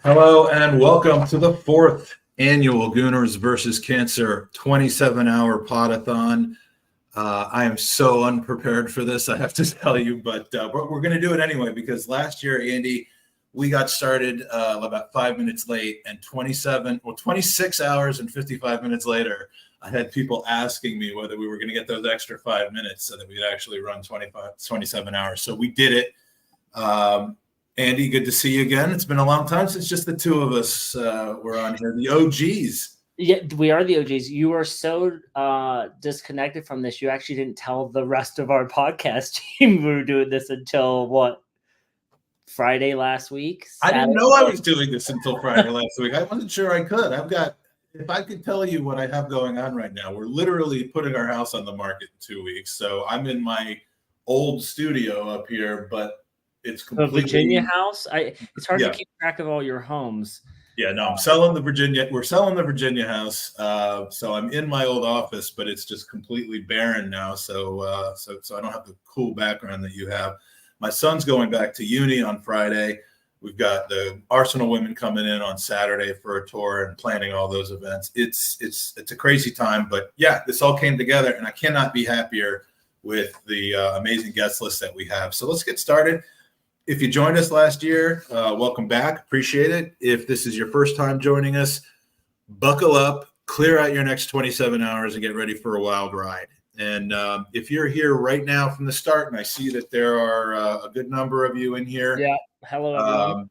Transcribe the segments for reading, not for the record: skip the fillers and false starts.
Hello and welcome to the fourth annual Gooners versus Cancer 27-hour Podathon. I am so unprepared for this, I have to tell you, but we're going to do it anyway because last year, Andy, we got started about 5 minutes late, and 26 hours and 55 minutes later, I had people asking me whether we were going to get those extra 5 minutes so that we'd actually run 27 hours. So we did it. Andy, good to see you again. It's been a long time since just the two of us were on here, the OGs. Yeah, we are the OGs. You are so disconnected from this. You actually didn't tell the rest of our podcast team we were doing this until what? Friday last week? Saturday? I didn't know I was doing this until Friday last week. I wasn't sure I could. If I could tell you what I have going on right now, we're literally putting our house on the market in 2 weeks. So I'm in my old studio up here, but it's completely the Virginia house. It's hard to keep track of all your homes. Yeah, no, we're selling the Virginia house. So I'm in my old office, but it's just completely barren now. So I don't have the cool background that you have. My son's going back to uni on Friday. We've got the Arsenal women coming in on Saturday for a tour and planning all those events. It's a crazy time, but yeah, this all came together, and I cannot be happier with the amazing guest list that we have. So let's get started. If you joined us last year, welcome back. Appreciate it. If this is your first time joining us, buckle up, clear out your next 27 hours, and get ready for a wild ride. And if you're here right now from the start, and I see that there are a good number of you in here. Yeah. Hello, everyone.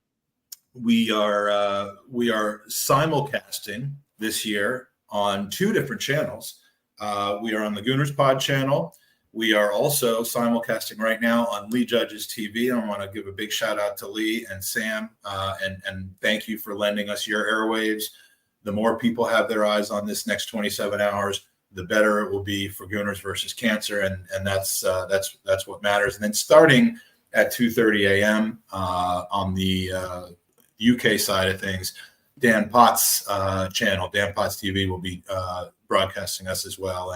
We are simulcasting this year on two different channels. We are on the Gooners Pod channel. We are also simulcasting right now on Lee Judge's TV. I want to give a big shout out to Lee and Sam, and thank you for lending us your airwaves. The more people have their eyes on this next 27 hours, the better it will be for Gooners versus Cancer, and that's what matters. And then starting at 2:30 a.m. On the UK side of things, Dan Potts' channel, Dan Potts TV, will be broadcasting us as well.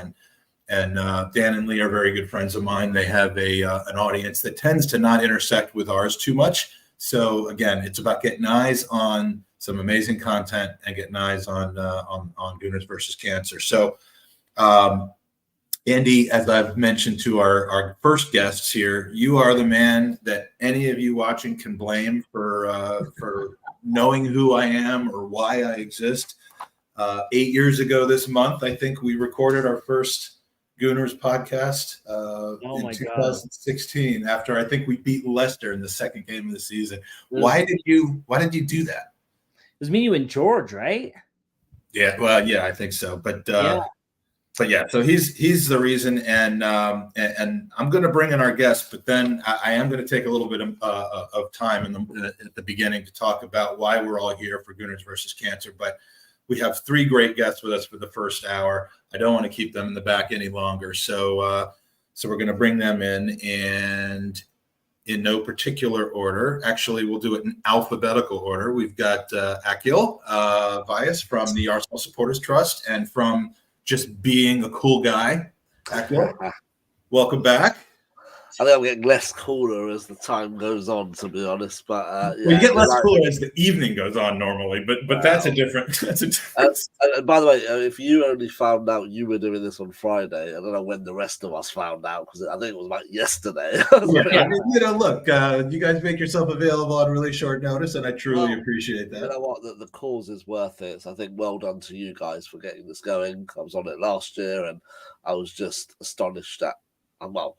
And Dan and Lee are very good friends of mine. They have an audience that tends to not intersect with ours too much. So again, it's about getting eyes on some amazing content and getting eyes on Gooners versus Cancer. So Andy, as I've mentioned to our first guests here, you are the man that any of you watching can blame for knowing who I am or why I exist. 8 years ago this month, I think we recorded our first Gooners podcast in 2016 after I think we beat Leicester in the second game of the season. Why did you do that? It was me, you, and George, right? Yeah, well, yeah, I think so. But yeah, so he's the reason, and I'm going to bring in our guest, but then I am going to take a little bit of time at the beginning to talk about why we're all here for Gooners versus Cancer. But we have three great guests with us for the first hour. I don't want to keep them in the back any longer, so we're going to bring them in, and in no particular order. Actually, we'll do it in alphabetical order. We've got Akhil, Vyas from the Arsenal Supporters Trust, and from just being a cool guy. Akhil, welcome back. I think I'm getting less cooler as the time goes on, to be honest. But well, you get less cooler as the evening goes on normally. But that's a different. By the way, if you only found out you were doing this on Friday, I don't know when the rest of us found out, because I think it was like yesterday. Yeah, I mean, look, you guys make yourself available on really short notice, and I truly appreciate that. You know what? The cause is worth it. So I think well done to you guys for getting this going. I was on it last year, and I was just astonished at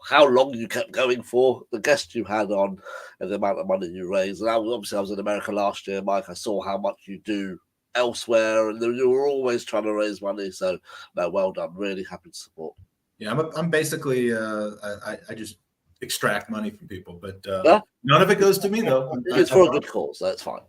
how long you kept going for, the guests you had on, and the amount of money you raised. And I was in America last year, Mike. I saw how much you do elsewhere, and you were always trying to raise money. So, no, well done. Really happy to support. Yeah, I'm basically I just extract money from people, but none of it goes to me though. It's for a good cause. That's fine.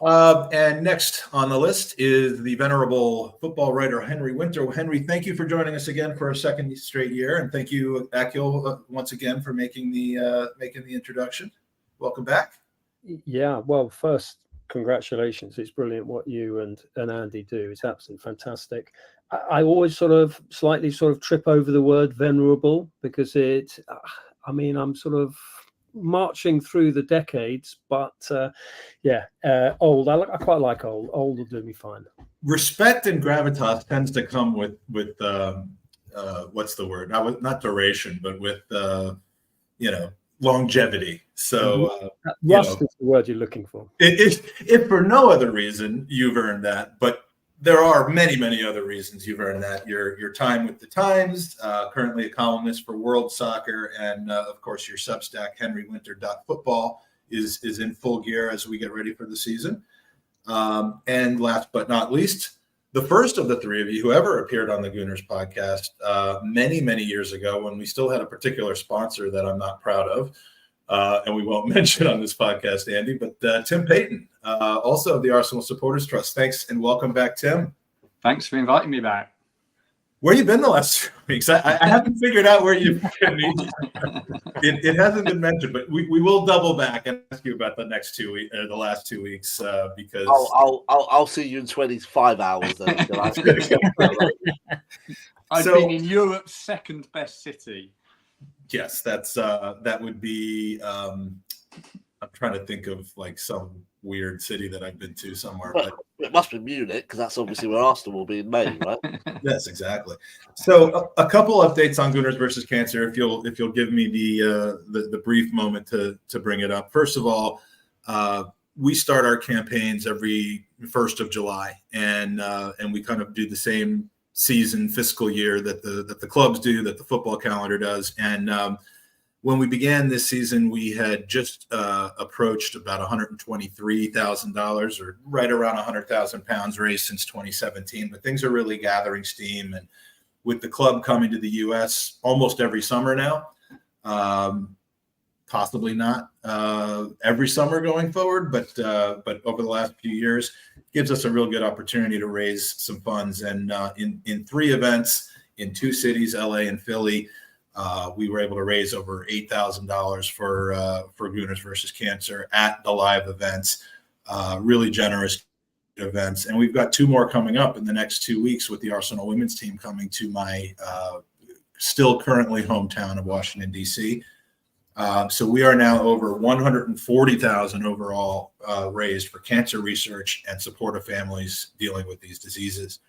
And next on the list is the venerable football writer Henry Winter. Henry, thank you for joining us again for a second straight year, and thank you, Akhil, once again for making the introduction. Welcome back. Yeah, well, first, congratulations. It's brilliant what you and Andy do. It's absolutely fantastic. I always slightly trip over the word venerable, because I'm marching through the decades, but old. I quite like old. Old will do me fine. Respect and gravitas tends to come with what's the word? Not duration, but with longevity. So rust is the word you're looking for. If for no other reason, you've earned that, but there are many, many other reasons you've earned that. Your time with the Times, currently a columnist for World Soccer, and of course your Substack, henrywinter.football, is in full gear as we get ready for the season. And last but not least, the first of the three of you who ever appeared on the Gooners podcast many, many years ago, when we still had a particular sponsor that I'm not proud of, and we won't mention on this podcast, Andy, but Tim Payton, also of the Arsenal Supporters Trust. Thanks and welcome back, Tim. Thanks for inviting me back. Where you been the last 2 weeks? I haven't figured out where you've been. It hasn't been mentioned, but we will double back and ask you about the last 2 weeks because I'll see you in 25 hours. Then. I've been in Europe's second best city. Yes, that would be. I'm trying to think of like some weird city that I've been to somewhere. But it must be Munich because that's obviously where Arsenal will be in May, right? Yes, exactly. So a couple updates on Gooners versus Cancer, if you'll give me the brief moment to bring it up. First of all, we start our campaigns every 1st of July, and we kind of do the same season fiscal year that the clubs do, that the football calendar does, and when we began this season, we had just approached about $123,000, or right around 100,000 pounds raised since 2017. But things are really gathering steam, and with the club coming to the U.S. almost every summer now, possibly not every summer going forward, but over the last few years, gives us a real good opportunity to raise some funds. And in 3 events in 2 cities, LA and Philly, we were able to raise over $8,000 for Gooners versus Cancer at the live events. Really generous events, and we've got 2 more coming up in the next 2 weeks with the Arsenal women's team coming to my still currently hometown of Washington D.C. So we are now over $140,000 overall raised for cancer research and support of families dealing with these diseases.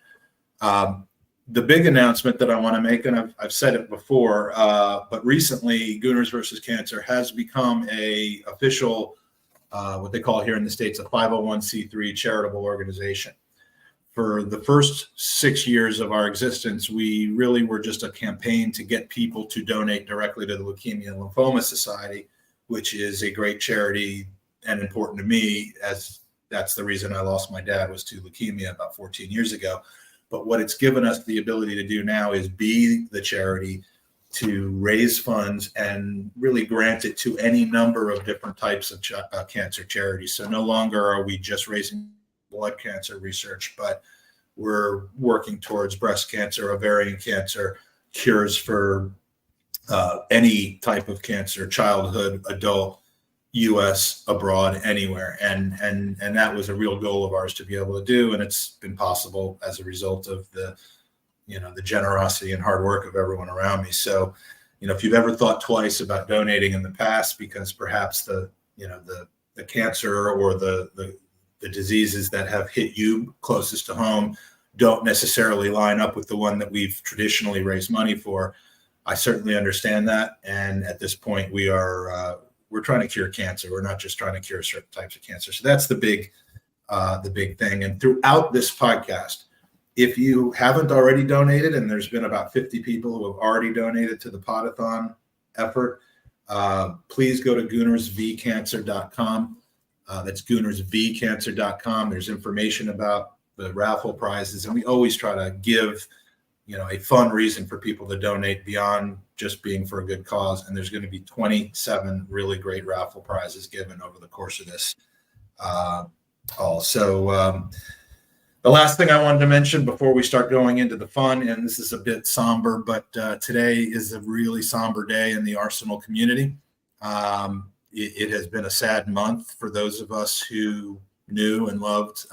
The big announcement that I want to make, and I've said it before, but recently Gooners versus Cancer has become a official, what they call here in the States, a 501c3 charitable organization. For the first 6 years of our existence, we really were just a campaign to get people to donate directly to the Leukemia and Lymphoma Society, which is a great charity and important to me, as that's the reason I lost my dad, was to leukemia about 14 years ago. But what it's given us the ability to do now is be the charity to raise funds and really grant it to any number of different types of cancer charities. So no longer are we just raising blood cancer research, but we're working towards breast cancer, ovarian cancer, cures for any type of cancer, childhood, adult, U.S., abroad, anywhere, and that was a real goal of ours to be able to do, and it's been possible as a result of the generosity and hard work of everyone around me. So, if you've ever thought twice about donating in the past because perhaps the cancer or the diseases that have hit you closest to home don't necessarily line up with the one that we've traditionally raised money for, I certainly understand that, and at this point we're trying to cure cancer. We're not just trying to cure certain types of cancer. So that's the big thing. And throughout this podcast, if you haven't already donated, and there's been about 50 people who have already donated to the Podathon effort, please go to goonersvcancer.com. That's goonersvcancer.com. There's information about the raffle prizes, and we always try to give a fun reason for people to donate beyond just being for a good cause. And there's going to be 27 really great raffle prizes given over the course of this call. So the last thing I wanted to mention before we start going into the fun, and this is a bit somber, but today is a really somber day in the Arsenal community. It has been a sad month for those of us who knew and loved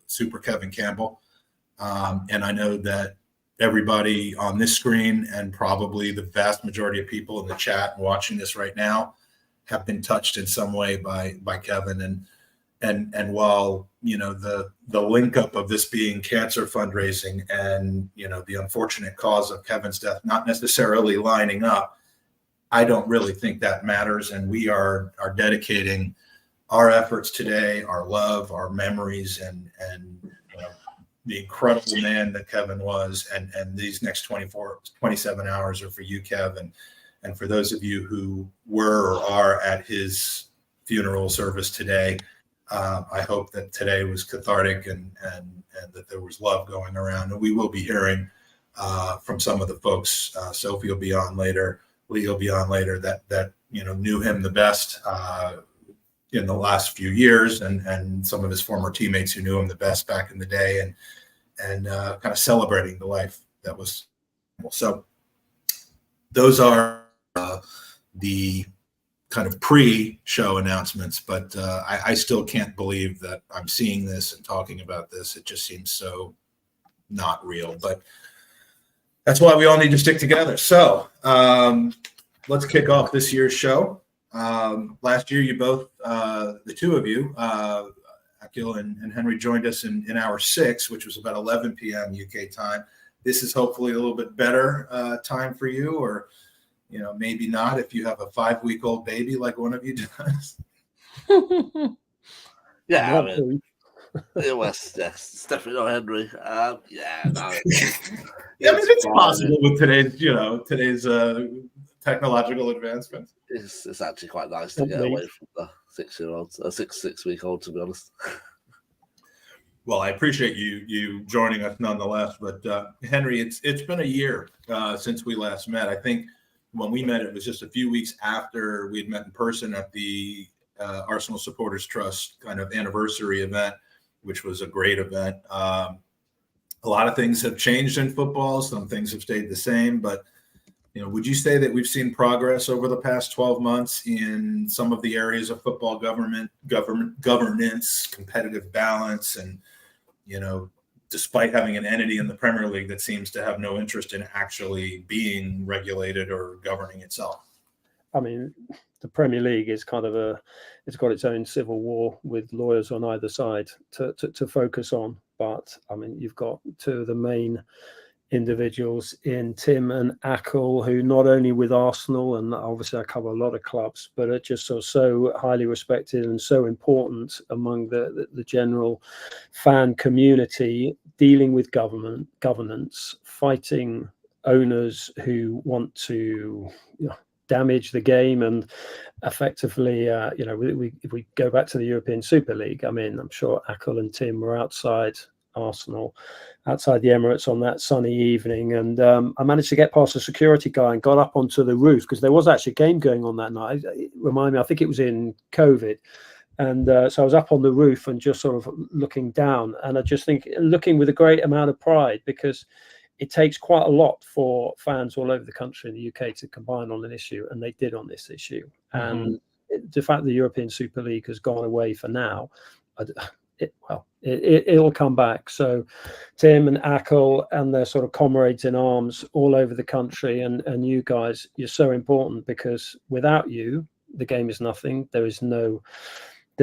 Super Kevin Campbell. And I know that everybody on this screen and probably the vast majority of people in the chat and watching this right now have been touched in some way by Kevin. And while, you know, the link up of this being cancer fundraising and, you know, the unfortunate cause of Kevin's death not necessarily lining up, I don't really think that matters. And we are dedicating our efforts today, our love, our memories, and you know, the incredible man that Kevin was. And these next 27 hours are for you, Kev, and for those of you who were or are at his funeral service today. I hope that today was cathartic and that there was love going around. And we will be hearing from some of the folks. Sophie will be on later. Lee will be on later. That you know, knew him the best in the last few years, and some of his former teammates who knew him the best back in the day, and kind of celebrating the life that was. So those are the kind of pre-show announcements, but I still can't believe that I'm seeing this and talking about this. It just seems so not real, but that's why we all need to stick together. So let's kick off this year's show. Last year, you both, the two of you, Akhil and Henry, joined us in hour 6, which was about 11 p.m. UK time. This is hopefully a little bit better time for you, or you know, maybe not if you have a 5-week-old baby like one of you does. Yeah, I mean, it was, yes, it's definitely not Henry. Yeah, no, yeah, I mean, it's possible with today's technological advancements. It's actually quite nice to get away from the 6-week-old, to be honest. Well, I appreciate you joining us nonetheless. But Henry, it's been a year since we last met. I think when we met, it was just a few weeks after we'd met in person at the Arsenal Supporters Trust kind of anniversary event, which was a great event. A lot of things have changed in football. Some things have stayed the same. But you know, would you say that we've seen progress over the past 12 months in some of the areas of football governance, competitive balance, and you know, despite having an entity in the Premier League that seems to have no interest in actually being regulated or governing itself? I mean, the Premier League is kind of it's got its own civil war with lawyers on either side to focus on. But I mean, you've got two of the main individuals in Tim and Akhil, who not only with Arsenal, and obviously I cover a lot of clubs, but are just so highly respected and so important among the general fan community, dealing with governance, fighting owners who want to damage the game, and effectively, if we go back to the European Super League, I mean, I'm sure Akhil and Tim were outside Arsenal, outside the Emirates on that sunny evening, and I managed to get past a security guy and got up onto the roof, because there was actually a game going on that night. Remind me, I think it was in COVID, and so I was up on the roof and just sort of looking down, and I just think looking with a great amount of pride, because it takes quite a lot for fans all over the country in the UK to combine on an issue, and they did on this issue. And the fact the European Super League has gone away for now, it'll come back. So Tim and Akhil and their sort of comrades in arms all over the country, and you guys, you're so important, because without you, the game is nothing. There's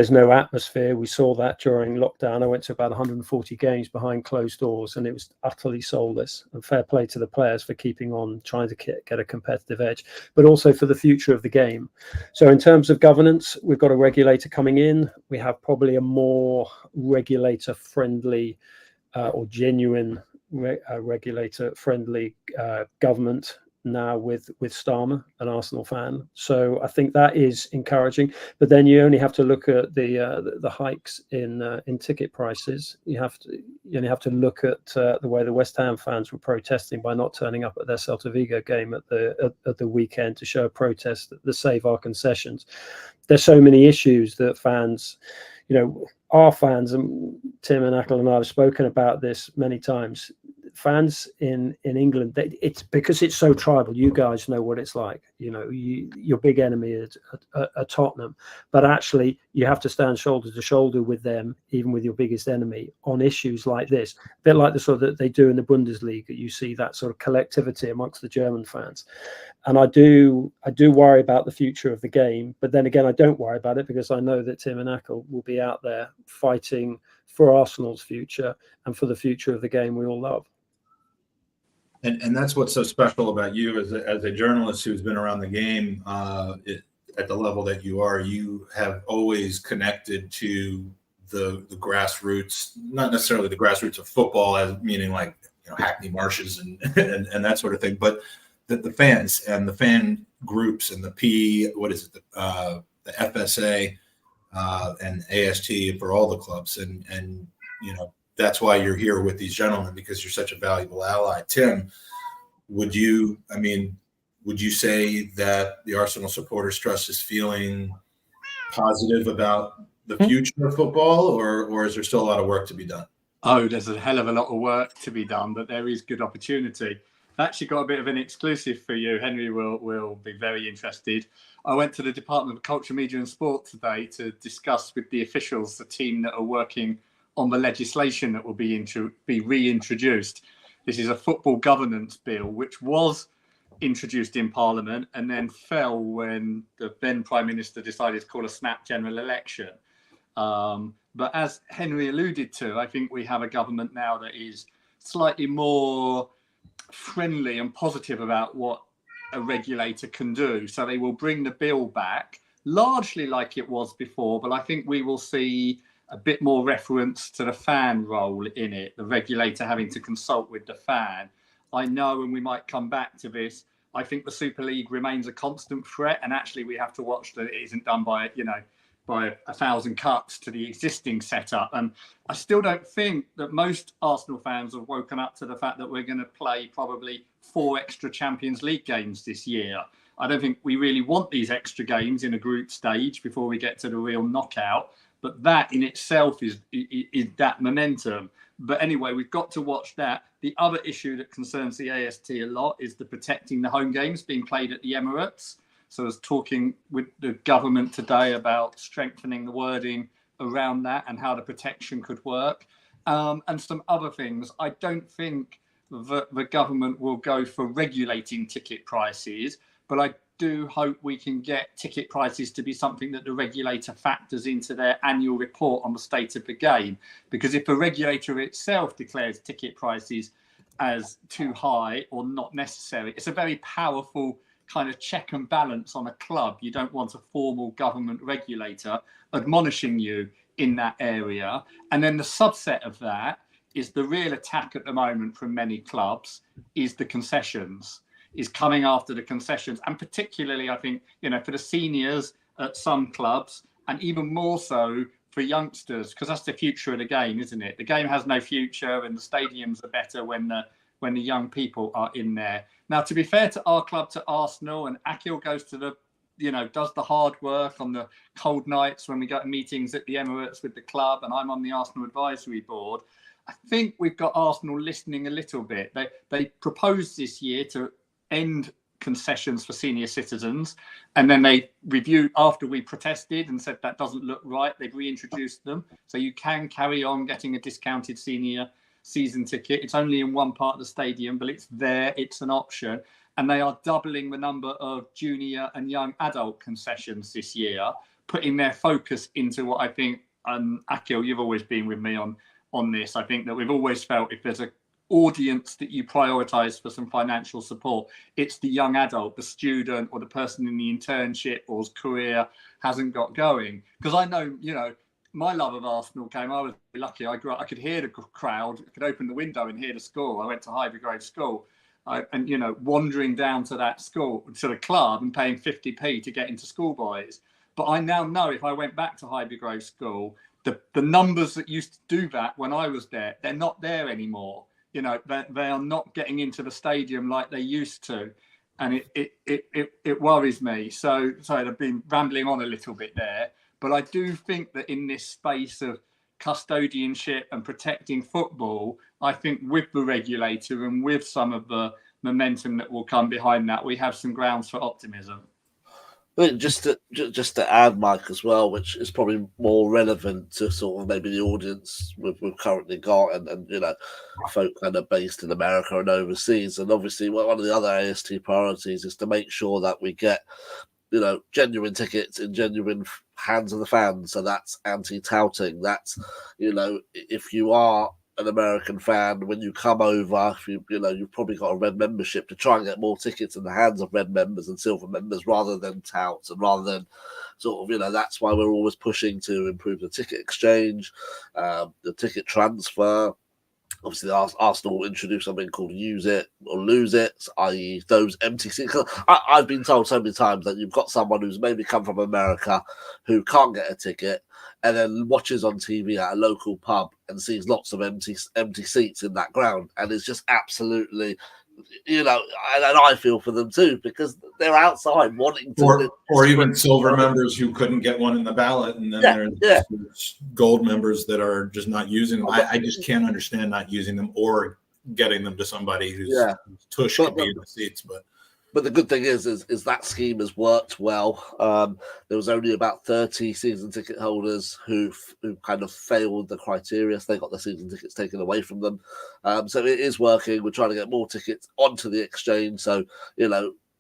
no atmosphere. We saw that during lockdown. I went to about 140 games behind closed doors, and it was utterly soulless. And fair play to the players for keeping on, trying to get a competitive edge, but also for the future of the game. So in terms of governance, we've got a regulator coming in. We have probably a more regulator-friendly or genuine regulator-friendly government now with Starmer, an Arsenal fan. So I think that is encouraging. But then you only have to look at the hikes in ticket prices. You only have to look at the way the West Ham fans were protesting by not turning up at their Celta Vigo game at the weekend to show a protest to save our concessions. There's so many issues that fans, our fans, and Tim and Akhil and I have spoken about this many times. fans in England, it's because it's so tribal. You guys know what it's like. Your big enemy is Tottenham, but actually you have to stand shoulder to shoulder with them, even with your biggest enemy, on issues like this. A bit like the sort that they do in the Bundesliga. You see that sort of collectivity amongst the German fans, and I do worry about the future of the game. But then again, I don't worry about it because I know that Tim and Akhil will be out there fighting for Arsenal's future and for the future of the game we all love. And that's what's so special about you as a journalist who's been around the game at the level that you are. You have always connected to the grassroots, not necessarily the grassroots of football, as meaning like Hackney Marshes and that sort of thing, but the fans and the fan groups and the FSA and AST for all the clubs, and that's why you're here with these gentlemen, because you're such a valuable ally. Tim, would you say that the Arsenal Supporters Trust is feeling positive about the future of football, or is there still a lot of work to be done? Oh, there's a hell of a lot of work to be done, but there is good opportunity. I've actually got a bit of an exclusive for you. Henry will be very interested. I went to the Department of Culture, Media and Sport today to discuss with the officials, the team that are working on the legislation that will be reintroduced. This is a football governance bill, which was introduced in Parliament and then fell when the then Prime Minister decided to call a snap general election. But as Henry alluded to, I think we have a government now that is slightly more friendly and positive about what a regulator can do. So they will bring the bill back largely like it was before, but I think we will see a bit more reference to the fan role in it, the regulator having to consult with the fan. I know, and we might come back to this, I think the Super League remains a constant threat, and actually we have to watch that it isn't done by 1,000 cuts to the existing setup. And I still don't think that most Arsenal fans have woken up to the fact that we're going to play probably 4 extra Champions League games this year. I don't think we really want these extra games in a group stage before we get to the real knockout. But that in itself is that momentum. But anyway, we've got to watch that. The other issue that concerns the AST a lot is the protecting the home games being played at the Emirates. So I was talking with the government today about strengthening the wording around that and how the protection could work. And some other things. I don't think that the government will go for regulating ticket prices, but I do hope we can get ticket prices to be something that the regulator factors into their annual report on the state of the game. Because if the regulator itself declares ticket prices as too high or not necessary, it's a very powerful kind of check and balance on a club. You don't want a formal government regulator admonishing you in that area. And then the subset of that is the real attack at the moment from many clubs is the concessions. Is coming after the concessions, and particularly I think for the seniors at some clubs, and even more so for youngsters, because that's the future of the game, isn't it? The game has no future, and the stadiums are better when the young people are in there. Now, to be fair to our club, to Arsenal, and Akhil goes to the does the hard work on the cold nights when we go to meetings at the Emirates with the club, and I'm on the Arsenal advisory board. I think we've got Arsenal listening a little bit. They proposed this year to end concessions for senior citizens, and then they reviewed after we protested and said that doesn't look right. They've reintroduced them, so you can carry on getting a discounted senior season ticket. It's only in one part of the stadium, but it's there, it's an option. And they are doubling the number of junior and young adult concessions this year, putting their focus into what I think, Akhil, you've always been with me on this. I think that we've always felt if there's a audience that you prioritize for some financial support, it's the young adult, the student, or the person in the internship or his career hasn't got going. Because I know, my love of Arsenal came, I was lucky. I grew up, I could hear the crowd, I could open the window and hear the school. I went to Highbury Grove School, and wandering down to that school, to the club, and paying 50p to get into schoolboys. But I now know if I went back to Highbury Grove School, the numbers that used to do that when I was there, they're not there anymore. They are not getting into the stadium like they used to, and it worries me. So I've been rambling on a little bit there, but I do think that in this space of custodianship and protecting football, I think with the regulator and with some of the momentum that will come behind that, we have some grounds for optimism. I think just to add, Mike, as well, which is probably more relevant to sort of maybe the audience we've currently got, and folk kind of based in America and overseas. And obviously, one of the other AST priorities is to make sure that we get, genuine tickets in genuine hands of the fans. So that's anti-touting. That's, if you are an American fan, when you come over, you've probably got a red membership, to try and get more tickets in the hands of red members and silver members rather than touts, and rather than sort of, that's why we're always pushing to improve the ticket exchange, the ticket transfer. Obviously, Arsenal introduced something called Use It or Lose It, i.e. those empty seats. I've been told so many times that you've got someone who's maybe come from America who can't get a ticket and then watches on TV at a local pub and sees lots of empty seats in that ground. And it's just absolutely, and I feel for them too, because they're outside wanting to. Or even silver members who couldn't get one in the ballot, and then there's gold members that are just not using them. I just can't understand not using them or getting them to somebody who's tush could be in the seats. But the good thing is that scheme has worked well. There was only about 30 season ticket holders who kind of failed the criteria, so they got their season tickets taken away from them. So it is working. We're trying to get more tickets onto the exchange, so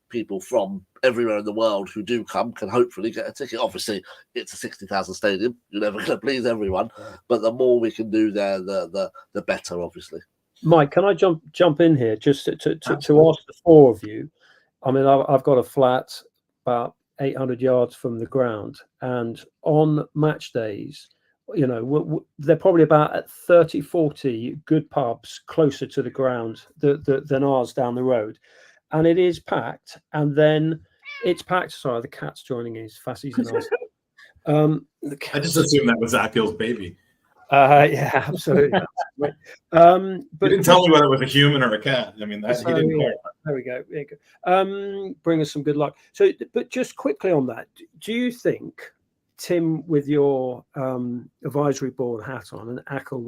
people from everywhere in the world who do come can hopefully get a ticket. Obviously, it's a 60,000 stadium. You're never going to please everyone, but the more we can do there, the better, obviously. Mike, can I jump in here just to ask the four of you? I mean, I've got a flat about 800 yards from the ground, and on match days, they're probably about at 30, 40 good pubs closer to the ground than ours down the road. And it is packed, and then it's packed. Sorry, the cat's joining in. He's fast. He's nice. I just assumed that was Akhil's baby. Yeah, absolutely. But you didn't tell me whether it was a human or a cat. I mean, he didn't care. There we go. There you go. Bring us some good luck. So, but just quickly on that, do you think, Tim, with your advisory board hat on, and Akhil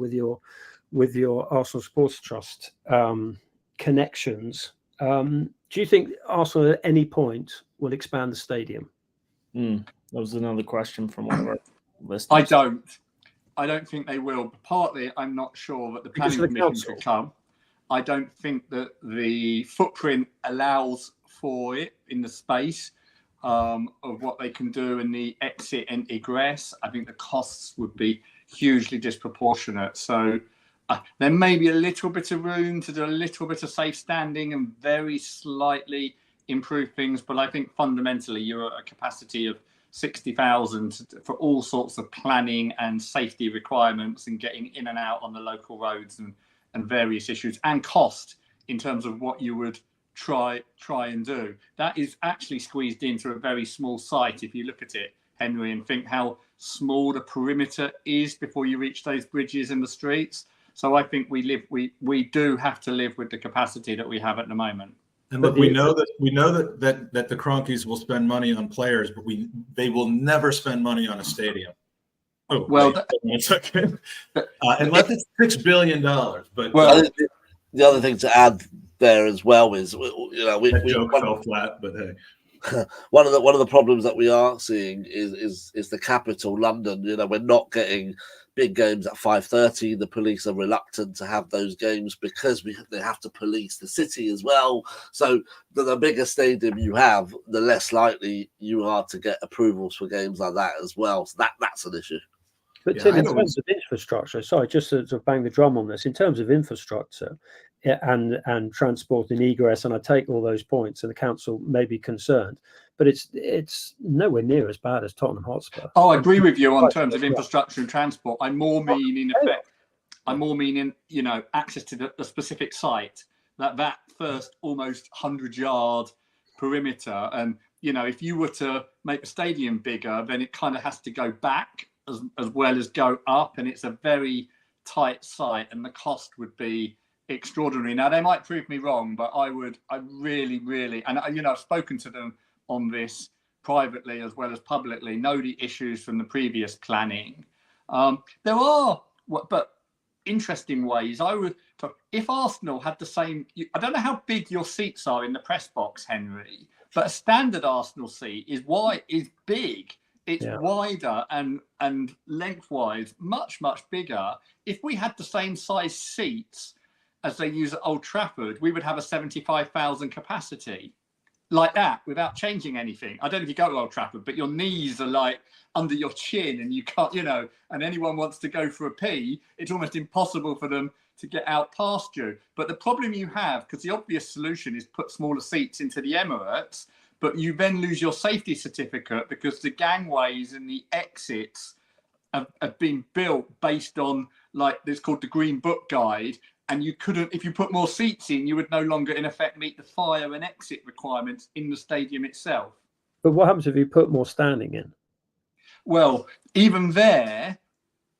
with your Arsenal Sports Trust connections, do you think Arsenal at any point will expand the stadium? That was another question from one of our listeners. I don't think they will. Partly, I'm not sure that the planning commission could come. I don't think that the footprint allows for it in the space of what they can do in the exit and egress. I think the costs would be hugely disproportionate. So there may be a little bit of room to do a little bit of safe standing and very slightly improve things. But I think fundamentally you're at a capacity of 60,000 for all sorts of planning and safety requirements and getting in and out on the local roads and various issues, and cost in terms of what you would try and do. That is actually squeezed into a very small site if you look at it, Henry, and think how small the perimeter is before you reach those bridges in the streets. So I think we do have to live with the capacity that we have at the moment. And look, we know that the Cronkies will spend money on players, but they will never spend money on a stadium. Oh, well, wait, 1 second. Unless it's $6 billion. But the other thing to add there as well is, that joke fell flat. But hey, one of the problems that we are seeing is the capital, London. We're not getting big games at 5:30. The police are reluctant to have those games because they have to police the city as well. So the bigger stadium you have, the less likely you are to get approvals for games like that as well. So that's an issue. But Tim, in terms of infrastructure, sorry, just to bang the drum on this, in terms of infrastructure and transport and egress, and I take all those points, and the council may be concerned, but it's nowhere near as bad as Tottenham Hotspur. Oh, I agree with you on terms of infrastructure and transport. I more mean access to the specific site, that first almost 100-yard perimeter. And, if you were to make the stadium bigger, then it kind of has to go back as well as go up, and it's a very tight site, and the cost would be extraordinary. Now, they might prove me wrong, but I really, and I've spoken to them on this privately as well as publicly, know the issues from the previous planning. But interesting ways. I would talk, if Arsenal had the same, I don't know how big your seats are in the press box, Henry, but a standard Arsenal seat is big. It's wider and lengthwise much bigger. If we had the same size seats as they use at Old Trafford, we would have a 75,000 capacity like that without changing anything. I don't know if you go to Old Trafford, but your knees are like under your chin and you can't, and anyone wants to go for a pee, it's almost impossible for them to get out past you. But the problem you have, because the obvious solution is put smaller seats into the Emirates, but you then lose your safety certificate because the gangways and the exits have been built based on, like, it's called the Green Book Guide. And you couldn't, if you put more seats in, you would no longer, in effect, meet the fire and exit requirements in the stadium itself. But what happens if you put more standing in? Well, even there,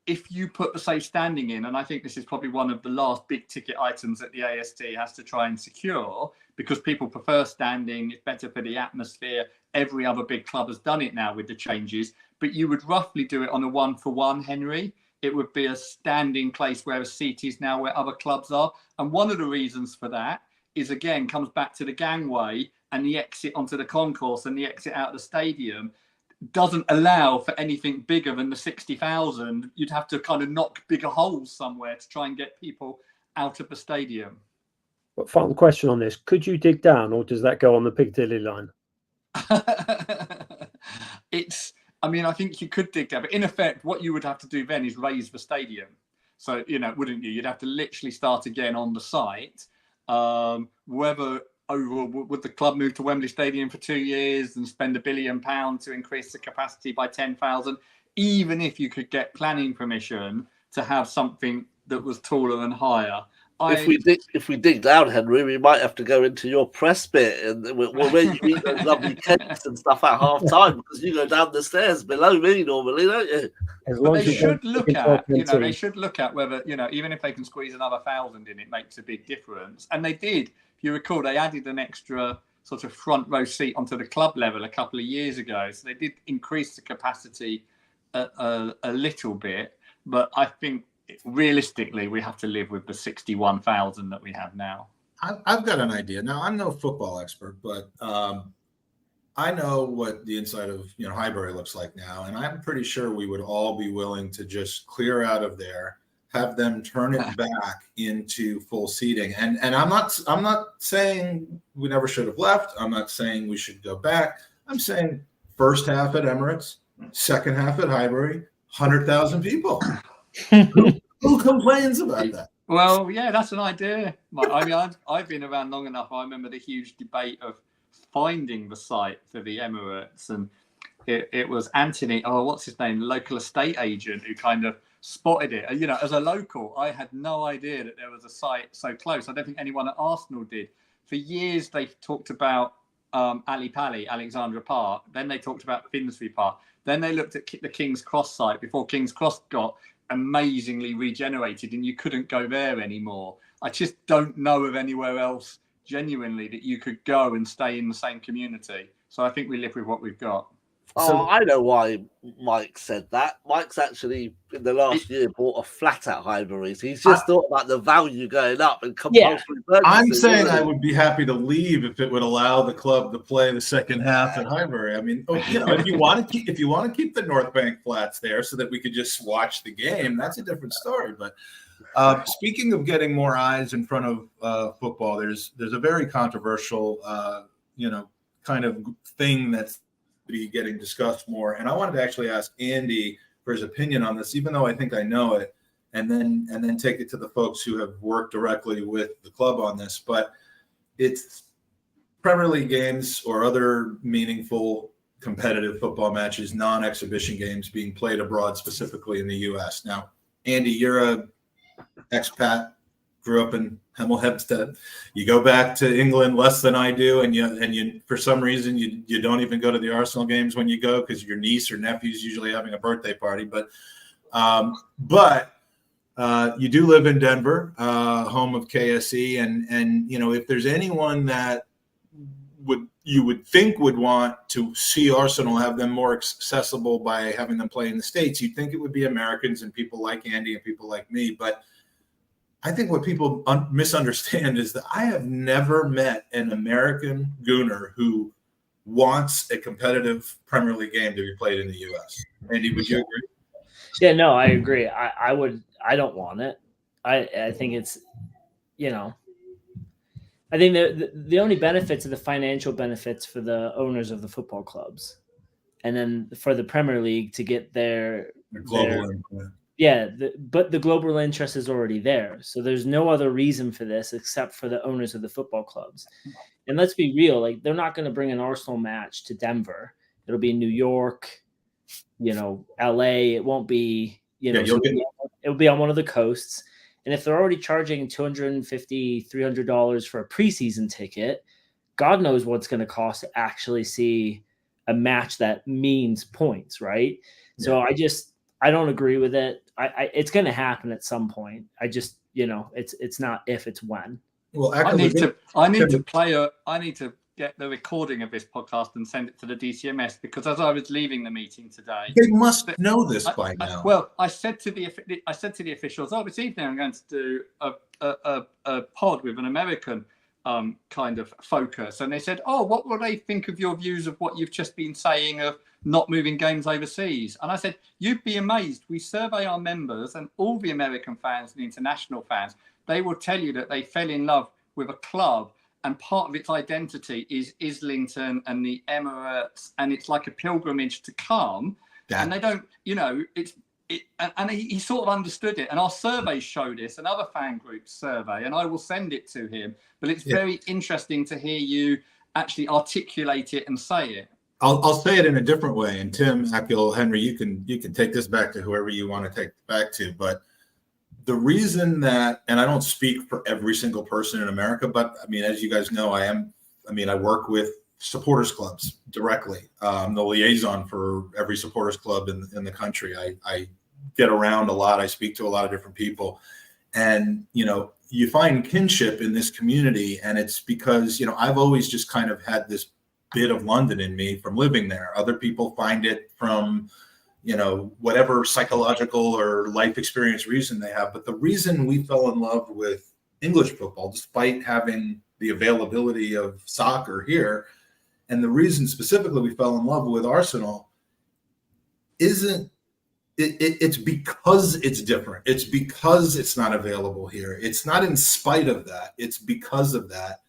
if you put the safe standing in, and I think this is probably one of the last big ticket items that the AST has to try and secure, because people prefer standing, it's better for the atmosphere. Every other big club has done it now with the changes, but you would roughly do it on a 1-for-1, Henry. It would be a standing place where a seat is now where other clubs are. And one of the reasons for that is, again, comes back to the gangway and the exit onto the concourse and the exit out of the stadium doesn't allow for anything bigger than the 60,000. You'd have to kind of knock bigger holes somewhere to try and get people out of the stadium. But final question on this. Could you dig down, or does that go on the Piccadilly line? I think you could dig down, but in effect, what you would have to do then is raise the stadium. So, wouldn't you? You'd have to literally start again on the site. Whether overall, would the club move to Wembley Stadium for 2 years and spend £1 billion to increase the capacity by 10,000? Even if you could get planning permission to have something that was taller and higher. If we dig down, Henry, we might have to go into your press bit and where you eat those lovely cakes and stuff at half time, because you go down the stairs below me normally, don't you? But they should look at whether, even if they can squeeze another 1,000 in, it makes a big difference. And they did. If you recall, they added an extra sort of front row seat onto the club level a couple of years ago. So they did increase the capacity a little bit, but I think realistically, we have to live with the 61,000 that we have now. I've got an idea. Now, I'm no football expert, but I know what the inside of Highbury looks like now, and I'm pretty sure we would all be willing to just clear out of there, have them turn it back into full seating. And I'm not saying we never should have left. I'm not saying we should go back. I'm saying first half at Emirates, second half at Highbury, 100,000 people. Who complains about that? Well, yeah, that's an idea. I've been around long enough. I remember the huge debate of finding the site for the Emirates, and it was Anthony, what's his name, the local estate agent, who kind of spotted it. And, as a local, I had no idea that there was a site so close. I don't think anyone at Arsenal did. For years, they've talked about Ali Pali, Alexandra Park. Then they talked about Finsbury Park. Then they looked at the King's Cross site before King's Cross got amazingly regenerated and you couldn't go there anymore. I just don't know of anywhere else genuinely that you could go and stay in the same community. So I think we live with what we've got. I know why Mike said that. Mike's actually, in the last year, bought a flat at Highbury. He's just thought about the value going up and compulsory purchasing. I'm saying I would be happy to leave if it would allow the club to play the second half at Highbury. I mean, if you want to keep the North Bank flats there so that we could just watch the game, that's a different story. But speaking of getting more eyes in front of football, there's a very controversial, kind of thing that's be getting discussed more, and I wanted to actually ask Andy for his opinion on this, even though I think I know it, and then take it to the folks who have worked directly with the club on this. But it's Premier League games or other meaningful competitive football matches, non-exhibition games being played abroad, specifically in the U.S. Now, Andy, you're a expat, grew up in Hemel Hempstead. You go back to England less than I do, and you for some reason you don't even go to the Arsenal games when you go because your niece or nephew's usually having a birthday party. But you do live in Denver, home of KSE, and if there's anyone that you would think would want to see Arsenal have them more accessible by having them play in the States, you'd think it would be Americans and people like Andy and people like me, but I think what people misunderstand is that I have never met an American Gooner who wants a competitive Premier League game to be played in the U.S. Andy, would you agree? Yeah, no, I agree. I don't want it. I think it's, I think the only benefits are the financial benefits for the owners of the football clubs, and then for the Premier League to get their global. But the global interest is already there. So there's no other reason for this except for the owners of the football clubs. And let's be real, like they're not going to bring an Arsenal match to Denver. It'll be in New York, LA. It won't be, it'll be on one of the coasts. And if they're already charging $250, $300 for a preseason ticket, God knows what's going to cost to actually see a match that means points, right? Yeah. So I don't agree with it. It's going to happen at some point. I just, it's not if, it's when. Well, I need to get the recording of this podcast and send it to the DCMS, because as I was leaving the meeting today, they must know this by now. I said to the officials, this evening I'm going to do a pod with an American kind of focus, and they said, what will they think of your views of what you've just been saying of not moving games overseas? And I said, you'd be amazed. We survey our members, and all the American fans and international fans, they will tell you that they fell in love with a club, and part of its identity is Islington and the Emirates, and it's like a pilgrimage to come. And they don't, and he sort of understood it. And our surveys show this, and other fan groups survey, and I will send it to him. But it's very interesting to hear you actually articulate it and say it. I'll say it in a different way. And Tim, Akhil, Henry, you can take this back to whoever you want to take it back to. But the reason that, and I don't speak for every single person in America, but I mean, as you guys know, I work with supporters clubs directly. I'm the liaison for every supporters club in the country. I get around a lot. I speak to a lot of different people, and you find kinship in this community, and it's because I've always just kind of had this bit of London in me from living there. Other people find it from whatever psychological or life experience reason they have. But the reason we fell in love with English football, despite having the availability of soccer here, and the reason specifically we fell in love with Arsenal isn't it's because it's different. It's because it's not available here. It's not in spite of that. It's because of that.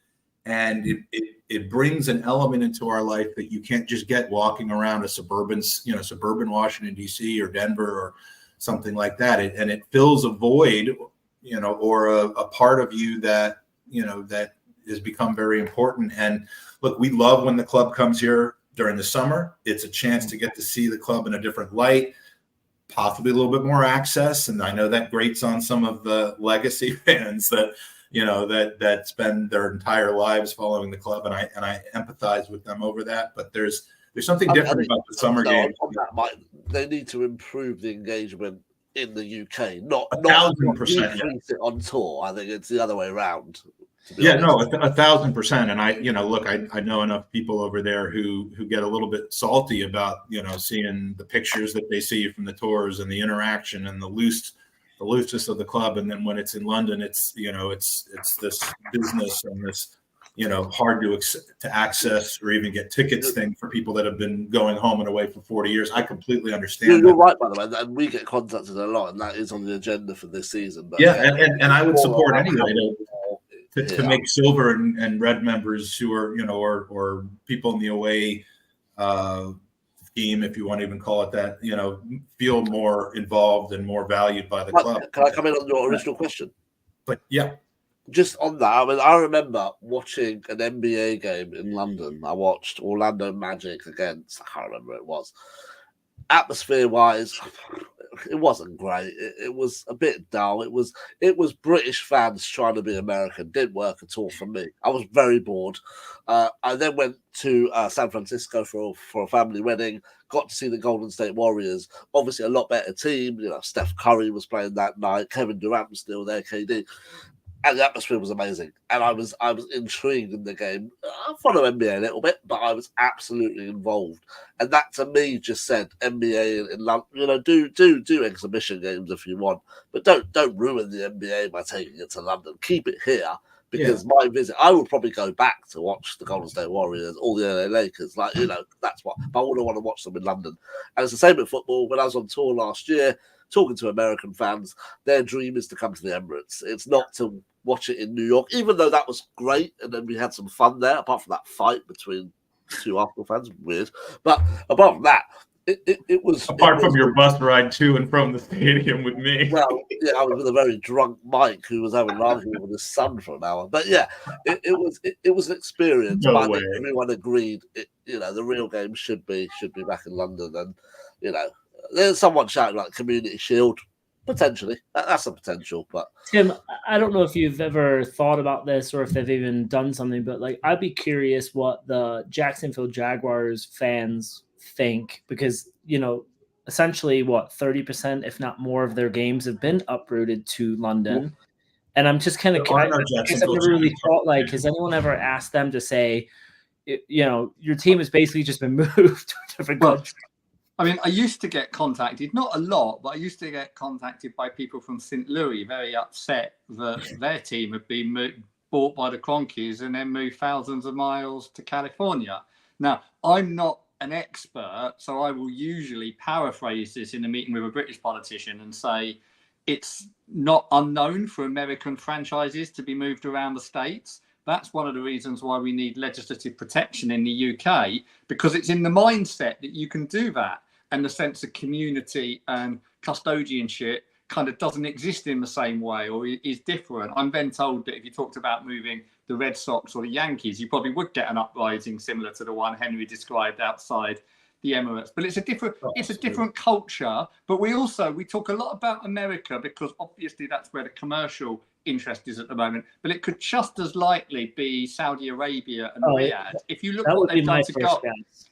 And it brings an element into our life that you can't just get walking around a suburban Washington, D.C. or Denver or something like that. And it fills a void, or a part of you that has become very important. And look, we love when the club comes here during the summer. It's a chance to get to see the club in a different light, possibly a little bit more access. And I know that grates on some of the legacy fans that spend their entire lives following the club, and I empathize with them over that. But there's something different about the summer game. They need to improve the engagement in the UK, not 1,000%. Increase it on tour. I think it's the other way around. Yeah, no, 1,000%. And I know enough people over there who get a little bit salty about seeing the pictures that they see from the tours and the interaction and the looseness of the club. And then when it's in London, it's this business and this hard to access or even get tickets thing for people that have been going home and away for 40 years. I completely understand. You're right, by the way, and we get contacted a lot, and that is on the agenda for this season. But and I would support anyway to make silver and red members who are or people in the away scheme, if you want to even call it that, feel more involved and more valued by the club. Can I come in on your original question? But yeah. Just on that, I remember watching an NBA game in London. I watched Orlando Magic against, I can't remember who it was. Atmosphere-wise, it wasn't great. It was a bit dull. It was British fans trying to be American. Didn't work at all for me. I was very bored. I then went to San Francisco for a family wedding. Got to see the Golden State Warriors. Obviously, a lot better team. Steph Curry was playing that night. Kevin Durant was still there. KD. And the atmosphere was amazing, and I was intrigued in the game. I follow NBA a little bit, but I was absolutely involved, and that to me just said NBA in London. You know, do exhibition games if you want, but don't ruin the NBA by taking it to London. Keep it here, because my visit, I would probably go back to watch the Golden State Warriors, all the LA Lakers. Like, you know, that's what. But I wouldn't want to watch them in London. And it's the same with football. When I was on tour last year, talking to American fans, their dream is to come to the Emirates. It's not to watch it in New York, even though that was great, and then we had some fun there. Apart from that fight between two Arsenal fans, weird. But apart from that, it was apart from your bus ride to and from the stadium with me. Well, yeah, I was with a very drunk Mike who was having an argument with his son for an hour. But yeah, it was an experience. No but way. I think everyone agreed. You know, the real game should be back in London, and you know, there's someone shouting like Community Shield. Potentially, that's a potential. But Tim, I don't know if you've ever thought about this or if they've even done something, but like I'd be curious what the Jacksonville Jaguars fans think, because you know, essentially, what 30%, if not more, of their games have been uprooted to London, and I'm just kind of I guess I've never really thought like, has anyone ever asked them to say, you know, your team has basically just been moved to a different country? I mean, I used to get contacted, not a lot, but I used to get contacted by people from St. Louis, very upset that their team had been bought by the Cronkies and then moved thousands of miles to California. Now, I'm not an expert, so I will usually paraphrase this in a meeting with a British politician and say it's not unknown for American franchises to be moved around the States. That's one of the reasons why we need legislative protection in the UK, because it's in the mindset that you can do that. And the sense of community and custodianship kind of doesn't exist in the same way, or is different. I'm then told that if you talked about moving the Red Sox or the Yankees, you probably would get an uprising similar to the one Henry described outside the Emirates. But it's a different culture. But we talk a lot about America because obviously that's where the commercial interest is at the moment. But it could just as likely be Saudi Arabia and Riyadh. If you look at what they've done to golf,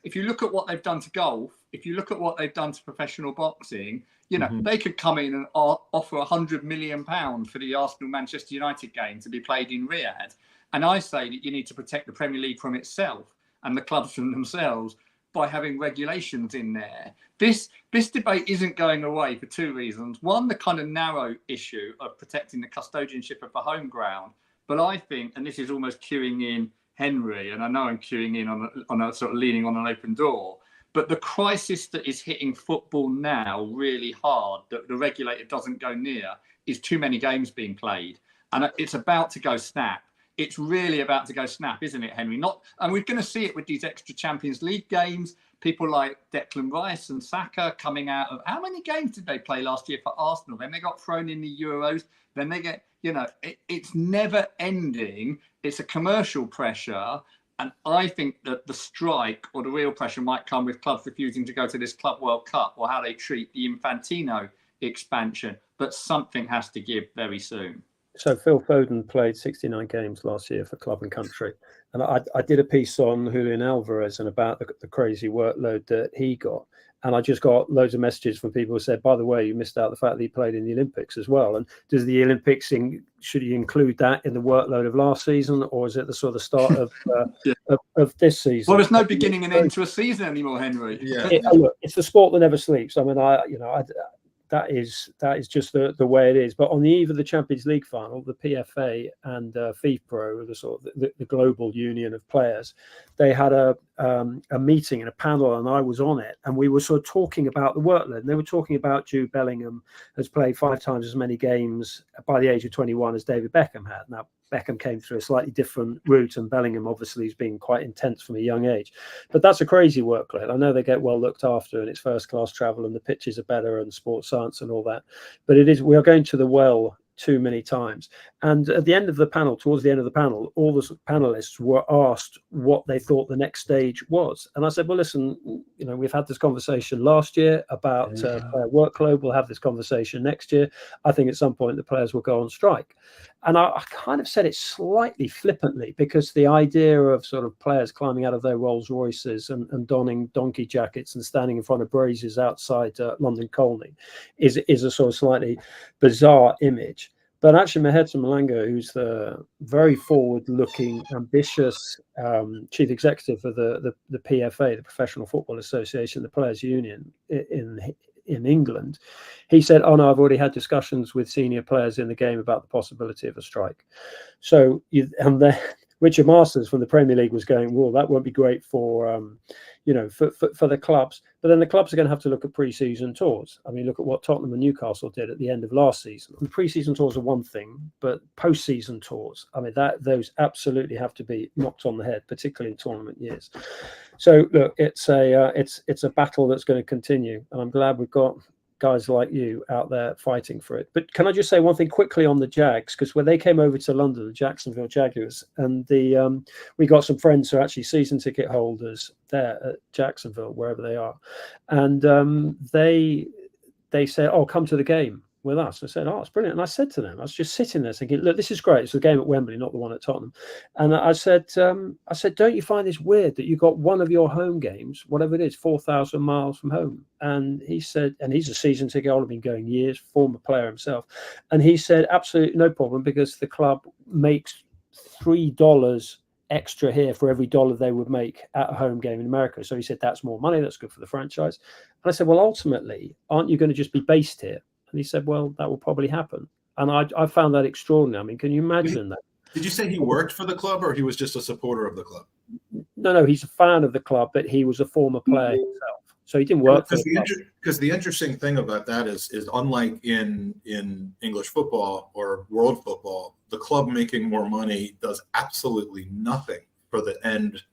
if you look at what they've done to golf, if you look at what they've done to professional boxing, you know, they could come in and offer £100 million for the Arsenal-Manchester United game to be played in Riyadh. And I say that you need to protect the Premier League from itself and the clubs from themselves by having regulations in there. This debate isn't going away for two reasons. One, the kind of narrow issue of protecting the custodianship of the home ground. But I think, and this is almost queuing in Henry, and I know I'm queuing in on a sort of leaning on an open door, but the crisis that is hitting football now really hard, that the regulator doesn't go near, is too many games being played. And it's about to go snap. It's really about to go snap, isn't it, Henry? And we're going to see it with these extra Champions League games. People like Declan Rice and Saka coming out of... How many games did they play last year for Arsenal? Then they got thrown in the Euros. Then they get... You know, it's never ending. It's a commercial pressure. And I think that the strike or the real pressure might come with clubs refusing to go to this Club World Cup or how they treat the Infantino expansion. But something has to give very soon. So Phil Foden played 69 games last year for club and country. And I did a piece on Julian Alvarez and about the crazy workload that he got. And I just got loads of messages from people who said, by the way, you missed out the fact that he played in the Olympics as well. And does the Olympics, should you include that in the workload of last season, or is it the sort of start of of this season? Well, there's no beginning and end to a season anymore, Henry. Yeah. Look, it's the sport that never sleeps. I mean, that is just the way it is. But on the eve of the Champions League final, the PFA and FIFPro, the sort of the global union of players, they had a meeting and a panel, and I was on it, and we were sort of talking about the workload. And they were talking about Jude Bellingham has played 5 times as many games by the age of 21 as David Beckham had. Now, Beckham came through a slightly different route, and Bellingham obviously has been quite intense from a young age. But that's a crazy workload. I know they get well looked after, and it's first-class travel, and the pitches are better, and sports science and all that. But we are going to the well too many times. And at the end of the panel, towards the end of the panel, all the panelists were asked what they thought the next stage was. And I said, well, listen, we've had this conversation last year about player workload. We'll have this conversation next year. I think at some point the players will go on strike. And I kind of said it slightly flippantly, because the idea of sort of players climbing out of their Rolls Royces and donning donkey jackets and standing in front of braziers outside London Colney is a sort of slightly bizarre image. But actually, Mahetsa Malanga, who's the very forward-looking, ambitious chief executive for the PFA, the Professional Football Association, the Players' Union in England, he said, "Oh no, I've already had discussions with senior players in the game about the possibility of a strike." So, Richard Masters from the Premier League was going, "Well, that won't be great for for the clubs." But then the clubs are going to have to look at pre-season tours. I mean, look at what Tottenham and Newcastle did at the end of last season. The pre-season tours are one thing, but post-season tours, I mean, those absolutely have to be knocked on the head, particularly in tournament years. So look, it's a battle that's going to continue, and I'm glad we've got guys like you out there fighting for it. But can I just say one thing quickly on the Jags? Because when they came over to London, the Jacksonville Jaguars, and we got some friends who are actually season ticket holders there at Jacksonville, wherever they are, and they said, "Oh, come to the game with us." I said, "Oh, it's brilliant." And I said to them, I was just sitting there thinking, "Look, this is great. It's the game at Wembley, not the one at Tottenham." And I said, "Don't you find this weird that you got one of your home games, whatever it is, 4,000 miles from home?" And he said, and he's a season ticket holder, been going years, former player himself. And he said, "Absolutely no problem, because the club makes $3 extra here for every dollar they would make at a home game in America." So he said, "That's more money. That's good for the franchise." And I said, "Well, ultimately, aren't you going to just be based here?" And he said, "Well, that will probably happen." And I found that extraordinary. I mean, can you imagine that? Did you say he worked for the club, or he was just a supporter of the club? No, he's a fan of the club, but he was a former player himself. So he didn't work for the club. Because the interesting thing about that is unlike in English football or world football, the club making more money does absolutely nothing for the end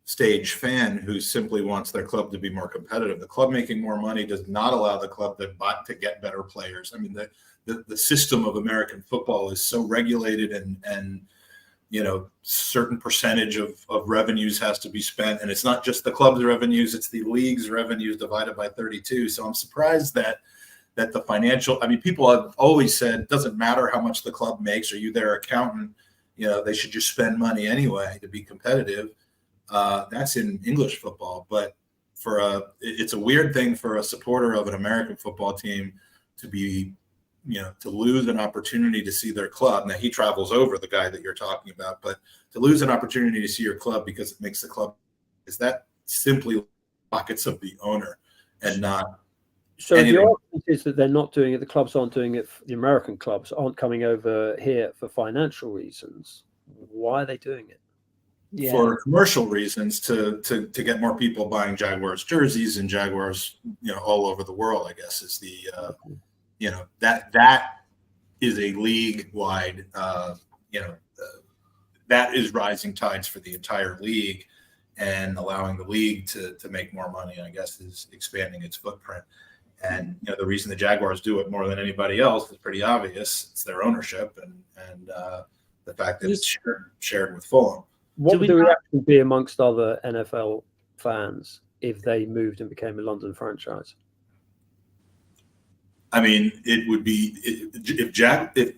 stage fan who simply wants their club to be more competitive. The club making more money does not allow the club to get better players. I mean, the system of American football is so regulated, and certain percentage of revenues has to be spent. And it's not just the club's revenues, it's the league's revenues divided by 32. So I'm surprised that the financial, I mean, people have always said, it doesn't matter how much the club makes, or you their accountant, they should just spend money anyway to be competitive. That's in English football, but it's a weird thing for a supporter of an American football team to be, to lose an opportunity to see their club. Now he travels over, the guy that you're talking about, but to lose an opportunity to see your club because it makes the club, is that simply pockets of the owner and not. So the argument is that they're not doing it. The clubs aren't doing it. The American clubs aren't coming over here for financial reasons. Why are they doing it? Yeah. For commercial reasons, to get more people buying Jaguars jerseys and Jaguars, all over the world, I guess is the, that is a league-wide, that is rising tides for the entire league, and allowing the league to make more money, I guess, is expanding its footprint. And the reason the Jaguars do it more than anybody else is pretty obvious. It's their ownership and the fact that it's shared with Fulham. What would the reaction be amongst other NFL fans if they moved and became a London franchise? I mean, it would be if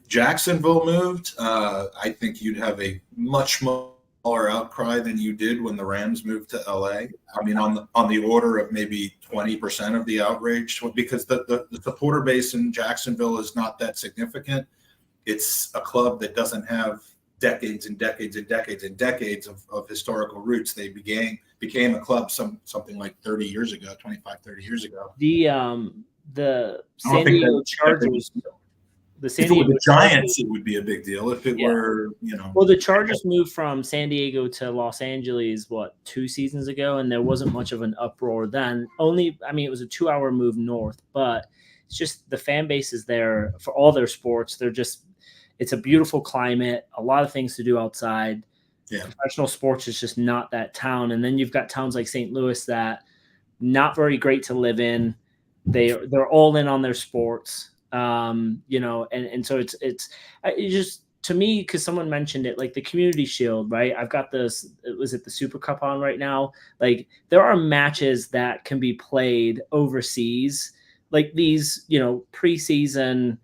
Jacksonville moved. I think you'd have a much smaller outcry than you did when the Rams moved to LA. I mean, on the order of maybe 20% of the outrage, because the supporter base in Jacksonville is not that significant. It's a club that doesn't have decades and decades and decades and decades of historical roots. They became a club something like 30 years ago, 25, 30 years ago. The San Diego Chargers, if it were the Giants, it would be a big deal. If it were, Well, the Chargers moved from San Diego to Los Angeles, 2 seasons ago, and there wasn't much of an uproar then. It was a 2-hour move north, but it's just the fan base is there for all their sports. It's a beautiful climate, a lot of things to do outside. Yeah. Professional sports is just not that town. And then you've got towns like St. Louis that not very great to live in. They're all in on their sports, and so it's just, to me, because someone mentioned it, like the Community Shield, right? I've got this. Was it the Super Cup on right now? Like there are matches that can be played overseas, like these, preseason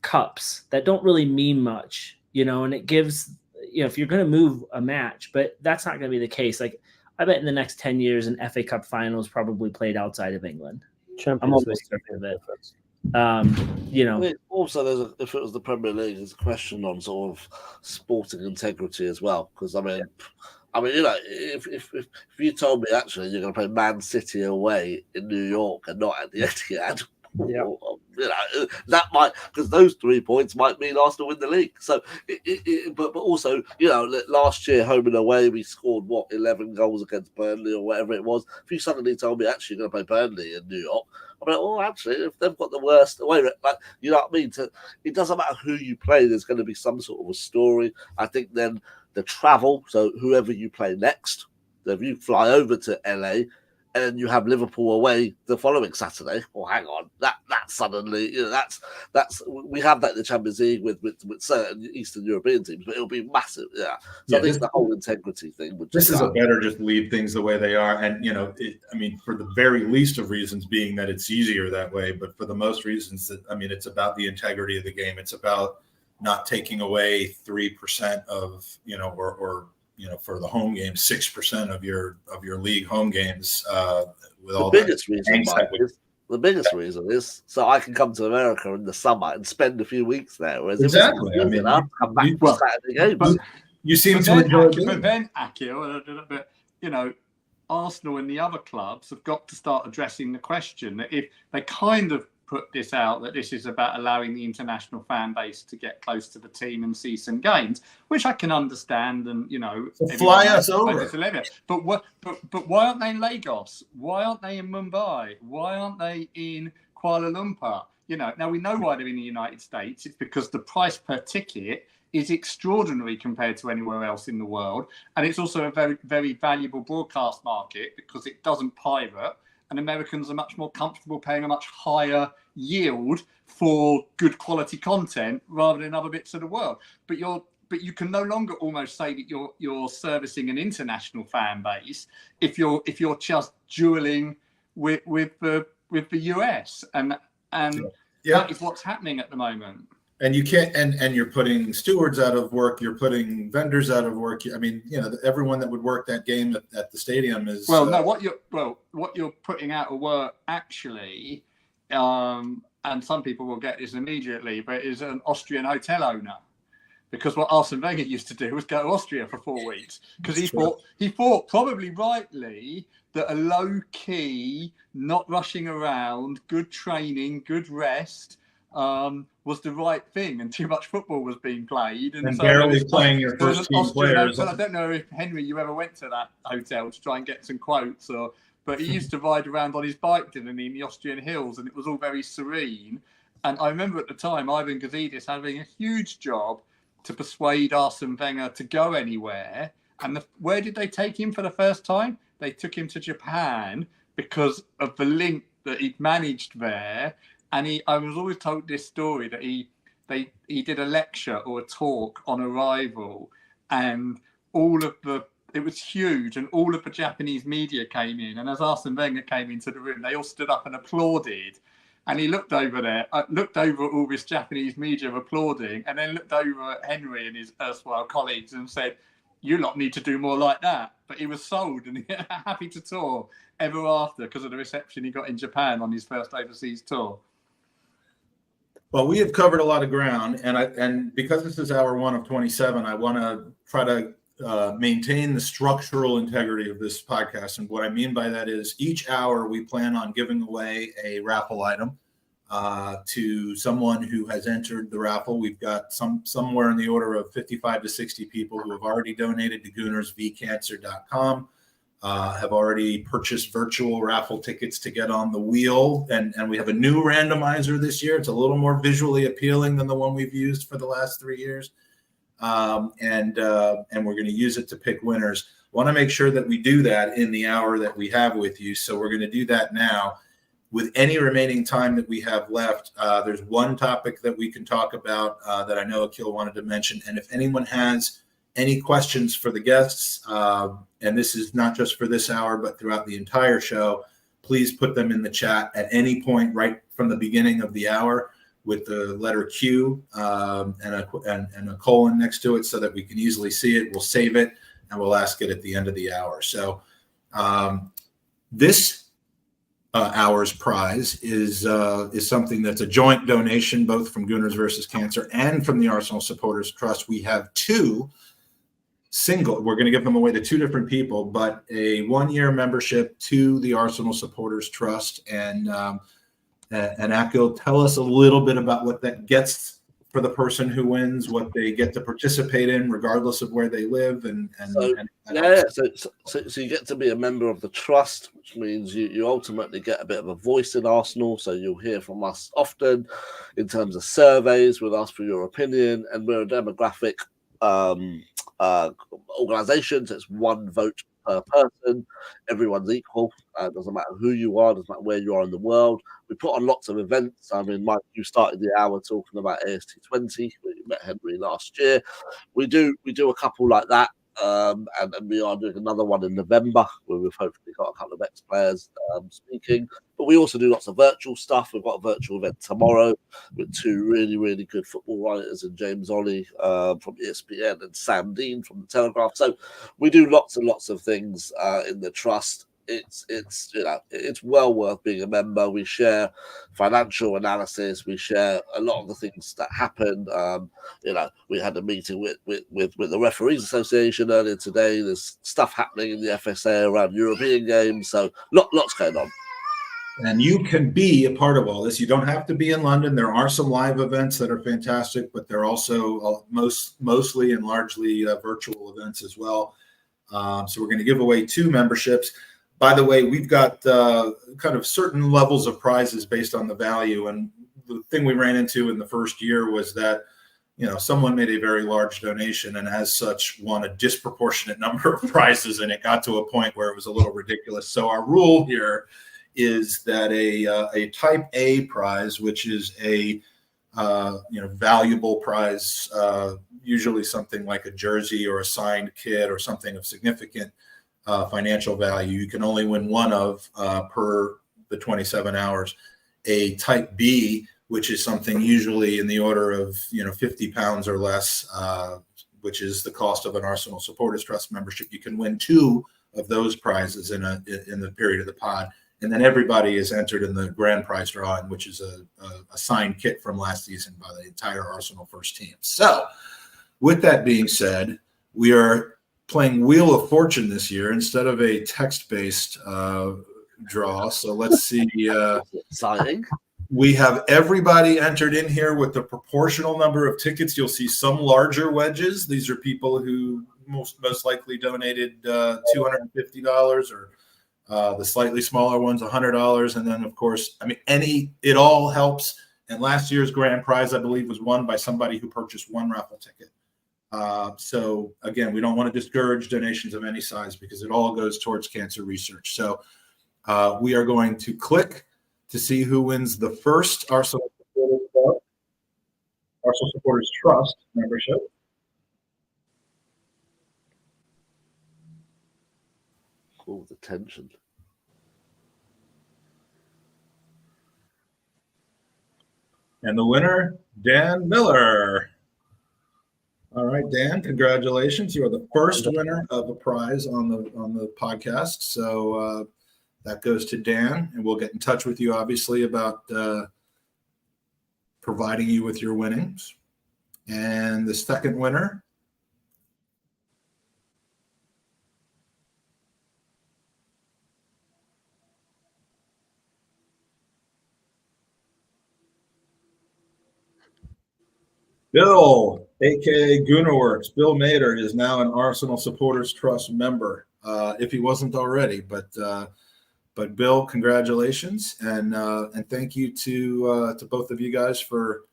cups that don't really mean much, and it gives, if you're going to move a match, but that's not going to be the case. Like I bet in the next 10 years, an FA Cup final is probably played outside of England. Champions League. You know, I mean, also, if it was the Premier League, there's a question on sort of sporting integrity as well. Because I mean, you know, if you told me actually you're going to play Man City away in New York and not at the Etihad, Yeah. you know, that might, because those 3 points might mean Arsenal win the league. So, but also, you know, last year home and away we scored 11 goals against Burnley or whatever it was. If you suddenly told me actually you're going to play Burnley in New York, I'm like, oh, actually, if they've got the worst away, like, you know what I mean? It doesn't matter who you play. There's going to be some sort of a story. I think then the travel. So whoever you play next, if you fly over to LA. And then you have Liverpool away the following Saturday. Oh, hang on, that suddenly, you know, that's we have that in the Champions League with certain Eastern European teams, but it'll be massive. Yeah, so I think the whole integrity thing would. This is a better just leave things the way they are, and you know, I mean, for the very least of reasons, being that it's easier that way, but for the most reasons, that I mean, it's about the integrity of the game. It's about not taking away 3% of, you know, or you know, for the home games, 6% of your league home games. With all the biggest reason is so I can come to America in the summer and spend a few weeks there. Whereas exactly, I mean, I'll come back for Saturday games. You seem to enjoy it. But then, Akhil, you know, Arsenal and the other clubs have got to start addressing the question that if they kind of put this out, that this is about allowing the international fan base to get close to the team and see some games, which I can understand, and you know, fly us over. But why aren't they in Lagos? Why aren't they in Mumbai? Why aren't they in Kuala Lumpur? You know, now we know why they're in the United States. It's because the price per ticket is extraordinary compared to anywhere else in the world, and it's also a very, very valuable broadcast market because it doesn't pirate. And Americans are much more comfortable paying a much higher yield for good quality content rather than other bits of the world. But you can no longer almost say that you're servicing an international fan base if you're just dueling with the US, and that is what's happening at the moment. And you can't, and you're putting stewards out of work. You're putting vendors out of work. I mean, you know, everyone that would work that game at the stadium is. Well, no, what you're putting out of work actually, and some people will get this immediately, but is an Austrian hotel owner, because what Arsene Wenger used to do was go to Austria for 4 weeks because he thought probably rightly that a low key, not rushing around, good training, good rest. Was the right thing, and too much football was being played, and so barely playing your first team players. I don't know if Henry, you ever went to that hotel to try and get some quotes, but he used to ride around on his bike, didn't he, in the Austrian hills, and it was all very serene. And I remember at the time Ivan Gazidis having a huge job to persuade Arsene Wenger to go anywhere. And where did they take him for the first time? They took him to Japan because of the link that he'd managed there. And I was always told this story that he did a lecture or a talk on Arrival, and it was huge, and all of the Japanese media came in, and as Arsene Wenger came into the room, they all stood up and applauded. And he looked over at all this Japanese media applauding, and then looked over at Henry and his erstwhile colleagues and said, "You lot need to do more like that." But he was sold and happy to tour ever after because of the reception he got in Japan on his first overseas tour. Well, we have covered a lot of ground, and because this is hour 1 of 27, I want to try to maintain the structural integrity of this podcast. And what I mean by that is each hour we plan on giving away a raffle item to someone who has entered the raffle. We've got somewhere in the order of 55 to 60 people who have already donated to goonersvcancer.com. Have already purchased virtual raffle tickets to get on the wheel. And we have a new randomizer this year. It's a little more visually appealing than the one we've used for the last 3 years. And we're going to use it to pick winners. I want to make sure that we do that in the hour that we have with you. So we're going to do that now. With any remaining time that we have left, there's one topic that we can talk about that I know Akhil wanted to mention. And if anyone has any questions for the guests, and this is not just for this hour, but throughout the entire show, please put them in the chat at any point right from the beginning of the hour with the letter Q and a colon next to it so that we can easily see it. We'll save it and we'll ask it at the end of the hour. So this hours prize is something that's a joint donation, both from Gooners versus Cancer and from the Arsenal Supporters Trust. We have two we're going to give them away to two different people, but a 1-year membership to the Arsenal Supporters Trust. And Akhil, tell us a little bit about what that gets for the person who wins, what they get to participate in, regardless of where they live. So you get to be a member of the trust, which means you ultimately get a bit of a voice in Arsenal. So you'll hear from us often in terms of surveys. We'll ask for your opinion, and we're a demographic organization, so it's one vote per person. Everyone's equal. Doesn't matter who you are, doesn't matter where you are in the world. We put on lots of events. I mean, Mike, you started the hour talking about AST20. We met Henry last year. We do a couple like that. And we are doing another one in November where we've hopefully got a couple of ex-players speaking. But we also do lots of virtual stuff. We've got a virtual event tomorrow with two really, really good football writers, and James Ollie from ESPN and Sam Dean from the Telegraph. So we do lots and lots of things in the trust. It's well worth being a member. We share financial analysis. We share a lot of the things that happen. We had a meeting with the Referees Association earlier today. There's stuff happening in the FSA around European games. So lots going on. And you can be a part of all this. You don't have to be in London. There are some live events that are fantastic, but they're also mostly and largely virtual events as well. So we're going to give away 2 memberships. By the way, we've got kind of certain levels of prizes based on the value. And the thing we ran into in the first year was that, someone made a very large donation and as such won a disproportionate number of prizes. And it got to a point where it was a little ridiculous. So our rule here is that a type A prize, which is a valuable prize, usually something like a jersey or a signed kit or something of significant financial value, you can only win one of per the 27 hours. A type B, which is something usually in the order of £50 or less, which is the cost of an Arsenal Supporters Trust membership, you can win 2 of those prizes in the period of the pod. And then everybody is entered in the grand prize drawing, which is a signed kit from last season by the entire Arsenal first team. So with that being said, we are playing Wheel of Fortune this year instead of a text-based draw. So let's see. Exciting. We have everybody entered in here with the proportional number of tickets. You'll see some larger wedges. These are people who most likely donated $250 or the slightly smaller ones, $100. And then, of course, it all helps. And last year's grand prize, I believe, was won by somebody who purchased 1 raffle ticket. So again, we don't want to discourage donations of any size because it all goes towards cancer research. So we are going to click to see who wins the first Arsenal Supporters Trust membership. Cool, the tension. And the winner, Dan Miller. All right, Dan, congratulations. You are the first winner of a prize on the podcast. So that goes to Dan, and we'll get in touch with you, obviously, about providing you with your winnings. And the second winner, Bill, aka Goonerworks. Bill Mader is now an Arsenal Supporters Trust member, if he wasn't already. But Bill, congratulations, and thank you to both of you guys for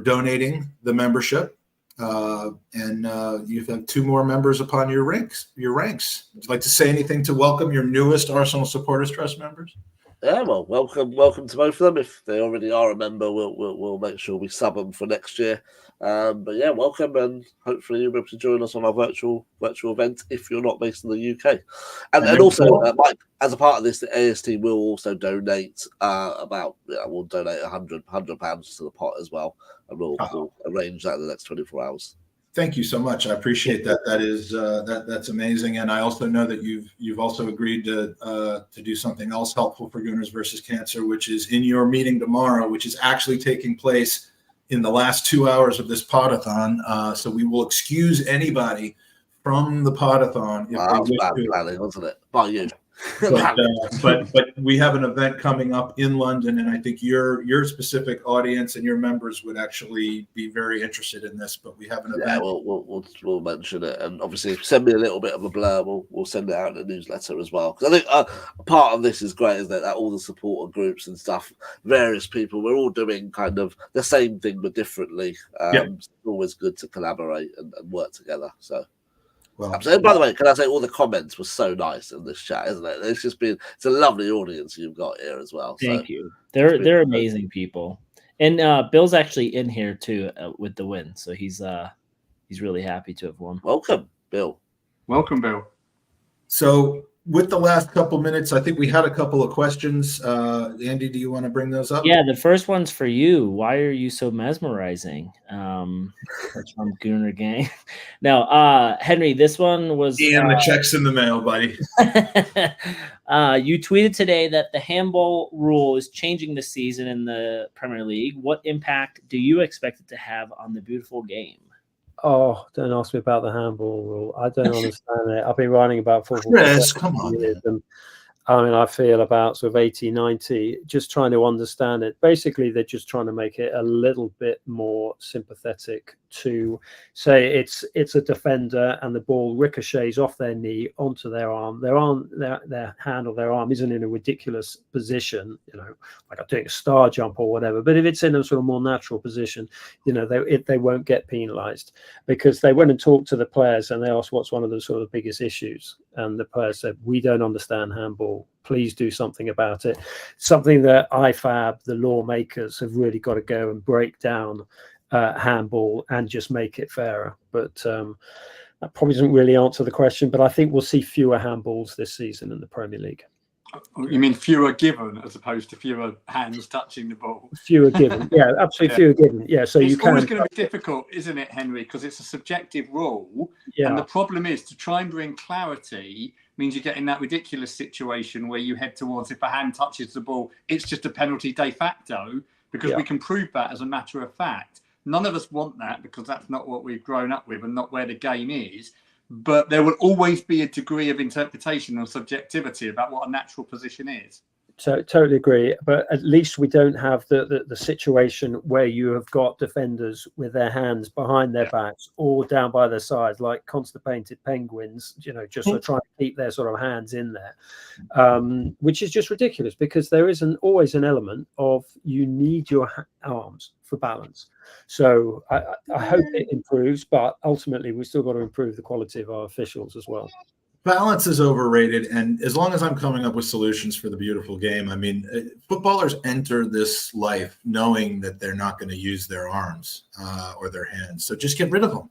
donating the membership. And you have 2 more members upon your ranks. Would you like to say anything to welcome your newest Arsenal Supporters Trust members? Yeah, well, welcome to both of them. If they already are a member, we'll make sure we sub them for next year. But yeah, welcome, and hopefully you'll be able to join us on our virtual event if you're not based in the UK. And also, Mike, as a part of this, the AST will also donate we'll donate £100 to the pot as well, and we'll arrange that in the next 24 hours. Thank you so much. I appreciate that. That is that's amazing. And I also know that you've also agreed to do something else helpful for Gooners versus Cancer, which is in your meeting tomorrow, which is actually taking place in the last 2 hours of this Podathon. So we will excuse anybody from the Podathon. Wow, that was bad planning, wasn't it? By you. But we have an event coming up in London, and I think your specific audience and your members would actually be very interested in this. But we have an event. Yeah, we'll mention it, and obviously send me a little bit of a blur. We'll send it out in the newsletter as well, because I think part of this is great, isn't it? That all the supporter groups and stuff, various people, we're all doing kind of the same thing but differently. It's always good to collaborate and work together. So. Well, by the way, can I say all the comments were so nice in this chat, isn't it? It's a lovely audience you've got here as well. Thank you. They're amazing people, and Bill's actually in here too with the win, so he's really happy to have won. Welcome, Bill. Welcome, Bill. So with the last couple minutes, I think we had a couple of questions. Andy, do you want to bring those up? Yeah, the first one's for you. Why are you so mesmerizing? That's from Gooner Gang. Now, Henry, this one was... Ian, the check's in the mail, buddy. You tweeted today that the handball rule is changing this season in the Premier League. What impact do you expect it to have on the beautiful game? Oh, don't ask me about the handball rule. I don't understand it. I've been writing about football. Chris, come on. And, I mean, I feel about sort of 80, 90, just trying to understand it. Basically, they're just trying to make it a little bit more sympathetic to say it's a defender and the ball ricochets off their knee onto their arm. Their hand or their arm isn't in a ridiculous position, like I'm doing a star jump or whatever. But if it's in a sort of more natural position, they won't get penalised, because they went and talked to the players and they asked what's one of the sort of biggest issues. And the players said, we don't understand handball. Please do something about it. Something that IFAB, the lawmakers, have really got to go and break down handball and just make it fairer. But that probably doesn't really answer the question. But I think we'll see fewer handballs this season in the Premier League. You mean fewer given as opposed to fewer hands touching the ball? Fewer given, yeah, absolutely. Fewer given, yeah. So it's always going to be difficult, isn't it, Henry? Because it's a subjective rule, and the problem is to try and bring clarity means you get in that ridiculous situation where you head towards, if a hand touches the ball, it's just a penalty de facto, because we can prove that as a matter of fact. None of us want that, because that's not what we've grown up with and not where the game is. But there will always be a degree of interpretation and subjectivity about what a natural position is. So totally agree, but at least we don't have the situation where you have got defenders with their hands behind their backs or down by their sides, like constipated penguins, just sort of trying to keep their sort of hands in there, which is just ridiculous, because there is always an element of you need your arms for balance. So I hope it improves, but ultimately we've still got to improve the quality of our officials as well. Balance is overrated, and as long as I'm coming up with solutions for the beautiful game, I mean, footballers enter this life knowing that they're not going to use their arms or their hands, so just get rid of them.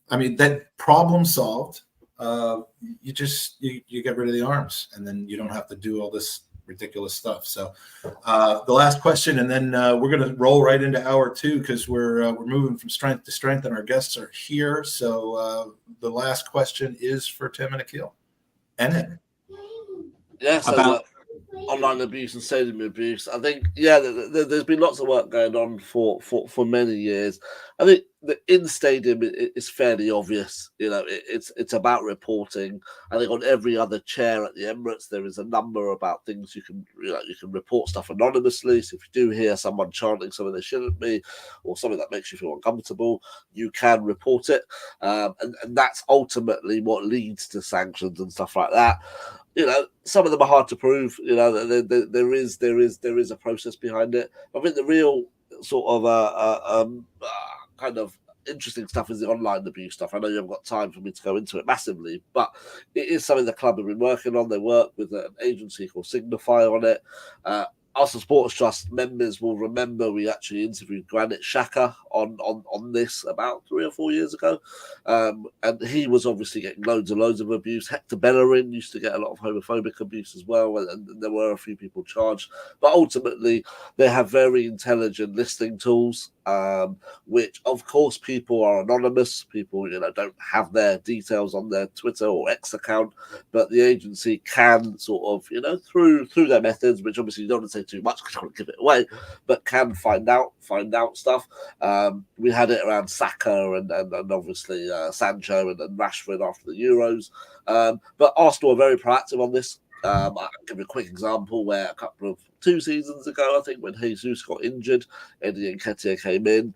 I mean, that problem solved. You get rid of the arms, and then you don't have to do all this ridiculous stuff. So the last question, and then we're going to roll right into hour two, because we're moving from strength to strength, and our guests are here. So the last question is for Tim and Akhil. And so about online abuse and stadium abuse, I think there's been lots of work going on for many years. I think the in stadium is fairly obvious. It's about reporting. I think on every other chair at the Emirates there is a number about things you can report stuff anonymously. So if you do hear someone chanting something they shouldn't be, or something that makes you feel uncomfortable, you can report it, and that's ultimately what leads to sanctions and stuff like that. Some of them are hard to prove. There is a process behind it. I think the real sort of kind of interesting stuff is the online abuse stuff. I know you haven't got time for me to go into it massively, but it is something the club have been working on. They work with an agency called Signify on it. Us as Supporters Trust members will remember we actually interviewed Granit Xhaka on this about 3 or 4 years ago. And he was obviously getting loads and loads of abuse. Hector Bellerin used to get a lot of homophobic abuse as well, and there were a few people charged. But ultimately, they have very intelligent listening tools. which of course people are anonymous. People, don't have their details on their Twitter or X account, but the agency can sort of, through their methods, which obviously you don't want to say too much because you don't want to give it away, but can find out stuff. We had it around Saka and obviously Sancho and Rashford after the Euros. But Arsenal are very proactive on this. I'll give you a quick example where 2 seasons ago, I think, when Jesus got injured, Eddie and Nketiah came in.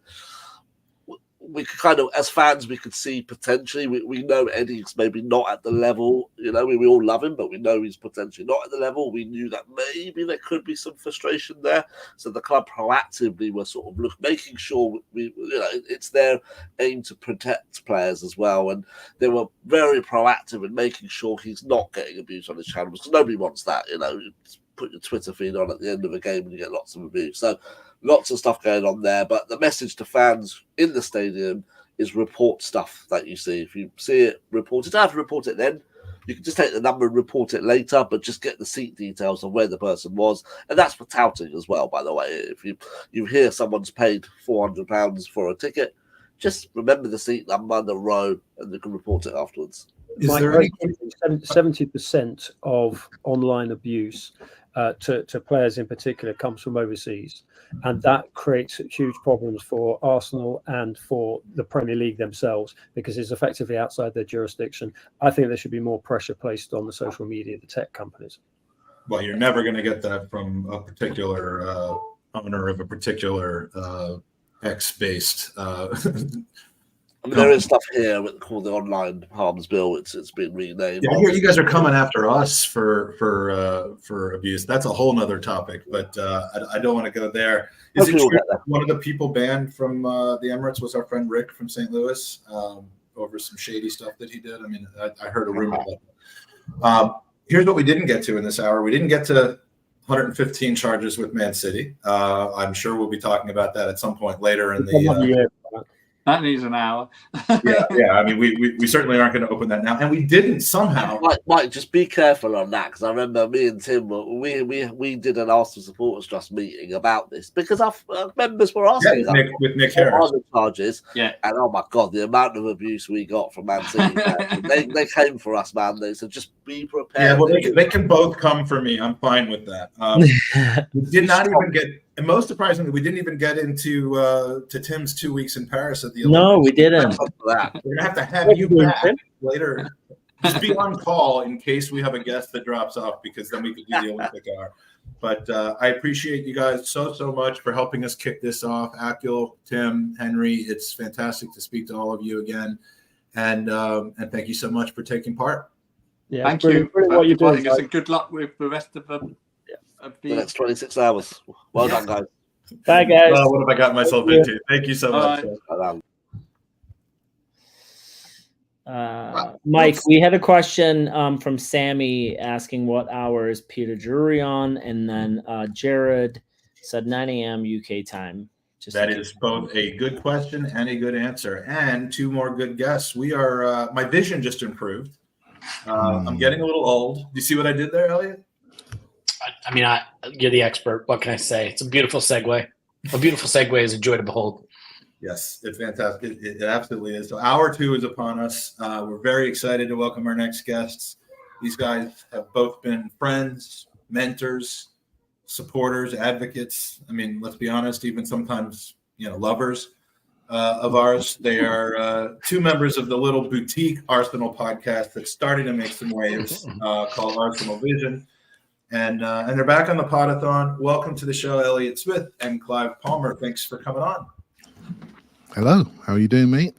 We could kind of, as fans, we could see potentially, we know Eddie's maybe not at the level, we all love him, but we know he's potentially not at the level. We knew that maybe there could be some frustration there. So the club proactively were sort of making sure it's their aim to protect players as well. And they were very proactive in making sure he's not getting abused on his channels, because nobody wants that, put your Twitter feed on at the end of a game and you get lots of abuse. So lots of stuff going on there, but the message to fans in the stadium is report stuff that you see. If you see it, report it. You don't have to report it then. You can just take the number and report it later, but just get the seat details of where the person was. And that's for touting as well, by the way. If you hear someone's paid £400 for a ticket, just remember the seat number, the row, and you can report it afterwards. Is there any 70% of online abuse to players in particular comes from overseas, and that creates huge problems for Arsenal and for the Premier League themselves, because it's effectively outside their jurisdiction. I think there should be more pressure placed on the social media, the tech companies. Well, you're never going to get that from a particular owner of a particular X-based. There is stuff here called the Online Harms Bill. It's been renamed. Yeah, I hear you guys are coming after us for abuse. That's a whole nother topic, but I don't want to go there. Is it true that one of the people banned from the Emirates was our friend Rick from St. Louis over some shady stuff that he did? I mean, I heard a rumor about that. Here's what we didn't get to in this hour. We didn't get to 115 charges with Man City. I'm sure we'll be talking about that at some point later in the That needs an hour. yeah. I mean, we certainly aren't going to open that now, and we didn't somehow. Mike, just be careful on that, because I remember me and Tim we did an Arsenal Supporters Trust meeting about this, because our members were asking with Nick Harris the charges. Yeah, and oh my God, the amount of abuse we got from Man City. they came for us, man. They said just be prepared. Yeah, well, they can both come for me. I'm fine with that. We did not even get. And most surprisingly, we didn't even get into to Tim's 2 weeks in Paris at the Olympics. No, we didn't. We're gonna have to have you back later. Just be on call in case we have a guest that drops off, because then we could do the Olympic hour. But I appreciate you guys so much for helping us kick this off. Akhil, Tim, Henry, it's fantastic to speak to all of you again, and thank you so much for taking part. Yeah, thank you. What you're doing, and good luck with the rest of them. The next 26 hours. Well done, guys. Bye, guys. What have I got myself into? Thank you so much. Mike, we had a question from Sammy asking what hour is Peter Drury on, and then Jared said 9 a.m. UK time. That is both a good question and a good answer, and 2 more good guests. We are. My vision just improved. I'm getting a little old. Do you see what I did there, Elliot? I mean, you're the expert. What can I say? It's a beautiful segue. A beautiful segue is a joy to behold. Yes, it's fantastic. It absolutely is. So hour 2 is upon us. We're very excited to welcome our next guests. These guys have both been friends, mentors, supporters, advocates. I mean, let's be honest, even sometimes, lovers of ours. They are 2 members of the little boutique Arsenal podcast that's starting to make some waves called Arsenal Vision. And they're back on the Podathon. Welcome to the show, Elliot Smith and Clive Palmer. Thanks for coming on. Hello. How are you doing, mate?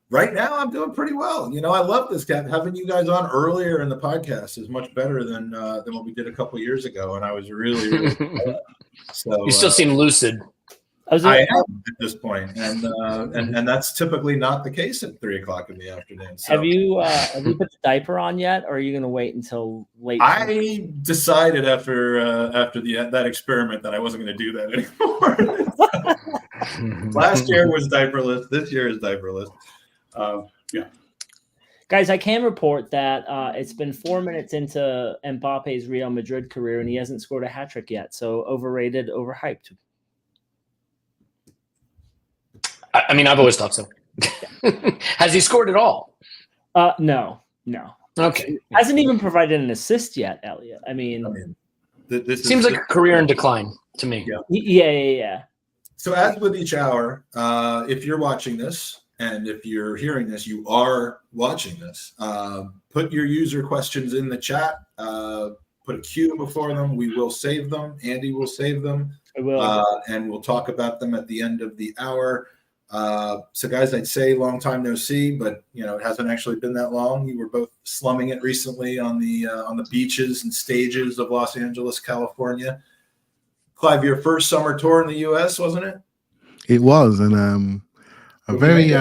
Right now, I'm doing pretty well. I love this. Having you guys on earlier in the podcast is much better than what we did a couple of years ago, and I was really so. You still seem lucid. I am at this point, and that's typically not the case at 3:00 in the afternoon. So. Have you put the diaper on yet, or are you going to wait until late? I decided after that experiment that I wasn't going to do that anymore. Last year was diaperless. This year is diaperless. Yeah. Guys, I can report that it's been 4 minutes into Mbappe's Real Madrid career, and he hasn't scored a hat trick yet. So overrated, overhyped. I mean, I've always thought so. Has he scored at all? No. Okay. Hasn't even provided an assist yet, Elliot. I mean this seems like a career in decline to me. Yeah. So as with each hour, if you're watching this and if you're hearing this, you are watching this, put your user questions in the chat, put a Q before them. We will save them. Andy will save them. I will. And we'll talk about them at the end of the hour. So guys, I'd say long time no see, but it hasn't actually been that long. You were both slumming it recently on the beaches and stages of Los Angeles, California. Clive, your first summer tour in the US, wasn't it? It was, and a very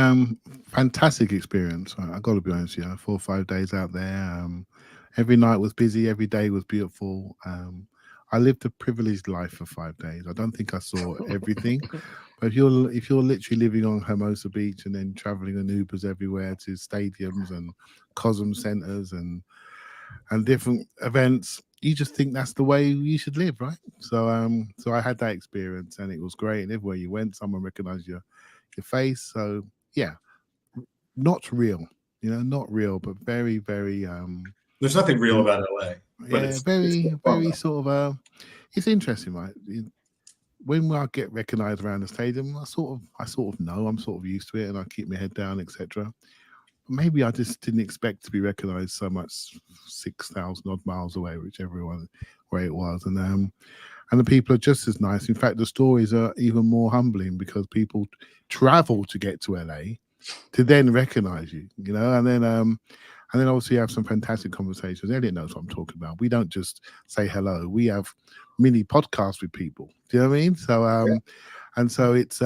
fantastic experience. I got to be honest, 4 or 5 days out there. Every night was busy, every day was beautiful. I lived a privileged life for 5 days. I don't think I saw everything, but if you're literally living on Hermosa Beach and then traveling in Ubers everywhere to stadiums and Cosm centers and different events, you just think that's the way you should live, right? So I had that experience and it was great. And everywhere you went, someone recognized your face. So yeah, not real, not real, but very, very there's nothing real about LA. But yeah, it's very sort of it's interesting, right? When I get recognized around the stadium, I sort of know, I'm sort of used to it and I keep my head down, etc. Maybe I just didn't expect to be recognized so much 6,000 odd miles away, whichever way it was. And the people are just as nice. In fact, the stories are even more humbling because people travel to get to LA to then recognize you, and then obviously you have some fantastic conversations. Elliot knows what I'm talking about. We don't just say hello. We have mini podcasts with people. Do you know what I mean? So and so it's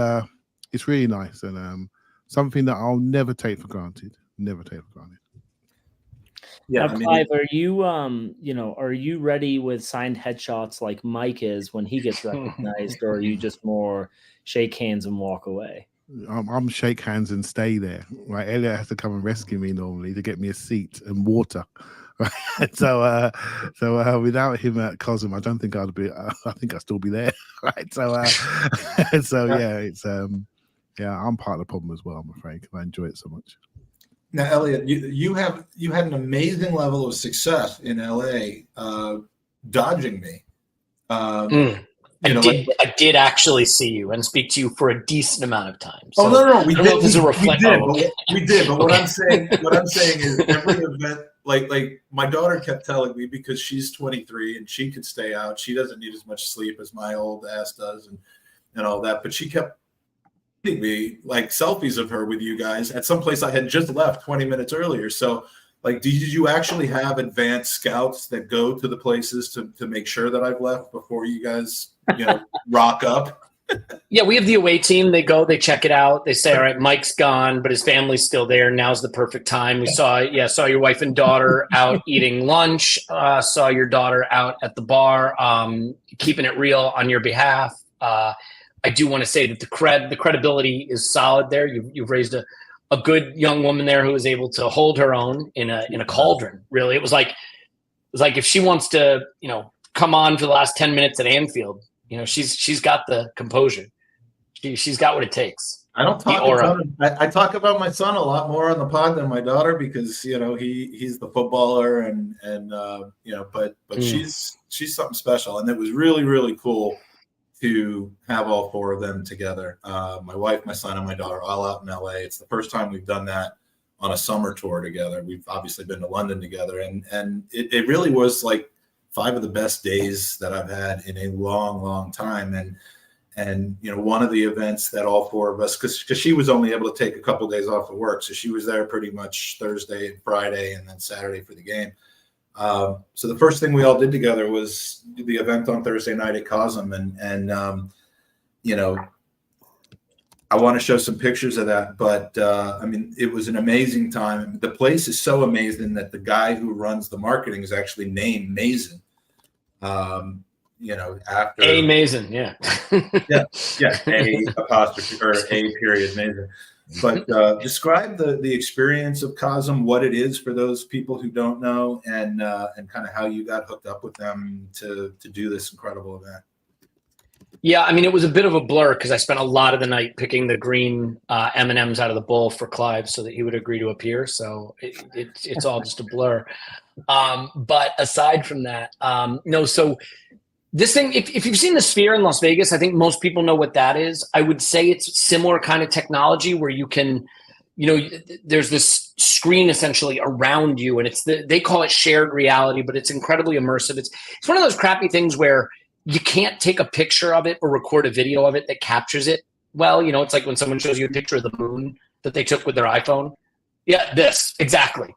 really nice and something that I'll never take for granted. Never take for granted. Yeah, now, Clive, are you ready with signed headshots like Mike is when he gets recognized, or are you just more shake hands and walk away? I'm shake hands and stay there. Right, Elliot has to come and rescue me normally to get me a seat and water. Right, so without him at Cosm, I don't think I'd be. I think I'd still be there. Right, so yeah, it's I'm part of the problem as well. I'm afraid because I enjoy it so much. Now, Elliot, you had an amazing level of success in LA, dodging me. I did actually see you and speak to you for a decent amount of time. So no, we did. We did. But what I'm saying is every event, like my daughter kept telling me because she's 23 and she could stay out. She doesn't need as much sleep as my old ass does, and all that. But she kept me like selfies of her with you guys at some place I had just left 20 minutes earlier. So like, did you actually have advanced scouts that go to the places to make sure that I've left before you guys rock up? Yeah, we have the away team. They go, they check it out. They say, all right, Mike's gone, but his family's still there. Now's the perfect time. We saw your wife and daughter out eating lunch. Saw your daughter out at the bar, keeping it real on your behalf. I do want to say that the credibility is solid there. You've raised a good young woman there who was able to hold her own in a cauldron. Really, it was like if she wants to, come on for the last 10 minutes at Anfield, she's got the composure. She's got what it takes. I don't talk. I talk about my son a lot more on the pod than my daughter because he's the footballer and but she's something special, and it was really, really cool to have all four of them together. My wife, my son, and my daughter all out in LA. It's the first time we've done that on a summer tour together. We've obviously been to London together, and it really was like 5 of the best days that I've had in a long, long time. And one of the events that all 4 of us, because she was only able to take a couple of days off of work, so she was there pretty much Thursday and Friday, and then Saturday for the game. So the first thing we all did together was the event on Thursday night at Cosm, and I want to show some pictures of that, but it was an amazing time. The place is so amazing that the guy who runs the marketing is actually named Mason. After A Mason, yeah, A apostrophe or A period Mason. But describe the experience of Cosm, what it is for those people who don't know, and kind of how you got hooked up with them to do this incredible event. Yeah, I mean, it was a bit of a blur because I spent a lot of the night picking the green M&Ms out of the bowl for Clive so that he would agree to appear. So it's all just a blur. But aside from that, no. So this thing, if you've seen the Sphere in Las Vegas, I think most people know what that is. I would say it's similar kind of technology where you can, there's this screen essentially around you, and they call it shared reality, but it's incredibly immersive. It's one of those crappy things where you can't take a picture of it or record a video of it that captures it well. It's like when someone shows you a picture of the moon that they took with their iPhone. Yeah, this exactly.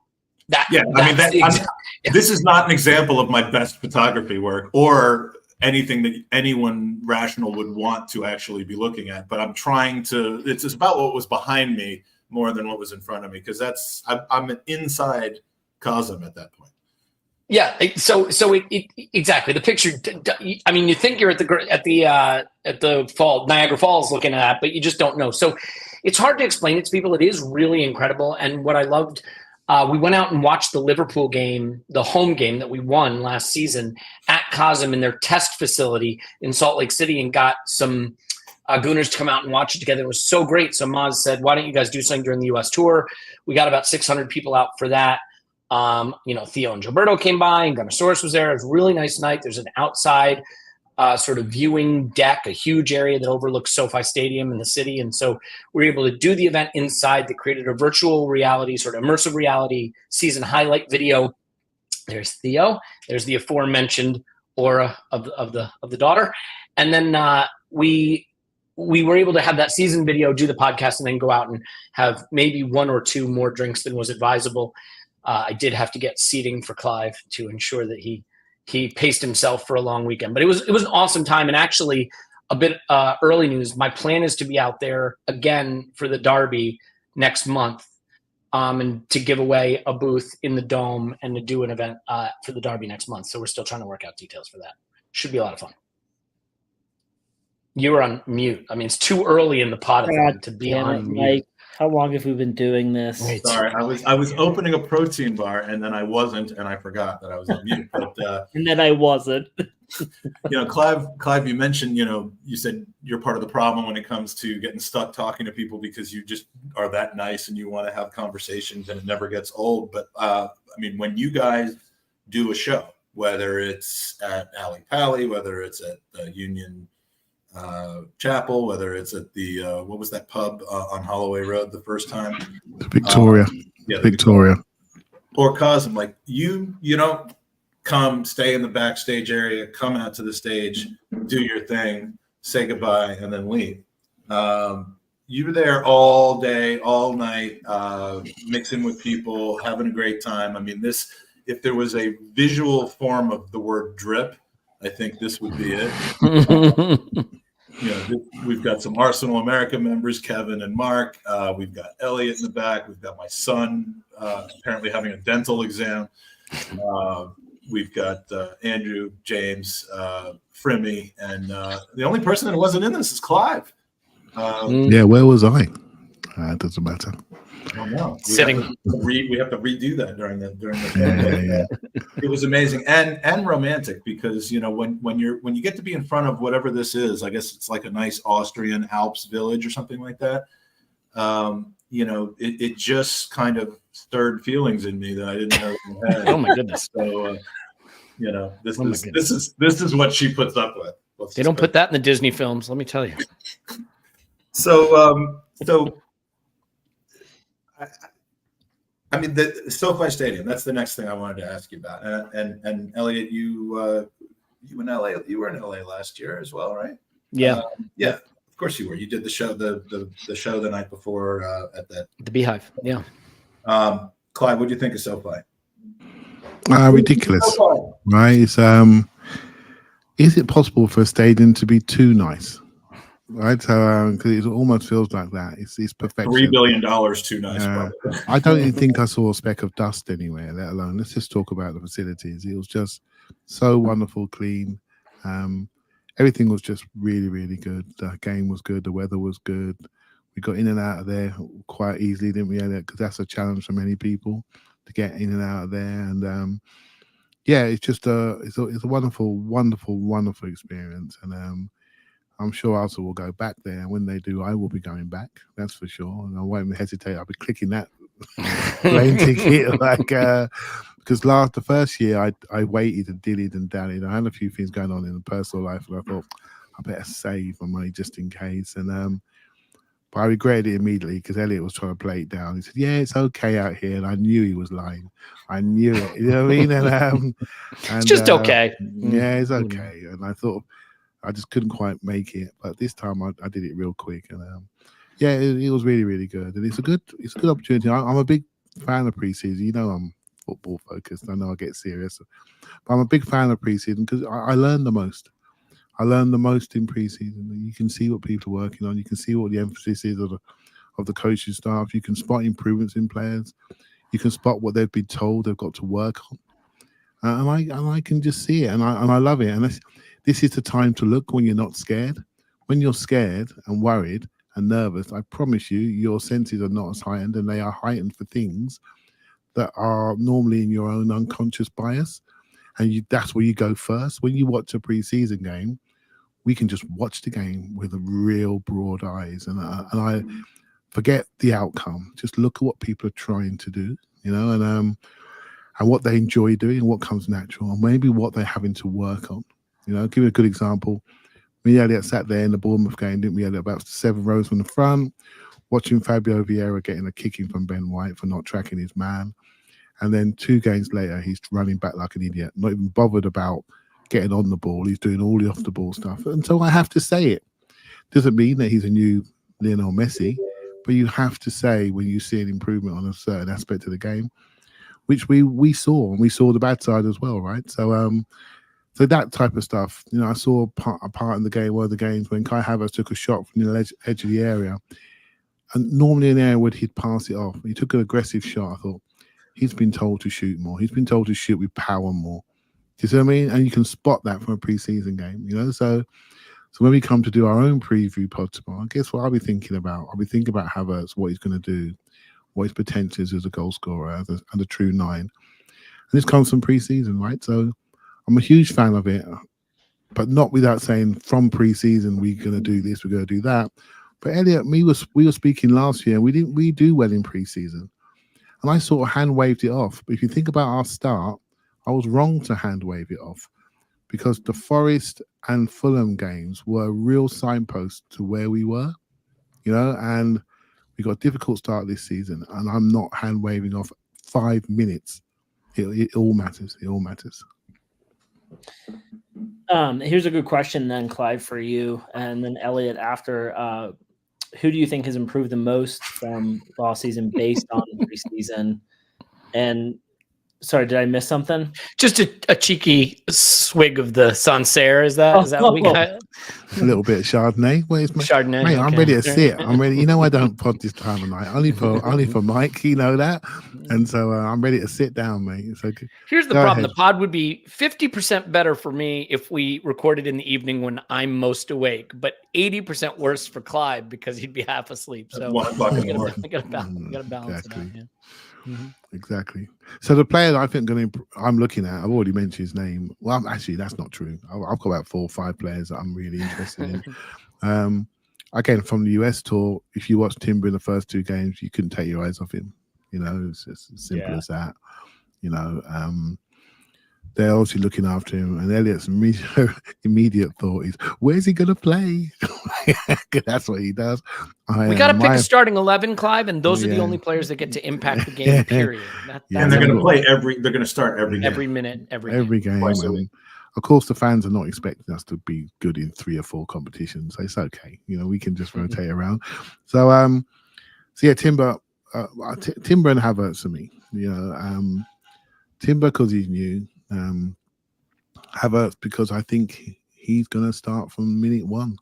This is not an example of my best photography work or anything that anyone rational would want to actually be looking at. But I'm trying to. It's about what was behind me more than what was in front of me, because I'm an inside Cosm at that point. Yeah, so exactly the picture. I mean, you think you're at the fall Niagara Falls looking at, but you just don't know. So it's hard to explain it to people. It is really incredible, and what I loved, we went out and watched the Liverpool game, the home game that we won last season at Cosm in their test facility in Salt Lake City, and got some Gooners to come out and watch it together. It was so great. So Maz said, "Why don't you guys do something during the U.S. tour?" We got about 600 people out for that. Theo and Gilberto came by, and Gunnosaurus was there. It was a really nice night. There's an outside sort of viewing deck, a huge area that overlooks SoFi Stadium in the city. And so we were able to do the event inside that created a virtual reality, sort of immersive reality season highlight video. There's Theo. There's the aforementioned aura of the daughter. And then we were able to have that season video, do the podcast, and then go out and have maybe one or two more drinks than was advisable. I did have to get seating for Clive to ensure that he paced himself for a long weekend. But it was an awesome time. And actually, a bit early news, my plan is to be out there again for the Derby next month, and to give away a booth in the Dome and to do an event for the Derby next month. So we're still trying to work out details for that. Should be a lot of fun. You were on mute. I mean, it's too early in the Podathon to be on mute. Mike, how long have we been doing this? Right. Sorry, I was opening a protein bar, and then I wasn't, and I forgot that I was on mute. But and then I wasn't. Clive, you mentioned, you said you're part of the problem when it comes to getting stuck talking to people because you just are that nice and you want to have conversations and it never gets old. But I mean, when you guys do a show, whether it's at Alley Pally, whether it's at Union Chapel, whether it's at the what was that pub on Holloway Road the first time? Victoria. Victoria. Or Cosm, like you don't come, stay in the backstage area, come out to the stage, do your thing, say goodbye, and then leave. You were there all day, all night, mixing with people, having a great time. I mean, if there was a visual form of the word drip, I think this would be it. We've got some Arsenal America members, Kevin and Mark. We've got Elliot in the back. We've got my son apparently having a dental exam. We've got Andrew, James, Frimmy, and the only person that wasn't in this is Clive. Yeah, where was I? It doesn't matter. Oh no, Sitting. We have to redo that during the show. It was amazing and romantic because when you get to be in front of whatever this is, I guess it's like a nice Austrian Alps village or something like that. It just kind of stirred feelings in me that I didn't know I had. Oh my goodness! So this is what she puts up with. They don't put that in the Disney films, let me tell you. So I mean, the SoFi Stadium. That's the next thing I wanted to ask you about. And Elliot, you in LA. You were in LA last year as well, right? Yeah. Yeah. Of course you were. You did the show the show the night before at The Beehive. Yeah. Clive, what do you think of SoFi? Ridiculous, right? It's, is it possible for a stadium to be too nice? Right, so because it almost feels like that. It's perfection. $3 billion too nice. I don't even think I saw a speck of dust anywhere, let alone. Let's just talk about the facilities. It was just so wonderful, clean. Everything was just really, really good. The game was good. The weather was good. We got in and out of there quite easily, didn't we? Because that's a challenge for many people to get in and out of there. And yeah, it's just it's a wonderful, wonderful, wonderful experience. And I'm sure Arsenal will go back there. And when they do, I will be going back. That's for sure. And I won't hesitate. I'll be clicking that plane ticket because the first year I waited and dillied and dallied. I had a few things going on in the personal life, and I thought I better save my money just in case. And but I regretted it immediately because Elliot was trying to play it down. He said, "Yeah, it's okay out here," and I knew he was lying. I knew it. You know what I mean? And It's just okay. Yeah, it's okay. And I thought I just couldn't quite make it, but this time I did it real quick, and yeah, it was really, really good. And it's a good opportunity. I'm a big fan of preseason. You know, I'm football focused. I know I get serious, but I'm a big fan of preseason because I learn the most. I learn the most in preseason. You can see what people are working on. You can see what the emphasis is of the coaching staff. You can spot improvements in players. You can spot what they've been told they've got to work on. And I can just see it, and I love it. And this is the time to look when you're not scared. When you're scared and worried and nervous, I promise you, your senses are not as heightened, and they are heightened for things that are normally in your own unconscious bias. And that's where you go first. When you watch a preseason game, we can just watch the game with a real broad eyes, and I forget the outcome. Just look at what people are trying to do, you know, and what they enjoy doing, and what comes natural, and maybe what they're having to work on. You know, give you a good example. Me and Elliot sat there in the Bournemouth game, didn't we? Had about 7 rows from the front, watching Fabio Vieira getting a kicking from Ben White for not tracking his man. And then 2 games later, he's running back like an idiot, not even bothered about getting on the ball. He's doing all the off the ball stuff. And so I have to say it. Doesn't mean that he's a new Lionel Messi, but you have to say when you see an improvement on a certain aspect of the game, which we saw, and we saw the bad side as well, right? So so that type of stuff, you know, I saw a part in the game, one of the games when Kai Havertz took a shot from the edge of the area, and normally in the area would he'd pass it off. He took an aggressive shot. I thought, he's been told to shoot more. He's been told to shoot with power more. Do you see what I mean? And you can spot that from a preseason game, you know? So when we come to do our own preview pod tomorrow, guess what I'll be thinking about? I'll be thinking about Havertz, what he's going to do, what his potential is as a goal scorer, and a true 9. And this comes from preseason, right? So I'm a huge fan of it, but not without saying from preseason, we're going to do this, we're going to do that. But Elliot, we were speaking last year, we didn't really do well in preseason. And I sort of hand waved it off. But if you think about our start, I was wrong to hand wave it off because the Forest and Fulham games were a real signpost to where we were, you know, and we got a difficult start this season. And I'm not hand waving off 5 minutes. It all matters. It all matters. Here's a good question then, Clive, for you, and then Elliot after. Who do you think has improved the most from last season based on preseason? And sorry, did I miss something? Just a cheeky swig of the Sancerre. Is that what we got? A little bit of Chardonnay. Where's my Chardonnay? Mate, okay. I'm ready to sit. I'm ready. You know, I don't pod this time of night. Only for Mike. You know that. And so I'm ready to sit down, mate. So here's the problem: the pod would be 50% better for me if we recorded in the evening when I'm most awake, but 80% worse for Clive because he'd be half asleep. So $1 in the morning. we got to balance exactly. it out. Yeah. Exactly. So the player that I think I'm looking at, I've already mentioned his name. Well, actually, that's not true. I've got about 4 or 5 players that I'm really interested in. Again, from the US tour, if you watch Timber in the first 2 games, you couldn't take your eyes off him. You know, it's just as simple as that. You know, they're obviously looking after him, and Elliot's immediate thought is, "Where's he going to play?" That's what he does. We got to pick a starting 11, Clive, and those are the only players that get to impact the game. Period. And they're going to play they're going to start every minute, every game. And of course, the fans are not expecting us to be good in 3 or 4 competitions. So it's okay. You know, we can just rotate around. So, yeah, Timber and Havertz for me. You know, Timber because he's new. Havertz because I think he's going to start from minute 1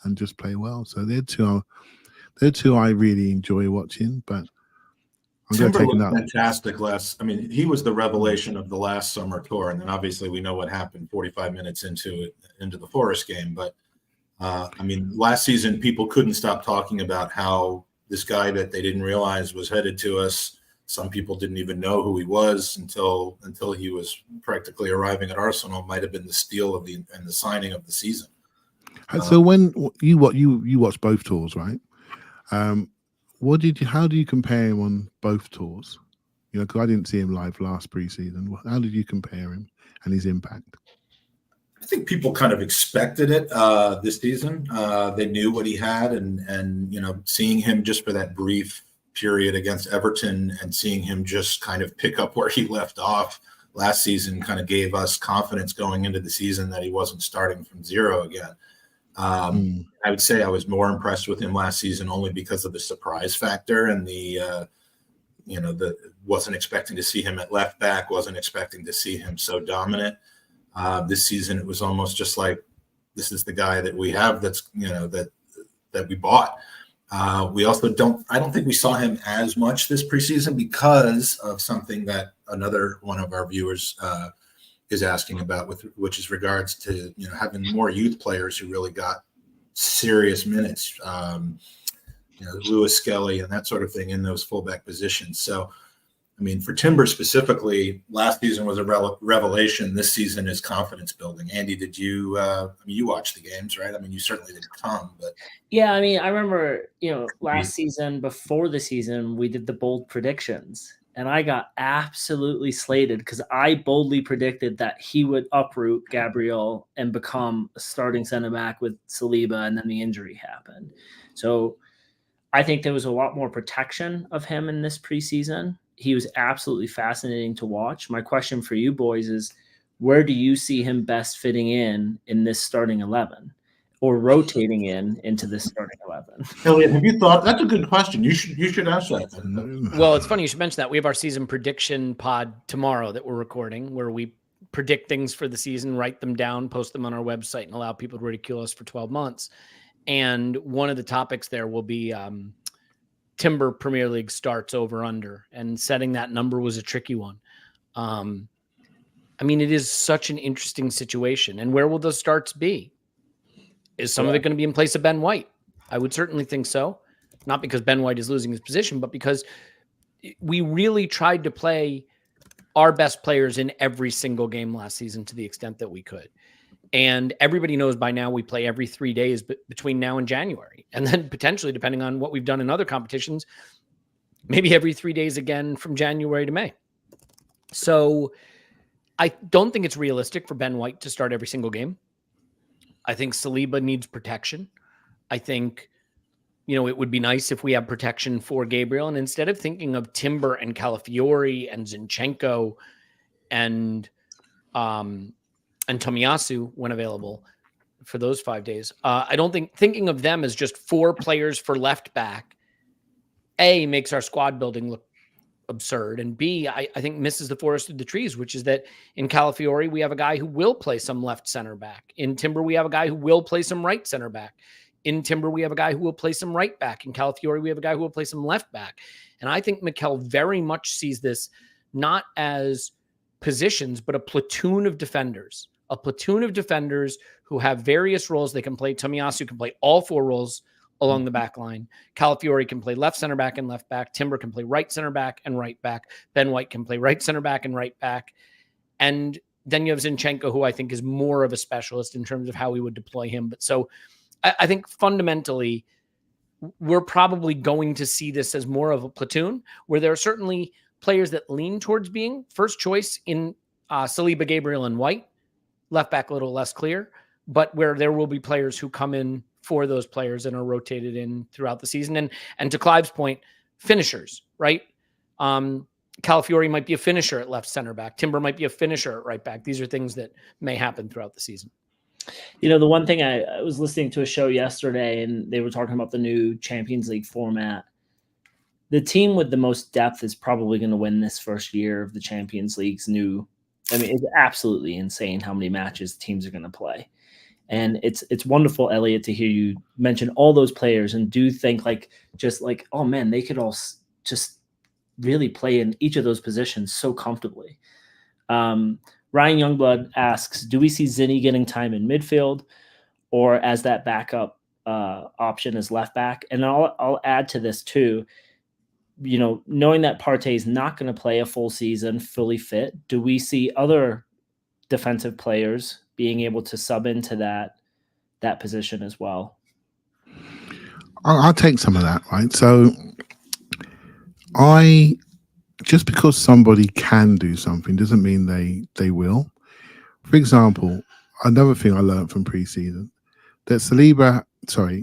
and just play well. So they're two I really enjoy watching. But I'm going to take looked fantastic I mean, he was the revelation of the last summer tour, and then obviously we know what happened 45 minutes into the Forest game. But I mean, last season people couldn't stop talking about how this guy that they didn't realize was headed to us. Some people didn't even know who he was until he was practically arriving at Arsenal. Might have been the steal and the signing of the season. So when you watched both tours, right? How do you compare him on both tours? You know, because I didn't see him live last preseason. How did you compare him and his impact? I think people kind of expected it this season. They knew what he had, and you know, seeing him just for that brief period against Everton and seeing him just kind of pick up where he left off last season kind of gave us confidence going into the season that he wasn't starting from zero again. I would say I was more impressed with him last season only because of the surprise factor and the wasn't expecting to see him at left back, wasn't expecting to see him so dominant. This season, it was almost just like, this is the guy that we have that's, you know, that we bought. We also I don't think we saw him as much this preseason because of something that another one of our viewers is asking about, which is regards to, you know, having more youth players who really got serious minutes, you know, Lewis Skelly and that sort of thing in those fullback positions. So, I mean, for Timber specifically, last season was a revelation. This season is confidence building. Andy, did you? You watched the games, right? I mean, you certainly didn't come, but yeah, I mean, I remember, you know, last season, before the season, we did the bold predictions, and I got absolutely slated because I boldly predicted that he would uproot Gabriel and become a starting center back with Saliba, and then the injury happened. So I think there was a lot more protection of him in this preseason. He was absolutely fascinating to watch. My question for you boys is, where do you see him best fitting in this starting 11 or rotating into this starting 11? Elliot, have you thought? That's a good question. You should ask that. Well, it's funny you should mention that. We have our season prediction pod tomorrow that we're recording, where we predict things for the season, write them down, post them on our website, and allow people to ridicule us for 12 months. And one of the topics there will be Timber Premier League starts over under, and setting that number was a tricky one. I mean, it is such an interesting situation. And where will those starts be? Is some of it going to be in place of Ben White? I would certainly think so. Not because Ben White is losing his position, but because we really tried to play our best players in every single game last season to the extent that we could. And everybody knows by now we play every 3 days between now and January. And then potentially, depending on what we've done in other competitions, maybe every 3 days again from January to May. So I don't think it's realistic for Ben White to start every single game. I think Saliba needs protection. I think, you know, it would be nice if we have protection for Gabriel. And instead of thinking of Timber and Calafiori and Zinchenko and Tomiyasu when available for those 5 days, I don't think thinking of them as just 4 players for left back, A, makes our squad building look absurd, and B, I think misses the forest through the trees, which is that in Calafiori, we have a guy who will play some left center back. In Timber, we have a guy who will play some right center back. In Timber, we have a guy who will play some right back. In Calafiori, we have a guy who will play some left back. And I think Mikel very much sees this not as positions, but a platoon of defenders. A platoon of defenders who have various roles they can play. Tomiyasu can play all 4 roles along the back line. Calafiori can play left center back and left back. Timber can play right center back and right back. Ben White can play right center back and right back. And then you have Zinchenko, who I think is more of a specialist in terms of how we would deploy him. But so I think fundamentally, we're probably going to see this as more of a platoon, where there are certainly players that lean towards being first choice in Saliba, Gabriel, and White. Left back a little less clear, but where there will be players who come in for those players and are rotated in throughout the season. And to Clive's point, finishers, right? Calafiori might be a finisher at left center back. Timber might be a finisher at right back. These are things that may happen throughout the season. You know, the one thing I was listening to a show yesterday, and they were talking about the new Champions League format. The team with the most depth is probably going to win this first year of the Champions League's new. I mean, it's absolutely insane how many matches teams are going to play. And it's wonderful, Elliot, to hear you mention all those players and do think just like, oh man, they could all just really play in each of those positions so comfortably. Ryan Youngblood asks, do we see Zinni getting time in midfield or as that backup option as left back? And I'll add to this too. You know, knowing that Partey is not going to play a full season fully fit, do we see other defensive players being able to sub into that that position as well. I'll take some of that, right? So just because somebody can do something doesn't mean they will. For example, another thing I learned from preseason, that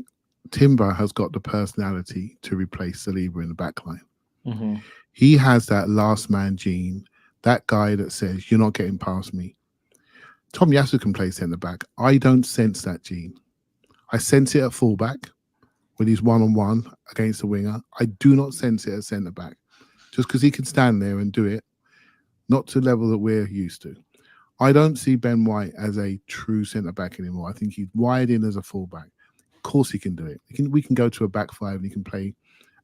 Timber has got the personality to replace Saliba in the backline. Mm-hmm. He has that last man gene, that guy that says, you're not getting past me. Tom Yasu can play centre back. I don't sense that gene. I sense it at fullback when he's one-on-one against the winger. I do not sense it at centre back. Just because he can stand there and do it, not to the level that we're used to. I don't see Ben White as a true centre back anymore. I think he's wired in as a fullback. Of course he can do it. We can go to a back five and he can play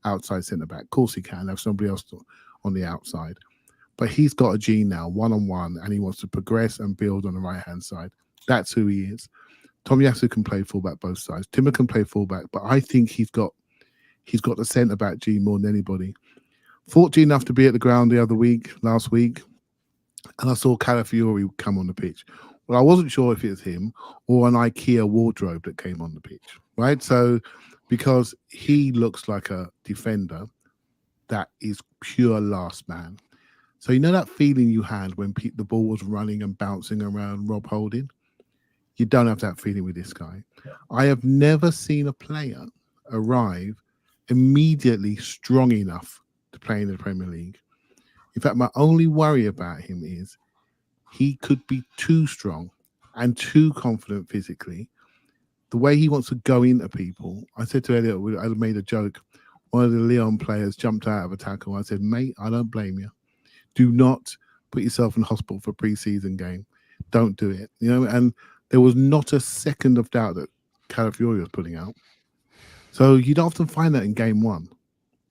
outside centre back. Of course he can have somebody else on the outside. But he's got a gene now, one-on-one, and he wants to progress and build on the right-hand side. That's who he is. Tom Yasu can play fullback both sides. Timber can play fullback, but I think he's got the centre back gene more than anybody. Fortunate enough to be at the ground last week, and I saw Calafiori come on the pitch. Well, I wasn't sure if it was him or an IKEA wardrobe that came on the pitch, right? So, because he looks like a defender that is pure last man. So, you know that feeling you had when the ball was running and bouncing around Rob Holding? You don't have that feeling with this guy. Yeah. I have never seen a player arrive immediately strong enough to play in the Premier League. In fact, my only worry about him is he could be too strong and too confident physically. The way he wants to go into people. I said to Elliot, I made a joke. One of the Lyon players jumped out of a tackle. I said, mate, I don't blame you. Do not put yourself in hospital for a pre-season game. Don't do it. And there was not a second of doubt that Calafiori was putting out. So you don't often find that in game one.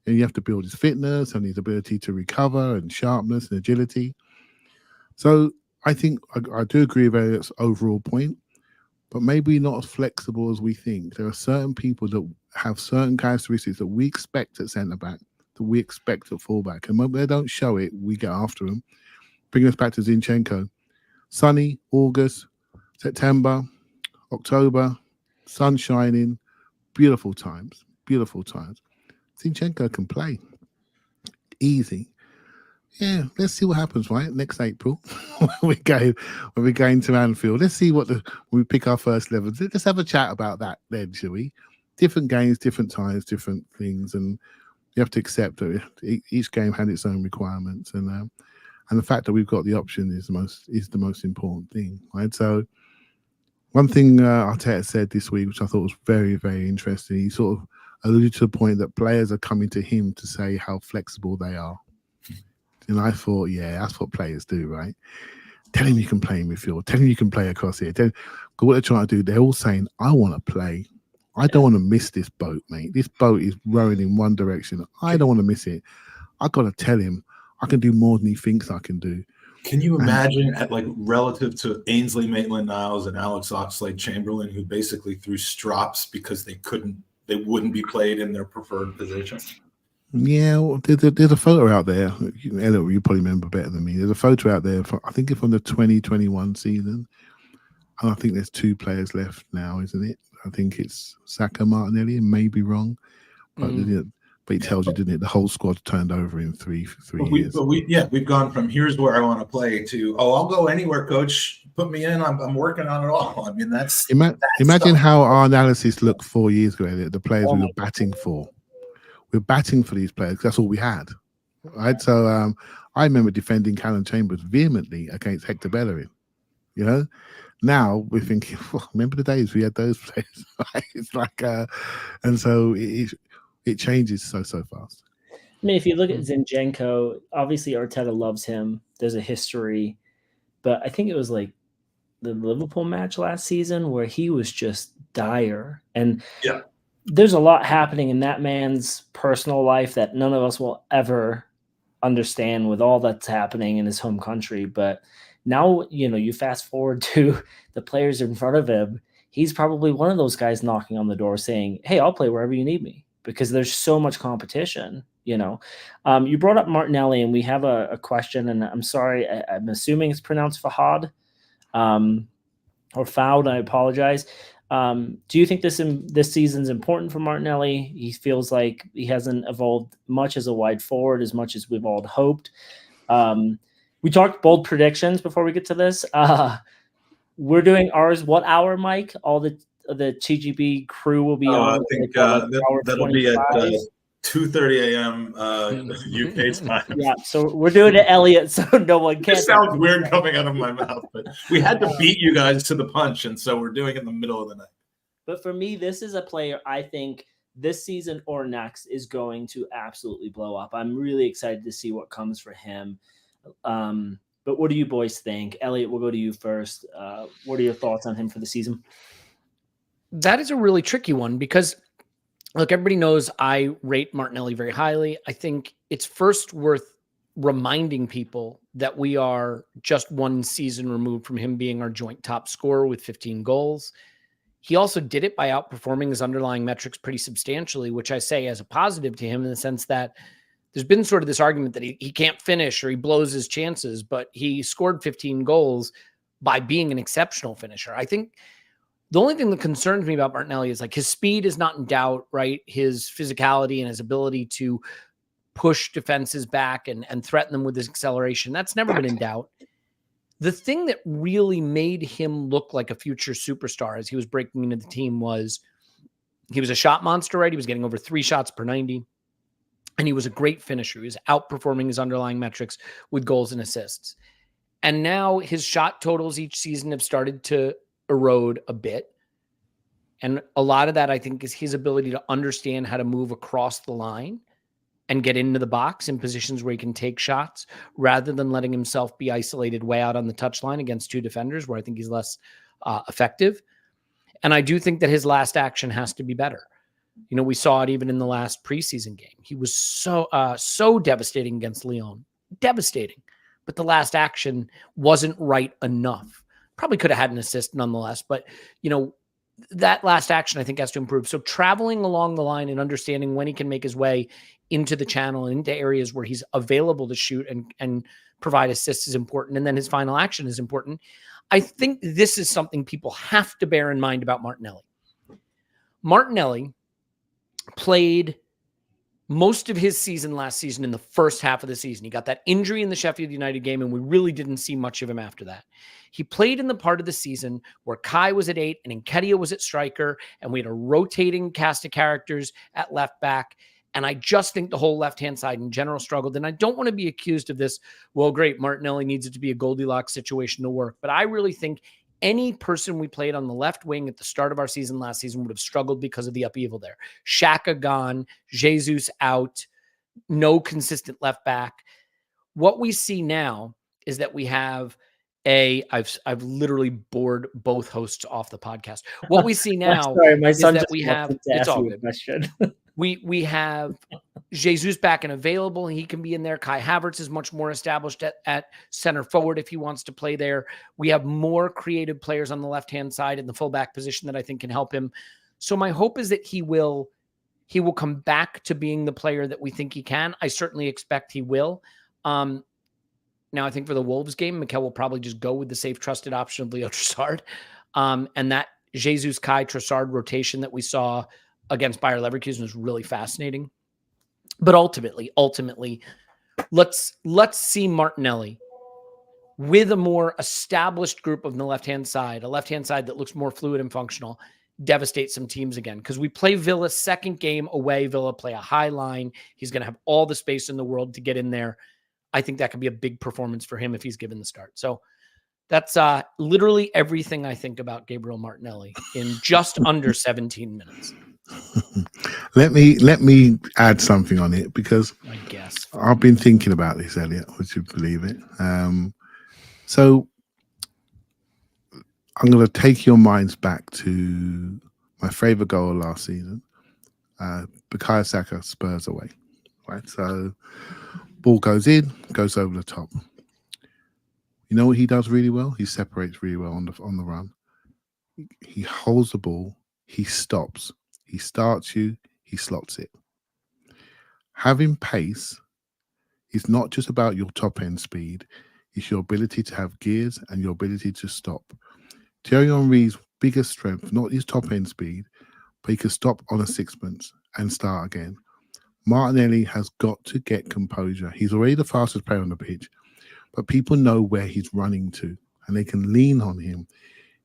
And you have to build his fitness and his ability to recover and sharpness and agility. So I think I do agree with Elliot's overall point, but maybe not as flexible as we think. There are certain people that have certain characteristics that we expect at centre-back, that we expect at full-back. And when they don't show it, we get after them. Bringing us back to Zinchenko. Sunny, August, September, October, sun shining, beautiful times. Zinchenko can play. Easy. Yeah, let's see what happens, right? Next April, when we go into Anfield. Let's see when we pick our first 11. Let's have a chat about that then, shall we? Different games, different times, different things, and you have to accept that each game had its own requirements, and the fact that we've got the option is the most important thing, right? So, one thing Arteta said this week, which I thought was very, very interesting, he sort of alluded to the point that players are coming to him to say how flexible they are. And I thought, yeah, that's what players do, right? Tell him you can play in midfield. Tell him you can play across here. But what they're trying to do, they're all saying, I want to play. I don't want to miss this boat, mate. This boat is rowing in one direction. I don't want to miss it. I've got to tell him I can do more than he thinks I can do. Can you imagine relative to Ainsley Maitland-Niles and Alex Oxlade-Chamberlain, who basically threw strops because they wouldn't be played in their preferred position? Yeah, well, there's a photo out there. Elliot, you probably remember better than me. There's a photo out there, I think it's from the 2021 season. And I think there's 2 players left now, isn't it? I think it's Saka, Martinelli, and maybe wrong. But it tells you, didn't it? The whole squad turned over in three years. We've gone from here's where I want to play to, I'll go anywhere, coach. Put me in. I'm working on it all. I mean, that's imagine how our analysis looked 4 years ago, Elliot, the players we were batting for. We're batting for these players because that's all we had, right? So I remember defending Callum Chambers vehemently against Hector Bellerin. Now we're thinking, remember the days we had those players? Right? It's like, and so it changes so fast. I mean, if you look at Zinchenko, obviously Arteta loves him. There's a history, but I think it was like the Liverpool match last season where he was just dire. And yeah. There's a lot happening in that man's personal life that none of us will ever understand with all that's happening in his home country. But now, you fast forward to the players in front of him. He's probably one of those guys knocking on the door saying, hey, I'll play wherever you need me, because there's so much competition. You brought up Martinelli, and we have a question, and I'm sorry, I'm assuming it's pronounced Fahad or Fowd. I apologize. Do you think this season's important for Martinelli? He feels like he hasn't evolved much as a wide forward, as much as we've all hoped. We talked bold predictions before we get to this. We're doing ours. What hour, Mike? All the TGB crew will be on. I think hour that'll be at 2:30 a.m. UK time. Yeah, so we're doing it, Elliot, so no one can. It sounds weird coming out of my mouth, but we had to beat you guys to the punch, and so we're doing it in the middle of the night. But for me, this is a player I think this season or next is going to absolutely blow up. I'm really excited to see what comes for him. But what do you boys think? Elliot, we'll go to you first. What are your thoughts on him for the season? That is a really tricky one because, look, everybody knows I rate Martinelli very highly. I think it's first worth reminding people that we are just one season removed from him being our joint top scorer with 15 goals. He also did it by outperforming his underlying metrics pretty substantially, which I say as a positive to him in the sense that there's been sort of this argument that he can't finish or he blows his chances, but he scored 15 goals by being an exceptional finisher. I think the only thing that concerns me about Martinelli is like his speed is not in doubt, right? His physicality and his ability to push defenses back and threaten them with his acceleration, that's never been in doubt. The thing that really made him look like a future superstar as he was breaking into the team was he was a shot monster, right? He was getting over 3 shots per 90. And he was a great finisher. He was outperforming his underlying metrics with goals and assists. And now his shot totals each season have started to erode a bit. And a lot of that, I think, is his ability to understand how to move across the line and get into the box in positions where he can take shots rather than letting himself be isolated way out on the touchline against 2 defenders where I think he's less effective. And I do think that his last action has to be better. You know, we saw it even in the last preseason game. He was so devastating against Lyon. Devastating. But the last action wasn't right enough. Probably could have had an assist nonetheless. But, you know, that last action I think has to improve. So traveling along the line and understanding when he can make his way into the channel and into areas where he's available to shoot and provide assists is important. And then his final action is important. I think this is something people have to bear in mind about Martinelli. Martinelli played most of his season last season in the first half of the season. He got that injury in the Sheffield United game, and we really didn't see much of him after that. He played in the part of the season where Kai was at 8 and Nketiah was at striker, and we had a rotating cast of characters at left back. And I just think the whole left-hand side in general struggled. And I don't want to be accused of this, well, great, Martinelli needs it to be a Goldilocks situation to work. But I really think any person we played on the left wing at the start of our season last season would have struggled because of the upheaval there. Xhaka gone, Jesus out, no consistent left back. What we see now is that we have I've literally bored both hosts off the podcast. What we see now is that we have it's all good. We have Jesus back and available, and he can be in there. Kai Havertz is much more established at center forward if he wants to play there. We have more creative players on the left-hand side in the fullback position that I think can help him. So my hope is that he will come back to being the player that we think he can. I certainly expect he will. Now, I think for the Wolves game, Mikel will probably just go with the safe, trusted option of Leo Trossard. And that Jesus, Kai, Trossard rotation that we saw against Bayer Leverkusen was really fascinating. But ultimately, let's see Martinelli with a more established group on the left-hand side, a left-hand side that looks more fluid and functional, devastate some teams again. Because we play Villa's second game away. Villa play a high line. He's going to have all the space in the world to get in there. I think that could be a big performance for him if he's given the start. So that's literally everything I think about Gabriel Martinelli in just under 17 minutes. Let me add something on it because I guess I've been thinking about this, Elliot, would you believe it? So I'm going to take your minds back to my favorite goal last season, Bukayo Saka, Spurs away, right? So ball goes in, goes over the top. You know what he does really well? He separates really well on the run. He holds the ball, he stops. He starts you, he slots it. Having pace is not just about your top end speed, it's your ability to have gears and your ability to stop. Thierry Henry's biggest strength, not his top end speed, but he can stop on a sixpence and start again. Martinelli has got to get composure. He's already the fastest player on the pitch, but people know where he's running to and they can lean on him.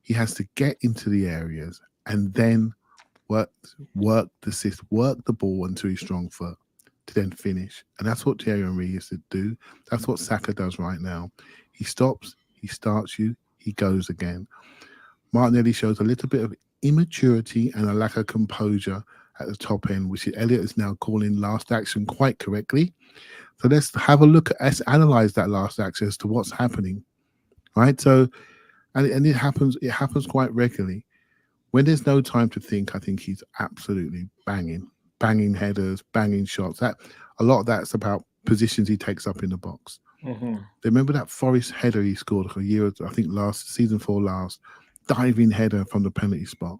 He has to get into the areas and then work the ball into his strong foot to then finish. And that's what Thierry Henry used to do. That's what Saka does right now. He stops, he starts you, he goes again. Martinelli shows a little bit of immaturity and a lack of composure at the top end, which Elliot is now calling last action quite correctly. So let's have a look at, let's analyze that last action as to what's happening, right? So, and it happens quite regularly. When there's no time to think, I think he's absolutely banging headers, banging shots. That a lot of that's about positions he takes up in the box. Mm-hmm. Remember that Forest header he scored a year, I think season 4 last, diving header from the penalty spot.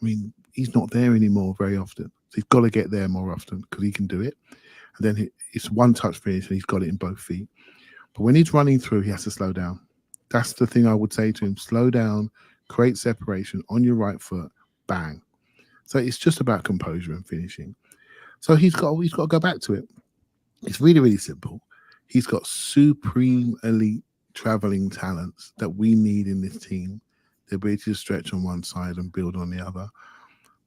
I mean, he's not there anymore very often. So he's got to get there more often because he can do it. And then it's one touch finish and he's got it in both feet. But when he's running through, he has to slow down. That's the thing I would say to him. Slow down, create separation on your right foot, bang. So it's just about composure and finishing. So he's got to go back to it. It's really, really simple. He's got supreme elite traveling talents that we need in this team. The ability to stretch on one side and build on the other.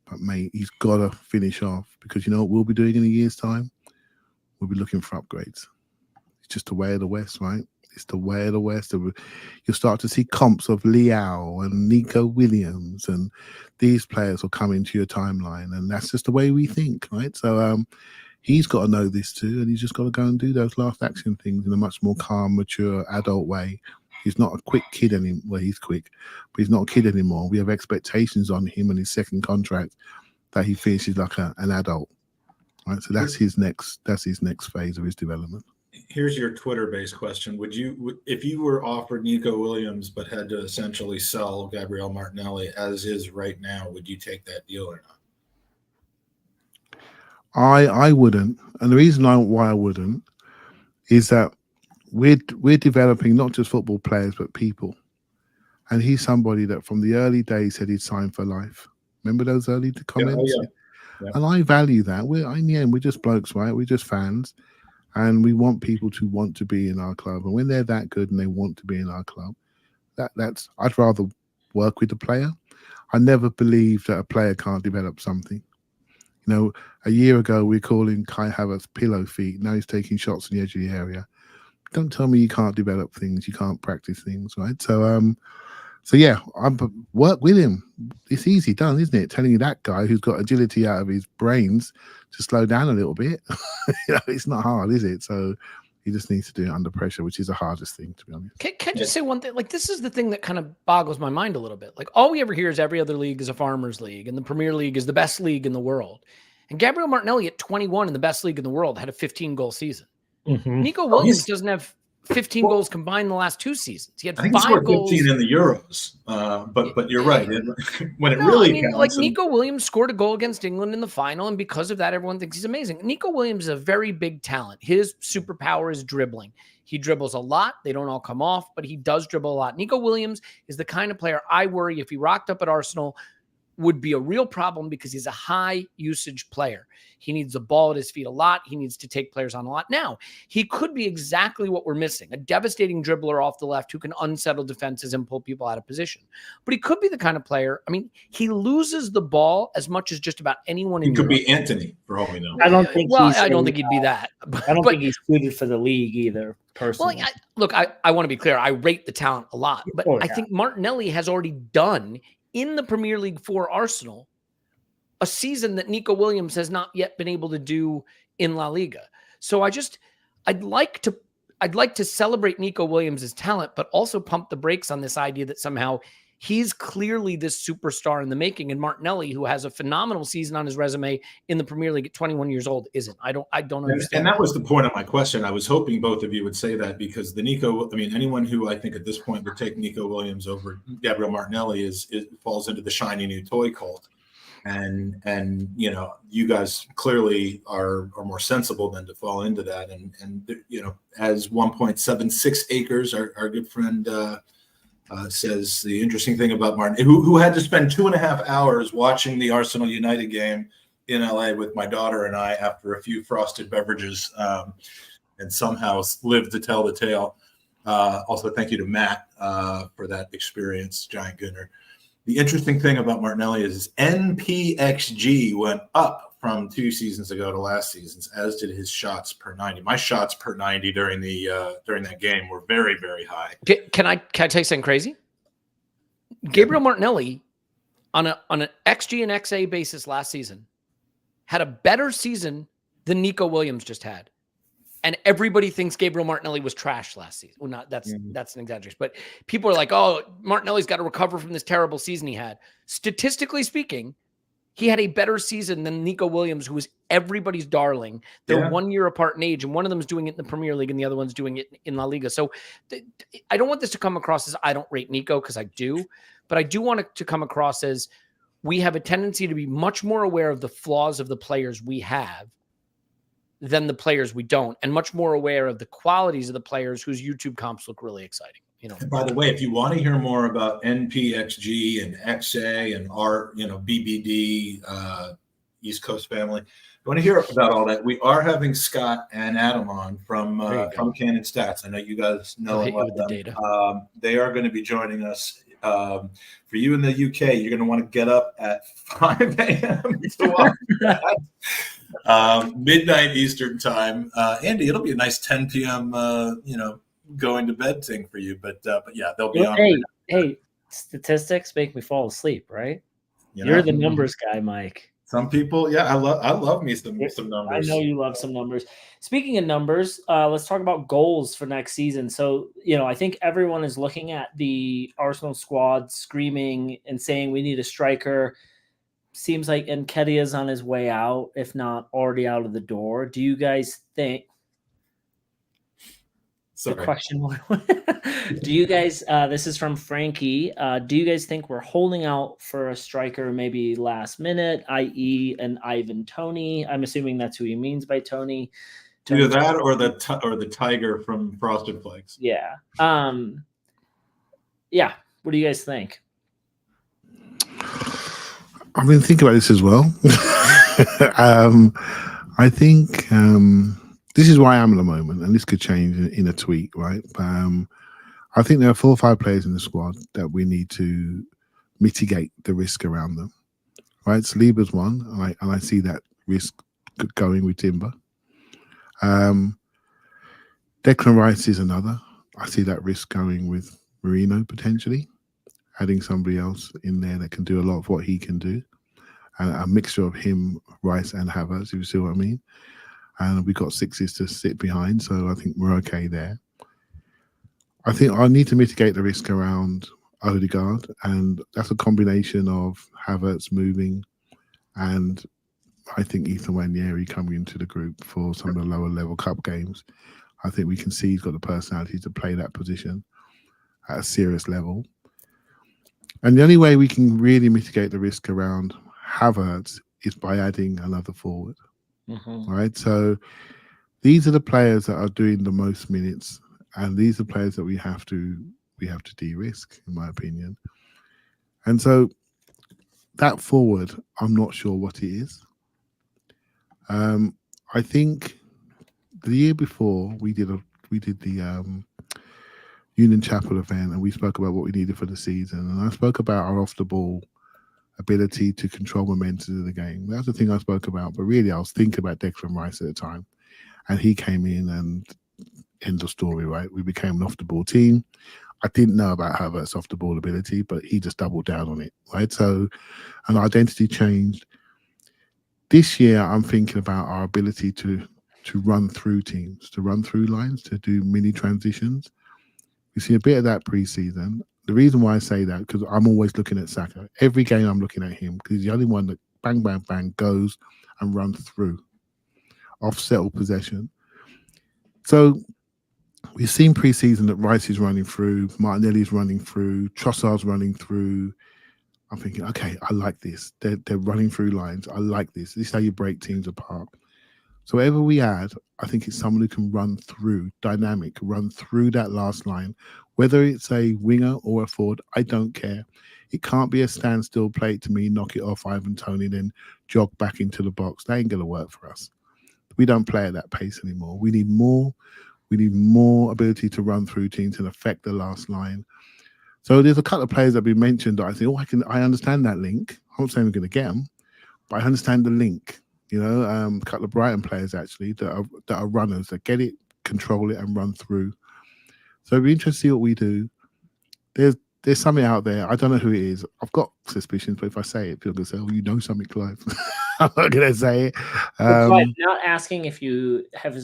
But mate, he's got to finish off because you know what we'll be doing in a year's time? We'll be looking for upgrades. It's just the way of the West, right? It's the way of the West. You'll start to see comps of Liao and Nico Williams, and these players will come into your timeline, and that's just the way we think, right? So he's got to know this too, and he's just got to go and do those last action things in a much more calm, mature, adult way. He's not a quick kid anymore. Well, he's quick, but he's not a kid anymore. We have expectations on him and his second contract that he finishes like an adult, right? So that's his next phase of his development. Here's your Twitter-based question: if you were offered Nico Williams but had to essentially sell Gabriel Martinelli as is right now, would you take that deal or not? I wouldn't, and the reason why I wouldn't is that we're developing not just football players but people, and he's somebody that from the early days said he'd sign for life. Remember those early comments? Yeah. And I value that. In the end, we're just blokes, right? We're just fans. And we want people to want to be in our club. And when they're that good and they want to be in our club, that's I'd rather work with the player. I never believed that a player can't develop something. You know, a year ago we were calling Kai Havertz pillow feet. Now he's taking shots on the edge of the area. Don't tell me you can't develop things, you can't practice things, right? So yeah, I work with him. It's easy done, isn't it? Telling you that guy who's got agility out of his brains to slow down a little bit. It's not hard, is it? So he just needs to do it under pressure, which is the hardest thing, to be honest. Can I just say one thing? Like, this is the thing that kind of boggles my mind a little bit. Like, all we ever hear is every other league is a farmers league, and the Premier League is the best league in the world. And Gabriel Martinelli at 21 in the best league in the world had a 15-goal season. Mm-hmm. Nico Williams doesn't have 15 goals combined in the last 2 seasons. He had 5 goals. 15 in the Euros, but you're right. When it really counts, like Nico Williams scored a goal against England in the final, and because of that, everyone thinks he's amazing. Nico Williams is a very big talent. His superpower is dribbling. He dribbles a lot. They don't all come off, but he does dribble a lot. Nico Williams is the kind of player I worry if he rocked up at Arsenal would be a real problem because he's a high usage player. He needs the ball at his feet a lot. He needs to take players on a lot. Now, he could be exactly what we're missing, a devastating dribbler off the left who can unsettle defenses and pull people out of position. But he could be the kind of player, I mean, he loses the ball as much as just about anyone in Europe. He could be Anthony, for all we know. I don't think he'd be that. I don't think he's suited for the league either, personally. Well, I want to be clear. I rate the talent a lot, but I think Martinelli has already done in the Premier League for Arsenal a season that Nico Williams has not yet been able to do in La Liga. So I'd like to celebrate Nico Williams' talent, but also pump the brakes on this idea that somehow he's clearly this superstar in the making, and Martinelli, who has a phenomenal season on his resume in the Premier League at 21 years old, isn't. I don't understand. And that was the point of my question. I was hoping both of you would say that because anyone who I think at this point would take Nico Williams over Gabriel Martinelli falls into the shiny new toy cult. And you know, you guys clearly are more sensible than to fall into that. And you know, as 1.76 acres, our good friend says the interesting thing about Martin, who had to spend 2.5 hours watching the Arsenal United game in LA with my daughter and I after a few frosted beverages, and somehow lived to tell the tale. Also, thank you to Matt for that experience, Giant Gooner. The interesting thing about Martinelli is his NPXG went up from 2 seasons ago to last season's, as did his shots per 90. My shots per 90 during that game were very, very high. Can I tell you something crazy? Gabriel Martinelli on an XG and XA basis last season had a better season than Nico Williams just had. And everybody thinks Gabriel Martinelli was trash last season. Well, that's an exaggeration, but people are like, "Oh, Martinelli's got to recover from this terrible season he had." Statistically speaking, he had a better season than Nico Williams, who was everybody's darling. They're 1 year apart in age, and one of them is doing it in the Premier League, and the other one's doing it in La Liga. So I don't want this to come across as I don't rate Nico, because I do, but I do want it to come across as we have a tendency to be much more aware of the flaws of the players we have than the players we don't, and much more aware of the qualities of the players whose YouTube comps look really exciting. And by the way, if you want to hear more about NPXG and XA and BBD, East Coast family, you want to hear about all that, we are having Scott and Adam on from Canon Stats. I know you guys know and love them. They are going to be joining us. For you in the UK, you're going to want to get up at 5 a.m. to watch that. Midnight Eastern time. Andy, it'll be a nice 10 p.m. Going to bed thing for you, but yeah, they'll be on. Hey, statistics make me fall asleep, right? You're the numbers guy, Mike. Some people, I love me some numbers. I know you love some numbers. Speaking of numbers, let's talk about goals for next season. So, I think everyone is looking at the Arsenal squad, screaming and saying we need a striker. Seems like Nketiah is on his way out, if not already out of the door. Do you guys think? Sorry. The question. Do you guys? This is from Frankie. Do you guys think we're holding out for a striker, maybe last minute, i.e., an Ivan Toney? I'm assuming that's who he means by Toney. Either that or the tiger from Frosted Flakes. Yeah. Yeah. What do you guys think? I've been thinking about this as well. I think this is where I am at the moment, and this could change in a tweet, right? I think there are 4 or 5 players in the squad that we need to mitigate the risk around them, right? Saliba's one, and I see that risk going with Timber. Declan Rice is another. I see that risk going with Marino potentially, adding somebody else in there that can do a lot of what he can do. And a mixture of him, Rice, and Havertz, if you see what I mean. And we've got 6s to sit behind, so I think we're okay there. I think I need to mitigate the risk around Odegaard, and that's a combination of Havertz moving and I think Ethan Wanieri coming into the group for some of the lower level cup games. I think we can see he's got the personality to play that position at a serious level. And the only way we can really mitigate the risk around Havertz is by adding another forward. Right, so these are the players that are doing the most minutes, and these are players that we have to de-risk, in my opinion. And so that forward, I'm not sure what it is. I think the year before we did the Union Chapel event, and we spoke about what we needed for the season, and I spoke about our off the ball ability to control momentum of the game. That's the thing I spoke about, but really I was thinking about Declan Rice at the time, and he came in and end of story, right? We became an off the ball team. I didn't know about Havertz's off the ball ability, but he just doubled down on it, right? So an identity changed. This year I'm thinking about our ability to run through teams, to run through lines, to do mini transitions. We see a bit of that pre-season. The reason why I say that, because I'm always looking at Saka. Every game I'm looking at him, because he's the only one that bang, bang, bang goes and runs through off settled possession. So we've seen pre-season that Rice is running through, Martinelli's running through, Trossard's running through. I'm thinking, okay, I like this. They're running through lines. I like this. This is how you break teams apart. So whatever we add, I think it's someone who can run through, dynamic, run through that last line Whether it's a winger or a forward, I don't care. It can't be a standstill plate to me, knock it off Ivan Toney, then jog back into the box. That ain't going to work for us. We don't play at that pace anymore. We need more. We need more ability to run through teams and affect the last line. So there's a couple of players that have been mentioned that I think, I understand that link. I'm not saying I'm going to get them, but I understand the link. You know, a couple of Brighton players actually that are runners that get it, control it, and run through. So it'd be interesting to see what we do. There's something out there. I don't know who it is. I've got suspicions, but if I say it, people are going to say, "Oh, you know something, Clive." I'm not going to say it. Clive, not asking if you have.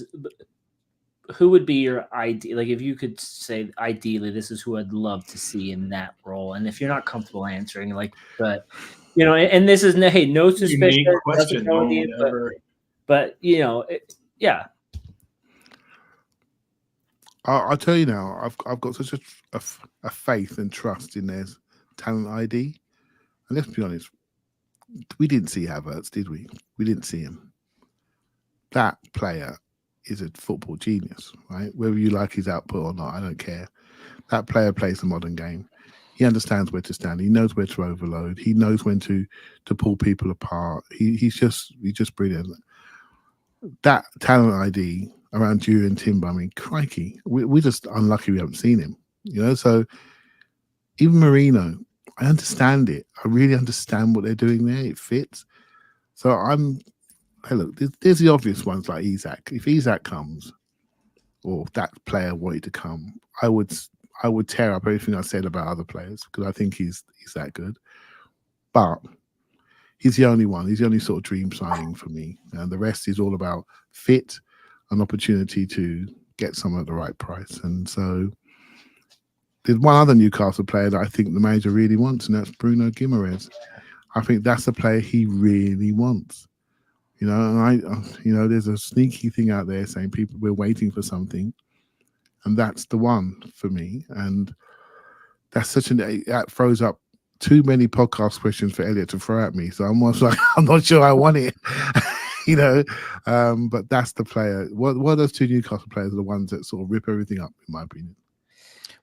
Who would be your ideal? Like, if you could say, ideally, this is who I'd love to see in that role. And if you're not comfortable answering, like, but you know, and this is no suspicion. Question, but you know, yeah. I'll tell you now. I've got such a faith and trust in their talent ID. And let's be honest, we didn't see Havertz, did we? We didn't see him. That player is a football genius, right? Whether you like his output or not, I don't care. That player plays the modern game. He understands where to stand. He knows where to overload. He knows when to pull people apart. He's just brilliant. That talent ID around you and Timber, I mean, crikey, we're just unlucky we haven't seen him. You know, so even Marino, I understand it. I really understand what they're doing there. It fits. So hey, look, there's the obvious ones like Isak. If Isak comes, or that player wanted to come, I would tear up everything I said about other players because I think he's that good. But he's the only one. He's the only sort of dream signing for me. And the rest is all about fit, an opportunity to get someone at the right price. And so there's one other Newcastle player that I think the manager really wants, and that's Bruno Guimaraes. I think that's a player he really wants. You know, and there's a sneaky thing out there saying we're waiting for something, and that's the one for me. And that's that throws up too many podcast questions for Elliot to throw at me. So I'm almost like, I'm not sure I want it, you know. But that's the player. What are those two Newcastle players are the ones that sort of rip everything up, in my opinion.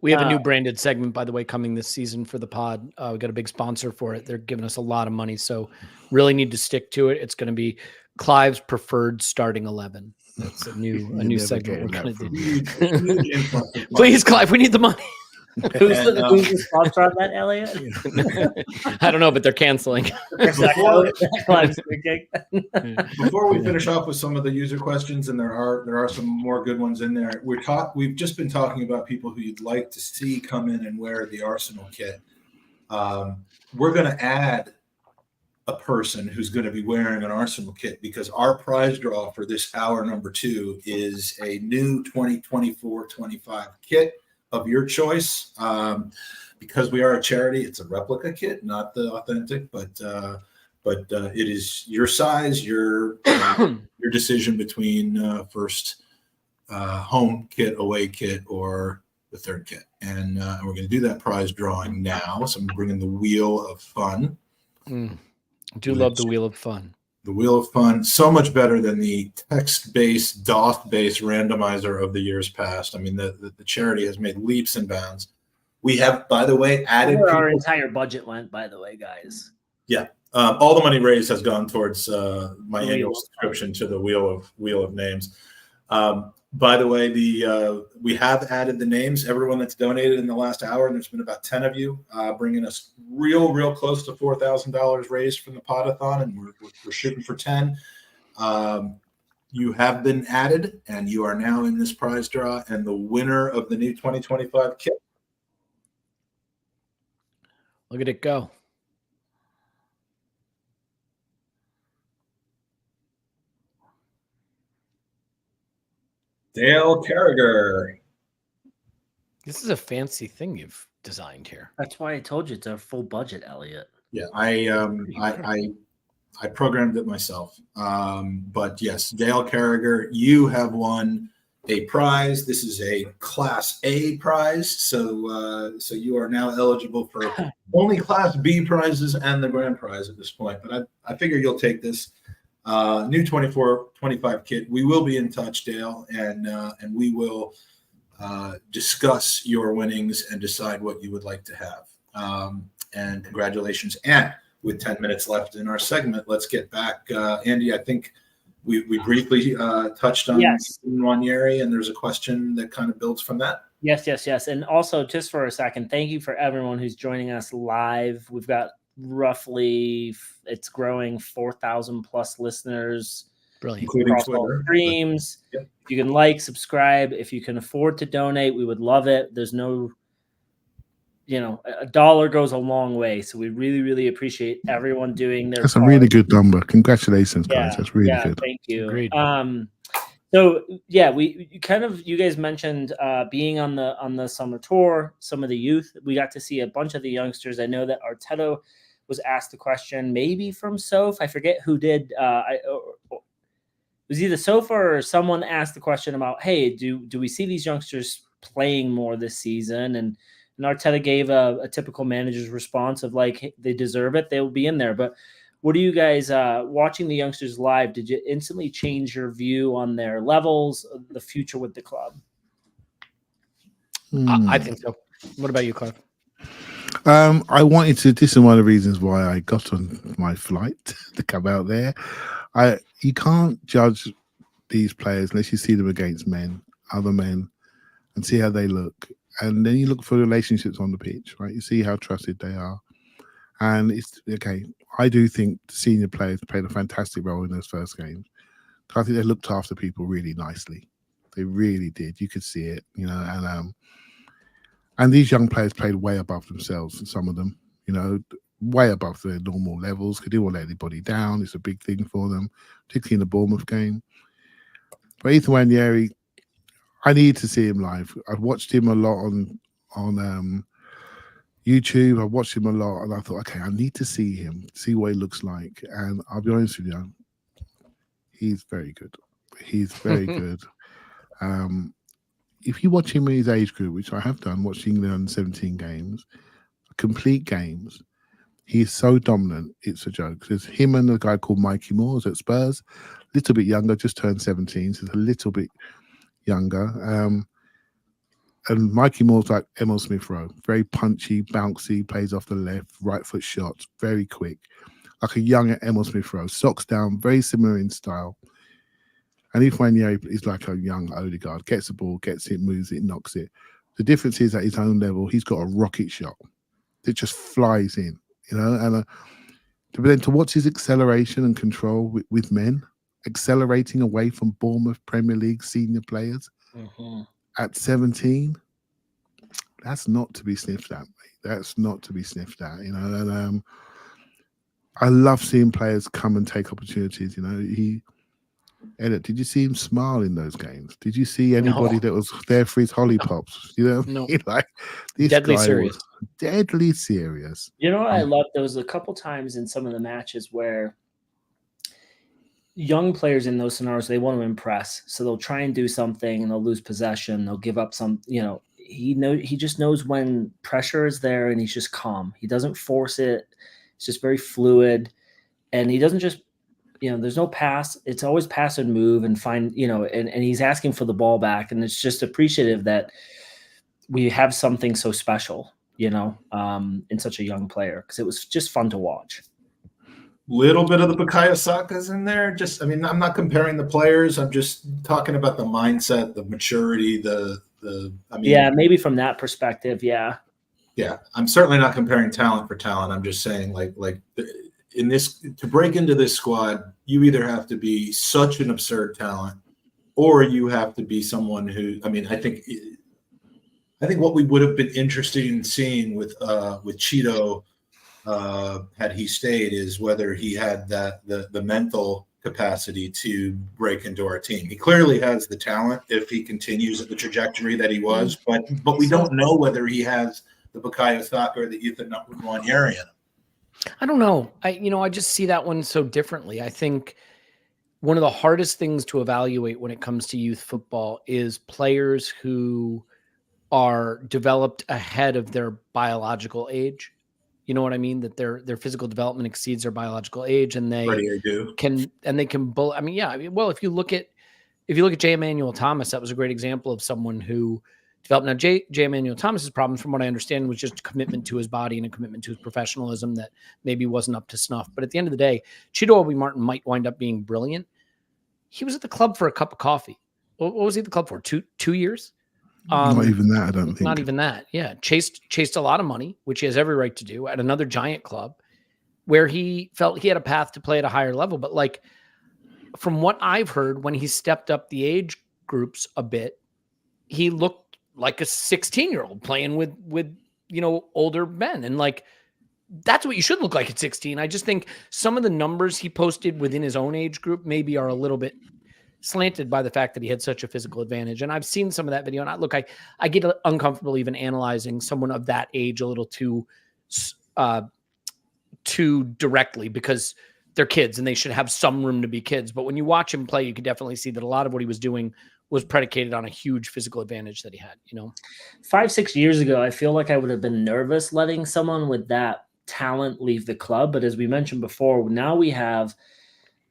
We have a new branded segment, by the way, coming this season for the pod. We got a big sponsor for it. They're giving us a lot of money, so really need to stick to it. It's going to be Clive's preferred starting 11. That's a new segment we're going to do. Please, Clive, we need the money. Who's the sponsor on that, Elliot? I don't know, but they're canceling. Before we finish off with some of the user questions, and there are some more good ones in there. We've just been talking about people who you'd like to see come in and wear the Arsenal kit. We're going to add a person who's going to be wearing an Arsenal kit because our prize draw for this hour number 2 is a new 2024-25 kit of your choice. Because we are a charity, it's a replica kit, not the authentic, but it is your size, your decision between first home kit, away kit, or the third kit. And we're going to do that prize drawing now. So I'm bringing the Wheel of Fun. I do love the Wheel of Fun. The Wheel of Fun, so much better than the text-based, DOS-based randomizer of the years past. I mean, the charity has made leaps and bounds. We have, by the way, added our entire budget went, by the way, guys. Yeah. All the money raised has gone towards my annual subscription to the Wheel of Names. By the way, we have added the names, everyone that's donated in the last hour, and there's been about 10 of you, bringing us real close to $4,000 raised from the Podathon, and we're shooting for 10. You have been added, and you are now in this prize draw, and the winner of the new 2025 kit. Look at it go. Dale Carragher. This is a fancy thing you've designed here. That's why I told you it's a full budget, Elliot. Yeah, I programmed it myself. But yes, Dale Carragher, you have won a prize. This is a Class A prize, so you are now eligible for only Class B prizes and the grand prize at this point. But I figure you'll take this. New 24-25 kit. We will be in touch, Dale, and we will discuss your winnings and decide what you would like to have. And congratulations. And with 10 minutes left in our segment, let's get back. Andy, I think we briefly touched on Ranieri, and there's a question that kind of builds from that. Yes. And also, just for a second, thank you for everyone who's joining us live. We've got roughly, it's growing, 4,000 plus listeners. Brilliant. Including Across all Twitter. streams. Yep. If you can like, subscribe, if you can afford to donate, we would love it. There's no, a dollar goes a long way. So we really, really appreciate everyone doing their That's part. a really good number. Congratulations, guys. That's really good. Thank you. Agreed. So you guys mentioned being on the summer tour, some of the youth. We got to see a bunch of the youngsters. I know that Arteta was asked a question, maybe from Soph. I forget who did. It was either Soph or someone asked the question about, hey, do we see these youngsters playing more this season? And Arteta gave a typical manager's response of like, hey, they deserve it. They'll be in there. But what do you guys, watching the youngsters live, did you instantly change your view on their levels, the future with the club? I think so. What about you, Clive? I wanted to. This is one of the reasons why I got on my flight to come out there. You can't judge these players unless you see them against other men, and see how they look. And then you look for relationships on the pitch, right? You see how trusted they are. And it's okay. I do think the senior players played a fantastic role in those first games. I think they looked after people really nicely. They really did. You could see it, and these young players played way above themselves. Some of them, way above their normal levels. They didn't want to let anybody down. It's a big thing for them, particularly in the Bournemouth game. But Ethan Ranieri, I need to see him live. I've watched him a lot on YouTube. I watched him a lot, and I thought, okay, I need to see him, see what he looks like. And I'll be honest with you, he's very good. He's very good. If you watch him in his age group, which I have done, watching England under 17 games, complete games, he's so dominant, it's a joke. There's him and a guy called Mikey Moores at Spurs, a little bit younger, just turned 17, so he's a little bit younger. And Mikey Moore's like Emil Smith-Rowe, very punchy, bouncy, plays off the left, right foot shots, very quick, like a young Emil Smith-Rowe, socks down, very similar in style. And Ethan Ranieri is like a young Odegaard, gets the ball, gets it, moves it, knocks it. The difference is at his own level, he's got a rocket shot that just flies in, and but then to watch his acceleration and control with men, accelerating away from Bournemouth Premier League senior players at 17, that's not to be sniffed at, mate. That's not to be sniffed at, and I love seeing players come and take opportunities. Elliot, did you see him smile in those games? Did you see anybody that was there for his hollypops? No. Like this Deadly guy serious. was deadly serious. You know what I love? There was a couple times in some of the matches where young players in those scenarios, they want to impress. So they'll try and do something and they'll lose possession. They'll give up some, he just knows when pressure is there and he's just calm. He doesn't force it. It's just very fluid. And he doesn't just, there's no pass. It's always pass and move and find, and he's asking for the ball back. And it's just appreciative that we have something so special, in such a young player, because it was just fun to watch. Little bit of the Bukayo Saka's in there. I'm not comparing the players. I'm just talking about the mindset, the maturity, maybe from that perspective. Yeah. Yeah. I'm certainly not comparing talent for talent. I'm just saying in this, to break into this squad, you either have to be such an absurd talent or you have to be someone who, I think what we would have been interested in seeing with Cheeto, had he stayed, is whether he had the mental capacity to break into our team. He clearly has the talent if he continues at the trajectory that he was, but we don't know whether he has the Bukayo Saka or the Ethan Ranieri in him. I don't know. I just see that one so differently. I think one of the hardest things to evaluate when it comes to youth football is players who are developed ahead of their biological age. You know what I mean? That their physical development exceeds their biological age, and they can Well, if you look at J. Emmanuel Thomas, that was a great example of someone who develop. Now, J. Emmanuel Thomas's problem, from what I understand, was just a commitment to his body and a commitment to his professionalism that maybe wasn't up to snuff. But at the end of the day, Chido Obi Martin might wind up being brilliant. He was at the club for a cup of coffee. What was he at the club for? Two years? Not even that, I don't think. Not even that. Yeah. Chased a lot of money, which he has every right to do, at another giant club where he felt he had a path to play at a higher level. But like, from what I've heard, when he stepped up the age groups a bit, he looked like a 16-year-old playing with older men. And like, that's what you should look like at 16. I just think some of the numbers he posted within his own age group maybe are a little bit slanted by the fact that he had such a physical advantage. And I've seen some of that video, and I get uncomfortable even analyzing someone of that age a little too directly, because they're kids and they should have some room to be kids. But when you watch him play, you can definitely see that a lot of what he was doing was predicated on a huge physical advantage that he had, 5-6 years ago, I feel like I would have been nervous letting someone with that talent leave the club. But as we mentioned before, now we have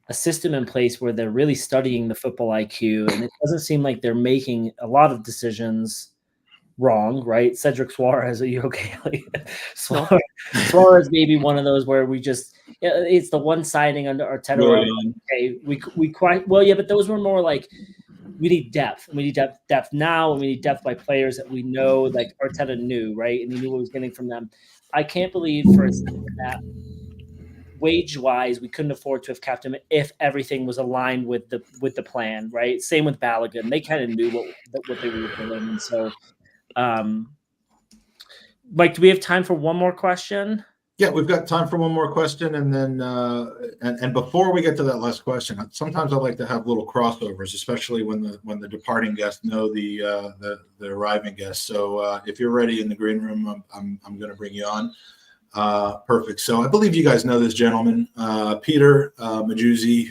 a system in place where they're really studying the football IQ, and it doesn't seem like they're making a lot of decisions wrong, right? Cedric Suarez, are you okay? Suarez may be one of those where we just, it's the one signing under Arteta. Okay, we quite well, yeah, but those were more like, we need depth. We need depth now, and we need depth by players that we know, like Arteta knew, right? And he knew what he was getting from them. I can't believe for a second that wage-wise, we couldn't afford to have kept him if everything was aligned with the plan, right? Same with Balogun. They kind of knew what they were doing. And so, Mike, do we have time for one more question? Yeah, we've got time for one more question, and then and before we get to that last question, sometimes I like to have little crossovers, especially when the departing guests know the arriving guests. So if you're ready in the green room, I'm going to bring you on. Perfect. So I believe you guys know this gentleman, Peter Mujuzi,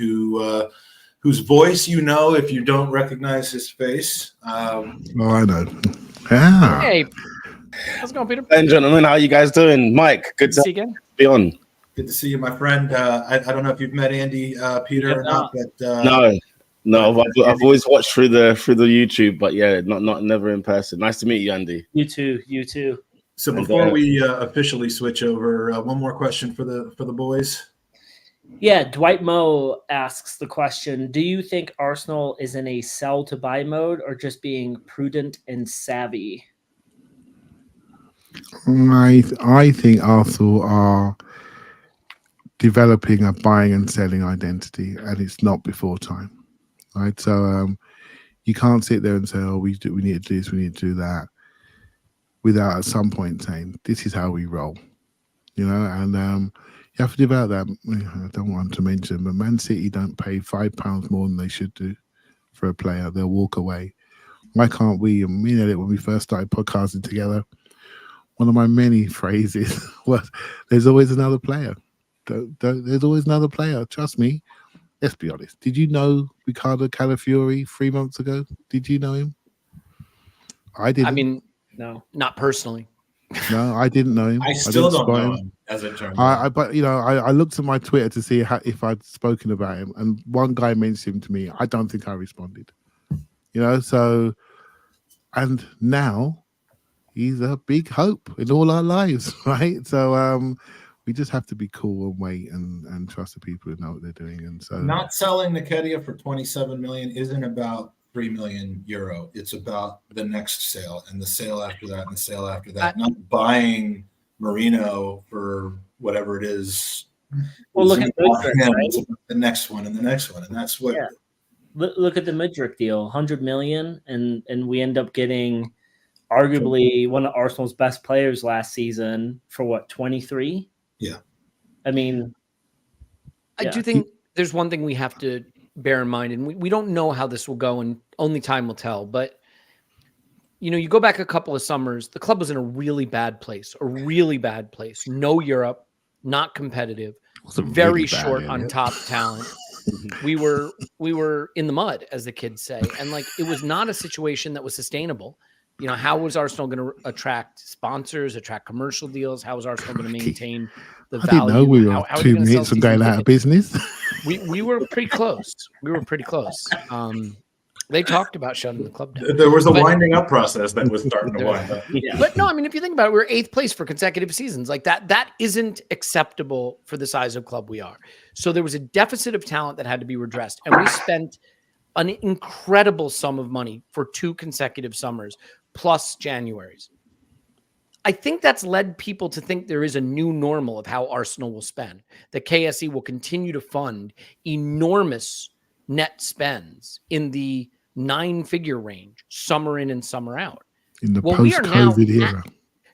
whose voice if you don't recognize his face. I know. Yeah. Hey. How's it going, Peter? And gentlemen, how are you guys doing? Mike, good to see you again. Be on. Good to see you, my friend. I don't know if you've met Andy, Peter, or not, but no. I've always watched through the YouTube, but yeah, never in person. Nice to meet you, Andy. You too. So before we officially switch over, one more question for the boys. Yeah, Dwight Moe asks the question: do you think Arsenal is in a sell to buy mode, or just being prudent and savvy? I think Arsenal are developing a buying and selling identity, and it's not before time, right? So you can't sit there and say, "Oh, we need to do this, we need to do that," without at some point saying, "This is how we roll," And you have to develop that. I don't want to mention, but Man City don't pay £5 more than they should do for a player. They'll walk away. Why can't we? And me and Elliot, when we first started podcasting together, one of my many phrases was, "There's always another player. There's always another player. Trust me." Let's be honest. Did you know Ricardo Calafiori 3 months ago? Did you know him? I didn't. I mean, no, not personally. No, I didn't know him. I still don't know him, as it turns out. But I looked at my Twitter to see if I'd spoken about him, and one guy mentioned him to me. I don't think I responded. So, and now he's a big hope in all our lives, right? So we just have to be cool and wait and trust the people who know what they're doing. And so, not selling Nketiah for 27 million isn't about 3 million euro. It's about the next sale and the sale after that and the sale after that. Not buying Marino for whatever it is. Well, look at the next one and the next one, and that's what. Yeah. Look at the Mudryk deal, 100 million, and we end up getting arguably one of Arsenal's best players last season for what, 23? Yeah. I mean, I do think there's one thing we have to bear in mind, and we don't know how this will go, and only time will tell. But, you go back a couple of summers, the club was in a really bad place. No Europe, not competitive, very short on top talent. We were in the mud, as the kids say. And it was not a situation that was sustainable. How was Arsenal going to attract sponsors, attract commercial deals? How was Arsenal going to maintain the value? I didn't know we were 2 minutes from going out of business. We were pretty close. They talked about shutting the club down. There was a winding up process that was starting to There- wind up. Yeah. But no, I mean, if you think about it, we're 8th place for consecutive seasons. Like that isn't acceptable for the size of club we are. So there was a deficit of talent that had to be redressed. And we spent an incredible sum of money for 2 consecutive summers plus Januaries. I think that's led people to think there is a new normal of how Arsenal will spend, that KSE will continue to fund enormous net spends in the 9-figure range, summer in and summer out. In the Well, we are now post-COVID era.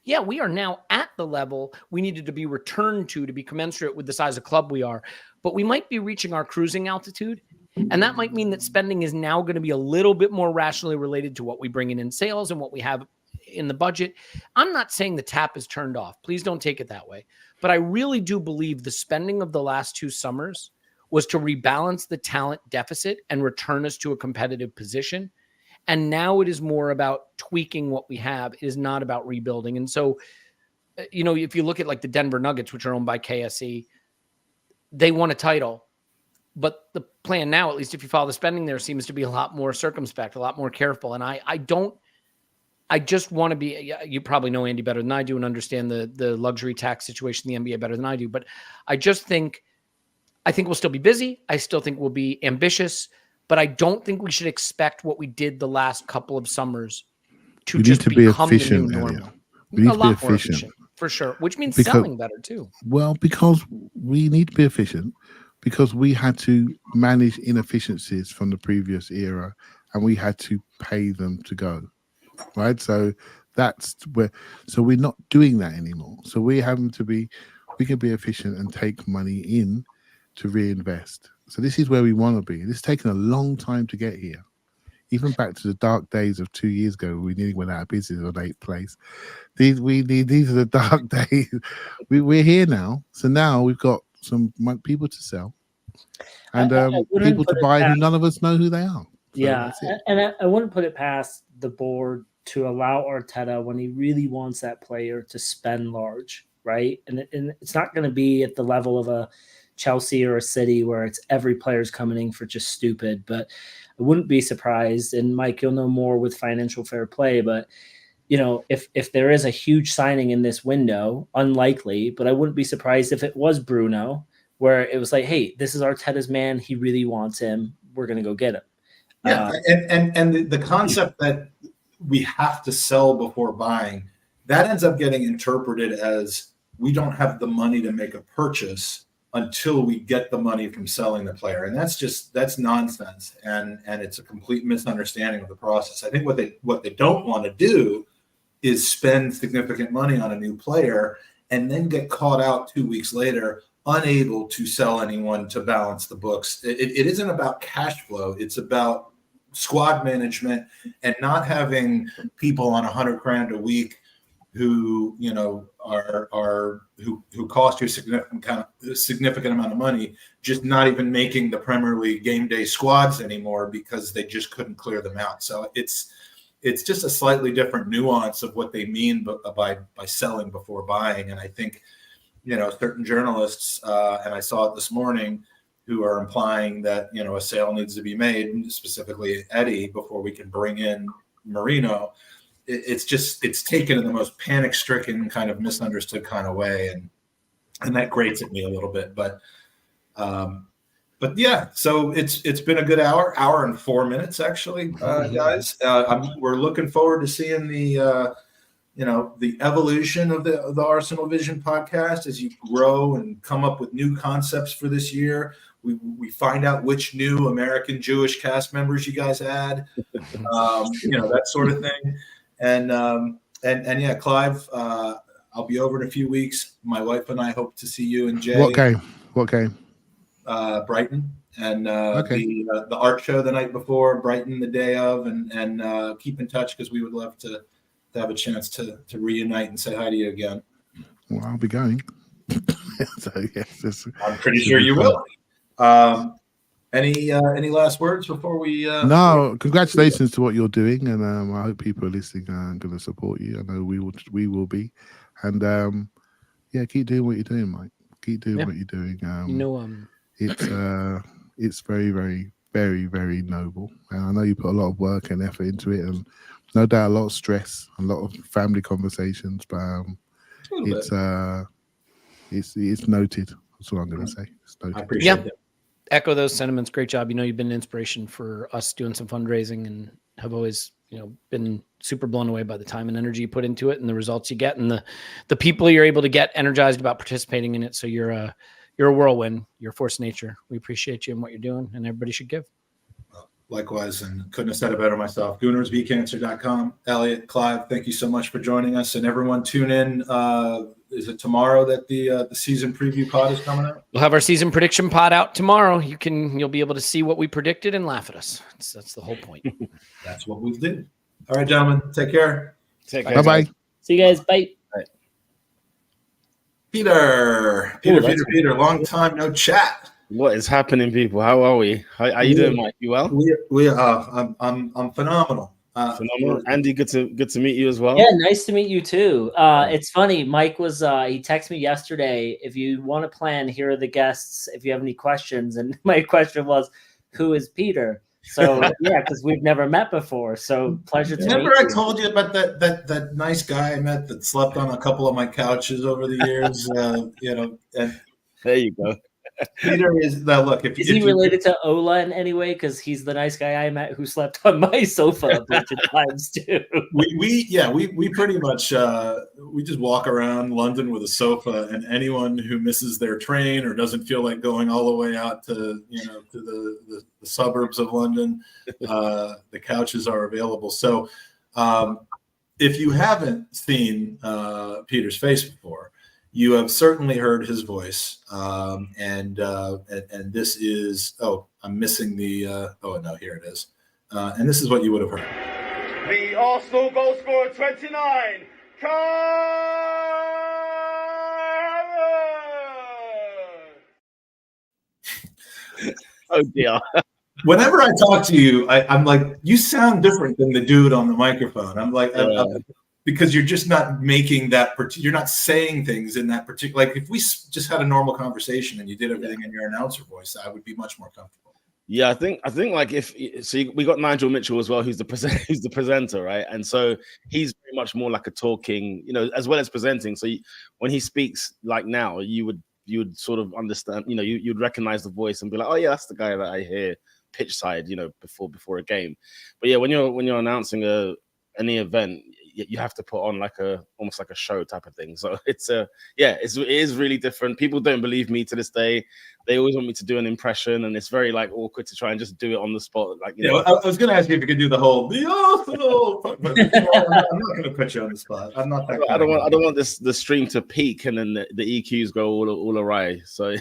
Yeah, we are now at the level we needed to be returned to be commensurate with the size of club we are. But we might be reaching our cruising altitude. And that might mean that spending is now going to be a little bit more rationally related to what we bring in sales and what we have in the budget. I'm not saying the tap is turned off. Please don't take it that way. But I really do believe the spending of the last 2 summers was to rebalance the talent deficit and return us to a competitive position. And now it is more about tweaking what we have. It is not about rebuilding. And so, if you look at like the Denver Nuggets, which are owned by KSE, they won a title. But the plan now, at least if you follow the spending there, seems to be a lot more circumspect, a lot more careful. And I just want to be, you probably know Andy better than I do and understand the luxury tax situation in the NBA better than I do. But I think we'll still be busy. I still think we'll be ambitious, but I don't think we should expect what we did the last couple of summers to We need just to be become efficient, the new Elliot. normal. We need A to be lot more efficient. for sure, which means Because- selling better too. Well, because we need to be efficient, because we had to manage inefficiencies from the previous era and we had to pay them to go. Right. So that's where, so we're not doing that anymore. So we can be efficient and take money in to reinvest. So this is where we want to be. It's taken a long time to get here. Even back to the dark days of 2 years ago, we nearly went out of business on 8th place. These are the dark days. We're here now. So now we've got some people to sell and people to buy who none of us know who they are. So Yeah, and I wouldn't put it past the board to allow Arteta, when he really wants that player, to spend large, right? And it's not going to be at the level of a Chelsea or a City where it's every player's coming in for just stupid. But I wouldn't be surprised, and Mike, you'll know more with financial fair play, but if there is a huge signing in this window, unlikely, but I wouldn't be surprised if it was Bruno, where it was like, hey, this is Arteta's man. He really wants him. We're going to go get him. Yeah, and the concept that we have to sell before buying, that ends up getting interpreted as we don't have the money to make a purchase until we get the money from selling the player. And that's nonsense. And it's a complete misunderstanding of the process. I think what they don't want to do is spend significant money on a new player and then get caught out 2 weeks later, unable to sell anyone to balance the books. It isn't about cash flow. It's about squad management and not having people on $100,000 a week who who cost you a significant amount of money, just not even making the Premier League game day squads anymore because they just couldn't clear them out. So it's just a slightly different nuance of what they mean by selling before buying. And I think certain journalists, and I saw it this morning, who are implying that a sale needs to be made, specifically Eddie, before we can bring in Marino. It's taken in the most panic-stricken, kind of misunderstood kind of way, and that grates at me a little bit. But yeah, so it's been a good hour and 4 minutes actually, guys. We're looking forward to seeing the evolution of the Arsenal Vision podcast as you grow and come up with new concepts for this year. We find out which new American Jewish cast members you guys add, that sort of thing. And yeah, Clive, I'll be over in a few weeks. My wife and I hope to see you and Jay. What game? Brighton, and Okay. the art show the night before, Brighton the day of, and keep in touch because we would love to have a chance to reunite and say hi to you again. Well, I'll be going. So yes, I'm pretty sure you will. Any last words before we? No, congratulations to what you're doing, and I hope people are listening and going to support you. I know we will be, and yeah, keep doing what you're doing, Mike. Keep doing what you're doing. It's very, very very, very noble. And I know you put a lot of work and effort into it, and no doubt a lot of stress, a lot of family conversations. But it's noted. That's what I'm going to say. It's noted. I appreciate it. Echo those sentiments. Great job. You know, you've been an inspiration for us doing some fundraising, and have always, you know, been super blown away by the time and energy you put into it and the results you get and the people you're able to get energized about participating in it. So you're a whirlwind. You're a force of nature. We appreciate you and what you're doing, and everybody should give. Well, likewise, and couldn't have said it better myself. GoonersBeatCancer.com. Elliot, Clive, thank you so much for joining us, and everyone tune in. Is it tomorrow that the season preview pod is coming out? We'll have our season prediction pod out tomorrow. You'll be able to see what we predicted and laugh at us. That's the whole point. That's what we'll do. All right, gentlemen, take care. Take care. Bye-bye. See you guys. Bye. Peter, long time no chat. What is happening, people? How are we? How are you doing, Mike? You well? I'm phenomenal. Phenomenal. Andy, good to meet you as well. Yeah, nice to meet you too. It's funny. Mike was he texted me yesterday. If you want to plan, here are the guests. If you have any questions, and my question was, who is Peter? So yeah, because we've never met before. So pleasure to Remember meet I you. told you about that nice guy I met that slept on a couple of my couches over the years. And There you go. Peter is now. Look, Is he related to Ola in any way? Because he's the nice guy I met who slept on my sofa a bunch of times too. We pretty much we just walk around London with a sofa, and anyone who misses their train or doesn't feel like going all the way out to the suburbs of London, the couches are available. So if you haven't seen Peter's face before, you have certainly heard his voice, and this is I'm missing the no, here it is, and this is what you would have heard. The Arsenal goal scorer 29, Clive. Oh dear. Whenever I talk to you, I'm like, you sound different than the dude on the microphone. I'm like, because you're just not making that. You're not saying things in that particular. Like if we just had a normal conversation and you did everything in your announcer voice, I would be much more comfortable. Yeah, I think like we got Nigel Mitchell as well, who's the presenter, right? And so he's very much more like a talking, as well as presenting. So when he speaks like now, you would sort of understand, you'd recognize the voice and be like, oh yeah, that's the guy that I hear pitch side, before a game. But yeah, when you're announcing any event, you have to put on almost like a show type of thing. So it is really different. People don't believe me to this day. They always want me to do an impression, and it's very awkward to try and just do it on the spot. I was going to ask you if you could do the Arsenal, but I'm not going to put you on the spot. I'm not that. I don't want the stream to peak and then the EQs go all awry. So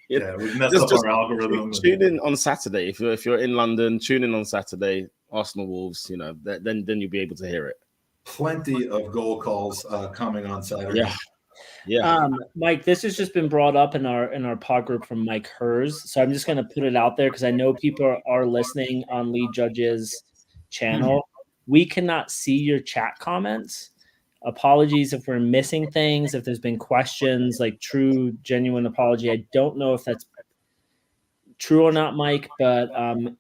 we mess up our algorithm. Tune in on Saturday if you're in London. Tune in on Saturday. Arsenal Wolves. Then you'll be able to hear it. Plenty of goal calls coming on Saturday. Yeah. Mike, this has just been brought up in our pod group from Mike Hers. So I'm just going to put it out there because I know people are listening on Lead Judge's channel. We cannot see your chat comments. Apologies if we're missing things, if there's been questions, true, genuine apology. I don't know if that's true or not, Mike, but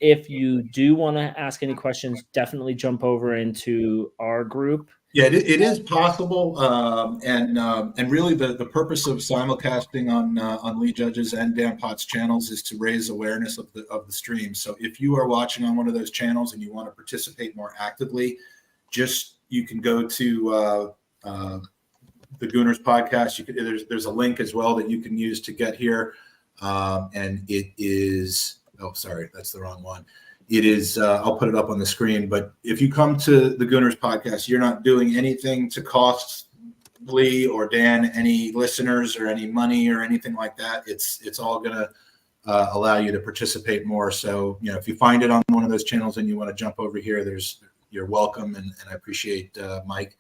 if you do want to ask any questions, definitely jump over into our group. Yeah, it is possible, and really the purpose of simulcasting on Lead Judges and Dan Potts channels is to raise awareness of the stream. So if you are watching on one of those channels and you want to participate more actively, you can go to the Gooners podcast. There's a link as well that you can use to get here. And it is, sorry, that's the wrong one. It is, I'll put it up on the screen, but if you come to the Gooners podcast, you're not doing anything to cost Lee or Dan any listeners or any money or anything like that. It's all going to allow you to participate more. So, if you find it on one of those channels and you want to jump over here, you're welcome. And I appreciate Mike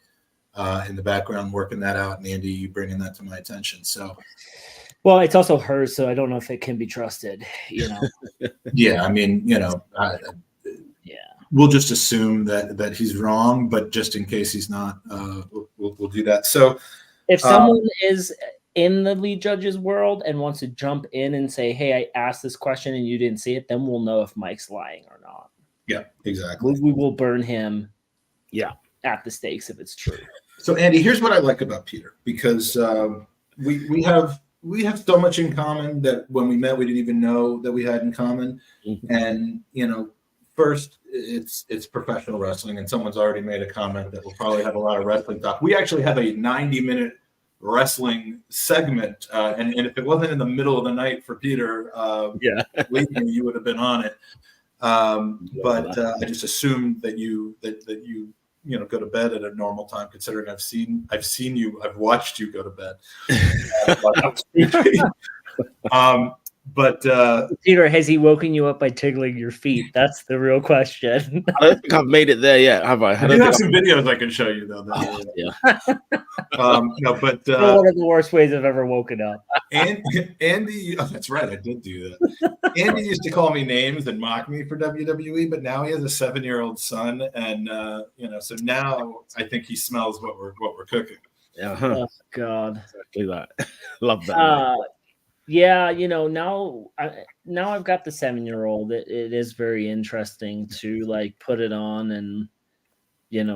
in the background working that out, and Andy, you bringing that to my attention. So, well, it's also hers, so I don't know if it can be trusted, Yeah, I mean, we'll just assume that he's wrong, but just in case he's not, we'll do that. So if someone is in the lead judges world and wants to jump in and say, hey, I asked this question and you didn't see it, then we'll know if Mike's lying or not. Yeah, exactly. We will burn him at the stakes if it's true. So Andy, here's what I like about Peter, because we have so much in common that when we met, we didn't even know that we had in common. And, you know, first it's professional wrestling, and someone's already made a comment that we'll probably have a lot of wrestling talk. We actually have a 90-minute wrestling segment, and if it wasn't in the middle of the night for Peter, you would have been on it. But I just assumed that you go to bed at a normal time, considering I've watched you go to bed. But Peter, has he woken you up by tickling your feet? That's the real question. I don't think I've made it there yet, have I? I do have some videos I can show you, though. No, but one of the worst ways I've ever woken up. Andy, that's right, I did do that. Andy used to call me names and mock me for WWE, but now he has a 7-year-old son, and so now I think he smells what we're cooking. Yeah. Oh God. Exactly that. Love that. Yeah, now I've got the 7-year-old. It is very interesting to like put it on and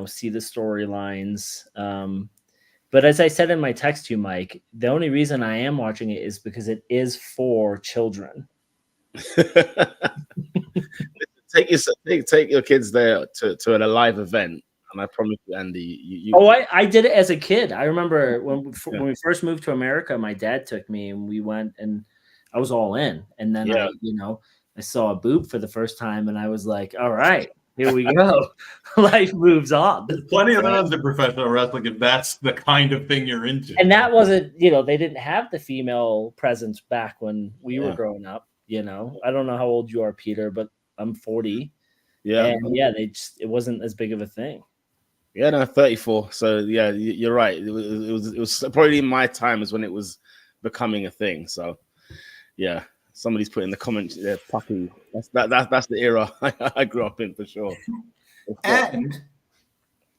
see the storylines. But as I said in my text to you, Mike, the only reason I am watching it is because it is for children. Take your kids there to a live event. And I promise you, Andy, I did it as a kid. I remember when we first moved to America, my dad took me and we went, and I was all in. And then I saw a boob for the first time, and I was like, all right, here we go. Life moves on. There's plenty of those in professional wrestling if that's the kind of thing you're into. And that wasn't, they didn't have the female presence back when we were growing up. I don't know how old you are, Peter, but I'm 40. Yeah. And it wasn't as big of a thing. Yeah, no, 34. So yeah, you're right. It was probably my time is when it was becoming a thing. So yeah, somebody's put in the comments there, puppy. That's the era I grew up in for sure. And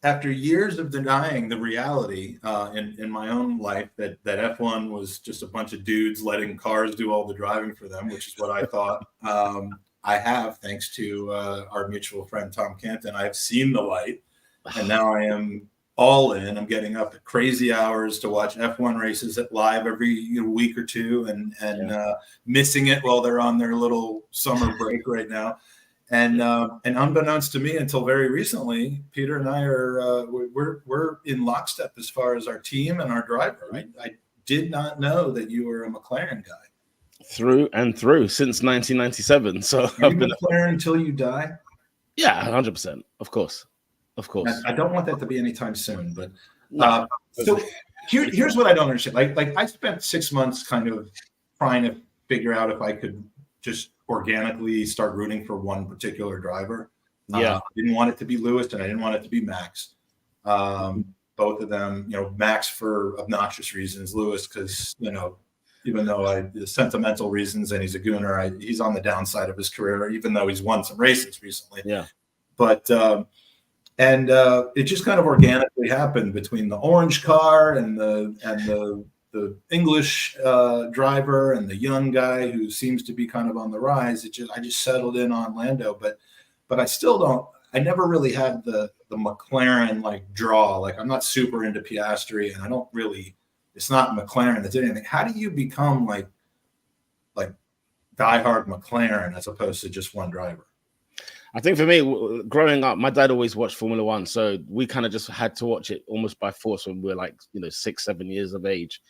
after years of denying the reality in my own life that F1 was just a bunch of dudes letting cars do all the driving for them, which is what I thought. I have, thanks to our mutual friend Tom Canton, I've seen the light. And now I am all in. I'm getting up at crazy hours to watch F1 races live every week or two, and missing it while they're on their little summer break right now. And unbeknownst to me, until very recently, Peter and I are we're in lockstep as far as our team and our driver. I did not know that you were a McLaren guy. Through and through since 1997. So I've been McLaren until you die. Yeah, 100%. Of course. I don't want that to be anytime soon, but so here's what I don't understand. Like I spent 6 months kind of trying to figure out if I could just organically start rooting for one particular driver. I didn't want it to be Lewis, and I didn't want it to be Max. Both of them, Max for obnoxious reasons, Lewis because even though the sentimental reasons, and he's a Gooner, he's on the downside of his career, even though he's won some races recently. Yeah, but. And it just kind of organically happened between the orange car and the English driver and the young guy who seems to be kind of on the rise. I just settled in on Lando, but I still don't. I never really had the McLaren like draw. Like I'm not super into Piastri, and I don't really. It's not McLaren that did anything. How do you become like diehard McLaren as opposed to just one driver? I think for me, growing up, my dad always watched Formula One, so we kind of just had to watch it almost by force when we were 6-7 years of age.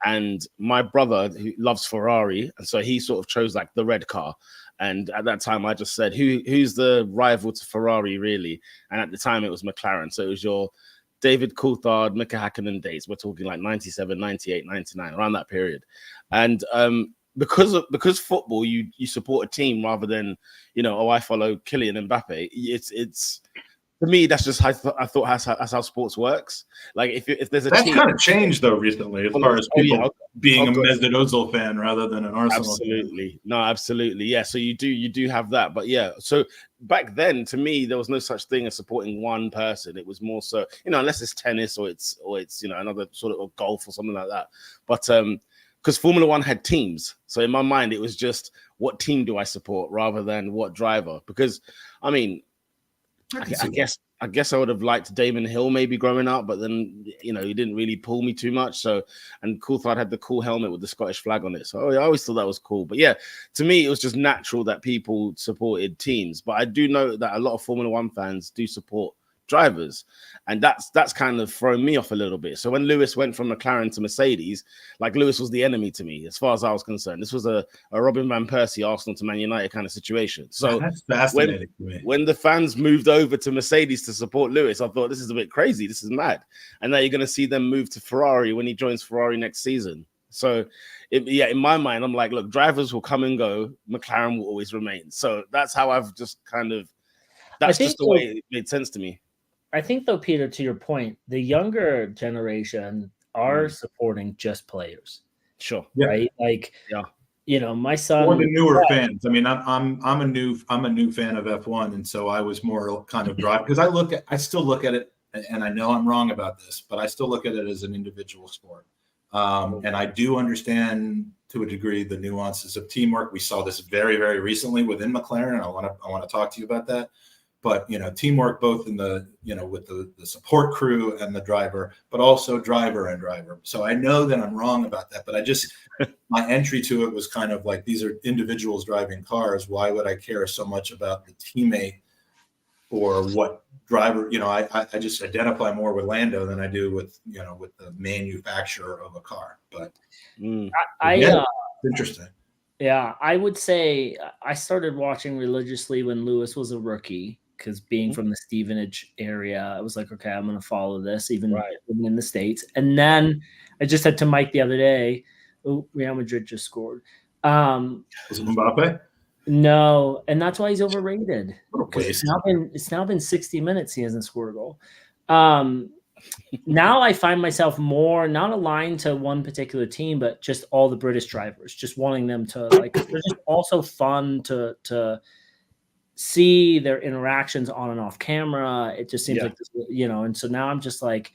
And my brother, who loves Ferrari, and so he sort of chose like the red car. And at that time, I just said, who's the rival to Ferrari really? And at the time, it was McLaren. So it was your David Coulthard, Mika Hakkinen days. We're talking like 97, 98, 99, around that period. And because football, you support a team rather than, I follow Kylian Mbappe. It's for me, that's just how I thought that's how sports works. Like if there's a that's team, kind of changed though recently as far as people being a Mesut Ozil fan rather than an Arsenal absolutely fan. No, absolutely, yeah. So you do have that, but yeah. So back then, to me, there was no such thing as supporting one person. It was more so, unless it's tennis or it's another sort of, or golf or something like that. But because Formula One had teams, so in my mind it was just what team do I support rather than what driver. Because I mean, I guess I would have liked Damon Hill maybe growing up, but then he didn't really pull me too much. So, and Coulthard had the cool helmet with the Scottish flag on it, so I always thought that was cool. But yeah, to me it was just natural that people supported teams. But I do know that a lot of Formula One fans do support drivers, and that's kind of thrown me off a little bit. So when Lewis went from McLaren to Mercedes, like Lewis was the enemy to me as far as I was concerned. This was a Robin van Persie Arsenal to Man United kind of situation. So that's fascinating to me. When the fans moved over to Mercedes to support Lewis, I thought this is a bit crazy, this is mad. And now you're going to see them move to Ferrari when he joins Ferrari next season. So in my mind, I'm like, look, drivers will come and go, McLaren will always remain. So that's how I've just kind of, that's just the way it made sense to me. I think, though, Peter, to your point, the younger generation are supporting just players. Sure. Right? Like, my son. Or the newer fans. I mean, I'm a new fan of F1, and so I was more kind of drive because I still look at it, and I know I'm wrong about this, but I still look at it as an individual sport. And I do understand to a degree the nuances of teamwork. We saw this very, very recently within McLaren, and I want to talk to you about that. But teamwork both in the with the support crew and the driver, but also driver and driver. So I know that I'm wrong about that, but my entry to it was kind of like, these are individuals driving cars. Why would I care so much about the teammate or what driver? I just identify more with Lando than I do with the manufacturer of a car. But it's interesting. Yeah, I would say I started watching religiously when Lewis was a rookie, because being from the Stevenage area, I was like, okay, I'm going to follow this, even in the States. And then I just said to Mike the other day, Real Madrid just scored. Was it Mbappe? No, and that's why he's overrated. It's now been 60 minutes he hasn't scored a goal. Now I find myself more not aligned to one particular team, but just all the British drivers, just wanting them to they're just also fun to see their interactions on and off camera. It just seems like this, and so now I'm just like,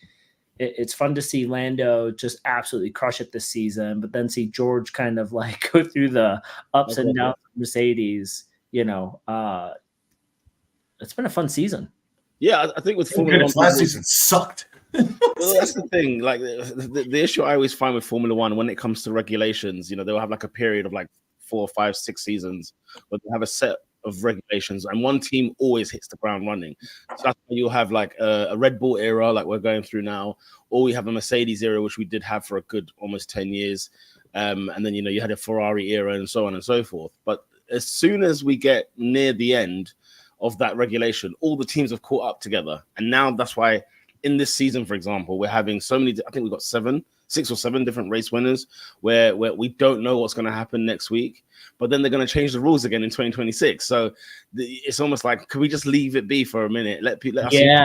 it's fun to see Lando just absolutely crush it this season, but then see George kind of like go through the ups and downs of Mercedes. It's been a fun season. Yeah, I think with Formula One, last season sucked. Well, that's the thing. Like the issue I always find with Formula One when it comes to regulations, they'll have like a period of like 4, 5, 6 seasons where they have a set of regulations, and one team always hits the ground running. So that's why you'll have like a Red Bull era, like we're going through now, or we have a Mercedes era, which we did have for a good almost 10 years, and then you had a Ferrari era and so on and so forth. But as soon as we get near the end of that regulation, all the teams have caught up together, and now that's why in this season, for example, we're having so many. I think we've got 6 or 7 different race winners where we don't know what's going to happen next week, but then they're going to change the rules again in 2026. So it's almost like, could we just leave it be for a minute? Let us see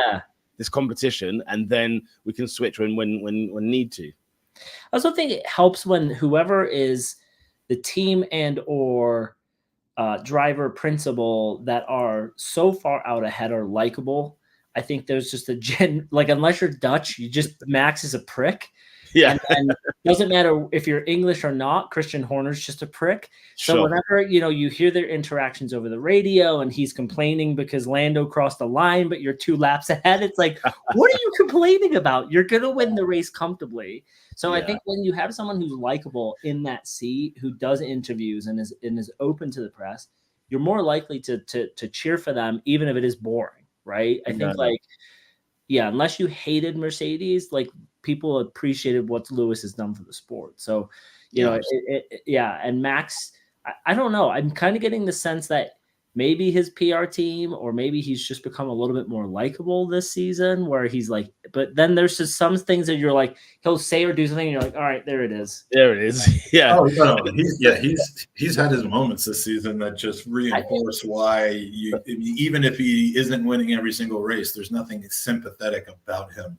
this competition, and then we can switch when need to. I also think it helps when whoever is the team and or driver principal that are so far out ahead are likable. I think there's just unless you're Dutch, Max is a prick. Yeah. And doesn't matter if you're English or not, Christian Horner's just a prick. So whenever, you hear their interactions over the radio and he's complaining because Lando crossed the line, but you're 2 laps ahead, it's like, what are you complaining about? You're going to win the race comfortably. So I think when you have someone who's likable in that seat, who does interviews and is open to the press, you're more likely to cheer for them, even if it is boring, right? I think unless you hated Mercedes, like, people appreciated what Lewis has done for the sport. So, and Max, I don't know. I'm kind of getting the sense that maybe his PR team, or maybe he's just become a little bit more likable this season, where he's like, but then there's just some things that you're like, he'll say or do something, and you're like, all right, there it is. There it is. Yeah. Oh, no. He's had his moments this season that just reinforce why even if he isn't winning every single race, there's nothing sympathetic about him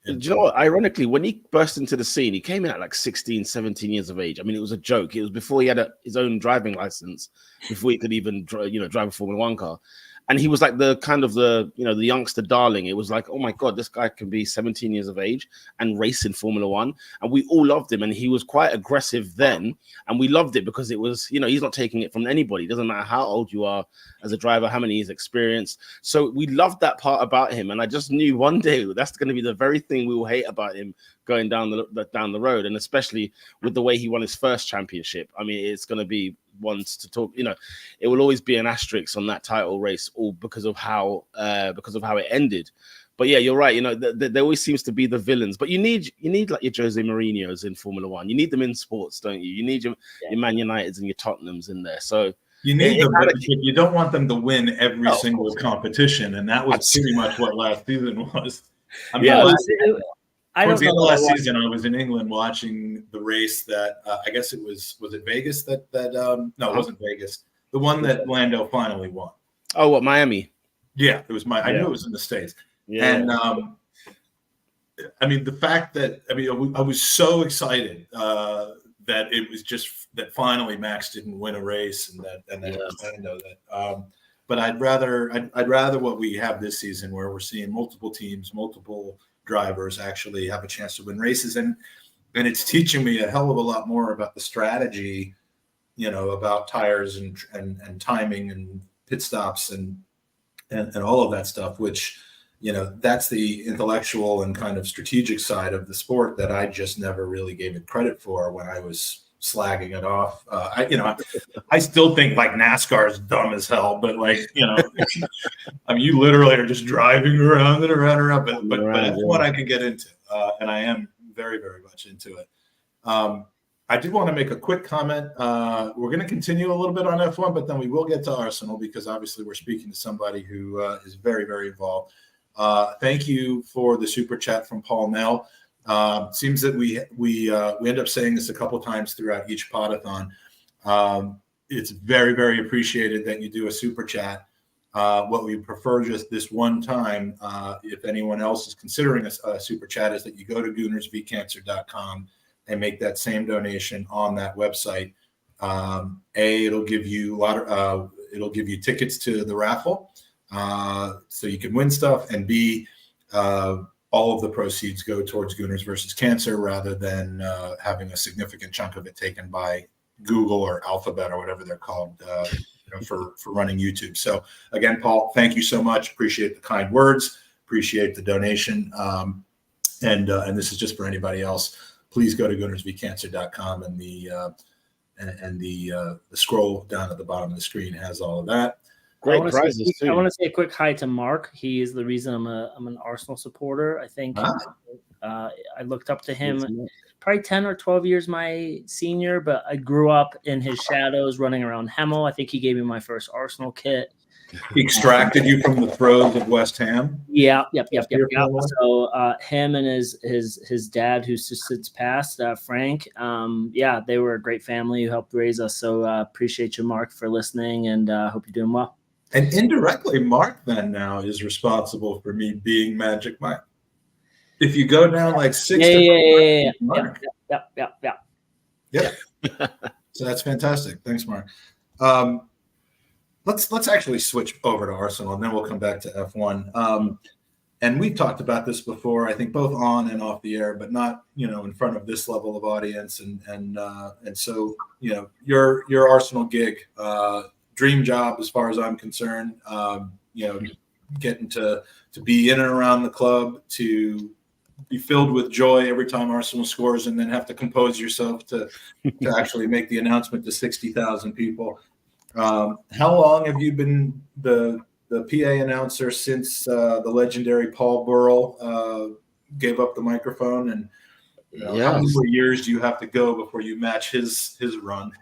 Do you know what? Ironically, when he burst into the scene, he came in at like 16, 17 years of age. I mean, it was a joke. It was before he had his own driving license, before he could even drive a Formula One car. And he was like the kind of the youngster darling. It was like, oh my God, this guy can be 17 years of age and race in Formula One. And we all loved him. And he was quite aggressive then. And we loved it because it was, he's not taking it from anybody. It doesn't matter how old you are as a driver, how many years experience. So we loved that part about him. And I just knew one day that's going to be the very thing we will hate about him going down the road. And especially with the way he won his first championship. I mean, it's going to be ones to talk, it will always be an asterisk on that title race, all because of how it ended. But yeah, you're right. There always seems to be the villains, but you need like your Jose Mourinho's in Formula One. You need them in sports, don't you? You need your Man Uniteds and your Tottenhams in there. So you need them, but you don't want them to win every single competition, and that was pretty much what last season was. I mean, towards the end of last season, I was in England watching the race that I guess it was it Vegas no, it wasn't Vegas. The one that Lando finally won. Oh, what, Miami? Yeah, it was I knew it was in the States. Yeah. And I mean, the fact that I was so excited that it was just that finally Max didn't win a race, and that it was Lando that. But I'd rather what we have this season, where we're seeing multiple teams, multiple drivers actually have a chance to win races, and it's teaching me a hell of a lot more about the strategy, about tires and timing and pit stops and all of that stuff, which that's the intellectual and kind of strategic side of the sport that I just never really gave it credit for when I was slagging it off. I still think like NASCAR is dumb as hell, but like, I mean, you literally are just driving around and around, but that's what I can get into. And I am very, very much into it. I did want to make a quick comment. We're going to continue a little bit on F1, but then we will get to Arsenal because obviously we're speaking to somebody who is very, very involved. Thank you for the super chat from Paul Nell. Seems that we end up saying this a couple times throughout each podathon. It's very, very appreciated that you do a super chat. What we prefer just this one time, if anyone else is considering a super chat, is that you go to goonersvcancer.com and make that same donation on that website. It'll give you it'll give you tickets to the raffle, so you can win stuff, and B, all of the proceeds go towards Gooners versus Cancer rather than having a significant chunk of it taken by Google or Alphabet or whatever they're called for running YouTube. So again, Paul, thank you so much. Appreciate the kind words. Appreciate the donation. And this is just for anybody else. Please go to goonersvcancer.com, and the scroll down at the bottom of the screen has all of that. Great prizes too. I want to say a quick hi to Mark. He is the reason I'm an Arsenal supporter. I think I looked up to him, probably 10 or 12 years my senior, but I grew up in his shadows running around Hemel. I think he gave me my first Arsenal kit. He extracted you from the throes of West Ham. Yep. So him and his dad, who sits past, Frank. They were a great family who helped raise us. So appreciate you, Mark, for listening, and hope you're doing well. And indirectly, Mark then now is responsible for me being Magic Mike. If you go down like 6 Mark. Yep. So that's fantastic. Thanks, Mark. Let's actually switch over to Arsenal, and then we'll come back to F1. And we've talked about this before, I think both on and off the air, but not in front of this level of audience. And so your Arsenal gig, dream job as far as I'm concerned. Getting to be in and around the club, to be filled with joy every time Arsenal scores, and then have to compose yourself to actually make the announcement to 60,000 people. How long have you been the PA announcer since the legendary Paul Burrell gave up the microphone? And how many more years do you have to go before you match his run?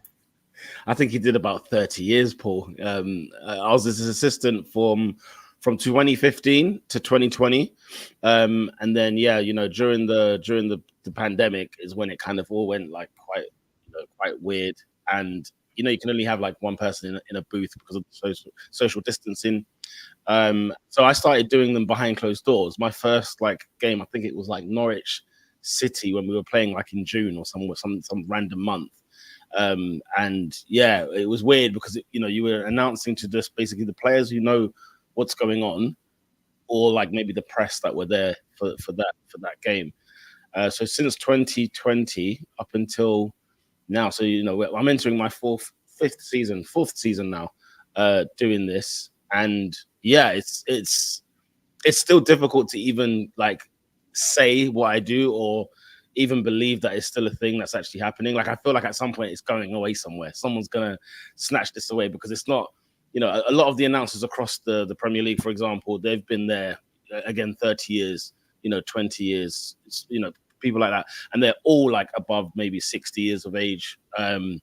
I think he did about 30 years, Paul. I was his assistant from 2015 to 2020, and then during the pandemic is when it kind of all went like quite weird. And you can only have like one person in a booth because of social distancing. So I started doing them behind closed doors. My first like game, I think it was like Norwich City when we were playing like in June or some random month. And yeah, it was weird because you were announcing to just basically the players who know what's going on, or like maybe the press that were there for that game. So since 2020 up until now, so I'm entering my fourth season now, doing this, and yeah, it's still difficult to even like say what I do or even believe that it's still a thing that's actually happening. Like I feel like at some point it's going away somewhere. Someone's gonna snatch this away because it's not. A lot of the announcers across the Premier League, for example, they've been there again 30 years, 20 years, people like that, and they're all like above maybe 60 years of age. And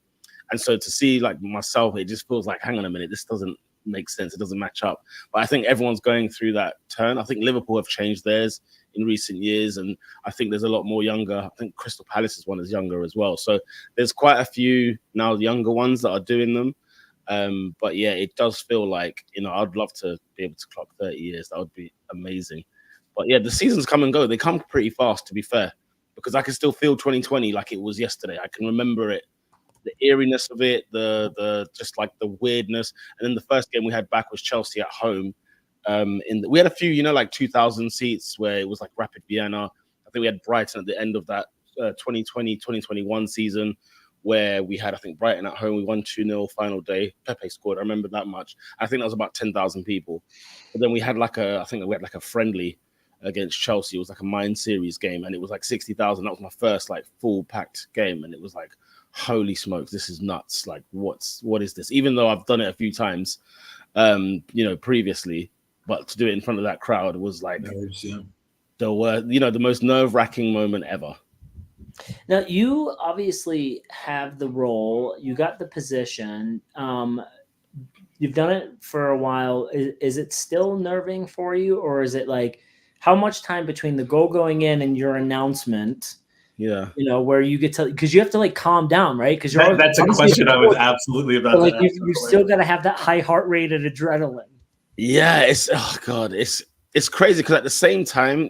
so to see like myself, it just feels like, hang on a minute, this doesn't make sense. It doesn't match up. But I think everyone's going through that turn. I think Liverpool have changed theirs in recent years, and I think there's a lot more younger. I think Crystal Palace's one is younger as well. So there's quite a few now younger ones that are doing them. But yeah, it does feel like, I'd love to be able to clock 30 years. That would be amazing. But yeah, the seasons come and go. They come pretty fast, to be fair, because I can still feel 2020 like it was yesterday. I can remember it, the eeriness of it, the just like the weirdness. And then the first game we had back was Chelsea at home. We had a few, like 2,000 seats where it was like Rapid Vienna. I think we had Brighton at the end of that 2020-2021 season, where we had, I think, Brighton at home. We won 2-0 final day. Pepe scored. I remember that much. I think that was about 10,000 people. But then we had a friendly against Chelsea. It was like a Mind Series game, and it was like 60,000. That was my first like full packed game, and it was like, holy smokes, this is nuts. Like, what is this? Even though I've done it a few times, previously, but to do it in front of that crowd was like the most nerve-wracking moment ever. Now, you obviously have the role. You got the position. You've done it for a while. Is it still nerving for you, or is it like how much time between the goal going in and your announcement? Yeah, where you get to, because you have to like calm down, right? Because that's a question I was absolutely about. Like you've still got to have that high heart rate and adrenaline. Yeah, it's crazy because at the same time,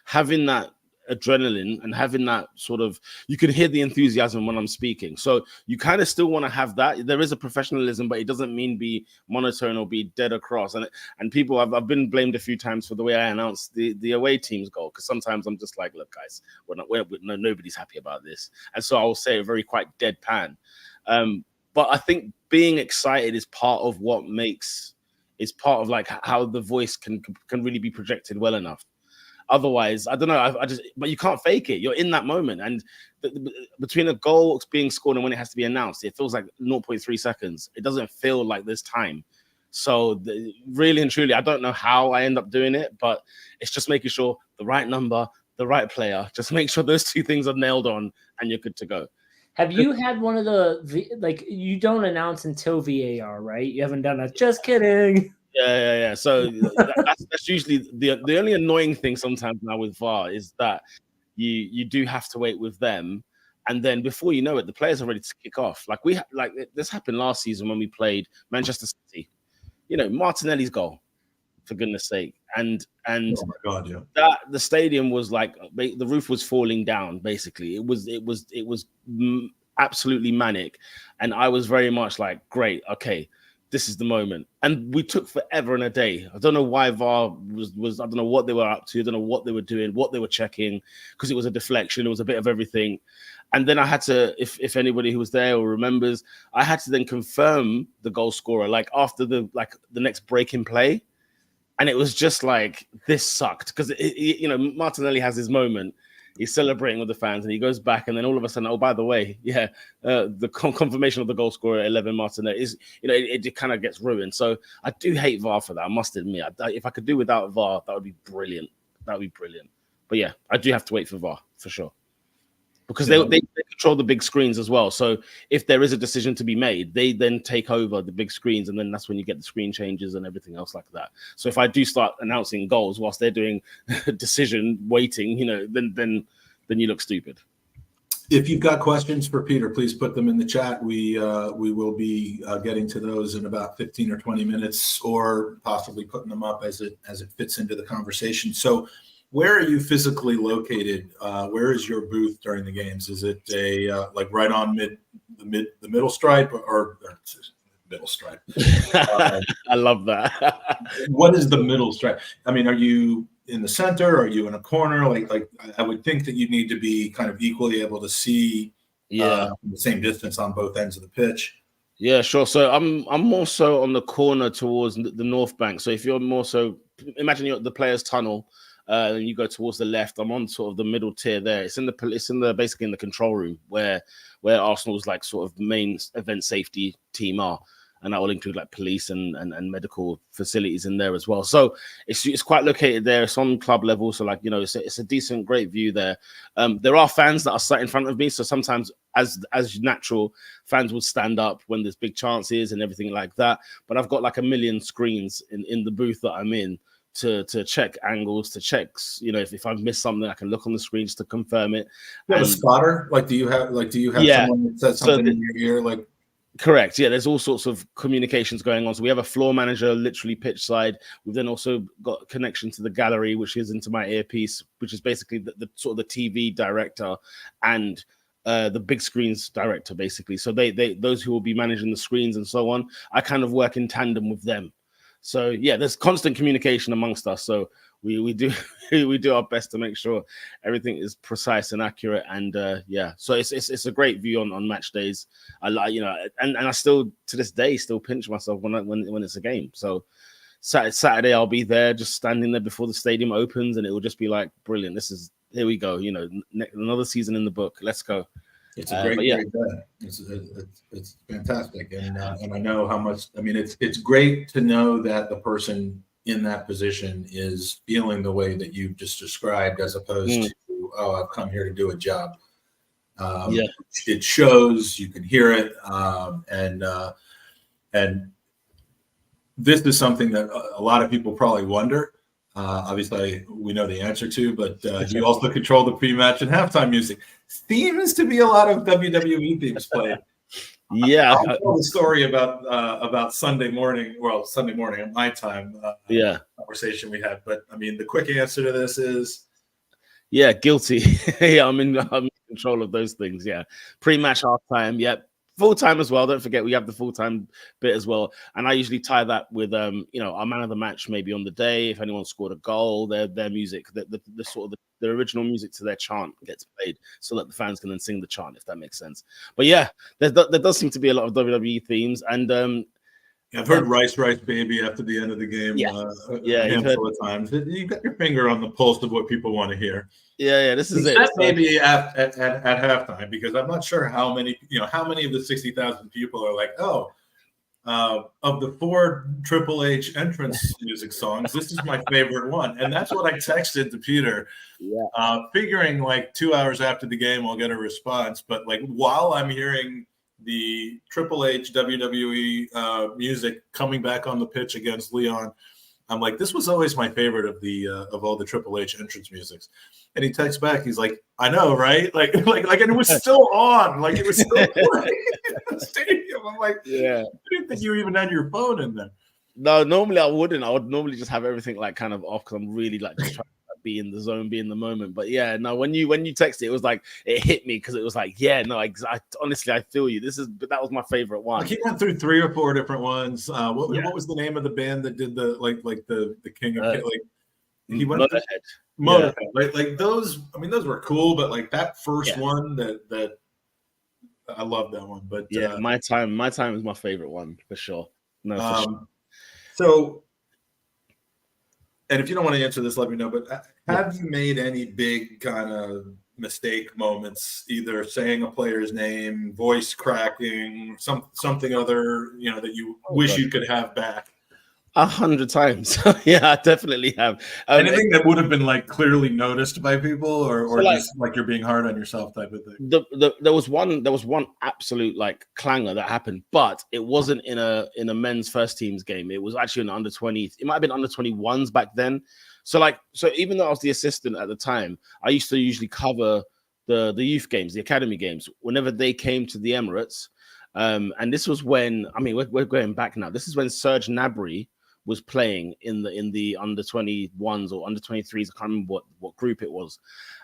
having that adrenaline and having that sort of, you can hear the enthusiasm when I'm speaking, so you kind of still want to have that. There is a professionalism, but it doesn't mean be monotone or be dead across. And people, I've been blamed a few times for the way I announce the away team's goal, because sometimes I'm just like, look guys, nobody's happy about this, and so I will say it very quite deadpan. But I think being excited is part of what makes, is part of like how the voice can really be projected well enough. Otherwise, I don't know. But you can't fake it. You're in that moment, and between a goal being scored and when it has to be announced, it feels like 0.3 seconds. It doesn't feel like there's time. So really and truly, I don't know how I end up doing it, but it's just making sure the right number, the right player. Just make sure those two things are nailed on, and you're good to go. Have you had one of the you don't announce until VAR, right? You haven't done that. Just kidding. Yeah. So that's usually the only annoying thing sometimes now with VAR is that you do have to wait with them, and then before you know it, the players are ready to kick off. Like this happened last season when we played Manchester City. Martinelli's goal, for goodness sake, and oh my God, yeah. That the stadium was like the roof was falling down. Basically, it was absolutely manic, and I was very much like, great, okay. This is the moment. And we took forever and a day. I don't know why VAR was I don't know what they were up to. I don't know what they were doing, what they were checking, because it was a deflection. It was a bit of everything. And then I had to, if anybody who was there or remembers, I had to then confirm the goal scorer, like after the next break in play. And it was just like, this sucked. Because, Martinelli has his moment. He's celebrating with the fans, and he goes back, and then all of a sudden, oh, by the way, yeah, the confirmation of the goal scorer, 11 Martinelli, is, it kind of gets ruined. So I do hate VAR for that. I must admit, if I could do without VAR, that would be brilliant. That would be brilliant. But yeah, I do have to wait for VAR for sure, because they control the big screens as well. So if there is a decision to be made, they then take over the big screens, and then that's when you get the screen changes and everything else like that. So if I do start announcing goals whilst they're doing decision waiting, then you look stupid. If you've got questions for Peter, please put them in the chat. We will be getting to those in about 15 or 20 minutes, or possibly putting them up as it fits into the conversation. So, where are you physically located? Where is your booth during the games? Is it like right on the middle stripe or middle stripe? I love that. What is the middle stripe? I mean, are you in the center? Are you in a corner? Like I would think that you need to be kind of equally able to see the same distance on both ends of the pitch. Yeah, sure. So I'm more so on the corner towards the north bank. So if you're more so, imagine you're at the players' tunnel, and you go towards the left. I'm on sort of the middle tier there. It's in the basically in the control room where Arsenal's like sort of main event safety team are. And that will include like police and medical facilities in there as well. So it's quite located there. It's on club level. So like, it's a decent, great view there. There are fans that are sat in front of me. So sometimes as natural, fans would stand up when there's big chances and everything like that. But I've got like 1 million screens in the booth that I'm in to check angles, to check, if I've missed something, I can look on the screens to confirm it. You have a spotter? Do you have someone that says something in your ear? Like, correct. Yeah, there's all sorts of communications going on. So we have a floor manager, literally pitch side. We've then also got a connection to the gallery, which is into my earpiece, which is basically the sort of the TV director and the big screens director, basically. So they those who will be managing the screens and so on, I kind of work in tandem with them. So yeah, there's constant communication amongst us. So we do we do our best to make sure everything is precise and accurate. And so it's a great view on match days. I like, and I still to this day still pinch myself when it's a game. So Saturday I'll be there just standing there before the stadium opens, and it will just be like brilliant. Here we go. Another season in the book. Let's go. It's a great day. It's fantastic, and I know how much. I mean, it's great to know that the person in that position is feeling the way that you just described, as opposed to, I've come here to do a job. It shows, you can hear it, and this is something that a lot of people probably wonder. Obviously, we know the answer to, but you also control the pre-match and halftime music. Seems to be a lot of WWE themes played. Yeah, I'll tell the story about Sunday morning. Well, Sunday morning at my time. Conversation we had, but I mean, the quick answer to this is, guilty. I'm in control of those things. Yeah, pre-match, halftime. Yep. Full time as well. Don't forget we have the full time bit as well, and I usually tie that with our man of the match maybe on the day. If anyone scored a goal, their music, the sort of the original music to their chant gets played, so that the fans can then sing the chant, if that makes sense. But yeah, there does seem to be a lot of WWE themes, and I've heard "Rice Rice Baby" after the end of the game. A handful of times. You got your finger on the pulse of what people want to hear. Yeah, this is it. Maybe at halftime, because I'm not sure how many of the 60,000 people are like, of the 4 Triple H entrance music songs, this is my favorite one. And that's what I texted to Peter, figuring like 2 hours after the game I'll get a response. But like while I'm hearing the Triple H WWE music coming back on the pitch against Leon, I'm like, this was always my favorite of all the Triple H entrance musics. And he texts back, he's like, I know, right? Like, and it was still on, like it was still playing in the stadium. I'm like, I didn't think you even had your phone in there. No, normally I wouldn't. I would normally just have everything like kind of off, because I'm really like just trying to be in the zone, be in the moment. But yeah, no, when you text it was like it hit me, because it was like, I honestly I feel you. That was my favorite one. Like he went through 3 or 4 different ones. What was the name of the band that did the the King of like he went Motorhead. Like those. I mean, those were cool, but like that first one that I love that one. But my time is my favorite one for sure. No, for sure. So, and if you don't want to answer this, let me know. But have you made any big kind of mistake moments, either saying a player's name, voice cracking, something other, that you wish you could have back? 100 times. Yeah, I definitely have. Anything that would have been like clearly noticed by people, or so just like you're being hard on yourself type of thing. There was one absolute like clanger that happened, but it wasn't in a men's first teams game. It was actually an under 20. It might have been under 21s back then. So even though I was the assistant at the time, I used to usually cover the youth games, the academy games, whenever they came to the Emirates. And this was when, I mean, we're going back now. This is when Serge Gnabry was playing in the under 21s or under 23s. I can't remember what group it was.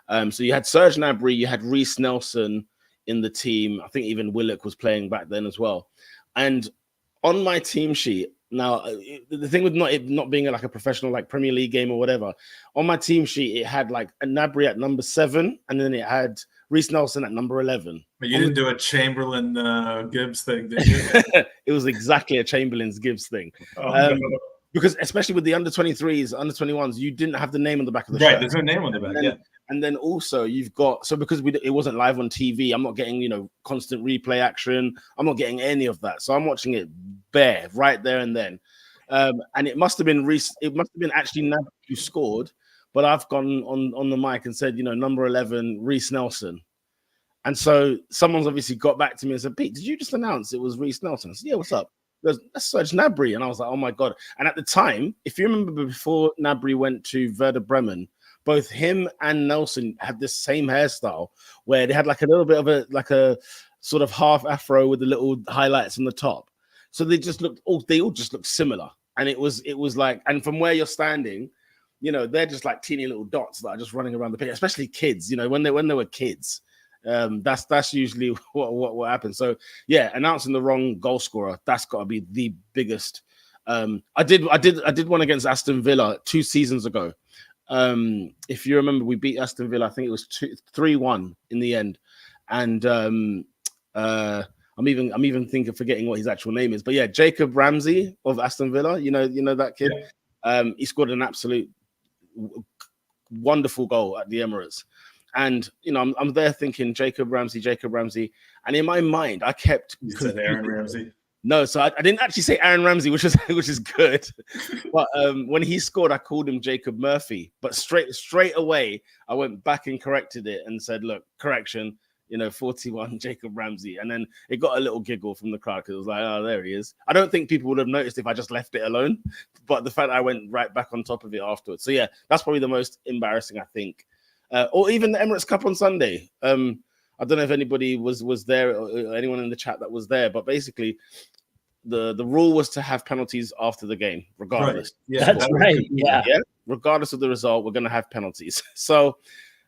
So you had Serge Gnabry, you had Reece Nelson in the team. I think even Willock was playing back then as well. And on my team sheet, now the thing with it not being like a professional like Premier League game or whatever, on my team sheet it had like a Gnabry at number 7, and then it had Reece Nelson at number 11. But you didn't do a Chamberlain Gibbs thing, did you? It was exactly a Chamberlain's Gibbs thing. No. Because especially with the under 23s, under 21s, you didn't have the name on the back of the Right, shirt. there's no name on the back. And then also you've got, so because it wasn't live on TV, I'm not getting, constant replay action. I'm not getting any of that. So I'm watching it bare right there and then. And it must have been actually Gnabry who scored, but I've gone on the mic and said, number 11, Reece Nelson. And so someone's obviously got back to me and said, Pete, did you just announce it was Reece Nelson? I said, yeah, what's up? He goes, that's Serge Gnabry. And I was like, oh my God. And at the time, if you remember before Gnabry went to Werder Bremen, both him and Nelson had this same hairstyle where they had like a little bit of a sort of half afro with the little highlights on the top. So they all just looked similar. And it was like, and from where you're standing, they're just like teeny little dots that are just running around the pitch, especially kids, when they were kids. That's usually what happens. So yeah, announcing the wrong goal scorer, that's got to be the biggest. I did one against Aston Villa 2 seasons ago. If you remember, we beat Aston Villa. I think it was 3-1 in the end. And I'm even forgetting what his actual name is. But yeah, Jacob Ramsey of Aston Villa. You know that kid. Yeah. He scored an absolute wonderful goal at the Emirates. And I'm there thinking Jacob Ramsey, and in my mind I kept. You said Aaron Ramsey. No, so I didn't actually say Aaron Ramsey, which is good. But when he scored, I called him Jacob Murphy. But straight away, I went back and corrected it and said, "Look, correction, 41 Jacob Ramsey." And then it got a little giggle from the crowd because it was like, "Oh, there he is." I don't think people would have noticed if I just left it alone, but the fact that I went right back on top of it afterwards. So yeah, that's probably the most embarrassing, I think. Or even the Emirates Cup on Sunday. I don't know if anybody was there or anyone in the chat that was there, but basically the rule was to have penalties after the game, regardless. Right. Yeah, that's right. Yeah. Regardless of the result, we're going to have penalties. So,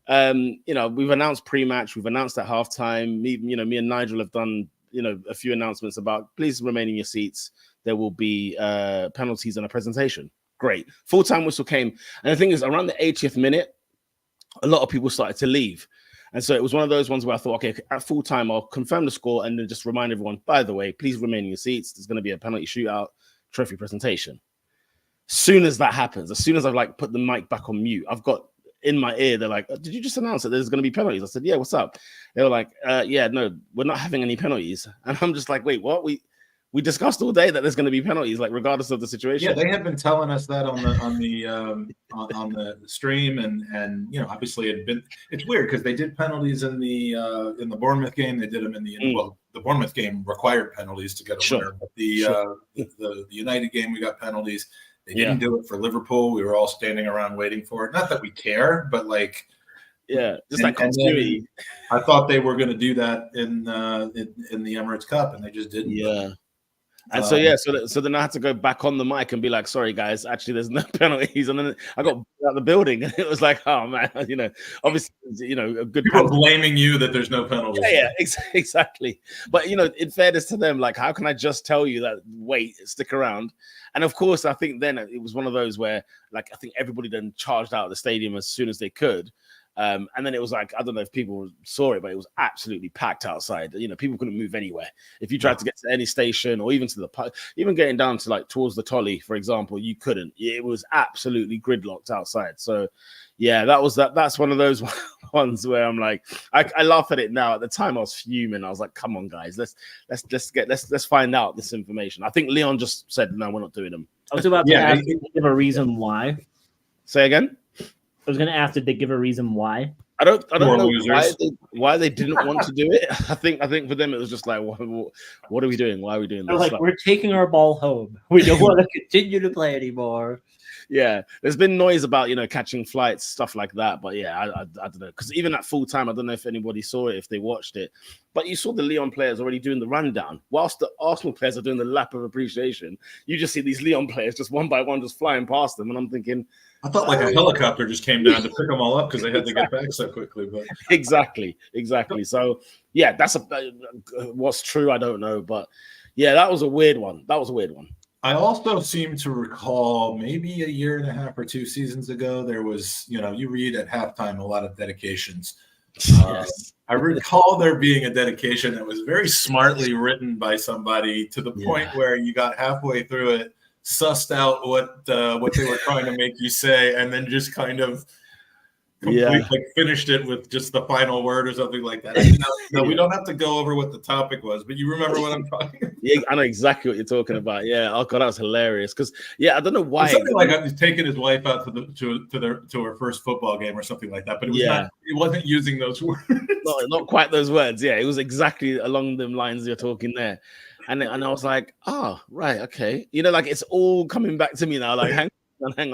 we've announced pre-match, we've announced at halftime. Me and Nigel have done, a few announcements about please remain in your seats. There will be penalties and a presentation. Great. Full-time whistle came. And the thing is, around the 80th minute, a lot of people started to leave. And so it was one of those ones where I thought, okay, at full time, I'll confirm the score and then just remind everyone, by the way, please remain in your seats. There's going to be a penalty shootout, trophy presentation. Soon as that happens, as soon as I've put the mic back on mute, I've got in my ear, they're like, did you just announce that there's going to be penalties? I said, yeah, what's up? They were like, yeah, no, we're not having any penalties. And I'm just like, wait, what? We discussed all day that there's going to be penalties, regardless of the situation. Yeah, they have been telling us that on the stream, and obviously it's weird because they did penalties in the Bournemouth game. They did them in the Bournemouth game required penalties to get a winner, but the United game we got penalties. They didn't do it for Liverpool. We were all standing around waiting for it. Not that we care, but just like continuity. I thought they were going to do that in the Emirates Cup, and they just didn't. Yeah. And so then I had to go back on the mic and be like, sorry guys, actually there's no penalties. And then I got out of the building and it was like, oh man, obviously, a good people blaming you that there's no penalties. Yeah, exactly. But in fairness to them, how can I just tell you that wait, stick around? And of course, I think then it was one of those where I think everybody then charged out of the stadium as soon as they could. And then it was I don't know if people saw it, but it was absolutely packed outside. People couldn't move anywhere. If you tried to get to any station or even to the even getting down to towards the Tolly, for example, you couldn't. It was absolutely gridlocked outside. So yeah, that's one of those ones where I'm like, I laugh at it now. At the time I was fuming. I was like, come on guys, let's find out this information. I think Leon just said, no, we're not doing them. I was about to ask you to give a reason why. Say again? I was going to ask, did they give a reason why? I don't know losers. why they didn't want to do it. I think for them it was just like, what are we doing? Why are we doing They're this? like, we're taking our ball home. We don't want to continue to play anymore. Yeah, there's been noise about catching flights, stuff like that. But yeah, I don't know, because even at full time, I don't know if anybody saw it, if they watched it. But you saw the Lyon players already doing the rundown, whilst the Arsenal players are doing the lap of appreciation. You just see these Lyon players just one by one just flying past them, and I'm thinking, I thought like a helicopter just came down to pick them all up because they had to get back so quickly. But exactly. So yeah, that's what's true. I don't know, but yeah, that was a weird one. I also seem to recall maybe a year and a half or 2 seasons ago, there was, you read at halftime a lot of dedications. Yes. I recall there being a dedication that was very smartly written by somebody to the point where you got halfway through it, sussed out what they were trying to make you say, and then just kind of finished it with just the final word or something like that. No, we don't have to go over what the topic was, but you remember what I'm talking about. Yeah, I know exactly what you're talking about. Yeah, oh god, that was hilarious. Because I don't know why. Something like he's taking his wife out to her first football game or something like that. But it was not. It wasn't using those words. Not quite those words. Yeah, it was exactly along the lines you're talking there. And I was like, oh, right, okay. Like it's all coming back to me now. Like, hang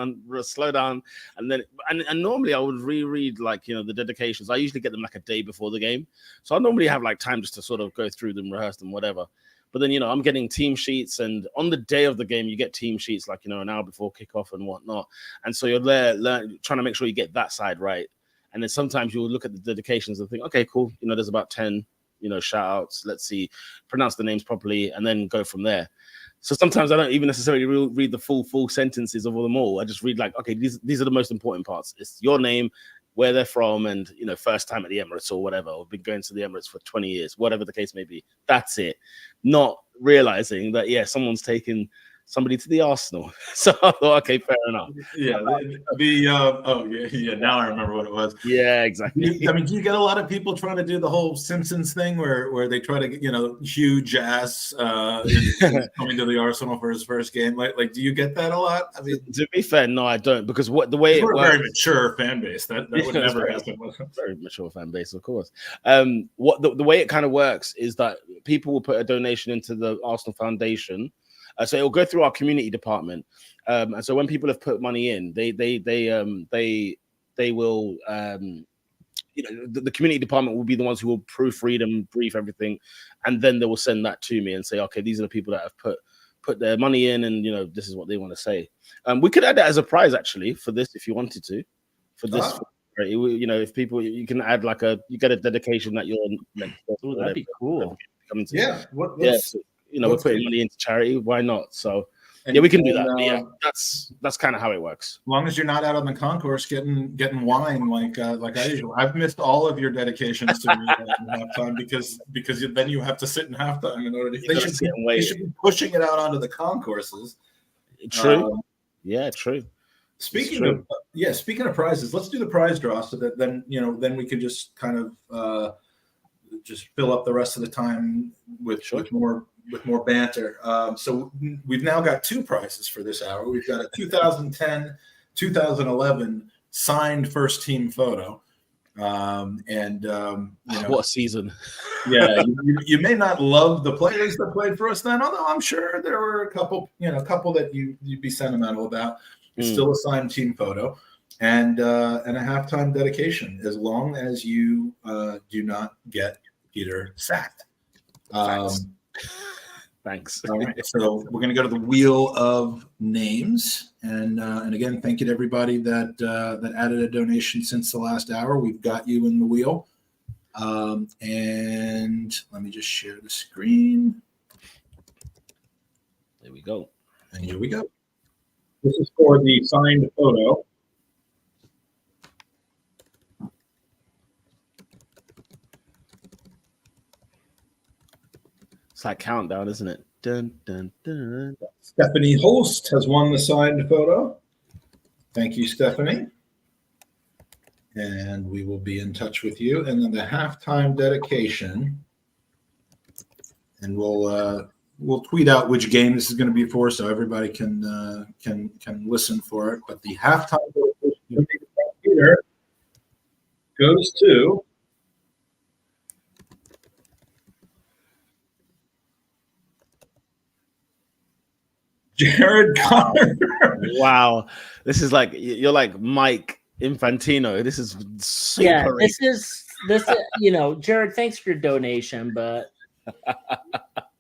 on, slow down. And then, and normally I would reread like, the dedications. I usually get them like a day before the game. So I normally have like time just to sort of go through them, rehearse them, whatever. But then, I'm getting team sheets, and on the day of the game, you get team sheets like, an hour before kickoff and whatnot. And so you're there trying to make sure you get that side right. And then sometimes you'll look at the dedications and think, okay, cool. There's about 10, shout outs. Let's see, pronounce the names properly, and then go from there. So sometimes I don't even necessarily read the full sentences of them all. I just read like, okay, these are the most important parts. It's your name, where they're from, and first time at the Emirates or whatever. I've been going to the Emirates for 20 years, whatever the case may be. That's it. Not realizing that someone's taken somebody to the Arsenal. So I thought, okay, fair enough. Yeah. Now I remember what it was. Yeah, exactly. Do you get a lot of people trying to do the whole Simpsons thing where they try to get, huge ass coming to the Arsenal for his first game? Like, do you get that a lot? I mean, to be fair, no, I don't, because the way it works, a very mature fan base. That would never happen. Very mature fan base, of course. What the way it kind of works is that people will put a donation into the Arsenal Foundation. So it will go through our community department, and so when people have put money in, they will, the community department will be the ones who will proofread and brief everything, and then they will send that to me and say, okay, these are the people that have put their money in, and this is what they want to say. We could add that as a prize actually for this if you wanted to, for this. If people, you can add you get a dedication that you're. That'd be cool. We're putting money into charity. Why not? So we can do that. That's kind of how it works. As long as you're not out on the concourse getting wine like I usually. I've missed all of your dedications to me in halftime because then you have to sit in halftime in order to. They should be pushing it out onto the concourses. True. True. Speaking of prizes, let's do the prize draw so that then we can just kind of just fill up the rest of the time with more banter. So we've now got 2 prizes for this hour. We've got a 2010, 2011 signed first team photo. What a season. Yeah, you may not love the players that played for us then, although I'm sure there were a couple that you'd be sentimental about. It's still a signed team photo. And a halftime dedication, as long as you do not get Peter sacked. Thanks. All right, so we're going to go to the wheel of names, and again, thank you to everybody that added a donation since the last hour. We've got you in the wheel, and let me just share the screen. There we go. And here we go. This is for the signed photo. It's like countdown, isn't it? Dun, dun, dun. Stephanie Holst has won the signed photo. Thank you, Stephanie. And we will be in touch with you. And then the halftime dedication. And we'll tweet out which game this is going to be for, so everybody can listen for it. But the halftime dedication Peter, goes to Jared Connor. Wow, this is like you're like Mike Infantino. This is super. Yeah, this is Jared. Thanks for your donation, but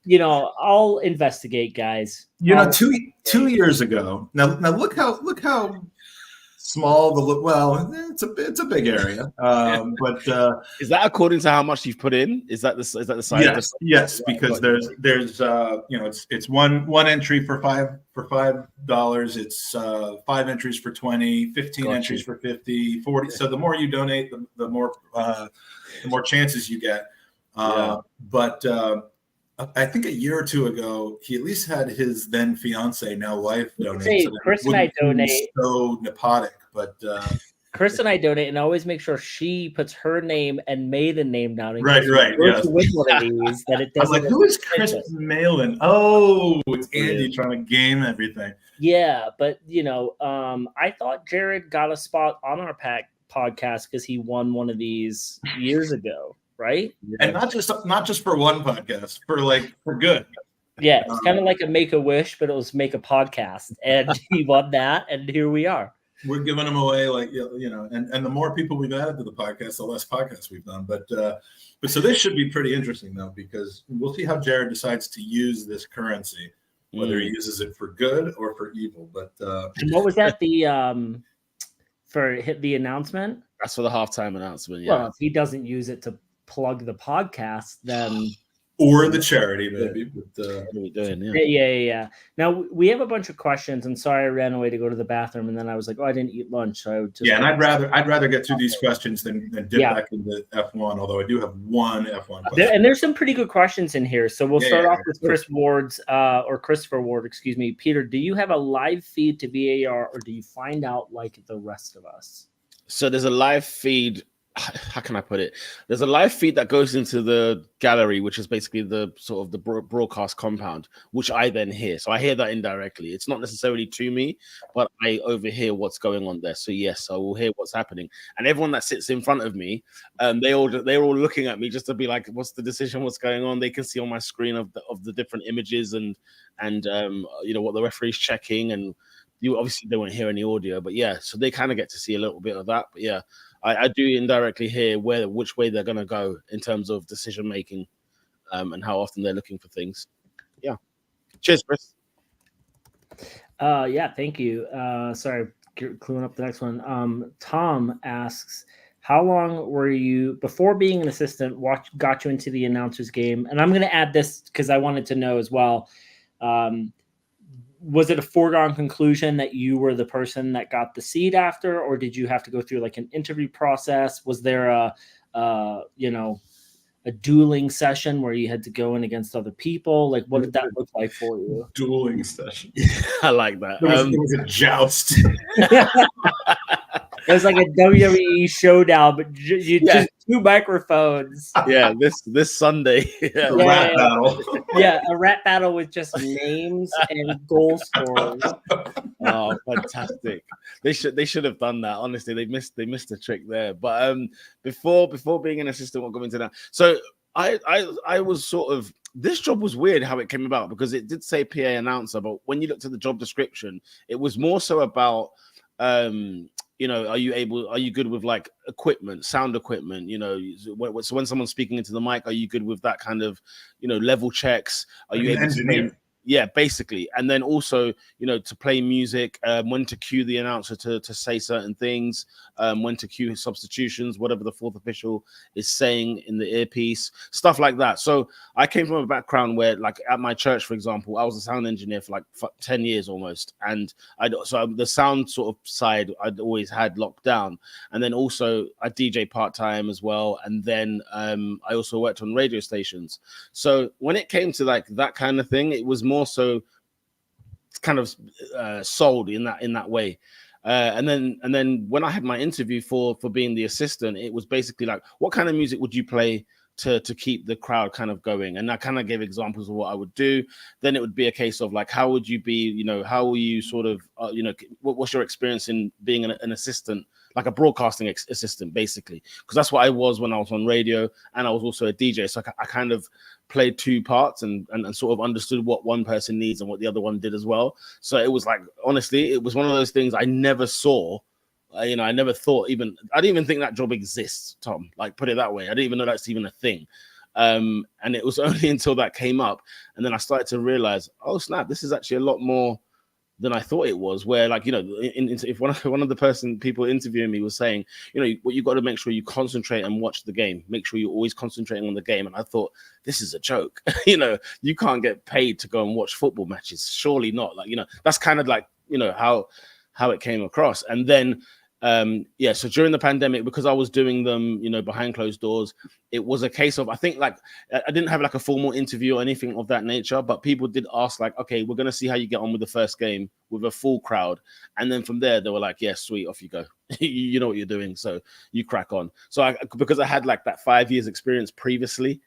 I'll investigate, guys. Two years ago. Now look how small the look. Well, it's a big area. But is that according to how much you've put in? Is that the size? Yes, because there's it's one entry for $5. It's 5 entries for 20, 15 entries for 50, 40. So the more you donate, the more chances you get. But I think a year or two ago, he at least had his then fiance, now wife, donate. So Chris and I donate. So nepotic, but Chris and I donate, and I always make sure she puts her name and maiden name down. Right. Yes. With one of these, that it doesn't. I'm like, who is Chris Malin? Oh, it's Andy trying to game everything. Yeah, but I thought Jared got a spot on our podcast because he won one of these years ago. Right, and not just for one podcast, for good. Yeah, it's kind of like a Make-A-Wish, but it was Make a Podcast, and he won that, and here we are. We're giving them away, and the more people we've added to the podcast, the less podcasts we've done. But so this should be pretty interesting though, because we'll see how Jared decides to use this currency, whether he uses it for good or for evil. But and what was that for the announcement? That's for the halftime announcement. Yeah. Well, if he doesn't use it to plug the podcast, then or the charity, maybe. What are we doing? Yeah. Now we have a bunch of questions, and sorry I ran away to go to the bathroom, and then I was like, I didn't eat lunch, so I would just and I'd rather get through these questions than dip back into F1. Although I do have one F1 question. And there's some pretty good questions in here, so we'll start off with Christopher Ward, excuse me. Peter, do you have a live feed to VAR, or do you find out like the rest of us? So there's a live feed. How can I put it? There's a live feed that goes into the gallery, which is basically the sort of the broadcast compound, which I then hear. So I hear that indirectly. It's not necessarily to me, but I overhear what's going on there. So yes, I will hear what's happening. And everyone that sits in front of me, they're all looking at me just to be like, "What's the decision? What's going on?" They can see on my screen of the different images and what the referee's checking, and you obviously they won't hear any audio, but yeah, so they kind of get to see a little bit of that. But yeah. I do indirectly hear which way they're going to go in terms of decision making, and how often they're looking for things. Yeah. Cheers, Chris. Yeah, thank you. Sorry, cluing up the next one. Tom asks, how long were you before being an assistant? Got you into the announcers game? And I'm going to add this because I wanted to know as well. Was it a foregone conclusion that you were the person that got the seat after, or did you have to go through like an interview process? Was there a dueling session where you had to go in against other people? Like, what did that look like for you? Dueling session. I like that. There was a joust. It was like a WWE showdown, but just two microphones. Yeah, this Sunday. A rap battle. Yeah, a rap battle with just names and goal scorers. Oh, fantastic! They should have done that. Honestly, they missed the trick there. But before being an assistant, we'll go into that. So I was sort of, this job was weird how it came about, because it did say PA announcer, but when you looked at the job description, it was more so about are you good with like equipment, sound equipment? So when someone's speaking into the mic, are you good with that kind of, level checks? Are you able to? Yeah, basically. And then also, to play music, when to cue the announcer to say certain things, when to cue his substitutions, whatever the fourth official is saying in the earpiece, stuff like that. So I came from a background where, like at my church, for example, I was a sound engineer for like 10 years almost. And so the sound sort of side I'd always had locked down. And then also I DJ part-time as well. And then I also worked on radio stations. So when it came to like that kind of thing, it was more so kind of sold in that way. And then when I had my interview for being the assistant, it was basically like, what kind of music would you play to keep the crowd kind of going? And I kind of gave examples of what I would do. Then it would be a case of like, how would you be, how will you sort of, what's your experience in being an assistant like a broadcasting assistant, basically, because that's what I was when I was on radio, and I was also a DJ. So I kind of played two parts and sort of understood what one person needs and what the other one did as well. So it was like, honestly, it was one of those things I never saw. I never thought I didn't even think that job exists, Tom. Like, put it that way. I didn't even know that's even a thing. And it was only until that came up, and then I started to realize, oh snap, this is actually a lot more than I thought it was. Where, like, if one of the people interviewing me was saying, what you got to make sure you concentrate and watch the game. Make sure you're always concentrating on the game. And I thought, this is a joke. You can't get paid to go and watch football matches. Surely not. Like, that's kind of like, how it came across. And then so during the pandemic, because I was doing them, behind closed doors, it was a case of, I think, like, I didn't have like a formal interview or anything of that nature, but people did ask, like, okay, we're going to see how you get on with the first game with a full crowd. And then from there, they were like, yeah, sweet, off you go. You know what you're doing, so you crack on. So because I had like that 5 years experience previously,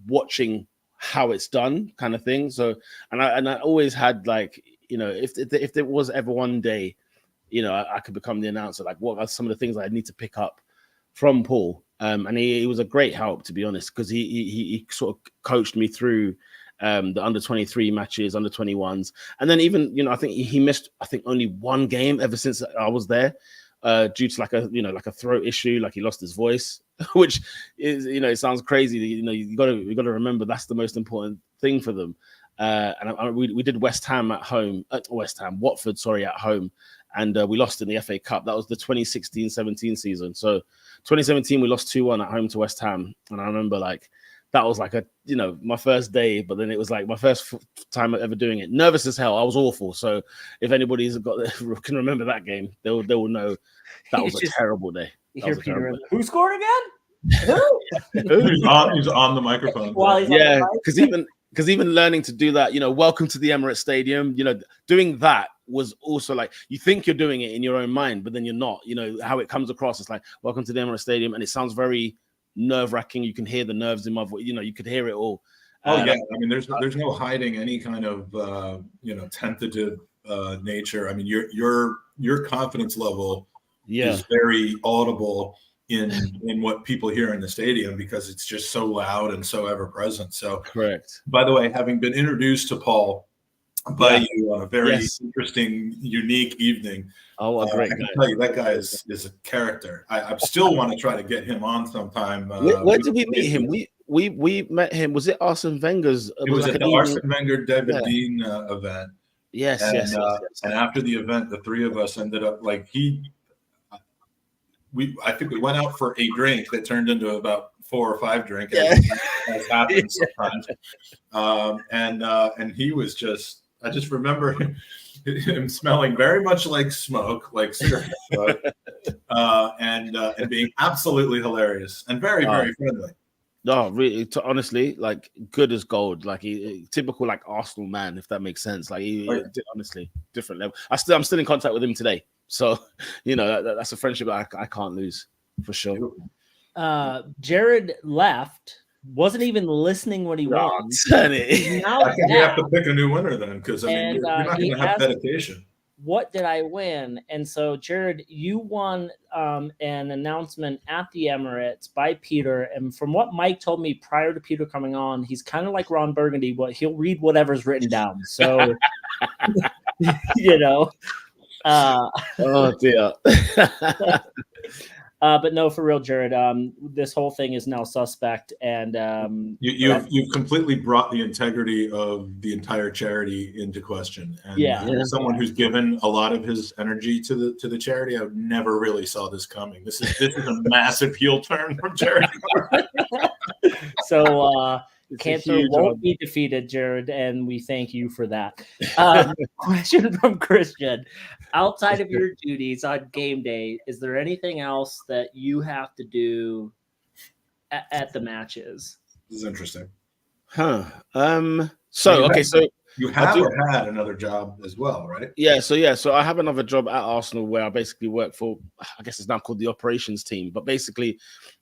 watching how it's done kind of thing. So, and I always had, like, if there was ever one day, I could become the announcer, like, what are some of the things I need to pick up from Paul? And he was a great help, to be honest, because he sort of coached me through the under 23 matches, under 21s. And then even, I think he missed, only one game ever since I was there, due to like a throat issue, like he lost his voice, which is, it sounds crazy. You got to remember that's the most important thing for them. And we did Watford, at home. And we lost in the FA Cup. That was the 2016-17 season. So 2017, we lost 2-1 at home to West Ham. And I remember, like, that was like my first day, but then it was like my first time ever doing it. Nervous as hell. I was awful. So if anybody's can remember that game, they will know that was a terrible day. You hear Peter, who scored again? He's on the microphone. Because even learning to do that, welcome to the Emirates Stadium, doing that was also like, you think you're doing it in your own mind, but then you're not. How it comes across, it's like, welcome to the Emirates Stadium, and it sounds very nerve-wracking. You can hear the nerves in my voice. You could heir it all. Yeah. I mean, there's no hiding any kind of tentative nature. I mean, your confidence level is very audible in what people hear in the stadium, because it's just so loud and so ever present. So correct. By the way, having been introduced to Paul by you on a very interesting, unique evening. Oh, a great I can tell you that guy is a character. I still want to try to get him on sometime. Where did we meet him? We met him. Was it Arsene Wenger's? It was at the Arsene Wenger David Dean event. Yes. And after the event, the three of us ended up like I think we went out for a drink that turned into about 4 or 5 drinks. As happens sometimes. And he was just, I just remember him smelling very much like smoke, like cigarette smoke, and being absolutely hilarious and very, very friendly. No, really, honestly, like, good as gold. Like, he typical, like, Arsenal man, if that makes sense. Like, honestly, different level. I'm still in contact with him today. So, that's a friendship that I can't lose, for sure. Jared left, wasn't even listening when he won. I think we have to pick a new winner then, because you're not going to have dedication. What did I win? And so, Jared, you won an announcement at the Emirates by Peter. And from what Mike told me prior to Peter coming on, he's kind of like Ron Burgundy, but he'll read whatever's written down. So, oh dear. But no, for real, Jared, this whole thing is now suspect, and you've completely brought the integrity of the entire charity into question. And someone who's given a lot of his energy to the charity, I never really saw this coming. This is a massive heel turn from charity. So cancer won't be defeated, Jared, and we thank you for that. Question from Christian. Outside of your duties on game day, is there anything else that you have to do at the matches? This is interesting. So you have had another job as well, right? So I have another job at Arsenal where I basically work for, I guess it's now called the operations team, but basically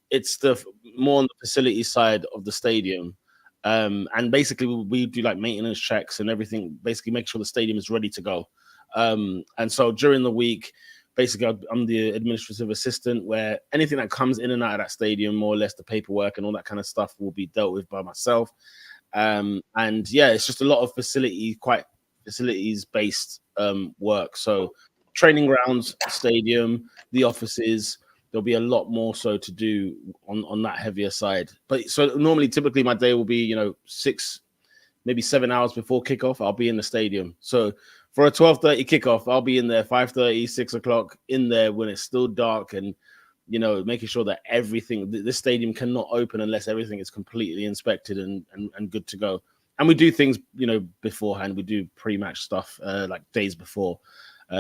it's the more on the facility side of the stadium. And basically we do like maintenance checks and everything, basically make sure the stadium is ready to go. And so during the week, basically I'm the administrative assistant, where anything that comes in and out of that stadium, more or less the paperwork and all that kind of stuff, will be dealt with by myself. And yeah, it's just a lot of facilities based work. So training grounds, stadium, the offices. There'll be a lot more so to do on that heavier side. But so normally, typically, my day will be 6, maybe 7 hours before kickoff. I'll be in the stadium. So for a 12:30 kickoff, I'll be in there 5:30, 6 o'clock in there when it's still dark, and making sure that everything. This stadium cannot open unless everything is completely inspected and good to go. And we do things beforehand. We do pre-match stuff like days before.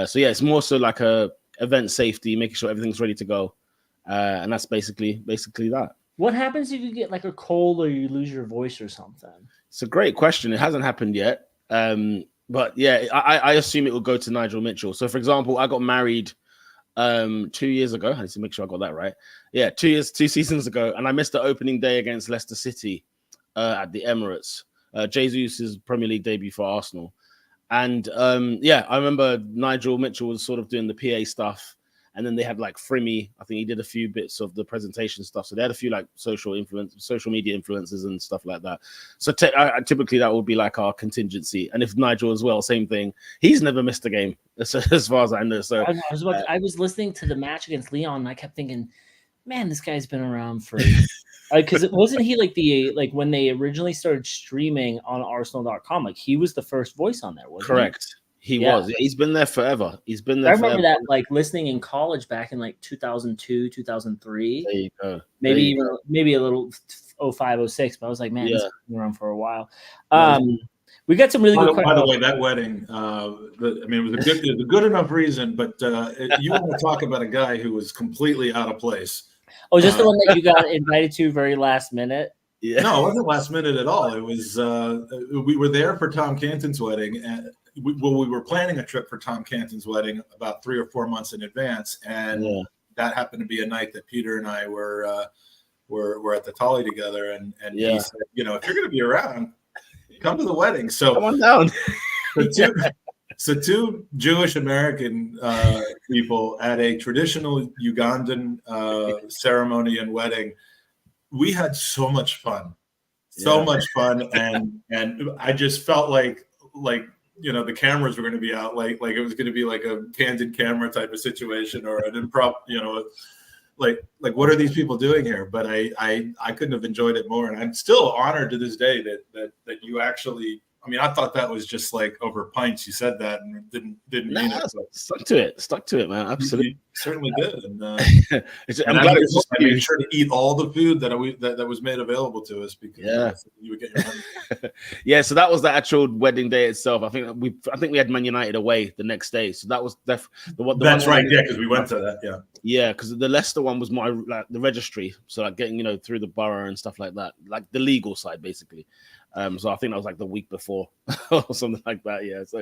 So yeah, it's more so like a event safety, making sure everything's ready to go. And that's basically that. What happens if you get like a cold or you lose your voice or something? It's a great question. It hasn't happened yet. But yeah, I assume it will go to Nigel Mitchell. So for example, I got married 2 years ago. I need to make sure I got that right. Yeah, 2 seasons ago. And I missed the opening day against Leicester City at the Emirates. Jesus' Premier League debut for Arsenal. And yeah, I remember Nigel Mitchell was sort of doing the PA stuff. And then they had like Frimmy. I think he did a few bits of the presentation stuff. So they had a few like social media influencers and stuff like that. So typically that would be like our contingency. And if Nigel as well, same thing. He's never missed a game as far as I know. So I was listening to the match against Leon, and I kept thinking, man, this guy's been around for because it wasn't he like when they originally started streaming on Arsenal.com, like he was the first voice on there, wasn't correct. He was. He's been there forever. He's been there. I remember forever. that, like listening in college back in like 2002, 2003. There you go. Maybe a little 05, 06. But I was like, man, this has been around for a while. We got some really good questions. By the way, that wedding, it was a good enough reason. But you want to talk about a guy who was completely out of place. Oh, just the one that you got invited to very last minute. Yeah. No, it wasn't last minute at all. It was we were there for Tom Canton's wedding, and we were planning a trip for Tom Canton's wedding about 3 or 4 months in advance, and that happened to be a night that Peter and I were at the Tolly together, and he said, if you're going to be around, come to the wedding. So come on down. So two Jewish American people at a traditional Ugandan ceremony and wedding. We had so much fun, and I just felt like the cameras were going to be out, like it was going to be like a candid camera type of situation or an improv, like what are these people doing here? But I couldn't have enjoyed it more, and I'm still honored to this day that you actually. I mean, I thought that was just like over pints. You said that and didn't mean it. Stuck to it, man. Absolutely, you certainly did. And I'm glad I made sure to eat all the food that was made available to us because you would get your money. Yeah, so that was the actual wedding day itself. I think we had Man United away the next day, so that was that's right. Yeah, because we went to that. Yeah, because the Leicester one was more like the registry, so like getting through the borough and stuff like that, like the legal side basically. So I think that was like the week before or something like that. Yeah, so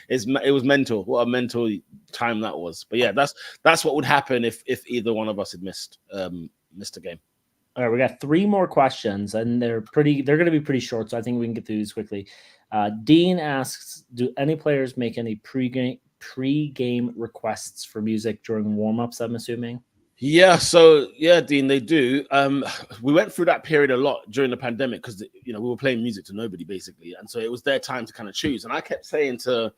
it was mental. What a mental time that was. But yeah, that's what would happen if either one of us had missed a game. All right, we got 3 more questions, and they're going to be pretty short, so I think we can get through these quickly. Dean asks, do any players make any pre-game requests for music during warm-ups, I'm assuming? Yeah, so yeah, Dean, they do. We went through that period a lot during the pandemic because we were playing music to nobody basically, and so it was their time to kind of choose. And I kept saying to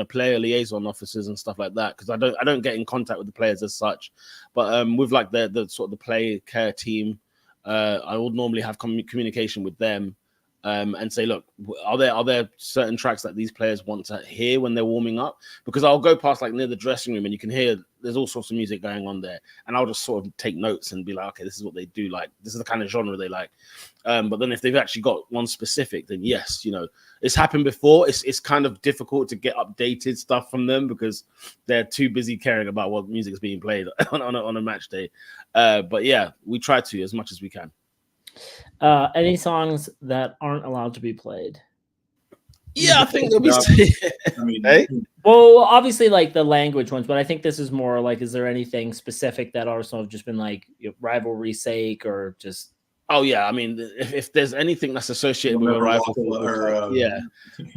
player liaison officers and stuff like that because I don't get in contact with the players as such, but with like the sort of the play care team, I would normally have communication with them. And say, look, are there certain tracks that these players want to hear when they're warming up? Because I'll go past like near the dressing room and you can hear there's all sorts of music going on there, and I'll just sort of take notes and be like, okay, this is what they do like. This is the kind of genre they like. But then if they've actually got one specific, then yes, it's happened before. It's kind of difficult to get updated stuff from them because they're too busy caring about what music is being played on a match day. But yeah, we try to as much as we can. Any songs that aren't allowed to be played? Yeah, I think there'll be. Hey? Well, obviously, like the language ones, but I think this is more like, is there anything specific that Arsenal have just been like rivalry sake or just Oh yeah, I mean, if there's anything that's associated with a rival,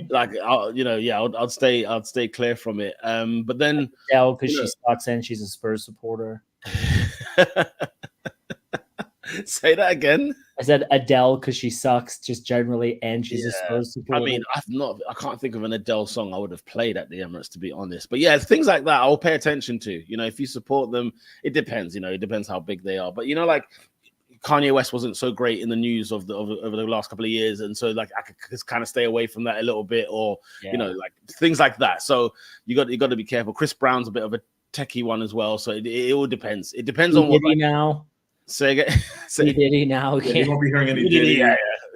like I'd stay clear from it. But then Adele, because she sucks and she's a Spurs supporter. Say that again. I said Adele because she sucks just generally, and she's a Spurs supporter. I mean, I can't think of an Adele song I would have played at the Emirates, to be honest. But yeah, things like that I'll pay attention to. If you support them, it depends. It depends how big they are. But like Kanye West wasn't so great in the news over the last couple of years, and so like I could just kind of stay away from that a little bit, or like things like that. So you got to be careful. Chris Brown's a bit of a techie one as well, so it all depends. It depends on what now. Say again. Diddy now. Yeah, you won't be hearing any Diddy.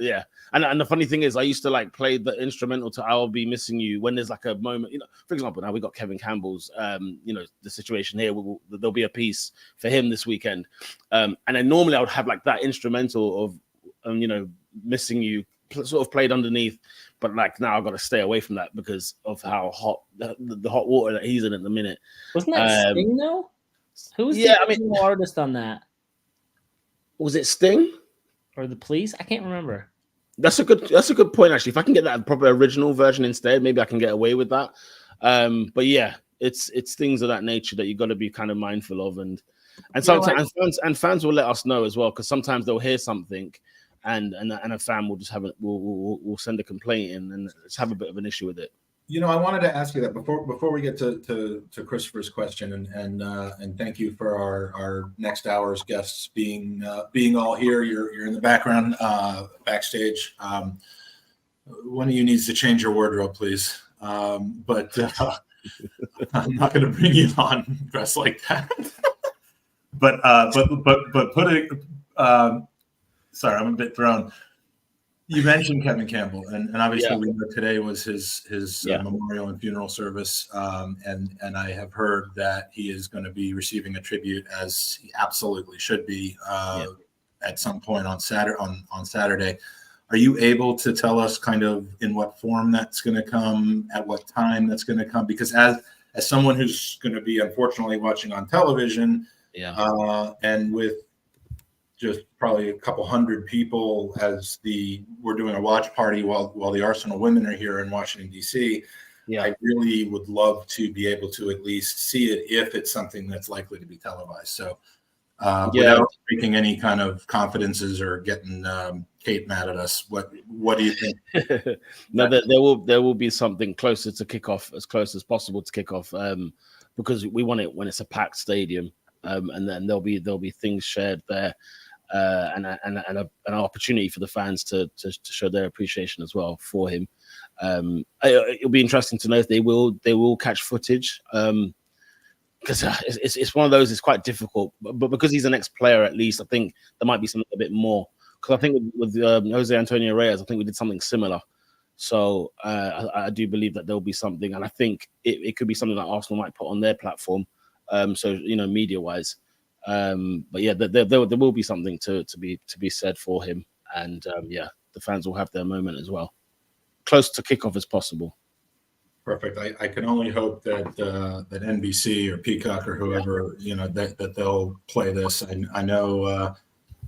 Yeah. And the funny thing is, I used to like play the instrumental to "I'll Be Missing You" when there's like a moment. For example, now we got Kevin Campbell's. The situation here. There'll be a piece for him this weekend, and then normally I would have like that instrumental of "Missing You" sort of played underneath. But like now I've got to stay away from that because of how hot the hot water that he's in at the minute. Wasn't that Sting though? Who was the original artist on that? Was it Sting or the Police? I can't remember. That's a good point actually. If I can get that proper original version instead, maybe I can get away with that. But yeah, it's things of that nature that you got to be kind of mindful of, and sometimes fans will let us know as well, because sometimes they'll hear something, and a fan will just will send a complaint in and just have a bit of an issue with it. I wanted to ask you that before we get to Christopher's question, and thank you for our next hour's guests being all here. You're in the background, backstage. One of you needs to change your wardrobe, please. But I'm not going to bring you on dressed like that. but put it. Sorry, I'm a bit thrown. You mentioned Kevin Campbell, and obviously we know today was his memorial and funeral service, and I have heard that he is going to be receiving a tribute, as he absolutely should be, at some point on Saturday. Are you able to tell us kind of in what form that's going to come, at what time that's going to come? Because as someone who's going to be unfortunately watching on television, and with just probably a couple hundred people as we're doing a watch party while the Arsenal women are here in Washington, D.C. I really would love to be able to at least see it if it's something that's likely to be televised. So without making any kind of confidences or getting Kate mad at us, what do you think? No, there will be something closer to kickoff, as close as possible to kickoff, because we want it when it's a packed stadium, and then there'll be things shared there. And an opportunity for the fans to show their appreciation as well for him. It'll be interesting to know if they will catch footage, because it's one of those. It's quite difficult, but because he's an ex-player, at least I think there might be something a bit more. Because I think with Jose Antonio Reyes, I think we did something similar. So I do believe that there'll be something, and I think it could be something that Arsenal might put on their platform. So media wise. But yeah, there will be something to be said for him, and the fans will have their moment as well, close to kickoff as possible. Perfect. I can only hope that that NBC or Peacock or whoever that they'll play this. I know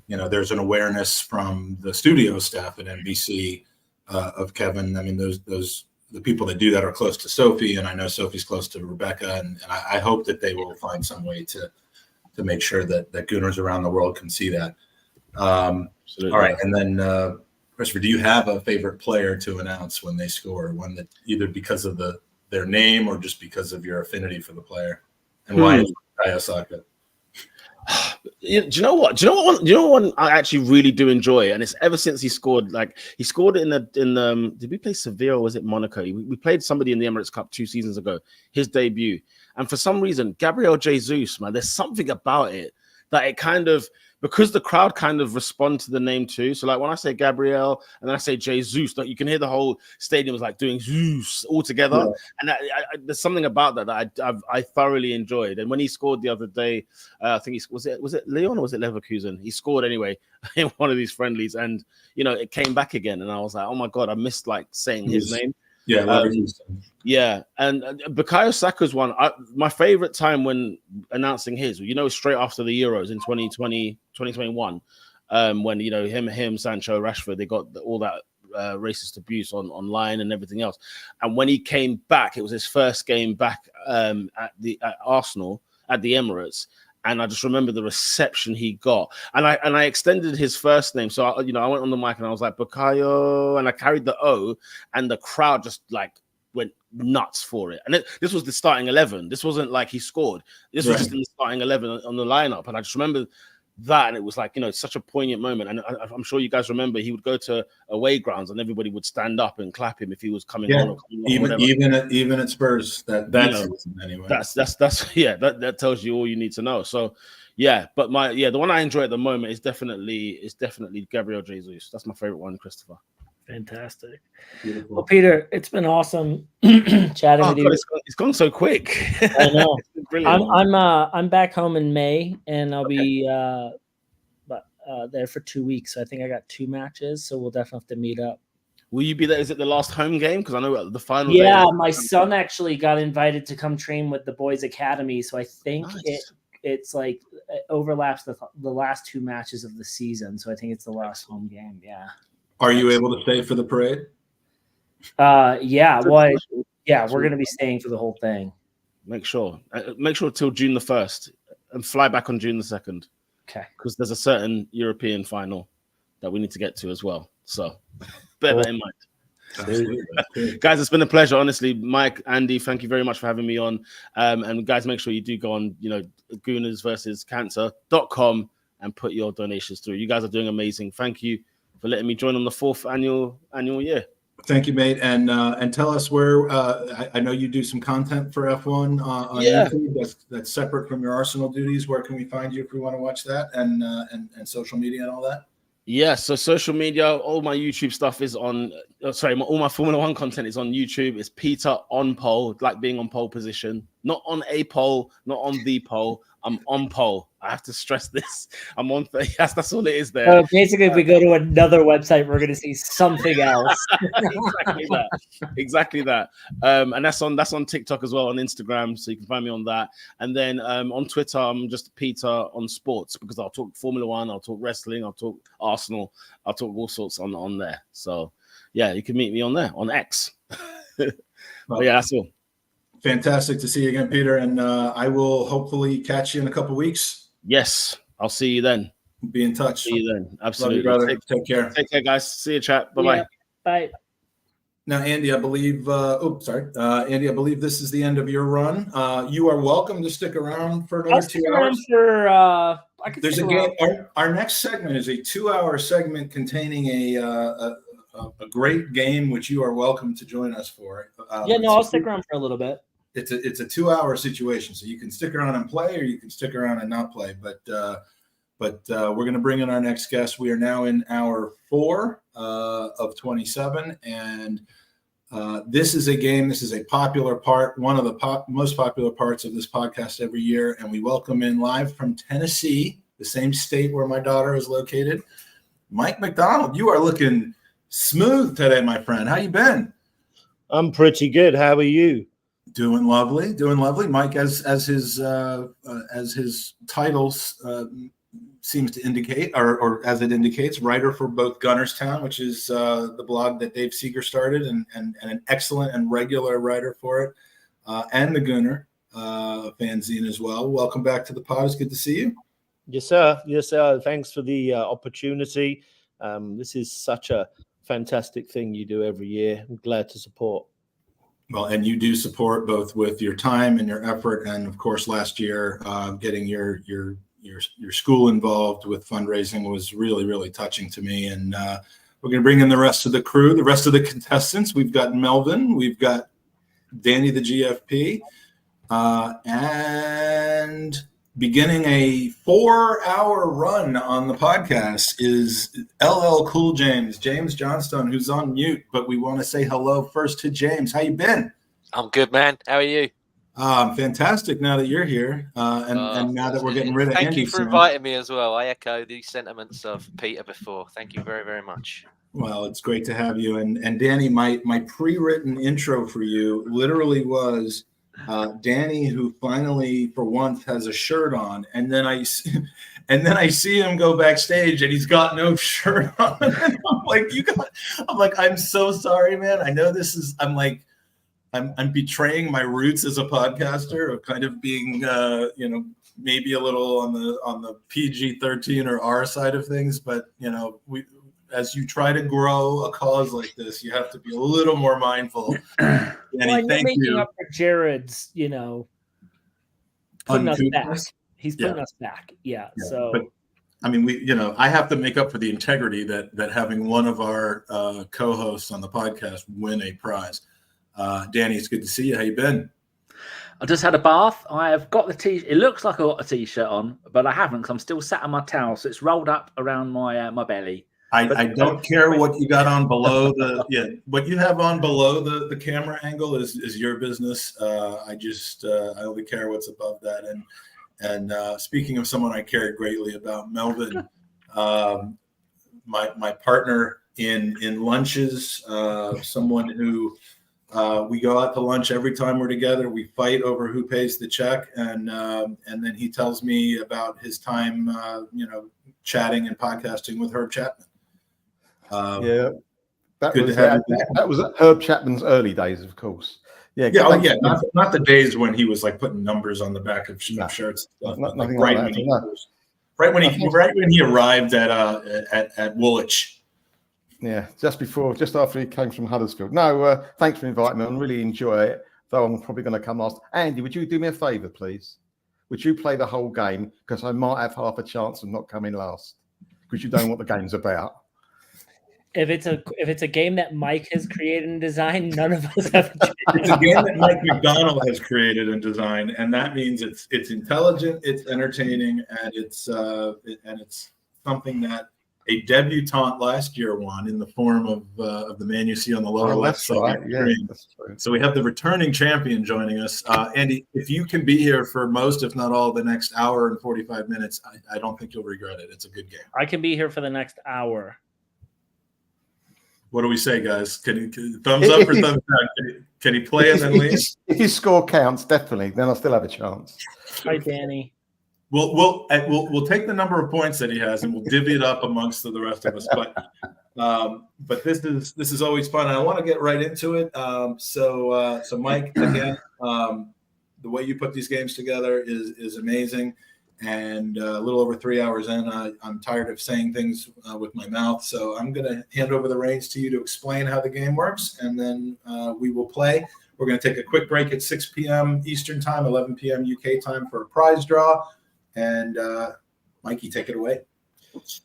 there's an awareness from the studio staff at NBC of Kevin. I mean, the people that do that are close to Sophie, and I know Sophie's close to Rebecca, and I hope that they will find some way to make sure that Gooners around the world can see that. All right. And then, Christopher, do you have a favorite player to announce when they score? One that either because of their name or just because of your affinity for the player? And why is Bukayo Saka? Do you know what one I actually really do enjoy, and it's ever since he scored. Like he scored in the did we play Sevilla or was it Monaco? We played somebody in the Emirates Cup 2 seasons ago, his debut, and for some reason Gabriel Jesus, man, there's something about it that it kind of, because the crowd kind of respond to the name too. So like when I say Gabriel and then I say Jesus, you can hear the whole stadium is like doing Zeus all together. Yeah. And there's something about that I thoroughly enjoyed. And when he scored the other day, I think was it Lyon or was it Leverkusen? He scored anyway in one of these friendlies, and it came back again. And I was like, oh my God, I missed like saying his name. Yeah, and Bukayo Saka's one. My favorite time when announcing his, straight after the Euros in 2021, when him, Sancho, Rashford, they got all that racist abuse online and everything else. And when he came back, it was his first game back at Arsenal at the Emirates. And I just remember the reception he got. And I extended his first name. So, I went on the mic and I was like, Bukayo. And I carried the O. And the crowd just like went nuts for it. And this was the starting 11. This wasn't like he scored. This was just in the starting 11 on the lineup. And I just remember that. And it was like, such a poignant moment. And I'm sure you guys remember he would go to away grounds and everybody would stand up and clap him if he was coming on. Even at Spurs, anyway. That tells you all you need to know. So yeah, but the one I enjoy at the moment is definitely Gabriel Jesus. That's my favorite one, Christopher. Fantastic. Beautiful. Well, Peter, it's been awesome chatting with you. It's gone so quick. I know. Brilliant. I'm back home in May, and I'll be there for 2 weeks. So I think I got 2 matches, so we'll definitely have to meet up. Will you be there? Is it the last home game? Because I know the final. Yeah, my son actually got invited to come train with the boys' academy, so I think it's like it overlaps the last 2 matches of the season. So I think it's the last home game. Yeah. Are you able to stay for the parade? Yeah. Well, we're going to be staying for the whole thing. Make sure till June the 1st and fly back on June the 2nd. Okay. Because there's a certain European final that we need to get to as well. So bear that in mind. Guys, it's been a pleasure. Honestly, Mike, Andy, thank you very much for having me on. And guys, make sure you do go on, Gooners versus Cancer.com and put your donations through. You guys are doing amazing. Thank you for letting me join on the 4th annual year. Thank you, mate. And tell us where I know you do some content for F1 on YouTube. That's separate from your Arsenal duties. Where can we find you if we want to watch that and social media and all that? Yeah, so social media, all my YouTube stuff is on. All my Formula One content is on YouTube. It's Peter on pole, like being on pole position, not on a pole, not on the pole. I'm on pole. I have to stress this. I'm on. Yes, that's all it is there. Basically, if we go to another website, we're going to see something else. Exactly that. And that's on TikTok as well, on Instagram, so you can find me on that. And then on Twitter, I'm just Peter on sports, because I'll talk Formula One, I'll talk wrestling, I'll talk Arsenal, I'll talk all sorts on there. So yeah, you can meet me on there on X. But yeah, that's all. Fantastic to see you again, Peter. And I will hopefully catch you in a couple weeks. Yes, I'll see you then. Be in touch. See you then. Absolutely. Love you, brother. Take care. Take care, guys. See you, chat. Bye-bye. Yeah. Bye. Now, Andy, I believe. Andy, I believe this is the end of your run. You are welcome to stick around for another 2 hours. There's a game. Our next segment is a 2-hour segment containing a great game, which you are welcome to join us for. I'll stick around for a little bit. It's a 2-hour situation, so you can stick around and play, or you can stick around and not play. But we're going to bring in our next guest. We are now in hour 4 of 27, and this is a game. This is a popular part, one of the most popular parts of this podcast every year. And we welcome in live from Tennessee, the same state where my daughter is located, Mike McDonald. You are looking smooth today, my friend. How you been? I'm pretty good. How are you? Doing lovely. Mike, as his titles seems to indicate, or as it indicates, writer for both Gunnerstown, which is the blog that Dave Seeger started, and an excellent and regular writer for it, and the Gooner fanzine as well. Welcome back to the pod. It's good to see you. Yes, sir. Yes, sir. Thanks for the opportunity. This is such a fantastic thing you do every year. I'm glad to support. Well, and you do support both with your time and your effort, and of course, last year getting your school involved with fundraising was really, really touching to me. And we're going to bring in the rest of the crew, the rest of the contestants. We've got Melvin, we've got Danny the GFP, and beginning a 4-hour run on the podcast is LL Cool James Johnstone, who's on mute, but we want to say hello first to James. How you been? I'm good, man. How are you? Fantastic now that you're here, and now that we're getting rid of Andy. Thank you for inviting me as well. I echo the sentiments of Peter before. Thank you very, very much. Well, it's great to have you. And Danny, my pre-written intro for you literally was Danny, who finally for once has a shirt on, and then And then I see him go backstage and he's got no shirt on. And I'm like, I'm so sorry, man. I know this is, I'm betraying my roots as a podcaster of kind of being, maybe a little on the PG-13 or R side of things. But, as you try to grow a cause like this, you have to be a little more mindful. Well, Thank making you. up for Jared's, putting us back. He's putting us back. Yeah. So, but, I mean, I have to make up for the integrity that having one of our co-hosts on the podcast win a prize. Danny, it's good to see you. How you been? I just had a bath. I have got the t. It looks like I got a t-shirt on, but I haven't because I'm still sat on my towel, so it's rolled up around my my belly. I don't care what you got on below what you have on below the camera angle is your business. I only care what's above that. And speaking of someone I cared greatly about, Melvin, my partner in lunches, someone who we go out to lunch every time we're together. We fight over who pays the check, and then he tells me about his time, chatting and podcasting with Herb Chapman. That was Herb Chapman's early days, of course. Not the days when he was like putting numbers on the back of shirts. Nothing right like that. Right when he arrived at Woolwich. Yeah, just after he came from Huddersfield. No, thanks for inviting me. I really enjoy it, though I'm probably going to come last. Andy, would you do me a favour, please? Would you play the whole game? Because I might have half a chance of not coming last. Because you don't know what the game's about. If it's a game that Mike has created and designed, none of us have. It's a game that Mike McDonald has created and designed, and that means it's intelligent, it's entertaining, and it's something that a debutante last year won in the form of the man you see on the lower left side. Right. Yeah, that's true. So we have the returning champion joining us. Andy, if you can be here for most, if not all, the next hour and 45 minutes, I don't think you'll regret it. It's a good game. I can be here for the next hour. What do we say, guys? Can you thumbs up or thumbs down? Can he play and then leave? If his score counts, definitely, then I'll still have a chance. Hi, Danny. We'll take the number of points that he has and we'll divvy it up amongst the rest of us. But this is always fun. And I want to get right into it. So Mike, again, the way you put these games together is amazing. And a little over 3 hours in, I'm tired of saying things with my mouth. So I'm going to hand over the reins to you to explain how the game works, and then we will play. We're going to take a quick break at 6 p.m. Eastern time, 11 p.m. UK time for a prize draw. And Mikey, take it away.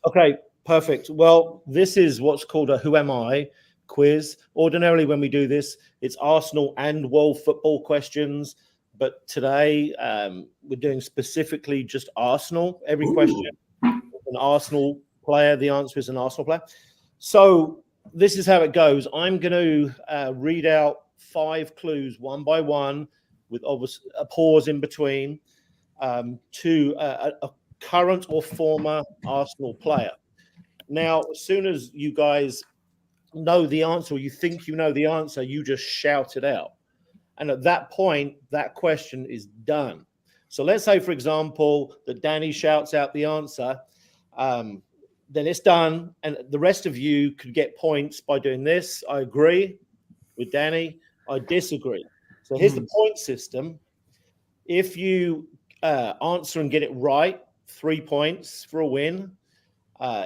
Okay, perfect. Well, this is what's called a Who Am I quiz. Ordinarily, when we do this, it's Arsenal and world football questions. But today, we're doing specifically just Arsenal. Every question is an Arsenal player. The answer is an Arsenal player. So this is how it goes. I'm going to read out 5 clues one by one with obviously a pause in between to a current or former Arsenal player. Now, as soon as you guys know the answer, or you think you know the answer, you just shout it out. And at that point, that question is done. So let's say, for example, that Danny shouts out the answer. Then it's done. And the rest of you could get points by doing this. I agree with Danny. I disagree. So here's the point system. If you answer and get it right, 3 points for a win.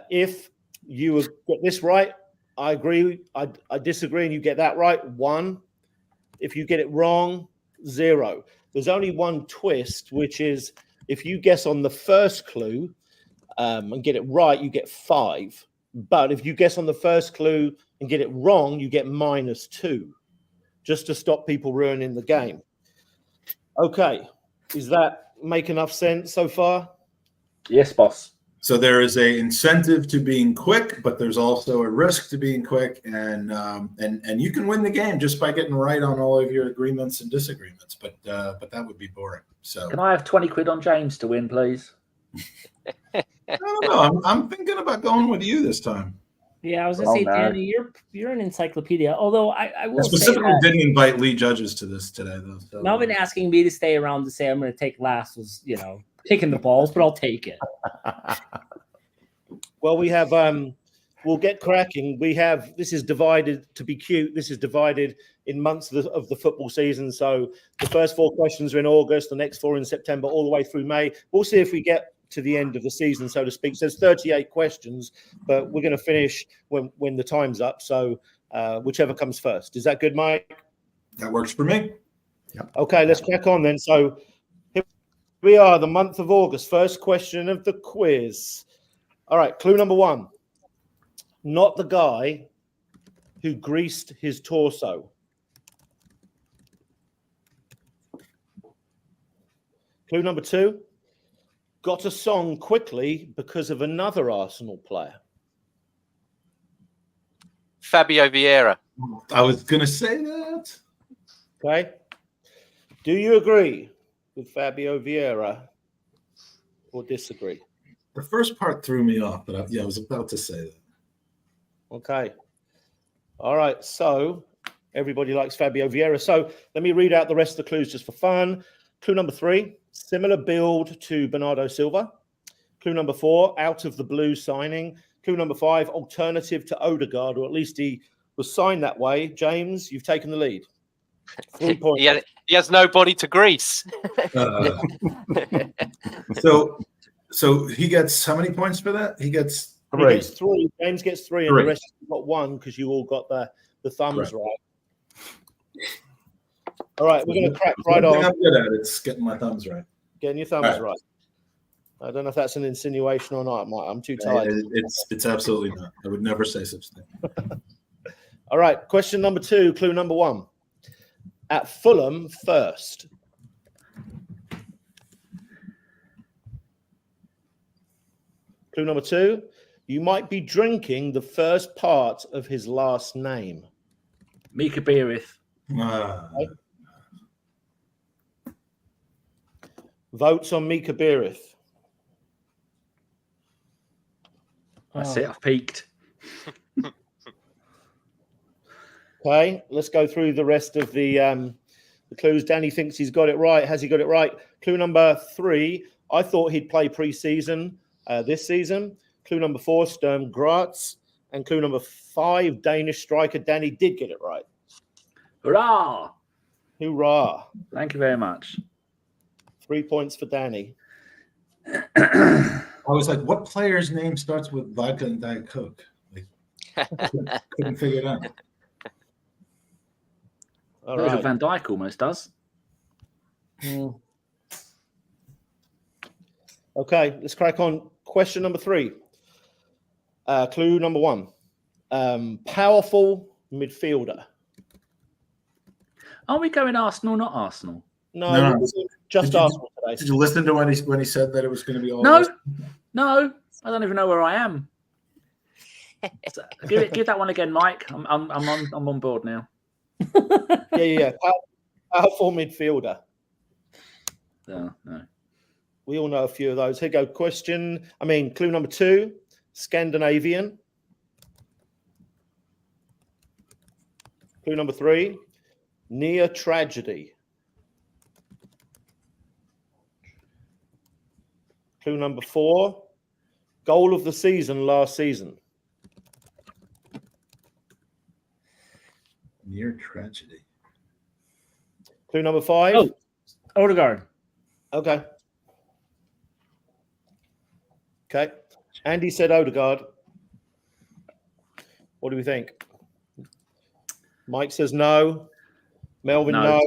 If you get this right, I agree. I disagree, and you get that right, 1. If you get it wrong, 0. There's only one twist, which is if you guess on the first clue and get it right, you get 5. But if you guess on the first clue and get it wrong, you get -2, just to stop people ruining the game. Okay. Is that make enough sense so far? Yes, boss. So there is a incentive to being quick, but there's also a risk to being quick, and you can win the game just by getting right on all of your agreements and disagreements. But that would be boring. So can I have 20 quid on James to win, please? I don't know. I'm thinking about going with you this time. Yeah, I was gonna say, Danny, you're an encyclopedia. Although I will specifically say that didn't invite lead judges to this today, though. So. Melvin asking me to stay around to say I'm going to take last was, Kicking the balls, but I'll take it. Well, we have. We'll get cracking. We have. This is divided to be cute. This is divided in months of the football season. So the first 4 questions are in August, the next 4 in September, all the way through May. We'll see if we get to the end of the season, so to speak. So there's 38 questions, but we're going to finish when the time's up. So whichever comes first. Is that good, Mike? That works for me. Yep. Okay, let's crack on then. So here we are, the month of August. First question of the quiz. All right, clue number 1. Not the guy who greased his torso. Clue number 2. Got a song quickly because of another Arsenal player. Fabio Vieira. I was going to say that. Okay. Do you agree with Fabio Vieira or disagree? The first part threw me off, but I was about to say that. Okay. All right. So everybody likes Fabio Vieira. So let me read out the rest of the clues just for fun. Clue number 3, similar build to Bernardo Silva. Clue number 4, out of the blue signing. Clue number 5, alternative to Odegaard, or at least he was signed that way. James, you've taken the lead. 3 points. He has no body to grease. So he gets how many points for that? He gets 3. He gets 3. James gets 3, and the rest of you got 1 because you all got the thumbs right. All right, we're going to crack right on. I'm good at it's getting my thumbs right. Getting your thumbs right. I don't know if that's an insinuation or not. I'm too tired. It's absolutely not. I would never say such a thing. All right, question number 2, clue number 1. At Fulham first. Clue number 2. You might be drinking the first part of his last name. Mika Beerith. Okay. Votes on Mika Beerith. That's it. I've peaked. Okay, let's go through the rest of the clues. Danny thinks he's got it right. Has he got it right? Clue number 3. I thought he'd play pre-season this season. Clue number 4, Sturm Graz. And clue number 5, Danish striker. Danny did get it right. Hurrah! Hoorah. Thank you very much. 3 points for Danny. I was like, what player's name starts with vodka and Diet Coke? Like, couldn't figure it out. All right. Van Dijk almost does. Okay, let's crack on. Question number 3. Clue number 1. Powerful midfielder. Are we going Arsenal, not Arsenal? No. Just Arsenal today. Did you listen to when he said that it was going to be all? No. I don't even know where I am. So, give that one again, Mike. I'm on board now. Yeah. Powerful midfielder. No. We all know a few of those. Here you go. Clue number 2, Scandinavian. Clue number 3, near tragedy. Clue number 4, goal of the season last season. Near tragedy. Clue number 5. Oh, Odegaard. Okay. Andy said Odegaard. What do we think? Mike says no. Melvin, no.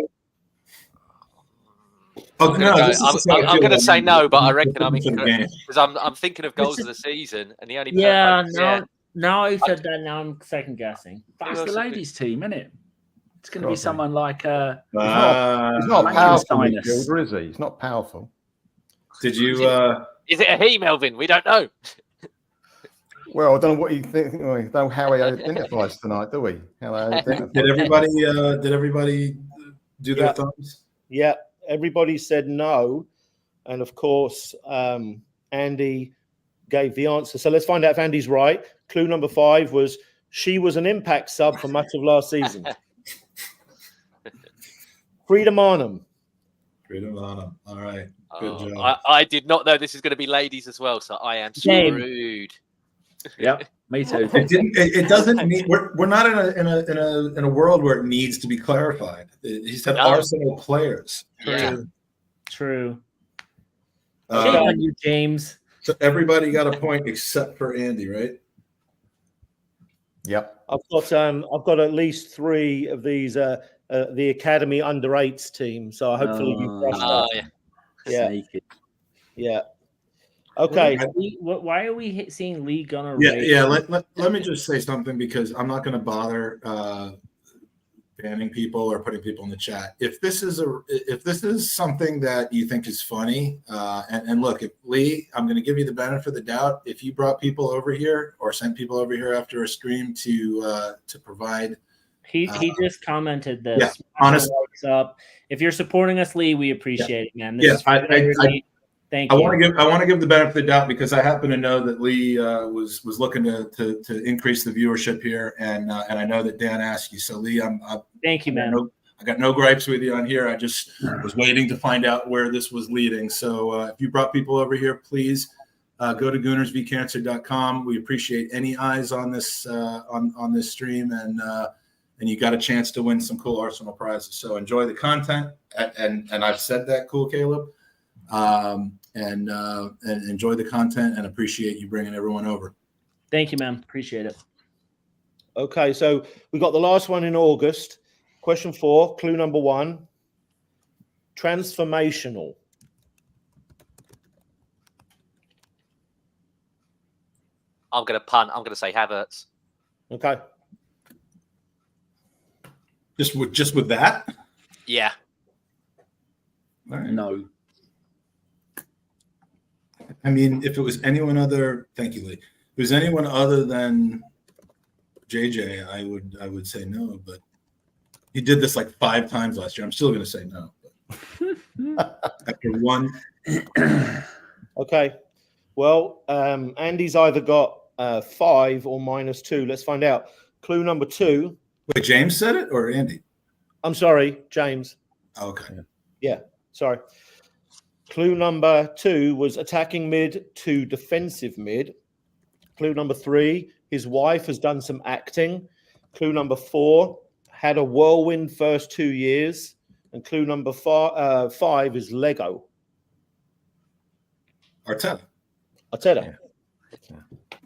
I'm going to say no, but I reckon I'm incorrect because I'm thinking of goals of the season, and the only now he said that. Now I'm second guessing. That's the ladies' team, isn't it? It's going to be someone like he's not powerful midfielder, is he? He's not powerful. Did you? Is it a he, Melvin? We don't know. Well, I don't know what you think. We don't know how he identifies tonight, do we? Did everybody do their thumbs? Yeah, everybody said no, and of course, Andy gave the answer. So let's find out if Andy's right. Clue number 5 was she was an impact sub for much of last season. Frida Marnham. Freedom on them. All right. Good job. I did not know this is going to be ladies as well, so I am screwed. Yep, me too. It doesn't need. We're not in a world where it needs to be clarified. He said Arsenal players. True. Shame on you, James. So everybody got a point except for Andy, right? Yep. I've got at least 3 of these. The Academy under-8s team. So hopefully you brushed up. Yeah. Yeah. Okay. Why are we seeing Lee Gunner? Yeah. Let me just say something, because I'm not going to bother banning people or putting people in the chat. If this is something that you think is funny, and look, if Lee, I'm going to give you the benefit of the doubt. If you brought people over here or sent people over here after a stream to provide. He just commented this. Yeah, honestly, up. If you're supporting us, Lee, we appreciate it, man. Thank you. I want to give the benefit of the doubt, because I happen to know that Lee was looking to increase the viewership here, and I know that Dan asked you. So Lee, thank you, man. I got no gripes with you on here. I just was waiting to find out where this was leading. So if you brought people over here, please go to goonersvcancer.com. We appreciate any eyes on this on this stream, and you got a chance to win some cool Arsenal prizes. So enjoy the content, and I've said that, cool, Caleb. And enjoy the content, and appreciate you bringing everyone over. Thank you, man. Appreciate it. Okay, so we got the last one in August. Question 4, clue number 1. Transformational. I'm going to punt. I'm going to say Havertz. Okay. Just with that? Yeah. All right. No. I mean, if it was anyone other, thank you, Lee. If it was anyone other than JJ, I would say no. But he did this like 5 times last year. I'm still going to say no. After one. Okay. Well, Andy's either got 5 or -2. Let's find out. Clue number 2. Wait, James said it or Andy? I'm sorry, James. Okay. Yeah, sorry. Clue number 2 was attacking mid to defensive mid. Clue number 3, his wife has done some acting. Clue number 4, had a whirlwind first 2 years. And clue number 5 is Lego. Arteta. Yeah.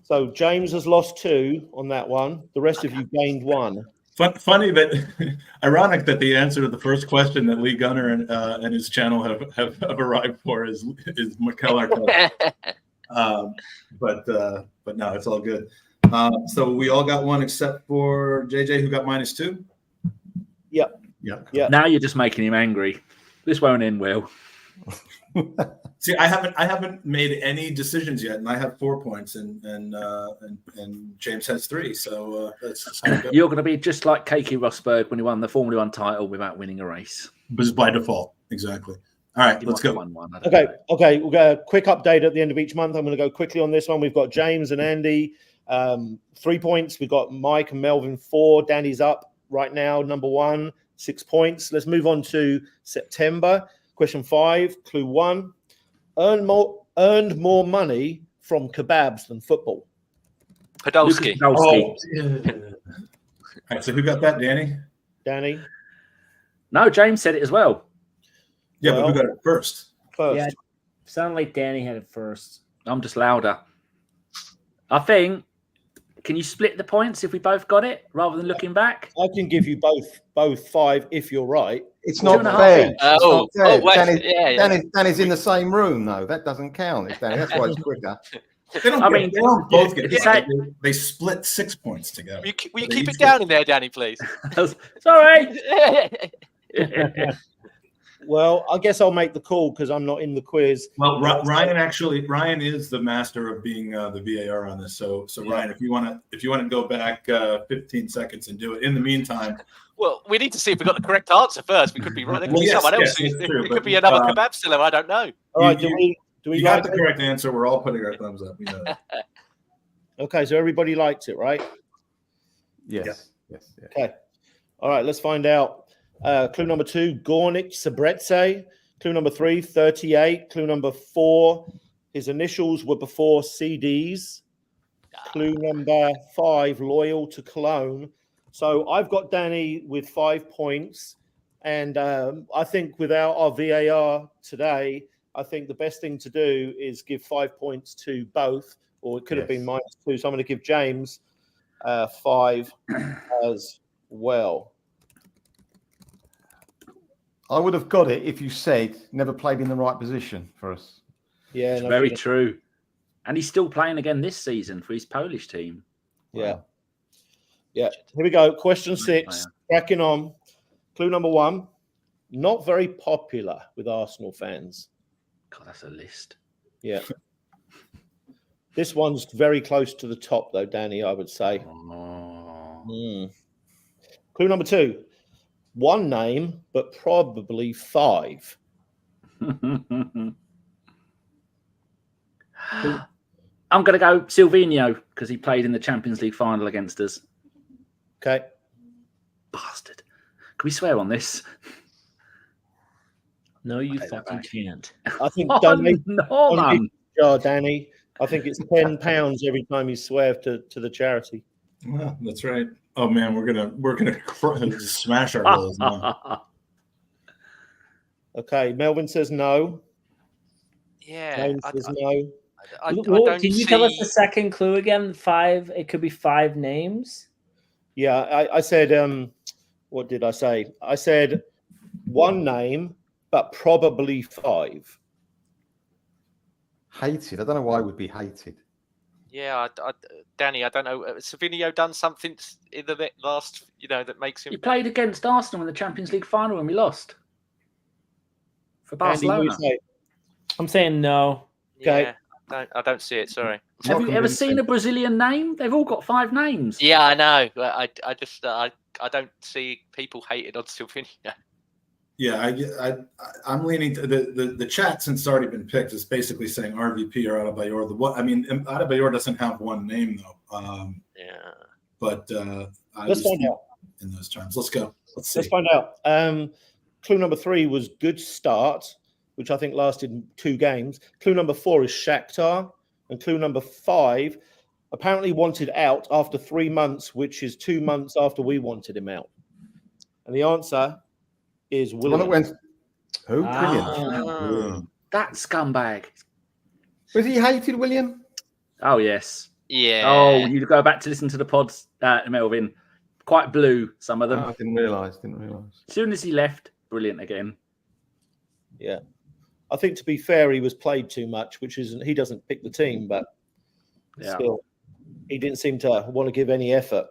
So James has lost 2 on that one. The rest of you gained 1. Funny that, ironic that the answer to the first question that Lee Gunner and his channel have arrived for is Mikel Arteta. But no, it's all good. So we all got 1 except for JJ, who got -2. Yep. Yeah. Now you're just making him angry. This won't end well. See, I haven't made any decisions yet, and I have 4 points, and James has 3. So that's just how it goes. You're going to be just like Keke Rosberg when he won the Formula 1 title without winning a race. Just by default, exactly. All right, let's go. Okay. We'll go a quick update at the end of each month. I'm going to go quickly on this one. We've got James and Andy, 3 points. We've got Mike and Melvin, 4. Danny's up right now, number 1, 6 points. Let's move on to September. Question 5, clue 1. Earned more money from kebabs than football. Podolski. Oh, yeah. All right, so who got that, Danny? Danny. No, James said it as well. Yeah, but who got it first? Yeah, sounded like Danny had it first. I'm just louder. I think. Can you split the points if we both got it rather than looking back? I can give you both 5 if you're right. It's not fair. Danny's in the same room, though. That doesn't count. Danny. That's why it's quicker. They don't both get it. They split 6 points together. Will you keep it down in there, Danny, please? Sorry. Well, I guess I'll make the call because I'm not in the quiz. Well, Ryan is the master of being the VAR on this. So Ryan, if you want to go back 15 seconds and do it. In the meantime, well, we need to see if we got the correct answer first. We could be right. There could be someone else. It could be another kebab seller. I don't know. All right, do we got the correct answer? We're all putting our thumbs up. We know that. Okay, so everybody liked it, right? Yes. Okay. All right, let's find out. Clue number 2, Gornik Sabretse. Clue number 3, 38. Clue number 4, his initials were before CDs. Clue number 5, loyal to Cologne. So I've got Danny with 5 points. And I think without our VAR today, I think the best thing to do is give 5 points to both, or it could have been -2. So I'm going to give James 5 as well. I would have got it if you said never played in the right position for us. Yeah, it's very true. And he's still playing again this season for his Polish team. Yeah. Yeah. Here we go. Question 6. Cracking on. Clue number 1. Not very popular with Arsenal fans. God, that's a list. Yeah. This one's very close to the top, though, Danny, I would say. Clue number 2. 1 name, but probably 5. I'm going to go Silvinho because he played in the Champions League final against us. Okay. Bastard. Can we swear on this? No, you fucking can't. I think Danny. I think it's £10 every time you swear to the charity. Yeah, that's right. Oh man, we're gonna smash our goals now. Okay, Melvin says no. Yeah, James says no. I don't Can you tell us the second clue again? 5. It could be 5 names. Yeah, I said. What did I say? I said 1 name, but probably 5. Hated. I don't know why it would be hated. Yeah, Danny, I don't know. Silvinho done something in the last, that makes him. He played against Arsenal in the Champions League final when we lost for Barcelona. Andy, I'm saying no. Okay. Yeah, I don't see it. Sorry. Have you ever seen a Brazilian name? They've all got 5 names. Yeah, I know. I just I don't see people hating on Silvinho. Yeah, I'm leaning to the chat, since it's already been picked, is basically saying RVP or Adebayor. I mean, Adebayor doesn't have 1 name though. But let's find out in those terms. Let's go. Let's find out. Clue number 3 was good start, which I think lasted 2 games. Clue number 4 is Shakhtar, and clue number 5 apparently wanted out after 3 months, which is 2 months after we wanted him out. And the answer is William. Who? William. That scumbag. Was he hated, William? Oh, yes. Yeah. Oh, you go back to listen to the pods, Melvin. Quite blue, some of them. I didn't realise. As soon as he left, brilliant again. Yeah. I think, to be fair, he was played too much, which isn't, he doesn't pick the team, but still, he didn't seem to want to give any effort.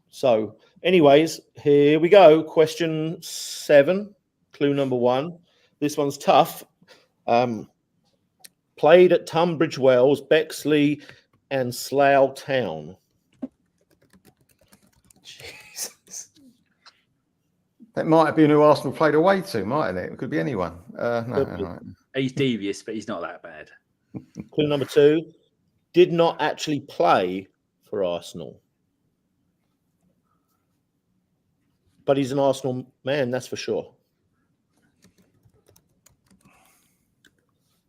So, anyways, here we go. Question 7, clue number 1. This one's tough. Played at Tunbridge Wells, Bexley, and Slough Town. Jesus. That might have been who Arsenal played away to, mightn't it? It could be anyone. No, right. He's devious, but he's not that bad. Clue number 2. Did not actually play for Arsenal. But he's an Arsenal man, that's for sure.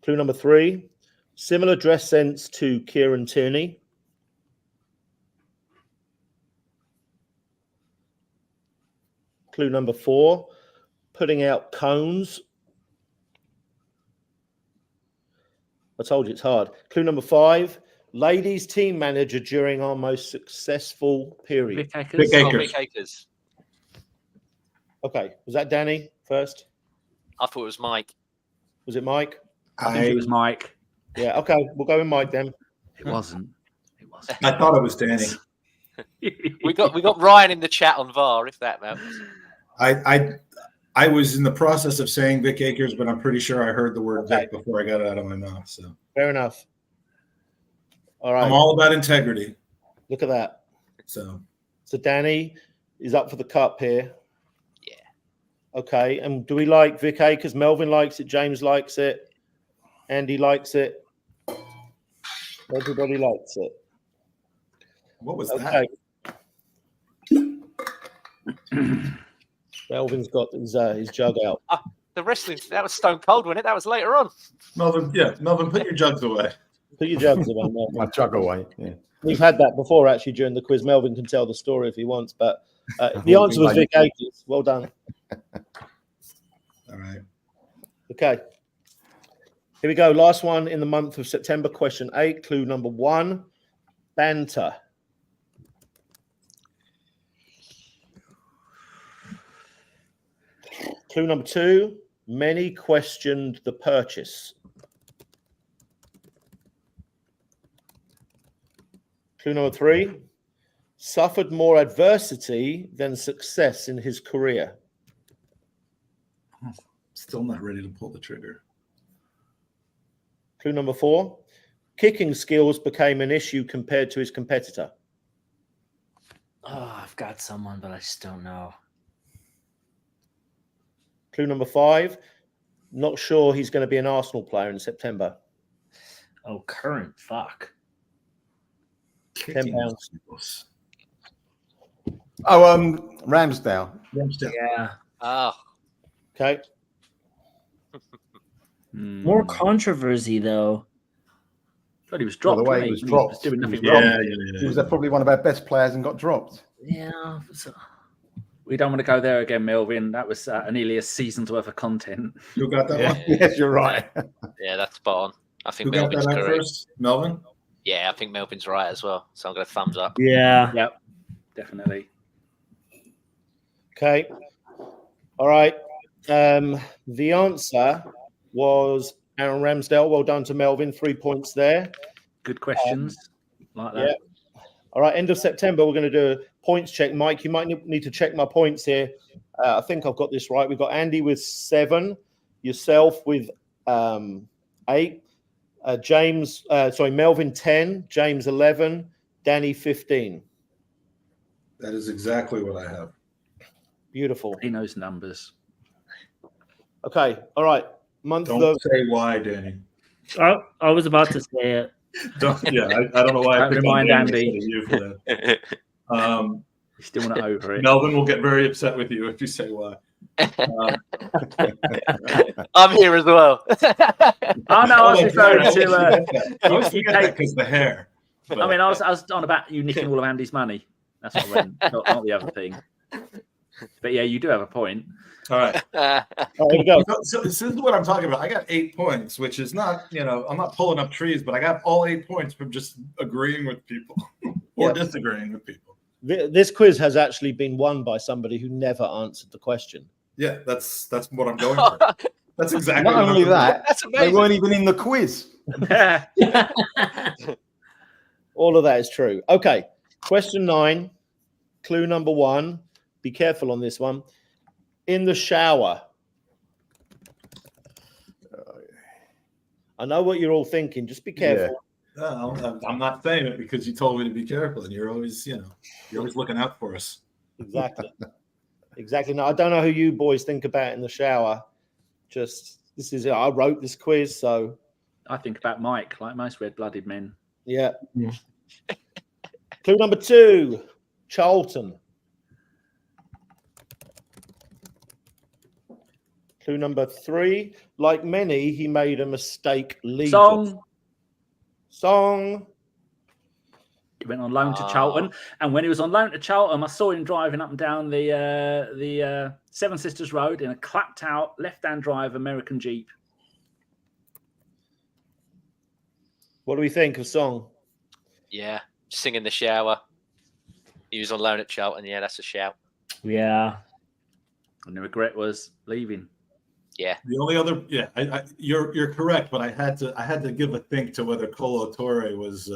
Clue number 3. Similar dress sense to Kieran Tierney. Clue number 4. Putting out cones. I told you it's hard. Clue number 5. Ladies team manager during our most successful period. Vic Akers. Okay, was that Danny first? I thought it was Mike. Was it Mike? I think it was Mike. Yeah, okay, we'll go with Mike then. It wasn't. I thought it was Danny. we got Ryan in the chat on VAR, if that matters. I was in the process of saying Vic Akers, but I'm pretty sure I heard the word Vic before I got it out of my mouth. So fair enough. All right. I'm all about integrity. Look at that. So Danny is up for the cup here. Yeah. Okay. And do we like Vic Akers? Melvin likes it. James likes it. Andy likes it. Everybody likes it. What was that? Melvin's got his jug out. The wrestling, that was stone cold, wasn't it? That was later on. Melvin, put your jugs away. Put your jugs away, Melvin. My jug away. Yeah. We've had that before, actually, during the quiz. Melvin can tell the story if he wants, but the answer was Vic Akers. Well done. All right. Okay. Here we go. Last one in the month of September. Question 8. Clue number 1. Banter. Clue number 2. Many questioned the purchase. Clue number 3. Suffered more adversity than success in his career. Still not ready to pull the trigger. Clue number 4. Kicking skills became an issue compared to his competitor. Oh, I've got someone, but I just don't know. Clue number 5. Not sure he's going to be an Arsenal player in September. Oh, current. Fuck. £10. Oh, Ramsdale. Yeah. Oh. Okay. More controversy, though. But he was Well, dropped. the way wasn't he was He dropped. doing nothing Yeah, wrong. He was probably one of our best players and got dropped. Yeah. We don't want to go there again, Melvin. That was nearly a season's worth of content. Who got that one? Yes, you're right. Yeah, that's spot on. I think Who got Melvin's that correct. first? Melvin? Yeah, I think Melvin's right as well. So I'm going to thumbs up. Yeah. Yep. Definitely. Okay. All right. The answer was Aaron Ramsdale. Well done to Melvin. 3 points there. Good questions. Like that. Yeah. All right. End of September, we're going to do a points check. Mike, you might need to check my points here. I think I've got this right. We've got Andy with 7, yourself with 8, Melvin 10, James 11, Danny 15. That is exactly what I have. Beautiful. He knows numbers. Okay. All right. Month Don't of say why, Danny. Oh, I was about to say it. I don't know why. Don't remind Andy. You for that. You still want to over it. Melvin will get very upset with you if you say why. I'm here as well. Oh no, I was referring to. I always forget that because the hair. But, I mean, I was on about you nicking all of Andy's money. That's what I meant, not the other thing. But yeah, you do have a point. all right. There we go. So this is what I'm talking about. I got 8 points, which is not, I'm not pulling up trees, but I got all 8 points from just agreeing with people or disagreeing with people. This quiz has actually been won by somebody who never answered the question. Yeah, that's what I'm going for. That's exactly. Not only that, That's they amazing. weren't even in the quiz. All of that is true. Okay. Question 9. Clue number 1. Be careful on this one. In the shower. I know what you're all thinking. Just be careful. No, I'm not saying it because you told me to be careful, and you're always, you're always looking out for us. Exactly. Exactly. Now, I don't know who you boys think about in the shower. This is it. I wrote this quiz, so. I think about Mike, like most red-blooded men. Yeah. Clue number 2. Charlton. Clue number 3. Like many, he made a mistake leaving. Song. He went on loan to Charlton, and when he was on loan to Charlton, I saw him driving up and down the Seven Sisters Road in a clapped-out left-hand drive American Jeep. What do we think of Song? Yeah, sing in the shower. He was on loan at Charlton. Yeah, that's a shout. Yeah. And the regret was leaving. Yeah. The only other, you're correct, but I had to give a think to whether Colo Torre was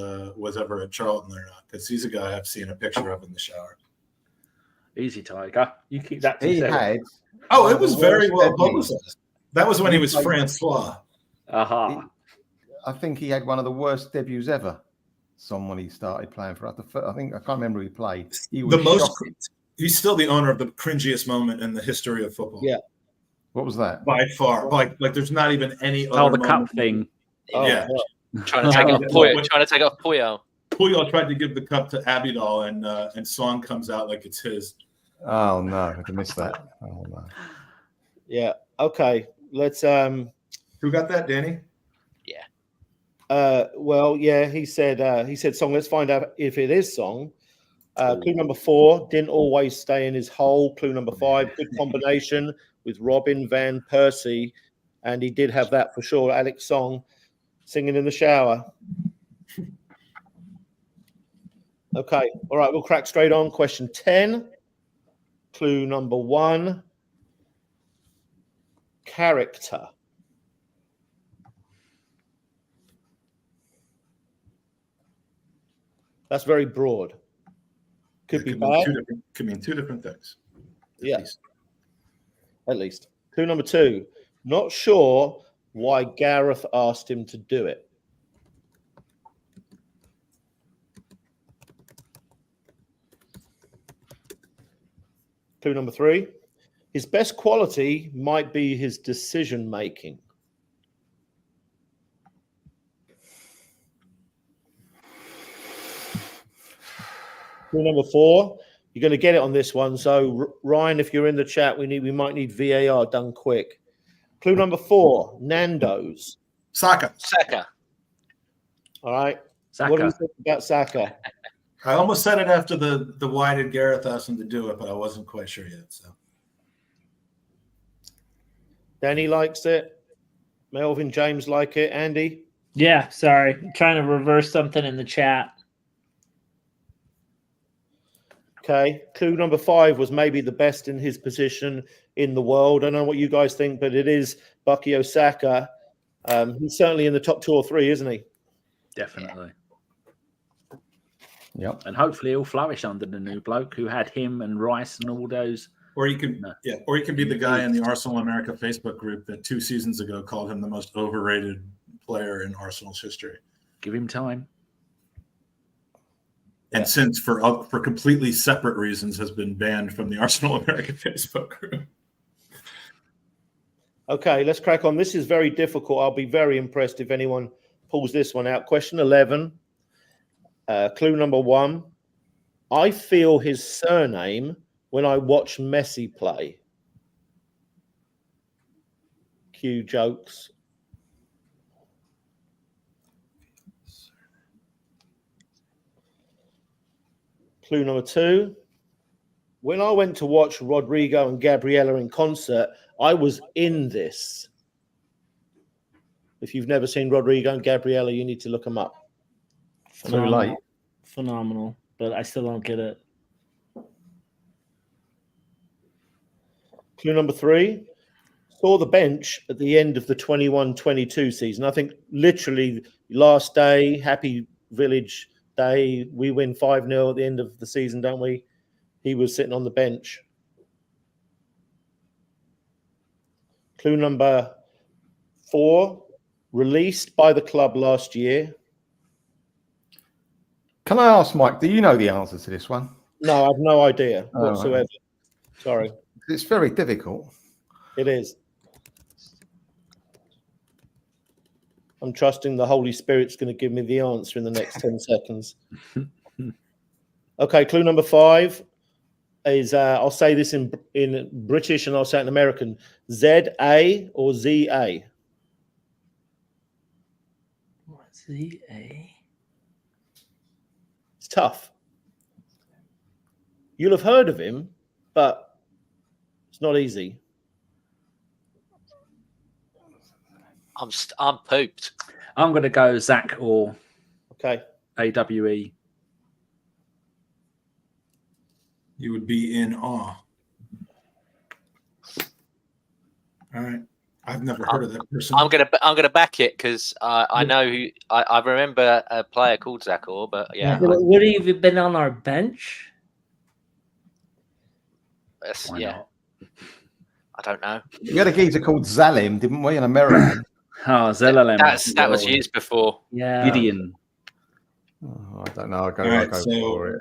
ever at Charlton or not, because he's a guy I've seen a picture of in the shower. Easy, Tiger. You keep that to He yourself. had. Oh, it was very well publicized. That was when he was Francois. Aha. I think he had one of the worst debuts ever. Someone he started playing for. I can't remember who he played. He was The most. shocking. He's still the owner of the cringiest moment in the history of football. Yeah. What was that? By far, like there's not even any Oh, other the cup moment. thing. Yeah. Trying to take off Puyol. Trying to take off Puyol. Puyol tried to give the cup to Abidal, and Song comes out like it's his. Oh no, I missed that. Oh no. Yeah. Okay, let's. Who got that, Danny? Well, yeah, he said song. Let's find out if it is song. Clue number 4, didn't always stay in his hole. Clue number 5, good combination with Robin Van Persie, and he did have that for sure. Alex Song, singing in the shower. Okay, all right, we'll crack straight on. Question 10. Clue number 1, character. That's very broad. Could be bad. Could mean two different things. At least. Clue number 2. Not sure why Gareth asked him to do it. Clue number 3. His best quality might be his decision making. Clue number 4. You're going to get it on this one. So Ryan, if you're in the chat, we might need VAR done quick. Clue number 4. Nando's. Saka. All right. Saka. What do you think about Saka? I almost said it after the why did Gareth ask him to do it, but I wasn't quite sure yet. So Danny likes it. Melvin James like it. Andy? Yeah, sorry. I'm trying to reverse something in the chat. Okay. Clue number 5 was maybe the best in his position in the world. I don't know what you guys think, but it is Bukayo Saka. He's certainly in the top 2 or 3, isn't he? Definitely. Yep. And hopefully he'll flourish under the new bloke who had him and Rice and all those. Or you can be the guy in the Arsenal America Facebook group that 2 seasons ago called him the most overrated player in Arsenal's history. Give him time. And since for completely separate reasons has been banned from the Arsenal America Facebook group. Okay, let's crack on. This is very difficult. I'll be very impressed if anyone pulls this one out. Question 11. Clue number 1. I feel his surname when I watch Messi play. Cue jokes. Clue number 2. When I went to watch Rodrigo and Gabriella in concert, I was in this. If you've never seen Rodrigo and Gabriella, you need to look them up. Too late. Phenomenal, but I still don't get it. Clue number 3. Saw the bench at the end of the 21-22 season. I think literally last day, Happy Village Day, we win 5-0 at the end of the season, don't we? He was sitting on the bench. Clue number 4. Released by the club last year. Can I ask, Mike, do you know the answer to this one? No, I have no idea whatsoever. Right. Sorry. It's very difficult. It is. I'm trusting the Holy Spirit's going to give me the answer in the next 10 seconds. Okay, clue number 5 is, I'll say this in British and I'll say it in American. Z-A or Z-A? Z-A? It's tough. You'll have heard of him, but it's not easy. I'm pooped. I'm going to go Zach or AWE. You would be in awe. All right. I've never heard of that person. I'm gonna back it because I know who. I remember a player called Zach Orr, but yeah. Would he have been on our bench? Yeah. I don't know. We had a geezer called Zalim, didn't we, in America? Zalim. That was years before. Yeah. Gideon. Oh, I don't know. I'll go for it.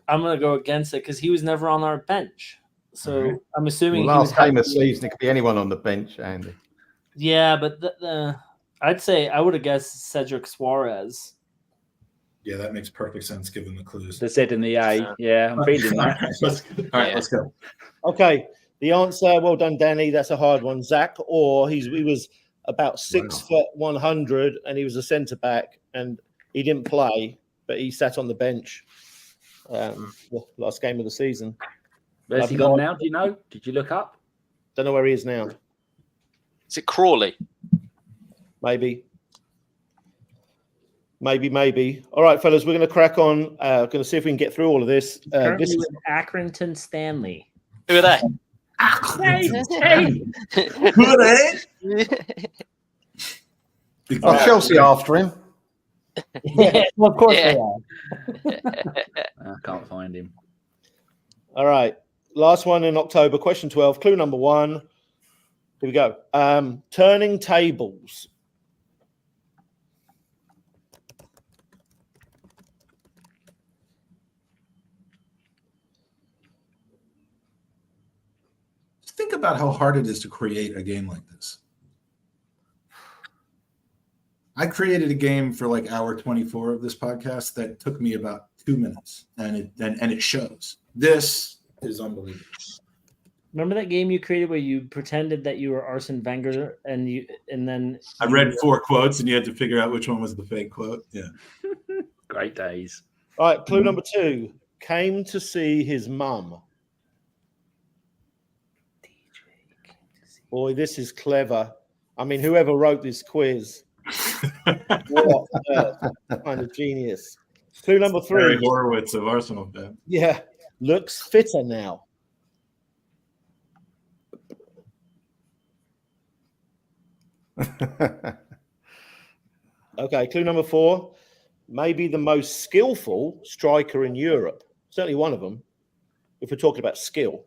I'm going to go against it because he was never on our bench. So I'm assuming last game of season, it could be anyone on the bench, Andy. Yeah, but I'd say I would have guessed Cedric Suarez. Yeah, that makes perfect sense given the clues. They said in the A. Yeah, I'm feeling that. All right, let's go. Okay, The answer, well done, Danny. That's a hard one. Zach, or he was about 6 foot 100, and he was a centre back, and he didn't play, but he sat on the bench. Last game of the season. Where's he gone now? Do you know? Did you look up? Don't know where he is now. Is it Crawley? Maybe. All right, fellas, we're going to crack on. Going to see if we can get through all of this. This is Accrington Stanley. Who are they? Chelsea after him. Yeah, well, of course they are. I can't find him. All right. Last one in October. Question 12. Clue number 1. Here we go. Turning tables. Think about how hard it is to create a game like this. I created a game for like hour 24 of this podcast that took me about 2 minutes, and it shows. This is unbelievable. Remember that game you created where you pretended that you were Arsene Wenger and then I read 4 quotes and you had to figure out which one was the fake quote. Yeah. Great days. All right, clue number 2. Came to see his mum. Boy, this is clever. I mean, whoever wrote this quiz, what kind of genius. Clue number 3. Barry Horowitz of Arsenal fan. Yeah, looks fitter now. Okay, clue number 4. Maybe the most skillful striker in Europe. Certainly one of them, if we're talking about skill.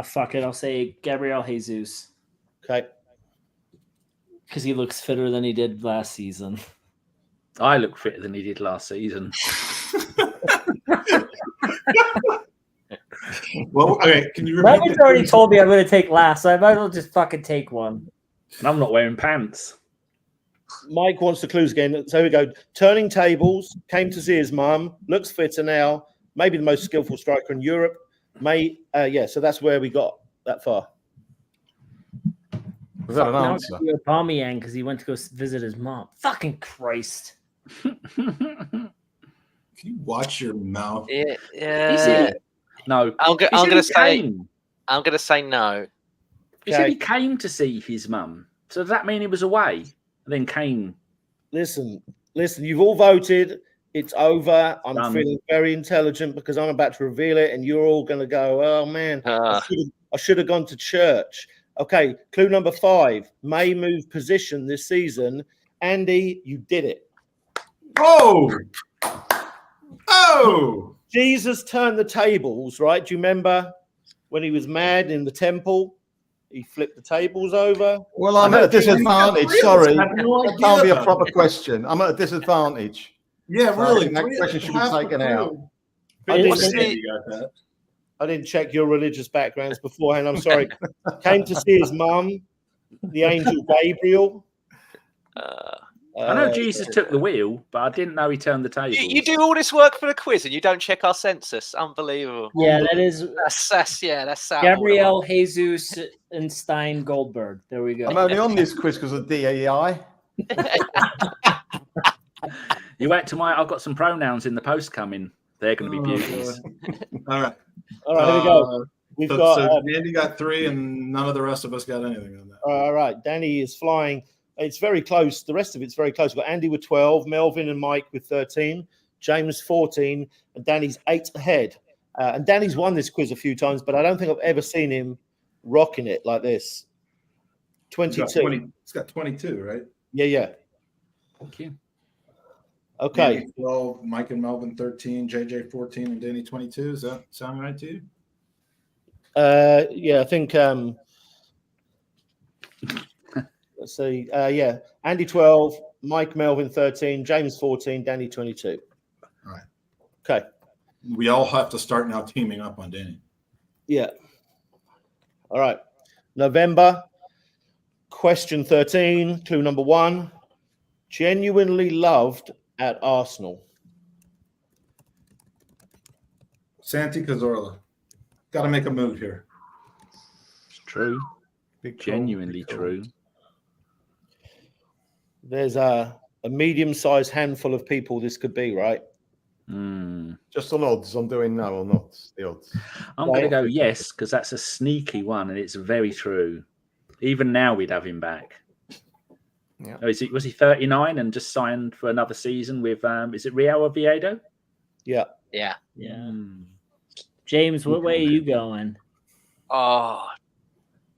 Fuck it. I'll say Gabriel Jesus. Okay. Because he looks fitter than he did last season. I look fitter than he did last season. Well, okay, can you repeat? Mike's already told me I'm going to take last, so I might as well just fucking take one. And I'm not wearing pants. Mike wants the clues again. So here we go. Turning tables. Came to see his mum. Looks fitter now. Maybe the most skillful striker in Europe. So that's where we got that far. Was that an answer? Aubameyang because he went to go visit his mom. Fucking Christ! Can you watch your mouth? Yeah. No. I'm gonna say no. He said he came to see his mum. So does that mean he was away and then came? Listen. You've all voted. It's over. I'm feeling very intelligent because I'm about to reveal it, and you're all going to go, oh, man, I should have gone to church. Okay, clue number 5. May move position this season. Andy, you did it. Oh! Jesus turned the tables, right? Do you remember when he was mad in the temple? He flipped the tables over. Well, I'm at a disadvantage. Sorry. That can't be a proper question. I'm at a disadvantage. Yeah, really. That question should be taken out. I didn't check your religious backgrounds beforehand. I'm sorry. Came to see his mum, the angel Gabriel. I know Jesus took the wheel, but I didn't know he turned the table. You do all this work for the quiz and you don't check our census. Unbelievable. Yeah, that is. That's sad. Gabriel Jesus and Stein Goldberg. There we go. I'm only on this quiz because of DEI. You went to I've got some pronouns in the post coming. They're going to be beauties. All right, here we go. We've got. So Andy got 3, and none of the rest of us got anything on that. All right, Danny is flying. It's very close. The rest of it's very close. We've got Andy with 12, Melvin and Mike with 13, James 14, and Danny's 8 ahead. And Danny's won this quiz a few times, but I don't think I've ever seen him rocking it like this. 22. It's got 22, right? Yeah. Thank you. Okay. Danny 12, Mike and Melvin 13, JJ 14, and Danny 22. Does that sound right to you? Yeah, I think. Let's see. Yeah, Andy 12, Mike Melvin 13, James 14, Danny 22. All right. Okay. We all have to start now teaming up on Danny. Yeah. All right. November. Question 13. Clue number 1. Genuinely loved at Arsenal. Santi Cazorla. Got to make a move here. True. Big call, Genuinely big call. true. There's a medium-sized handful of people this could be, right? Just on odds, I'm doing no or not. The odds. I'm going to go yes, because that's a sneaky one, and it's very true. Even now, we'd have him back. Yeah. Oh, was he 39 and just signed for another season with, is it Real Oviedo? Yeah. Yeah. Yeah. James, what way are you going? Oh,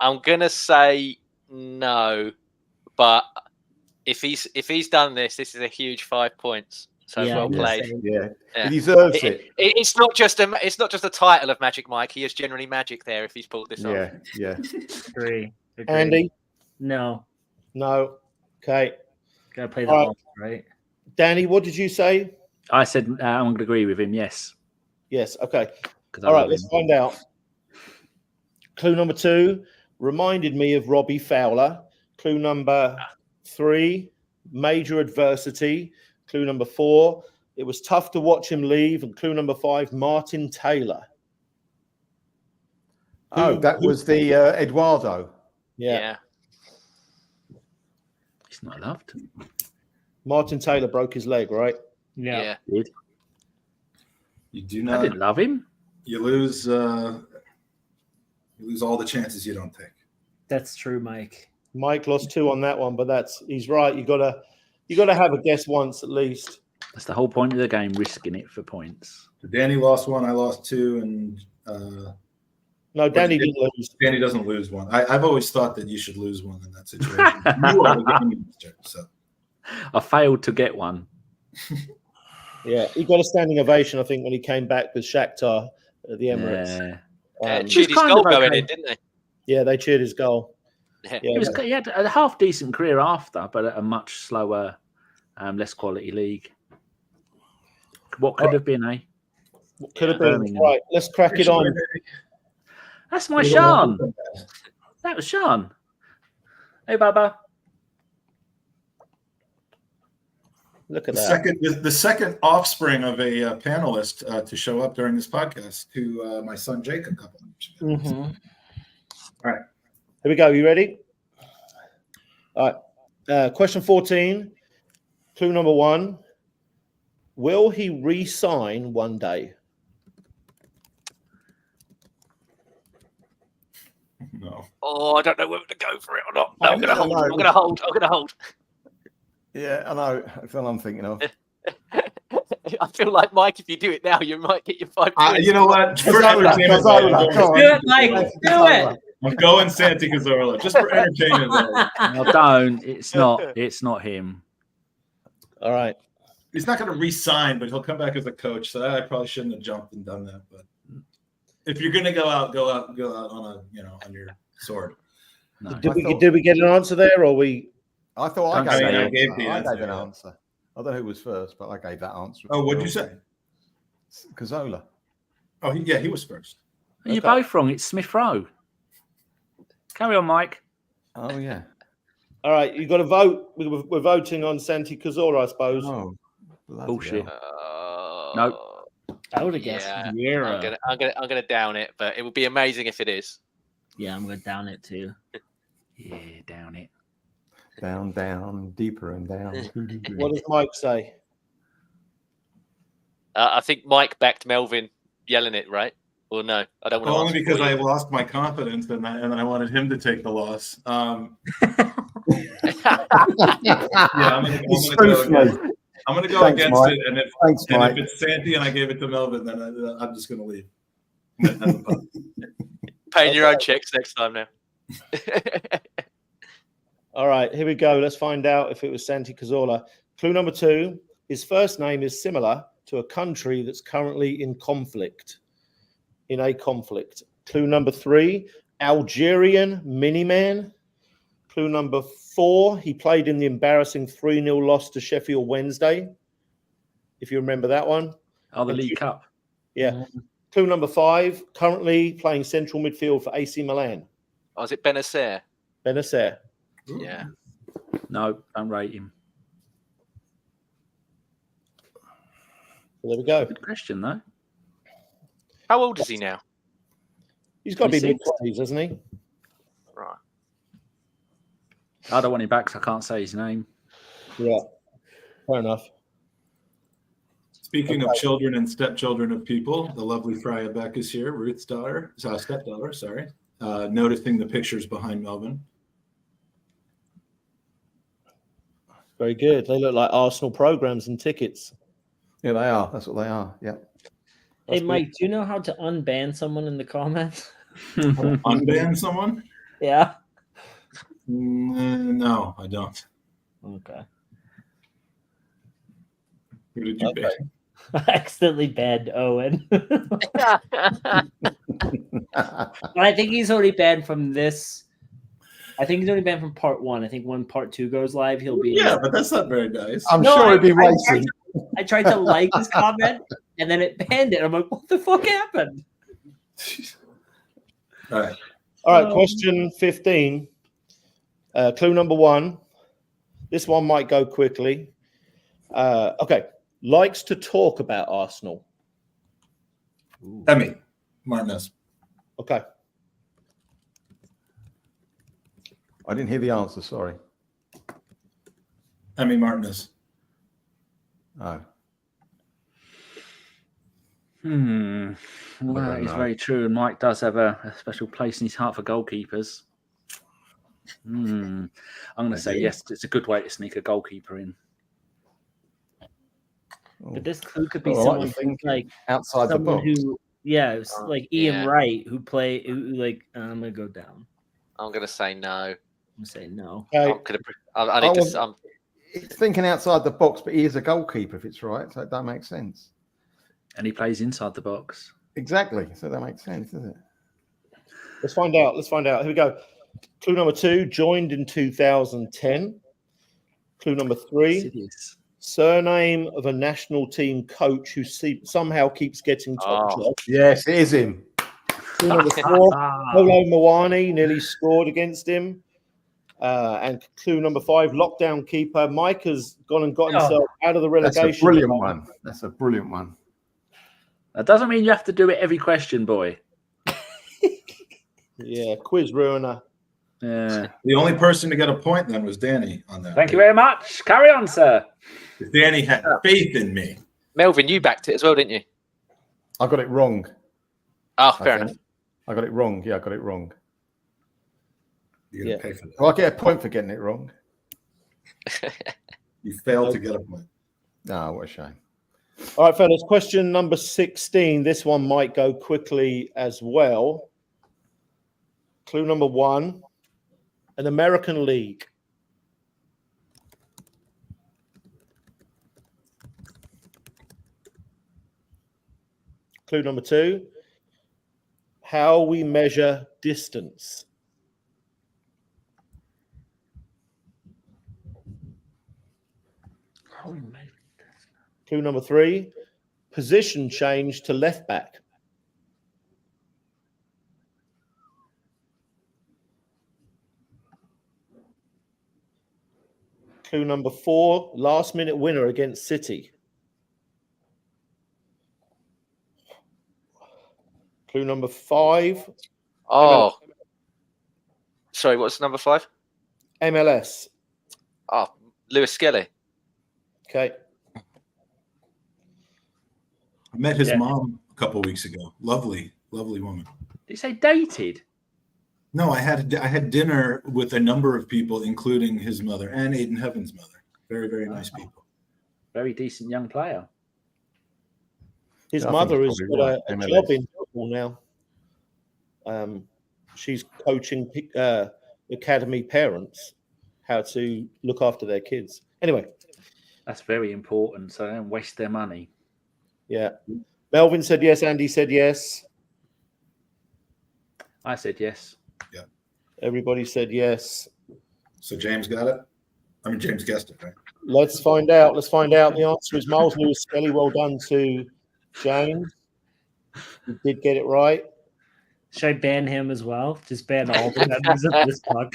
I'm gonna say no, but if he's done this is a huge 5 points. So Yeah, well played. Yeah. He deserves it. It's not just a title of Magic Mike. He is generally magic there if he's pulled this off. Yeah. Agree. Andy? No. No. Okay. Gotta play the All right. odds, right? Danny, what did you say? I said I'm going to agree with him. Yes. Yes. Okay. 'Cause I All right. love Let's him. find out. Clue number 2 reminded me of Robbie Fowler. Clue number 3, major adversity. Clue number 4, it was tough to watch him leave. And clue number 5, Martin Taylor. Oh, that was the Eduardo. Yeah. He's not loved. Martin Taylor broke his leg, right? Yeah. Did. You do I not. didn't love him. You lose. You lose all the chances you don't take. That's true, Mike. Mike lost 2 on that one, but he's right. You gotta have a guess once at least. That's the whole point of the game, risking it for points. So Danny lost 1. I lost 2, and No, Danny didn't lose. Danny doesn't lose 1. I've always thought that you should lose 1 in that situation. You are the game master, so. I failed to get one. Yeah, he got a standing ovation, I think, when he came back with Shakhtar at the Emirates. Yeah. Cheered his goal going in, didn't they? Yeah, they cheered his goal. Yeah. He had a half decent career after, but at a much slower, less quality league. What could have been, eh? What could have been. Birmingham. Right, let's crack it on. That's my Sean. That was Sean. Hey, Baba. Look at that. The second offspring of a panelist to show up during this podcast to my son Jake a couple of years ago. Mhm. All right. Here we go. You ready? All right. Question 14. Clue number 1. Will he re-sign one day? No. Oh, I don't know whether to go for it or not. No, I'm going to hold. Yeah, I know. That's what I'm thinking of. I feel like, Mike, if you do it now, you might get your 5 points. You know what? For entertainment value, Do it, Mike. Do it. I'm going Santi Cazorla just for entertainment value. No, don't. It's not him. All right. He's not going to re-sign, but he'll come back as a coach. So I probably shouldn't have jumped and done that. But if you're going to go out on on your sword. No. Did we get an answer there, or we? I thought Don't I say gave it. an gave answer. the I answer, gave an yeah. answer. I don't know who was first, but I gave that answer. Oh, what'd you say? Cazorla. Oh, he was first. You're both wrong. It's Smith Rowe. Carry on, Mike. Oh, yeah. All right, you got to vote. We're voting on Santi Cazorla, I suppose. Oh, bloody Bullshit. hell. Nope. I would have guessed Vieira. I'm gonna down it, but it would be amazing if it is. Yeah, I'm going to down it too. Yeah, down it. Down, deeper and down. What does Mike say? I think Mike backed Melvin yelling it, right? Or no? I don't want to. Only because I lost my confidence and I wanted him to take the loss. I'm going to go Thanks, against Mike. it, and Mike. if it's Santi and I gave it to Melvin, then I'm just going to leave. Paying your own checks next time now. All right, here we go. Let's find out if it was Santi Cazorla. Clue number 2. His first name is similar to a country that's currently in conflict. Clue number 3, Algerian miniman. Clue number 4, he played in the embarrassing 3-0 loss to Sheffield Wednesday, if you remember that one. Oh, the League Cup. Yeah. Clue number 5, currently playing central midfield for AC Milan. Oh, is it Benacer? Benacer. Yeah. No, don't rate him. There we go. Good question, though. How old is he now? He's got to be 26. mid-20s, hasn't he? I don't want him back because I can't say his name. Yeah, fair enough. Speaking of children and stepchildren of people, the lovely Freya Beck is here, Ruth's daughter, stepdaughter, sorry, noticing the pictures behind Melvin. Very good. They look like Arsenal programs and tickets. Yeah, they are. That's what they are. Yeah. Hey, Mike, do you know how to unban someone in the comments? Unban someone? Yeah. No, I don't. Okay. Who did you ban? I accidentally banned Owen. But I think he's already banned from this. I think he's only banned from part 1. I think when part 2 goes live, he'll be. Yeah, but that's not very nice. I'm sure he'd be waiting. I tried to like his comment, and then it banned it. I'm like, what the fuck happened? All right. All right, question 15. Clue number 1. This one might go quickly. Okay. Likes to talk about Arsenal. Emmy Martinez. Okay. I didn't hear the answer. Sorry. Emmy Martinez. Oh. Well, that is very true. And Mike does have a special place in his heart for goalkeepers. I'm going to say yes. It's a good way to sneak a goalkeeper in. But this clue could be Oh, I someone like the thinking. like Outside the someone box. who, it's like Ian Wright who I'm gonna go down. I'm gonna say no. I'm gonna say no. Okay. I need to. It's thinking outside the box, but he is a goalkeeper if it's right. So that makes sense. And he plays inside the box. Exactly. So that makes sense, doesn't it? Let's find out. Here we go. Clue number 2, joined in 2010. Clue number 3, surname of a national team coach who somehow keeps getting top jobs. Yes, it is him. Clue number 4, Polo Mawani nearly scored against him. And clue number 5, lockdown keeper. Mike has gone and got himself out of the relegation. That's a brilliant one. That's a brilliant one. That doesn't mean you have to do it every question, boy. Yeah, quiz ruiner. Yeah. The only person to get a point then was Danny on that. Thank you very much. Carry on, sir. Danny had faith in me. Melvin, you backed it as well, didn't you? I got it wrong. Oh, fair enough. I got it wrong. Yeah, I got it wrong. You're gonna pay for that. Well, I get a point for getting it wrong. You failed to get a point. No, what a shame. All right, fellas, question number 16. This one might go quickly as well. Clue number 1, an American league. Clue number 2, how we measure distance. Clue number 3, position change to left back. Clue number 4, last minute winner against City. Clue number 5. Oh, sorry, what's number 5? MLS. Oh, Lewis Skelly. Okay. I met his mom a couple of weeks ago. Lovely, lovely woman. Did you say dated? No, I had dinner with a number of people, including his mother and Aiden Heaven's mother. Very, very nice people. Very decent young player. His Yeah, mother has probably got a right. job in football now. She's coaching academy parents how to look after their kids. Anyway. That's very important, so they don't waste their money. Yeah. Melvin said yes. Andy said yes. I said yes. Yeah. Everybody said yes. So James got it? I mean, James guessed it, right? Let's find out. The answer is Miles Lewis Skelly. Well done to James. You did get it right. Should I ban him as well? Just ban all the members of this blog.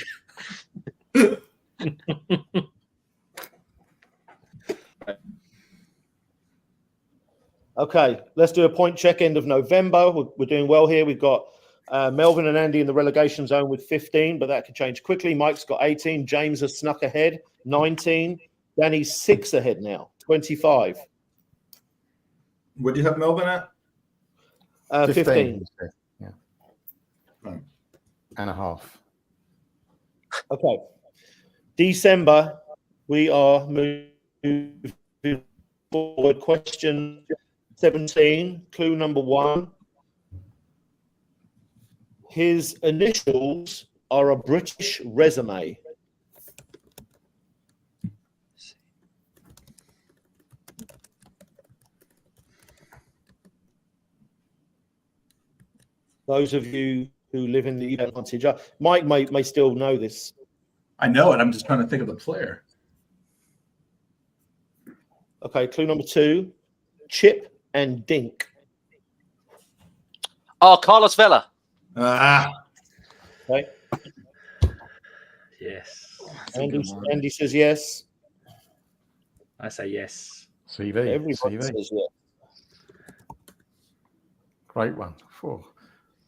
Okay, let's do a point check. End of November. We're doing well here. We've got Melvin and Andy in the relegation zone with 15, but that could change quickly. Mike's got 18. James has snuck ahead, 19. Danny's 6 ahead now, 25. What do you have Melvin at? 15. Yeah. And a half. Okay. December, we are moving forward. Question 17, clue number 1. His initials are a British resume. Those of you who live in the advantage, Mike may still know this. I know it. I'm just trying to think of the player. Okay, clue number 2, Chip and Dink. Oh, Carlos Vela. Okay. Yes. Andy says yes. I say yes. CV. Everybody CV. says yes. Great one.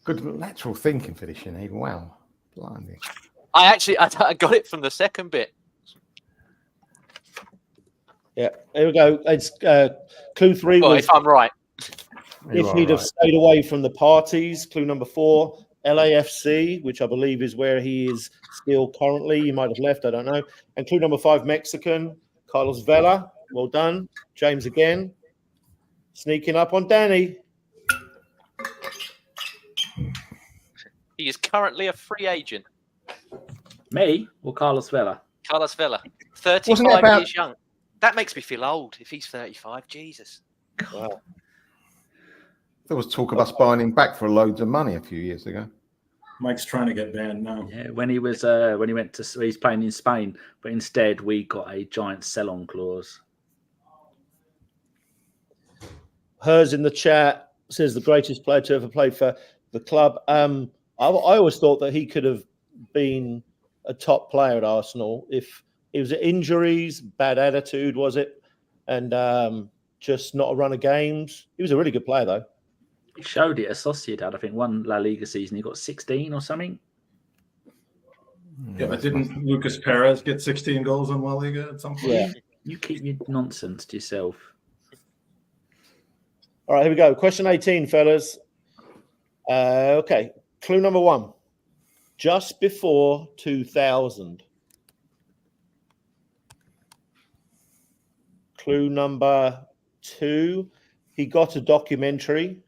Good lateral thinking for this, Sinead. Wow. Blimey. I got it from the second bit. Yeah, here we go. It's clue 3. Oh, Was, if I'm right. if he'd have stayed away from the parties. Clue number 4, LAFC, which I believe is where he is still currently. He might have left, I don't know. And clue number 5, Mexican, Carlos Vela. Well done. James again. Sneaking up on Danny. He is currently a free agent. Me or Carlos Vela? Carlos Vela, Wasn't 35 it about- years young. That makes me feel old if he's 35. Jesus. Wow. There was talk of us buying him back for loads of money a few years ago. Mike's trying to get banned now. Yeah, when he went to, he's playing in Spain, but instead we got a giant sell-on clause. Hers in the chat says the greatest player to ever play for the club. I always thought that he could have been a top player at Arsenal if it was injuries, bad attitude, was it? And just not a run of games. He was a really good player, though. He showed it at Sociedad. I think one La Liga season he got 16 or something. Yeah, but didn't Lucas Perez get 16 goals in La Liga at some point? Yeah. You keep your nonsense to yourself. All right, here we go. Question 18, fellas. Okay, clue number 1. Just before 2000. Clue number 2. He got a documentary.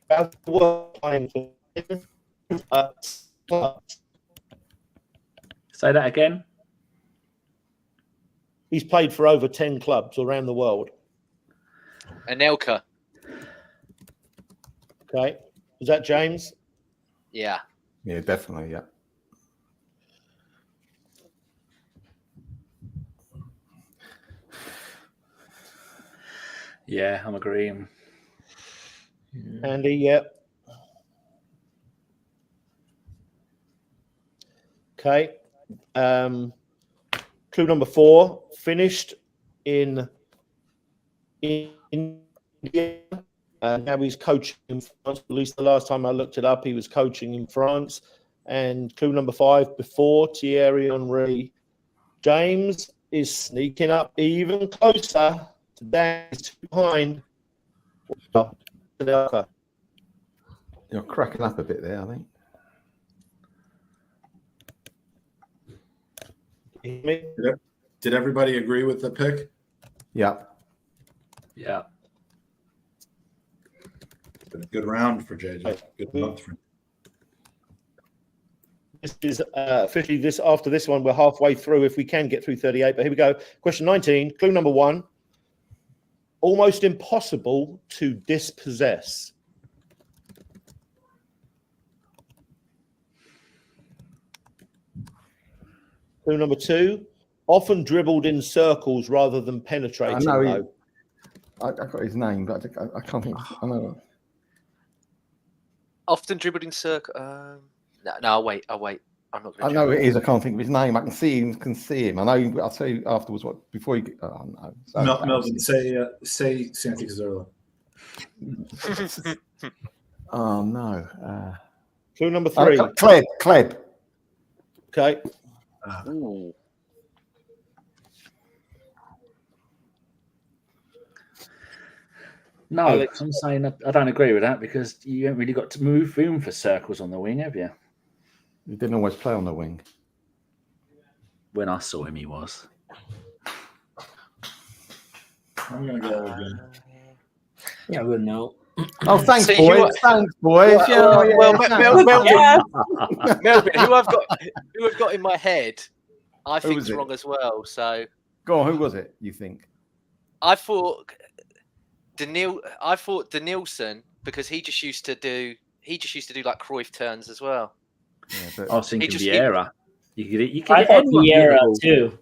About work playing for Say that again. He's played for over 10 clubs around the world. Anelka. Okay. Is that James? Yeah. Yeah, definitely. Yeah. Yeah, I'm agreeing. Andy, yep. Okay. Clue number 4, finished in India. Now he's coaching in France. At least the last time I looked it up, he was coaching in France. And clue number 5, before Thierry Henry. James is sneaking up even closer to Dan's behind. You're cracking up a bit there, I think. Did everybody agree with the pick? Yeah. Yeah. It's been a good round for JJ. Good month for him. This is officially this. After this one, we're halfway through. If we can get through 38, but here we go. Question 19. Clue number 1. Almost impossible to dispossess. Clue number 2. Often dribbled in circles rather than penetrating. I know. I got his name, but I can't think. I know. Often dribbled in circle. No, I'll wait. I'm not I know it is. I can't think of his name. I can see him. I know. I'll tell you afterwards. What before you? Oh no. So Melvin, say Santi Cazorla. Oh no. Clue number 3. Kleb. Okay. Ooh. No, Alex. I'm saying I don't agree with that because you haven't really got to move room for circles on the wing, have you? He didn't always play on the wing. When I saw him, he was. I'm gonna go again. Yeah, I wouldn't know. Oh, thanks, So boys. Thanks, boys. Melvin, who I've got in my head, I Who think was is it? wrong as well. So Go on. Who was it? You think? I thought Danielson because he just used to do like Cruyff turns as well. Yeah, I was thinking He just- Vieira. You I can thought anyone get the Vieira ball. too.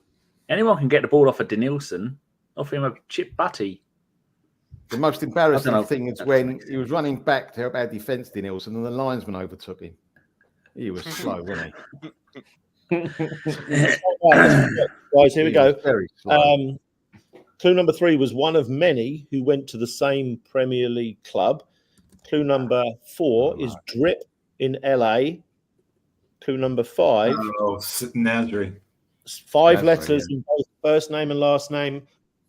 Anyone can get the ball off of Danielson. Off him a chip butty. The most I don't embarrassing know. thing is when he was running back to help our defence, Danielson, and the linesman overtook him. He was slow, wasn't he? Guys, here we He go. was very slow. Clue number 3 was one of many who went to the same Premier League club. Clue number 4 is Drip in LA. Clue number 5. Oh, Nasri. 5 Nasri, letters in both first name and last name.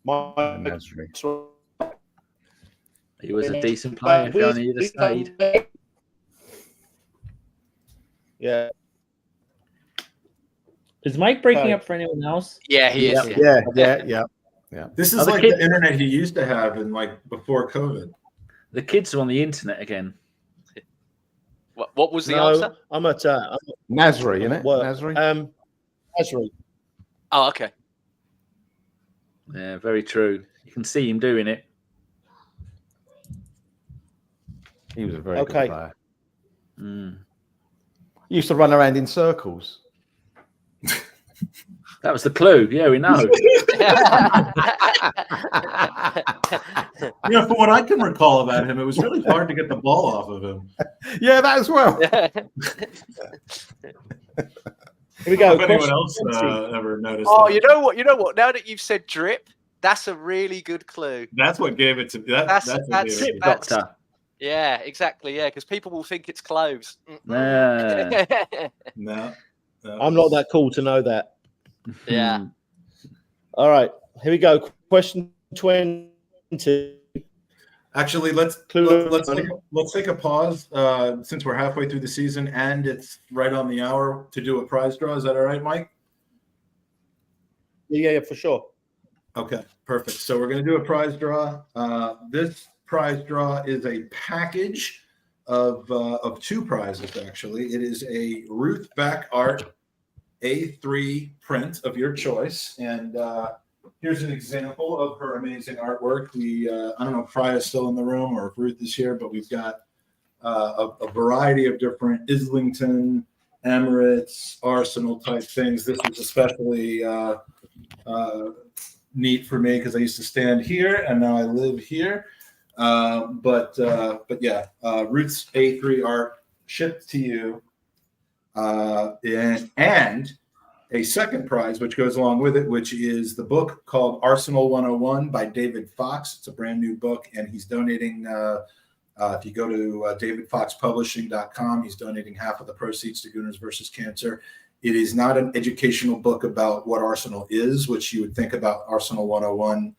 Nasri. He was a decent player if he only had stayed. Yeah. Is Mike breaking Okay. up for anyone else? Yeah, he is. Yeah. This is Are the like kids- the internet he used to have in like before COVID. The kids are on the internet again. What was the No, answer? I'm at Nasri, isn't it? work. Nasri. Nasri. Oh, okay. Yeah, very true. You can see him doing it. He was a very Okay. good player. Mm. He used to run around in circles. That was the clue. Yeah, we know. You know, from what I can recall about him, it was really hard to get the ball off of him. Yeah, that as well. Here we go. If anyone Question else 20. ever noticed Oh, that. you know what? Now that you've said drip, that's a really good clue. That's what gave it to That's what gave it to me. Doctor. Yeah, exactly. Yeah, because people will think it's cloves. Yeah. No, I'm not that cool to know that. Yeah. All right. Here we go. Question 20. Actually, let's take a pause since we're halfway through the season and it's right on the hour to do a prize draw. Is that all right, Mike? Yeah, for sure. Okay, perfect. So we're going to do a prize draw. This prize draw is a package of 2 prizes. Actually, it is a Ruth Back Art A3 print of your choice, and here's an example of her amazing artwork. We I don't know if Fry is still in the room or if Ruth is here, but we've got a variety of different Islington, Emirates, Arsenal type things. This is especially neat for me because I used to stand here and now I live here. But yeah, Ruth's A3 art shipped to you, and a second prize which goes along with it, which is the book called Arsenal 101 by David Fox. It's a brand new book, and he's donating. If you go to davidfoxpublishing.com, he's donating half of the proceeds to Gooners versus Cancer. It is not an educational book about what Arsenal is, which you would think about Arsenal 101.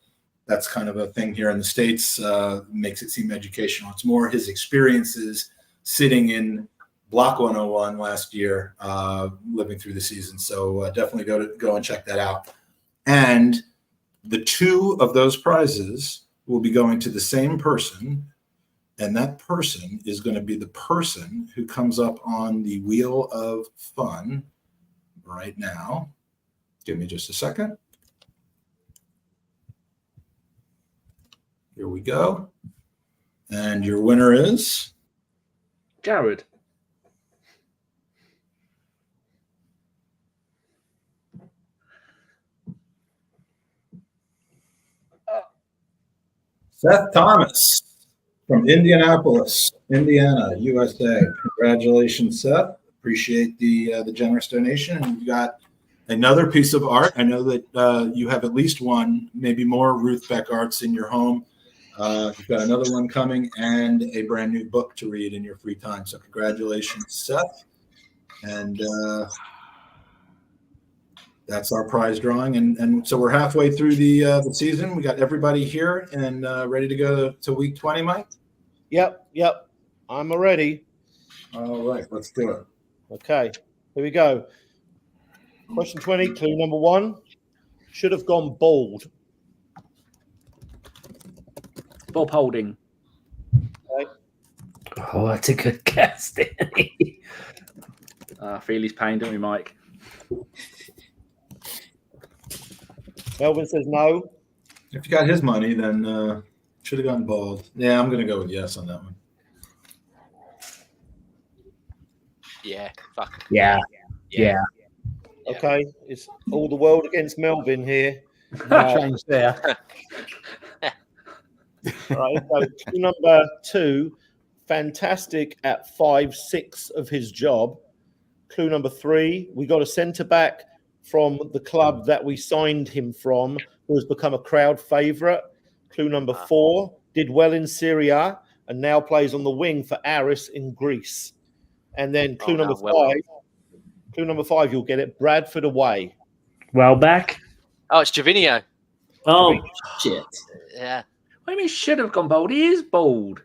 That's kind of a thing here in the States, makes it seem educational. It's more his experiences sitting in Block 101 last year, living through the season. So definitely go and check that out. And the 2 of those prizes will be going to the same person. And that person is going to be the person who comes up on the Wheel of Fun right now. Give me just a second. Here we go. And your winner is Jared. Seth Thomas from Indianapolis, Indiana, USA. Congratulations, Seth. Appreciate the generous donation. And we've got another piece of art. I know that you have at least one, maybe more Ruth Beck arts in your home. You've got another one coming and a brand new book to read in your free time. So congratulations, Seth. And that's our prize drawing. And so we're halfway through the season. We got everybody here and ready to go to week 20, Mike? Yep. I'm ready. All right, let's do it. Okay, here we go. Question 20, clue number 1. Should have gone bald. Bob Holding. Okay. Oh, that's a good guess, Danny. I feel his pain, don't we, Mike? Melvin says no. If you got his money, then should have gone bald. Yeah, I'm going to go with yes on that one. Yeah. Fuck. Yeah. Okay, it's all the world against Melvin here. No change there. All right, so clue number 2, fantastic at 5/6 of his job. Clue number 3, we got a centre back from the club that we signed him from, who has become a crowd favourite. Clue number 4, did well in Serie A and now plays on the wing for Aris in Greece. And then clue number 5, you'll get it, Bradford away. Welbeck. Oh, it's Javinio. Oh, shit. Yeah. What do you mean should have gone bald? He is bald.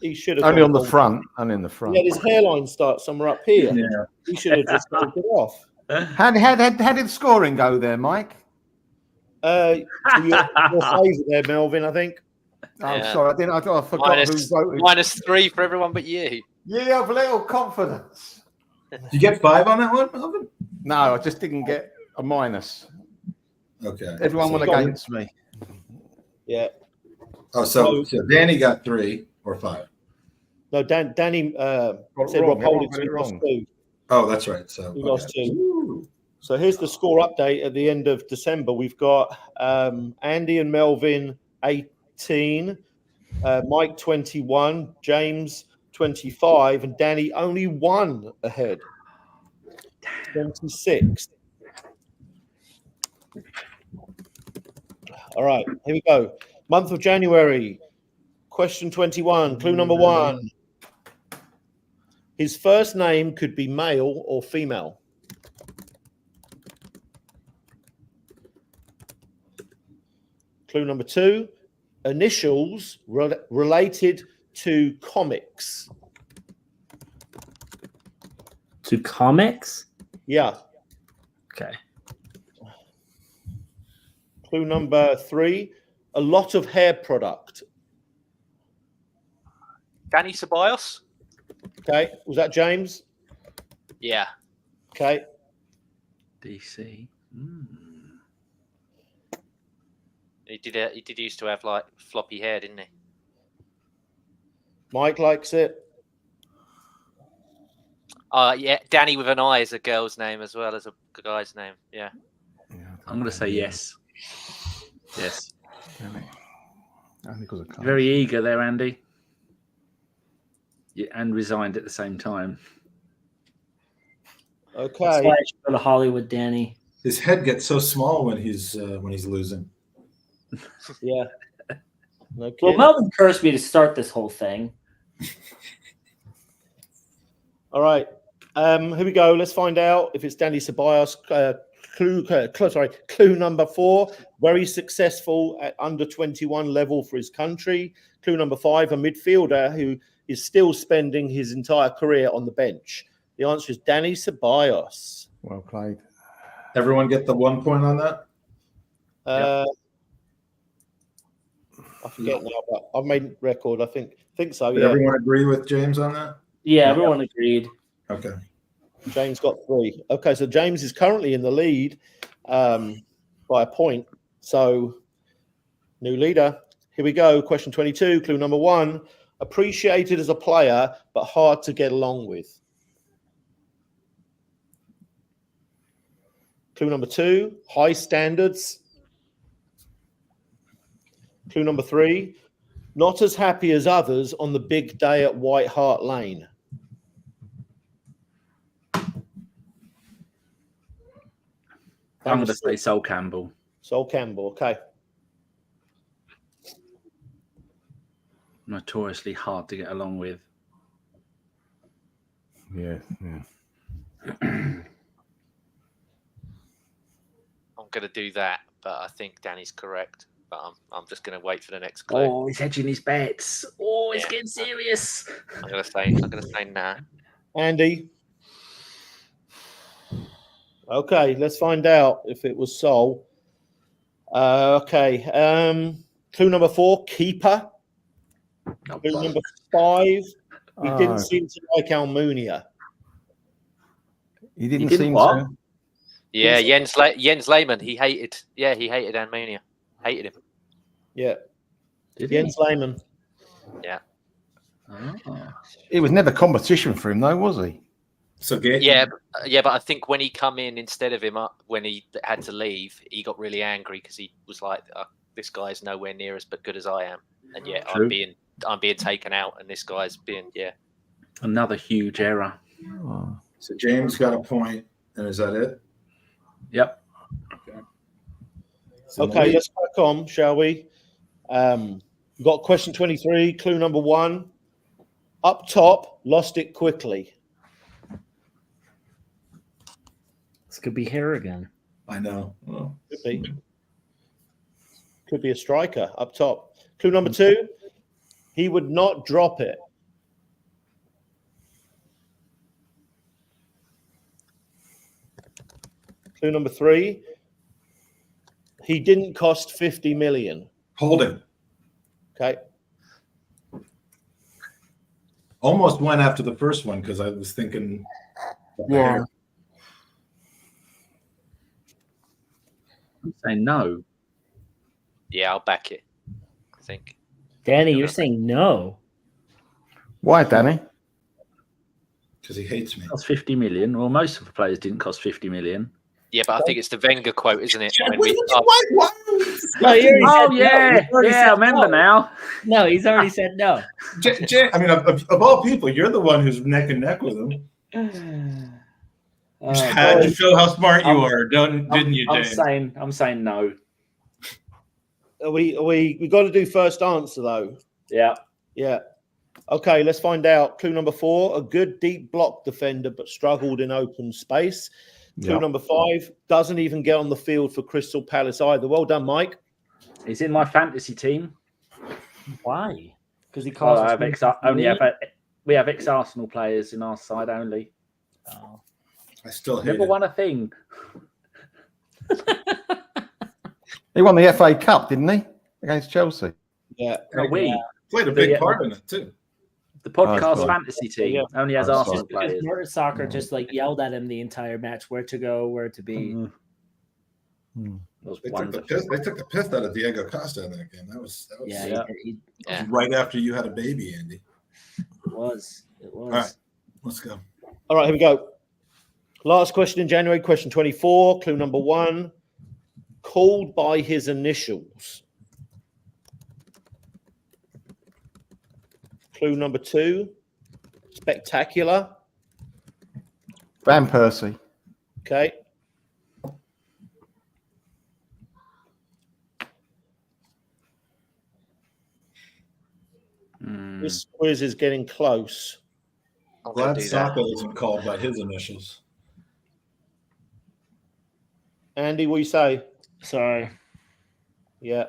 He should have Only gone on the bald. front. Only in the front. Yeah, his hairline starts somewhere up here. Yeah. He should have just taken it off. How did the scoring go there, Mike? Your favourite there, Melvin, I think. I'm Yeah. sorry, I forgot who voted. -3 for everyone but you. You have a little confidence. Did you get 5 on that one, Melvin? No, I just didn't get a minus. Okay. Everyone went against me. Yeah. Oh, so Danny got 3 or 5. No, Danny said wrong. Rob Holding Everyone got it lost wrong. 2. Oh, that's right. So He lost 2. So here's the score update at the end of December. We've got Andy and Melvin 18, Mike 21, James 25, and Danny only 1 ahead. 26. All right, here we go. Month of January. Question 21, clue number 1. His first name could be male or female. Clue number 2, initials related to comics. To comics? Yeah. Okay. Clue number 3, a lot of hair product. Danny Ceballos. Okay, was that James? Yeah. Okay. DC. He did used to have like floppy hair, didn't he? Mike likes it. Yeah, Danny with an I is a girl's name as well as a guy's name. Yeah. I'm going to say yes. Yes. Only because I can't. Very eager there, Andy. Yeah, and resigned at the same time. That's Okay. why I should go to Hollywood, Danny. His head gets so small when he's losing. Yeah. No Well, kidding. Melvin cursed me to start this whole thing. All right. Here we go. Let's find out if it's Danny Ceballos. Clue number 4. Very successful at under 21 level for his country. Clue number 5, a midfielder who is still spending his entire career on the bench. The answer is Danny Ceballos. Well played. Everyone get the 1 point on that? I forget now, but I've made record. I think so. Did Yeah. everyone agree with James on that? Yeah, everyone agreed. Okay. James got 3. Okay, so James is currently in the lead by a point. So, new leader. Here we go. Question 22, clue number 1. Appreciated as a player, but hard to get along with. Clue number 2, high standards. Clue number 3, not as happy as others on the big day at White Hart Lane. I'm going to say Sol Campbell. Sol Campbell, okay. Notoriously hard to get along with. Yeah. I'm going to do that, but I think Danny's correct. But I'm just going to wait for the next clue. Oh, he's hedging his bets. Oh, it's getting serious. I'm going to say nah. Andy. Okay, let's find out if it was Sol. Okay. Clue number 4, keeper. Clue number 5. He didn't seem to like Almunia. He didn't seem to. Yeah, Jens Lehmann. He hated Almunia. Hated him. Yeah. Did Jens Lehmann. Yeah. It was never competition for him, though, was he? So but I think when he come in instead of him when he had to leave, he got really angry because he was like, "This guy's nowhere near as good as I am," and yet True. I'm being taken out, and this guy's being Another huge error. So James got a point, and is that it? Yep. Okay, let's crack on, shall we? We've got question 23, clue number 1. Up top, lost it quickly. This could be here again. I know. Oh. Could be. Could be a striker up top. Clue number 2, he would not drop it. Clue number 3, he didn't cost 50 million. Holding. Okay. Almost went after the first one because I was thinking. Yeah. I'm saying no. Yeah, I'll back it. I think. Danny, you're saying no. Why, Danny? Because he hates me. Cost 50 million. Well, most of the players didn't cost 50 million. Yeah, but I think it's the Wenger quote, isn't it? No, he already Oh, said yeah. no. He's already Yeah, I said remember no. now. No, he's already said no. I mean, of all people, you're the one who's neck and neck with him. Just had to show how smart you are, didn't you, James? I'm saying no. We got to do first answer though. Yeah. Yeah. Okay, let's find out. Clue number 4, a good deep block defender but struggled in open space. Clue number 5, doesn't even get on the field for Crystal Palace either. Well done, Mike. He's in my fantasy team. Why? Because he Well, costs. we have ex-Arsenal players in our side only. Oh. I still hate Never it. won a thing. He won the FA Cup, didn't he? Against Chelsea. Yeah. No, we Played a big part in it too. The podcast sorry. fantasy team only has Oh, Arsenal sorry. Because players. Murder Soccer just yelled at him the entire match, where to go, where to be. It was They wonderful. took the piss out of Diego Costa in that game. That was Yeah, right after you had a baby, Andy. it was. All right, let's go. All right, here we go. Last question in January, question 24, clue number 1. Called by his initials. Clue number 2, spectacular. Van Persie. Okay. This quiz is getting close. I'm gonna Glad do that. Saka isn't called by his initials. Andy, what do you say? Sorry. Yeah.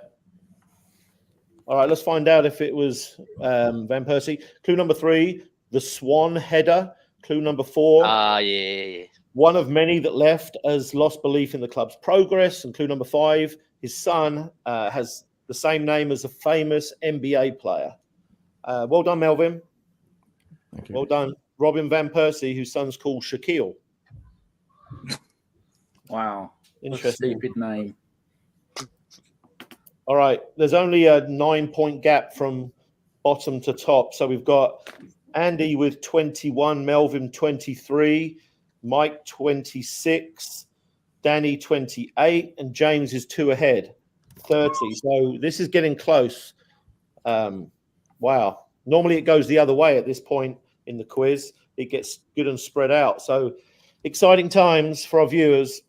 All right, let's find out if it was Van Persie. Clue number 3, the Swan header. Clue number 4, Yeah. one of many that left has lost belief in the club's progress. And clue number 5, his son has the same name as a famous NBA player. Well done, Melvin. Thank you. Well done. Robin Van Persie, whose son's called Shaquille. Wow. Interesting. Stupid name. All right. There's only a 9-point gap from bottom to top. So we've got Andy with 21, Melvin 23, Mike 26, Danny 28, and James is 2 ahead, 30. So this is getting close. Wow. Normally it goes the other way at this point in the quiz. It gets good and spread out. So exciting times for our viewers.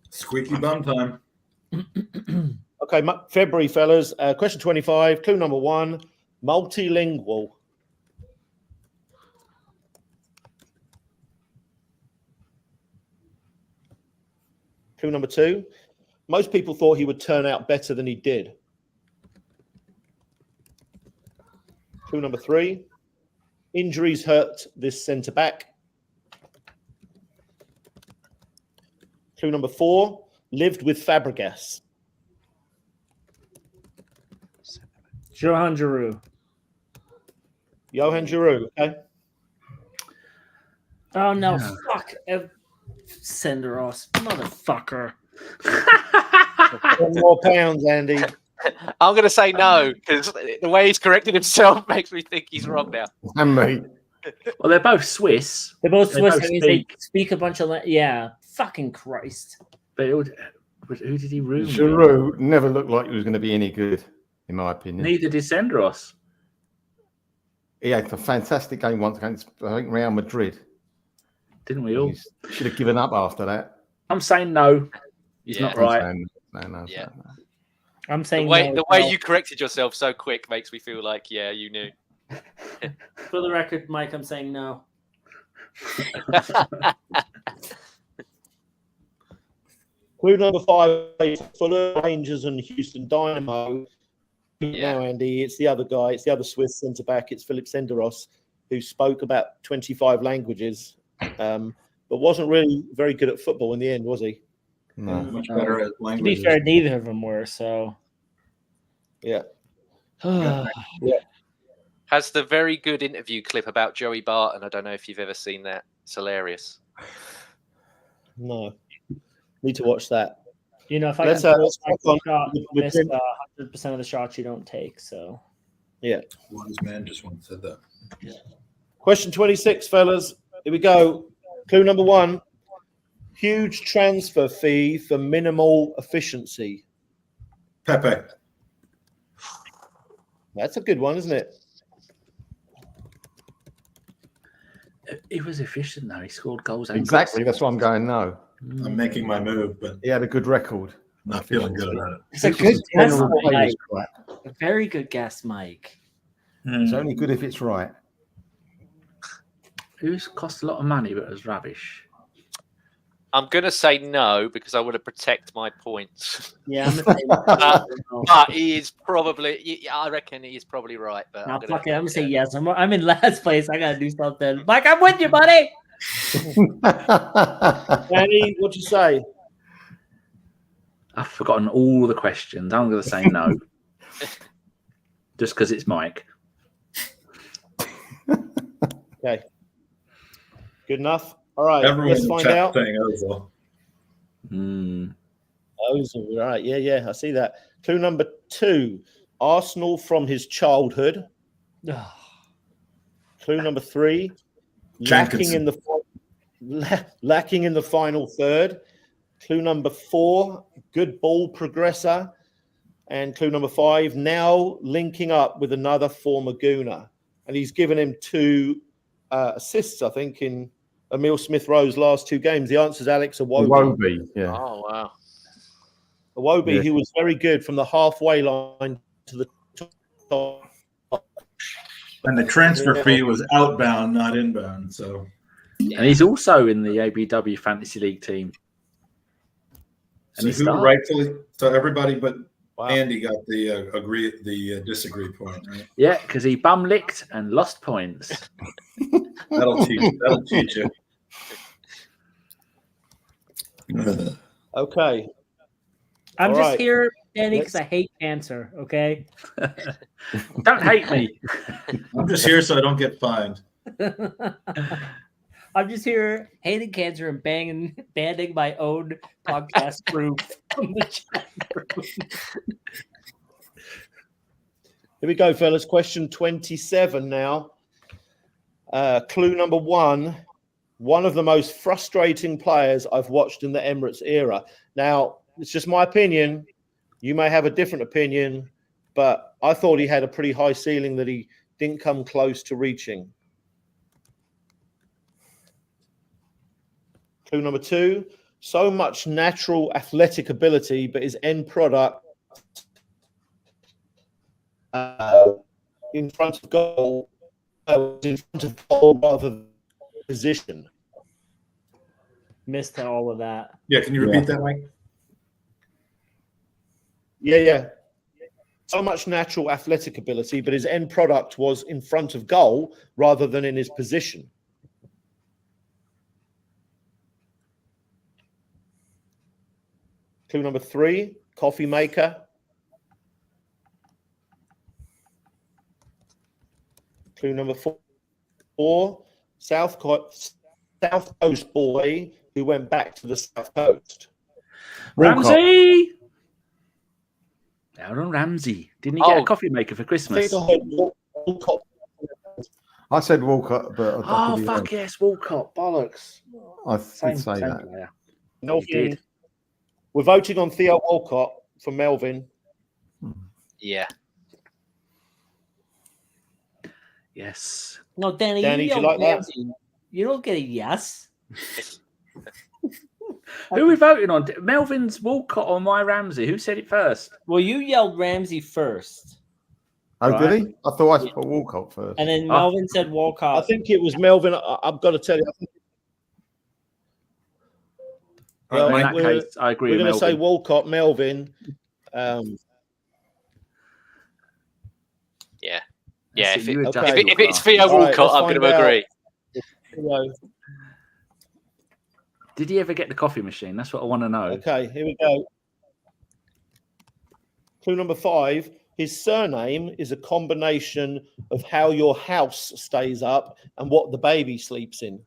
Squeaky bum time. Okay, February, fellas. Question 25. Clue number 1. Multilingual. Clue number 2. Most people thought he would turn out better than he did. Clue number 3. Injuries hurt this centre back. Clue number 4. Lived with Fabregas. Johan Giroud. Johan Giroud, okay. Oh no, fuck. Senderos, motherfucker. 10 more pounds, Andy. I'm going to say no because the way he's corrected himself makes me think he's wrong now. And me. Well, they're both Swiss. They're both Swiss. both That means they speak a bunch of yeah. Fucking Christ. But who did he ruin? Giroud never looked like he was going to be any good, in my opinion. Neither did Senderos. He had a fantastic game once against, I think, Real Madrid. Didn't we all? He should have given up after that. I'm saying no. He's Yeah. not right. Yeah. I'm saying the way you corrected yourself so quick makes me feel like, yeah, you knew. For the record, Mike, I'm saying no. Clue number 5. Fulham, Rangers, and Houston Dynamo. Now, Andy, it's the other guy. It's the other Swiss centre back. It's Philip Senderos, who spoke about 25 languages, but wasn't really very good at football in the end, was he? No, much better at To language. be fair, neither of them were. So, yeah. Yeah. Has the very good interview clip about Joey Barton. I don't know if you've ever seen that. It's hilarious. No. Need to watch that. you know, if I Let's, can let's crack on with miss Tim. 100% of the shots you don't take. So, Yeah. Wise man just once said that. Question 26, fellas. Here we go. Clue number 1. Huge transfer fee for minimal efficiency. Pepe. That's a good one, isn't it? He was efficient though. He scored goals. and Exactly. goals. That's why I'm going no. I'm making my move, but He had a good record. not feeling good about it. it's a good guess, General play Mike. was crap. A very good guess, Mike. It's only good if it's right. Who's cost a lot of money but was rubbish. I'm going to say no because I want to protect my points. Yeah, I'm gonna say But he is probably, I reckon he is probably right. But no, I'm fuck it. gonna, I'm gonna say yes. I'm in last place. I gotta do something. Mike, I'm with you, buddy. Danny, what'd you say? I've forgotten all the questions. I'm going to say no. Just because it's Mike. Okay. Good enough. All right. Everyone let's in the find chat out. saying Ozil. Ozil, right. Yeah. I see that. Clue number 2. Arsenal from his childhood. Clue number 3. Lacking in the final third. Clue number 4. Good ball progressor. And clue number 5. Now linking up with another former Gooner. And he's given him 2 assists, I think, in Emile Smith-Rowe's last 2 games. The answer is Alex Iwobi. Iwobi, yeah. Oh, wow. Iwobi, who was very good from the halfway line to the top. And the transfer fee was outbound, not inbound. So, And he's also in the ABW Fantasy League team. And so who rightfully? So everybody but Andy got the disagree point, right? Yeah, because he bum licked and lost points. That'll teach you. Okay. I'm All just right. here, Danny, because I hate cancer. Okay. Don't hate me. I'm just here so I don't get fined. I'm just here hating cancer and banning my own podcast crew from the chat room. Here we go, fellas. Question 27 now. Clue number 1. One of the most frustrating players I've watched in the Emirates era. Now, it's just my opinion. You may have a different opinion, but I thought he had a pretty high ceiling that he didn't come close to reaching. Clue number 2. so much natural athletic ability, but his end product in front of goal rather than position. Missed all of that. Yeah, can you repeat that, Mike? Yeah. So much natural athletic ability, but his end product was in front of goal rather than in his position. Clue number 3, coffee maker. Clue number 4, South Coast boy who went back to the South Coast. Ramsey! Aaron Ramsey. Didn't he get a coffee maker for Christmas? I said Walcott, but fuck yes, Walcott. Bollocks. I did say that. Player. Melvin. We're voting on Theo Walcott for Melvin. Yeah. Yes. No, Danny, Danny, do you like that? You don't get a yes. Who are we voting on? Melvin's Walcott or my Ramsey? Who said it first? Well, you yelled Ramsey first. Oh, Right. did he? I thought I put Walcott first. And then Melvin said Walcott. I think it was Melvin. I've got to tell you. Well, in that case, I agree We're with going to say Melvin. Walcott, Melvin. Yeah. Yeah, That's if, it, you if adjust it's your Theo All right, Walcott, let's I'm going find to out. agree. Did he ever get the coffee machine? That's what I want to know. Okay, here we go. Clue number 5. His surname is a combination of how your house stays up and what the baby sleeps in.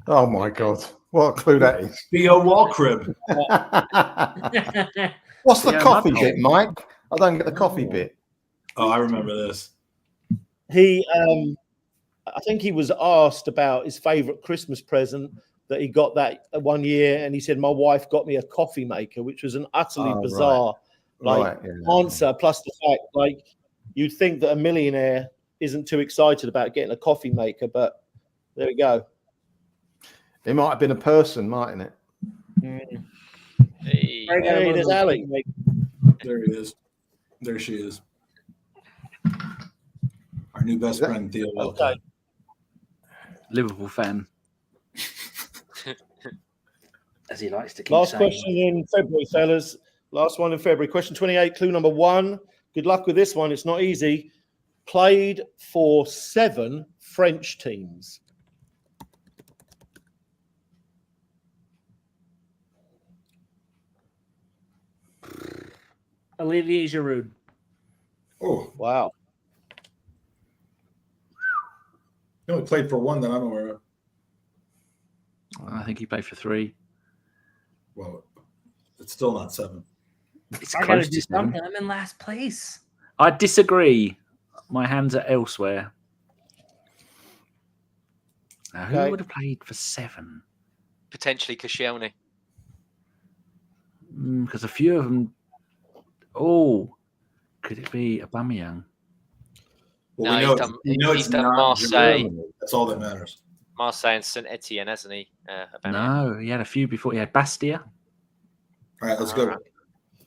Oh my God. What a clue that is. Theo Walcrib. What's the Yeah, coffee not bit, Mike? I don't get the coffee bit. Oh, I remember this. He, I think he was asked about his favorite Christmas present that he got that one year, and he said, "My wife got me a coffee maker," which was an utterly Oh, bizarre Right, yeah. answer. Plus the fact, you'd think that a millionaire isn't too excited about getting a coffee maker, but there we go. It might have been a person, mightn't it? Hey. Hey, there's Ali. There he is. There she is. Our new best friend, Theo Walcott. Okay. Liverpool fan. As he likes to keep Last saying. question in February, fellas. Last one in February. Question 28, clue number 1. Good luck with this one. It's not easy. Played for 7 French teams. Olivier Giroud. Oh, wow. He only played for 1 that I'm aware of. I think he played for 3. Well, it's still not 7. It's I close gotta do to 7. something. I'm in last place. I disagree. My hands are elsewhere. Now, who Okay. would have played for 7? Potentially Koscielny. Because a few of them. Oh, could it be Aubameyang? Well, No, we know, he's it's done not Marseille. Germany. That's all that matters. Marseille and Saint Etienne, hasn't he? Aubameyang? No, he had a few before. He had Bastia. All right, let's go. Alright.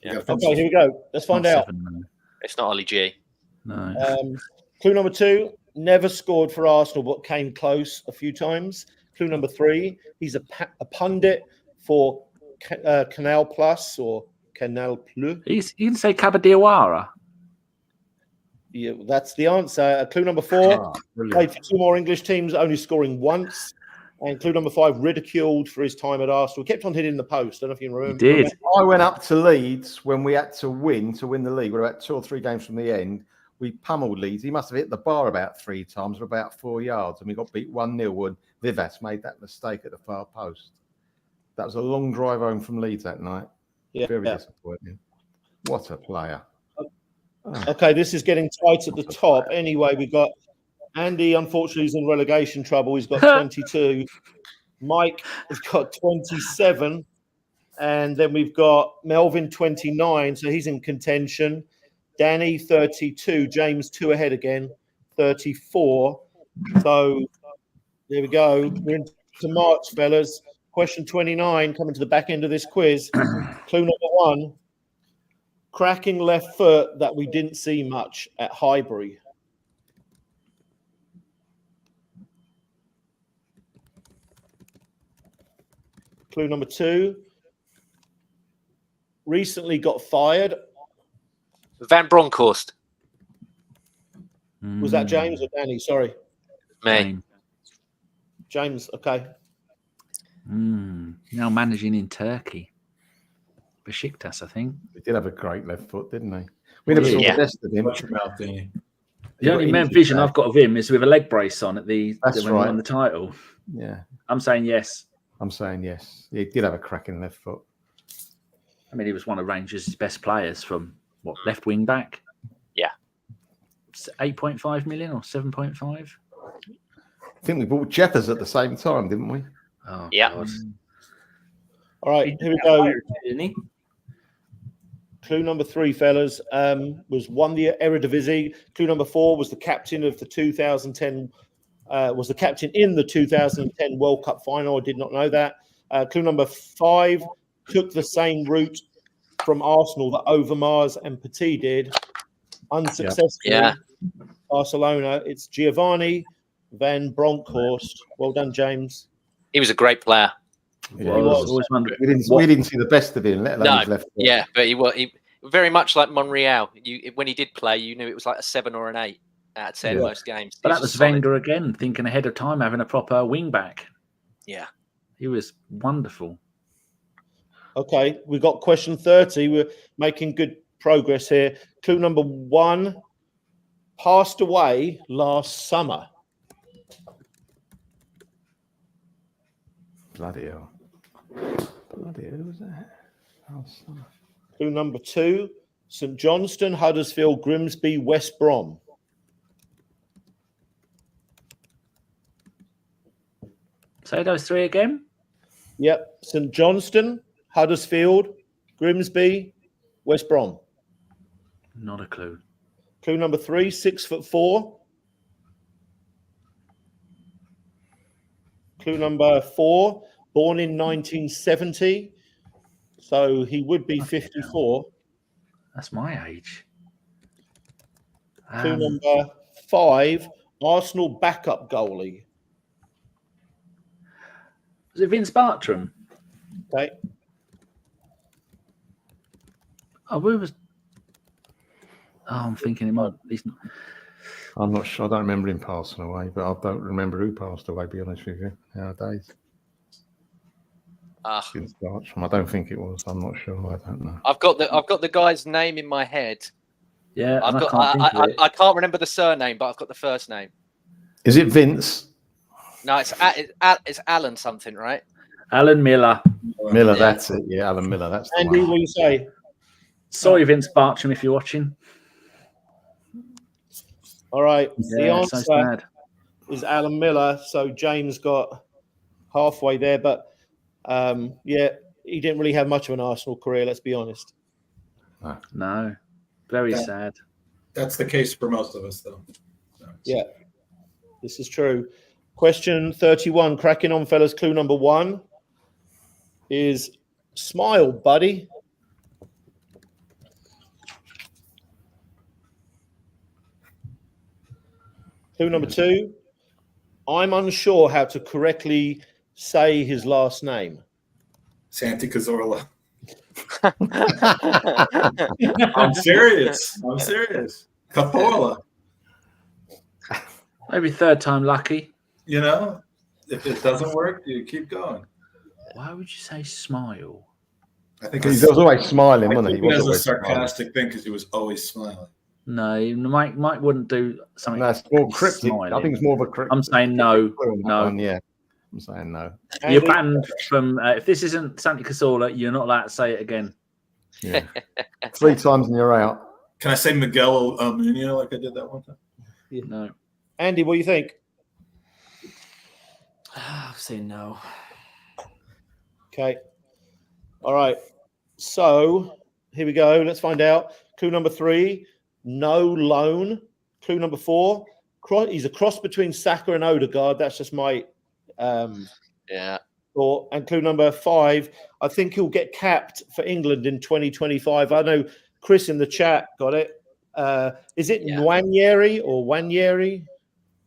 We got Okay, here we go. Let's find Not out. 7, no. It's not Ollie G. No. Clue number 2, never scored for Arsenal, but came close a few times. Clue number 3, he's a pundit for Canal Plus or Canal Plus. You didn't say Cabadiawara. Yeah, that's the answer. Clue number 4, played for 2 more English teams, only scoring once. And clue number 5, ridiculed for his time at Arsenal. Kept on hitting the post. I don't know if you remember. He did. I went up to Leeds when we had to win the league. We're about 2 or 3 games from the end. We pummeled Leeds. He must have hit the bar about 3 times for about 4 yards, and we got beat 1-0 and Vyas made that mistake at the far post. That was a long drive home from Leeds that night. Yeah. Very disappointing. What a player. Okay, this is getting tight at the top. Anyway, we've got Andy, unfortunately, is in relegation trouble. He's got 22. Mike has got 27. And then we've got Melvin, 29. So he's in contention. Danny, 32. James, 2 ahead again, 34. So there we go. We're into March, fellas. Question 29, coming to the back end of this quiz. Clue number 1. Cracking left foot that we didn't see much at Highbury. Clue number 2. Recently got fired. Van Bronckhorst. Was that James or Danny? Sorry. Me. James, okay. Now managing in Turkey. Besiktas, I think. He did have a great left foot, didn't he? We never saw the best of him. Watch your mouth, Danny. The only vision I've got of him is with a leg brace on at when he won the title. Yeah. I'm saying yes. I'm saying yes. He did have a cracking left foot. I mean, he was one of Rangers' best players from left wing back. Yeah. 8.5 million or 7.5. I think we bought Jeffers at the same time, didn't we? Oh, yeah. God. All right, here we go. Didn't he? Clue number 3, fellas, won the Eredivisie. Clue number 4 was the captain of the 2010. Was the captain in the 2010 World Cup final. I did not know that. Clue number 5 took the same route from Arsenal that Overmars and Petit did, unsuccessfully. Yeah. Barcelona. It's Giovanni Van Bronckhorst. Well done, James. He was a great player. Yeah, he was. Always wondered We didn't see the best of him, let alone his left foot. Yeah, but he very much like Monreal. When he did play, you knew it was like a 7 or an 8 out of 10 most games. But that was Wenger again, thinking ahead of time, having a proper wing back. Yeah. He was wonderful. Okay, we've got question 30. We're making good progress here. Clue number 1, passed away last summer. Bloody hell. Bloody hell, was that? Clue number 2, St Johnstone, Huddersfield, Grimsby, West Brom. Say those 3 again. Yep, St Johnstone, Huddersfield, Grimsby, West Brom. Not a clue. Clue number 3, 6'4". Clue number 4, born in 1970. So he would be 54. That's my age. Clue number 5, Arsenal backup goalie. Was it Vince Bartram? Okay. Oh, who was? Oh, I'm thinking it might. I'm not sure. I don't remember him passing away, but I don't remember who passed away, to be honest with you, nowadays. I don't think it was. I'm not sure. I don't know. I've got the guy's name in my head. Yeah, I can't remember the surname, but I've got the first name. Is it Vince? No, it's Alan something, right? Alan Miller. Miller, that's it. Yeah, Alan Miller. That's the Andy, one. what do you say? Sorry, Vince Bartram, if you're watching. All right. Yeah, the answer so sad. is Alan Miller. So James got halfway there, but yeah, he didn't really have much of an Arsenal career, let's be honest. No. Very sad. That's the case for most of us, though. Yeah, this is true. Question 31, cracking on, fellas. Clue number 1 is smile, buddy. Clue number 2, I'm unsure how to correctly say his last name. Santi Cazorla. I'm serious. Cazorla. Maybe 3rd time lucky. You know, if it doesn't work, you keep going. Why would you say smile? I think He was always smiling, I wasn't think he? it was a always sarcastic thing because he was always smiling. No, Mike wouldn't do something. No, it's more cryptic. smiling. I think it's more of a cryptic. I'm saying no. No. Yeah, I'm saying no. You're banned from. If this isn't Santi Cazorla, you're not allowed to say it again. Yeah. 3 times and you're out. Can I say Miguel Almunia like I did that one time? Yeah. No. Andy, what do you think? I'll say no. Okay. All right. So here we go. Let's find out. Clue number 3, no loan. Clue number 4, he's a cross between Saka and Odegaard. That's just my yeah. thought. And clue number 5, I think he'll get capped for England in 2025. I know Chris in the chat got it. Is it Nwaneri or Wanyeri?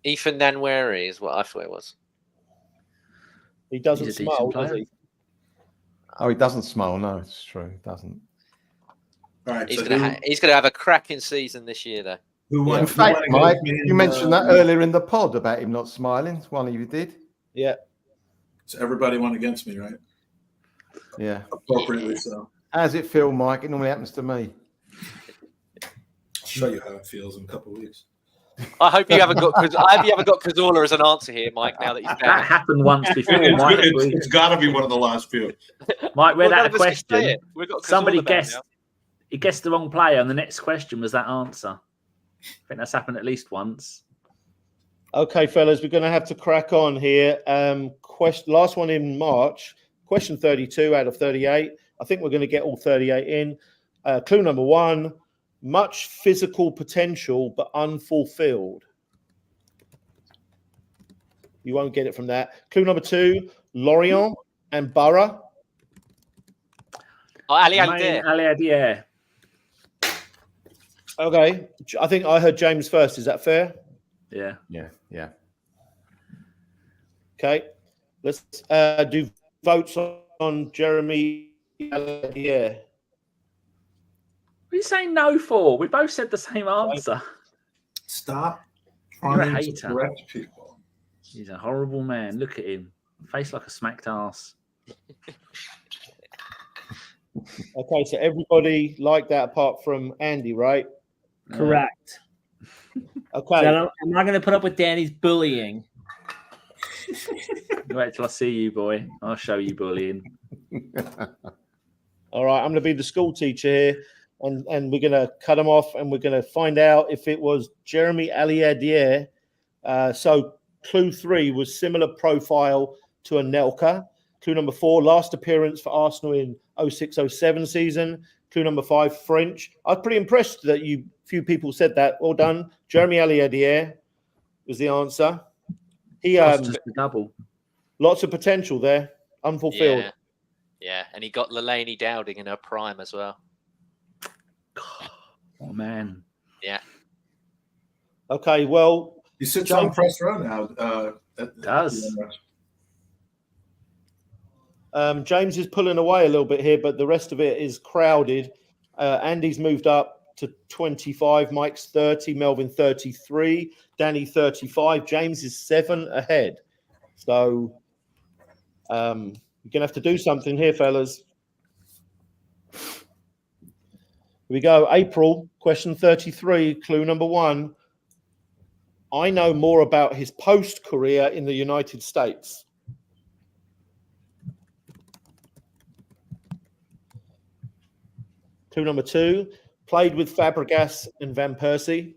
Ethan Nwaneri is what I thought it was. He doesn't smile, does he? Oh, he doesn't smile. No, it's true. He doesn't. All right. He's gonna have a cracking season this year, though. In fact, Mike, you mentioned that earlier in the pod about him not smiling. One of you did. Yeah. So everybody went against me, right? Yeah. Appropriately so. How does it feel, Mike? It normally happens to me. I'll show you how it feels in a couple of weeks. I hope you haven't got Cazorla as an answer here, Mike. Now that he's back. That happened once before. It's got to be one of the last few. Mike read out a None of us can say question. it. We've got Somebody Cazorla back guessed. now. He guessed the wrong player, and the next question was that answer. I think that's happened at least once. Okay, fellas, we're going to have to crack on here. Last one in March, question 32 out of 38. I think we're going to get all 38 in. Clue number 1, much physical potential but unfulfilled. You won't get it from that. Clue number 2, Lorient and Borough. Oh, Ali Adair. Okay, I think I heard James first. Is that fair? Yeah. Yeah. Okay, let's do votes on Jeremy. Yeah. What are you saying no for? We both said the same answer. Stop You're a trying to hater. correct people. He's a horrible man. Look at him. Face like a smacked ass. Okay, so everybody liked that apart from Andy, right? Correct. Okay. So I'm not going to put up with Danny's bullying. Wait till I see you, boy. I'll show you bullying. All right, I'm going to be the school teacher here, and we're going to cut him off, and we're going to find out if it was Jeremy Aliadier. So clue 3 was similar profile to Anelka. Clue number 4, last appearance for Arsenal in 06-07 season. Clue number 5, French. I was pretty impressed that few people said that. Well done. Jeremy Aliadier was the answer. He Just a double. Lots of potential there, unfulfilled. Yeah, and he got Lelani Dowding in her prime as well. Oh man. Yeah. Okay, well, he sits on press row now. Does. James is pulling away a little bit here, but the rest of it is crowded. Andy's moved up to 25, Mike's 30, Melvin 33, Danny 35, James is 7 ahead. So you're going to have to do something here, fellas. Here we go. April, question 33, clue number 1. I know more about his post-career in the United States. Clue number 2, played with Fabregas and Van Persie.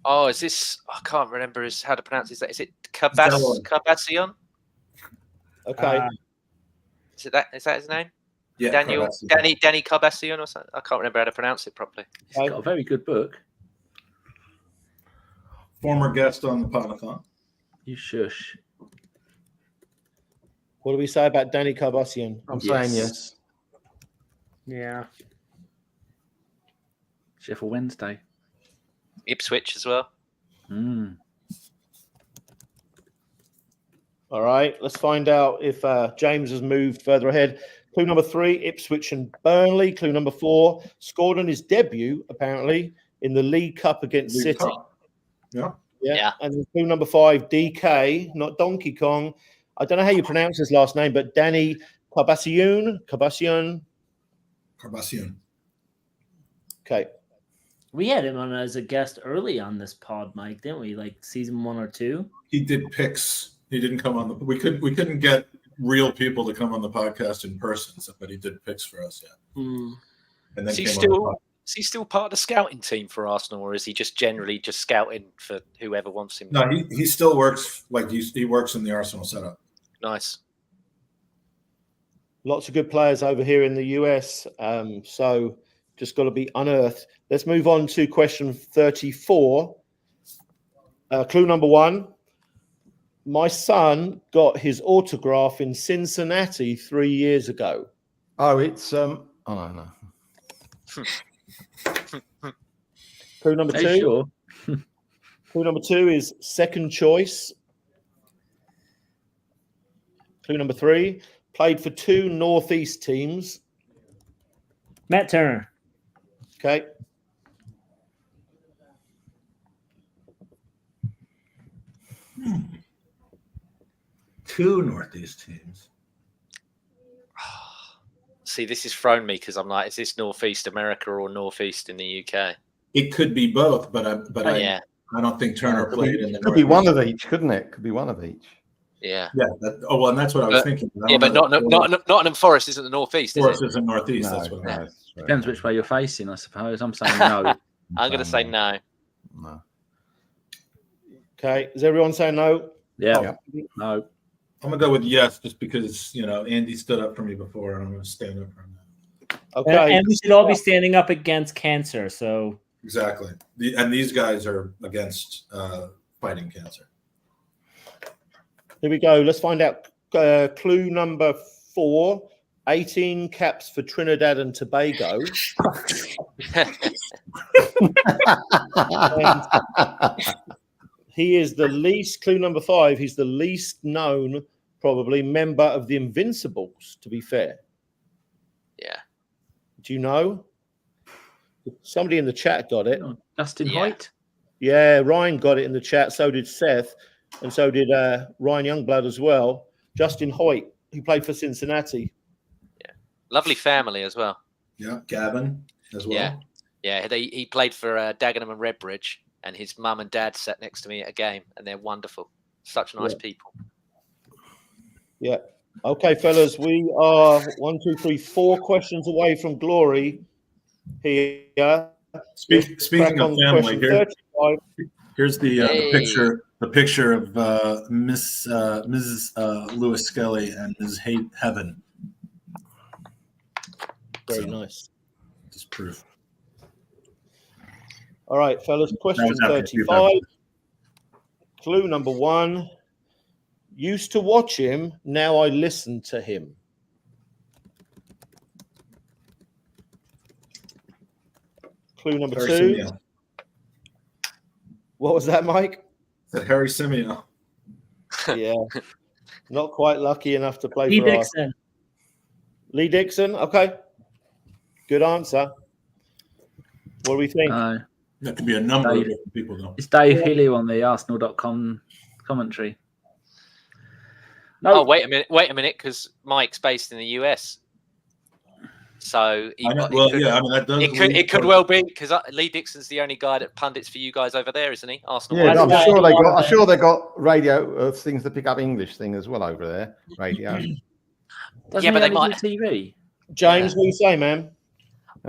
Oh, is this? I can't remember how to pronounce it. Is it Cabassion? Okay. Is that his name? Yeah, Danny Cabassion or something. I can't remember how to pronounce it properly. He's got a very good book. Former guest on the Podathon. You shush. What do we say about Danny Cabassion? I'm saying yes. Yeah. Sheffield Wednesday. Ipswich as well. All right, let's find out if James has moved further ahead. Clue number 3, Ipswich and Burnley. Clue number 4, scored on his debut, apparently, in the League Cup against City. Yeah. And then clue number 5, DK, not Donkey Kong. I don't know how you pronounce his last name, but Danny Cabassion. Okay. We had him on as a guest early on this pod, Mike, didn't we? Like season 1 or 2. He did picks. He didn't come on the. We couldn't get real people to come on the podcast in person, but he did picks for us. Yeah. And then Is he still part of the scouting team for Arsenal, or is he just generally just scouting for whoever wants him? No, he still works. Like he works in the Arsenal setup. Nice. Lots of good players over here in the US. So just got to be unearthed. Let's move on to question 34. Clue number 1. My son got his autograph in Cincinnati 3 years ago. Oh, it's oh no. Clue number Are you 2. sure? Clue number 2 is second choice. Clue number 3, played for 2 Northeast teams. Matt Turner. Okay. Two Northeast teams. See, this has thrown me because I'm like, is this Northeast America or Northeast in the UK? It could be both, but I don't think Turner played in the Could be Northeast. one of each, couldn't it? Could be one of each. Yeah. Yeah. And that's what I was thinking. Yeah, but Nottingham Forest isn't the Northeast, is Forest it? isn't Northeast. No, that's what no, Depends which way you're facing, I suppose. I'm saying no. I'm going to say no. No. Okay. Is everyone saying no? Yeah. No. I'm gonna go with yes, just because Andy stood up for me before, and I'm gonna stand up for him now. Okay. And we should all be standing up against cancer. So Exactly. And these guys are against fighting cancer. Here we go. Let's find out. Clue number 4, 18 caps for Trinidad and Tobago. He is the least, clue number 5, he's the least known, probably, member of the Invincibles, to be fair. Yeah. Do you know? Somebody in the chat got it. Justin Hoyt? Yeah, Ryan got it in the chat. So did Seth. And so did Ryan Youngblood as well. Justin Hoyt, who played for Cincinnati. Yeah. Lovely family as well. Yeah. Gavin as well. Yeah. Yeah. He played for Dagenham and Redbridge, and his mum and dad sat next to me at a game, and they're wonderful. Such nice people. Yeah. Okay, fellas, we are 4 questions away from glory here. Speaking of family, here's the picture. The picture of Mrs. Lewis Skelly and Ms. Heaven. Very nice. Just proof. All right, fellas. Question 35. Clue number 1. Used to watch him, now I listen to him. Clue number Harry 2. Simeon. What was that, Mike? That Harry Simeon. Yeah. Not quite lucky enough to play Lee for Dixon. Lee Dixon. Okay. Good answer. What do we think? That could be a number of different people, though. It's Dave Healy on the Arsenal.com commentary. No. Oh, wait a minute, because Mike's based in the US. So it could well be, because Lee Dixon's the only guy that pundits for you guys over there, isn't he? Arsenal. Yeah, I'm sure they got radio things to pick up English thing as well over there. Radio. Yeah, but they might TV. James, what do you say, man?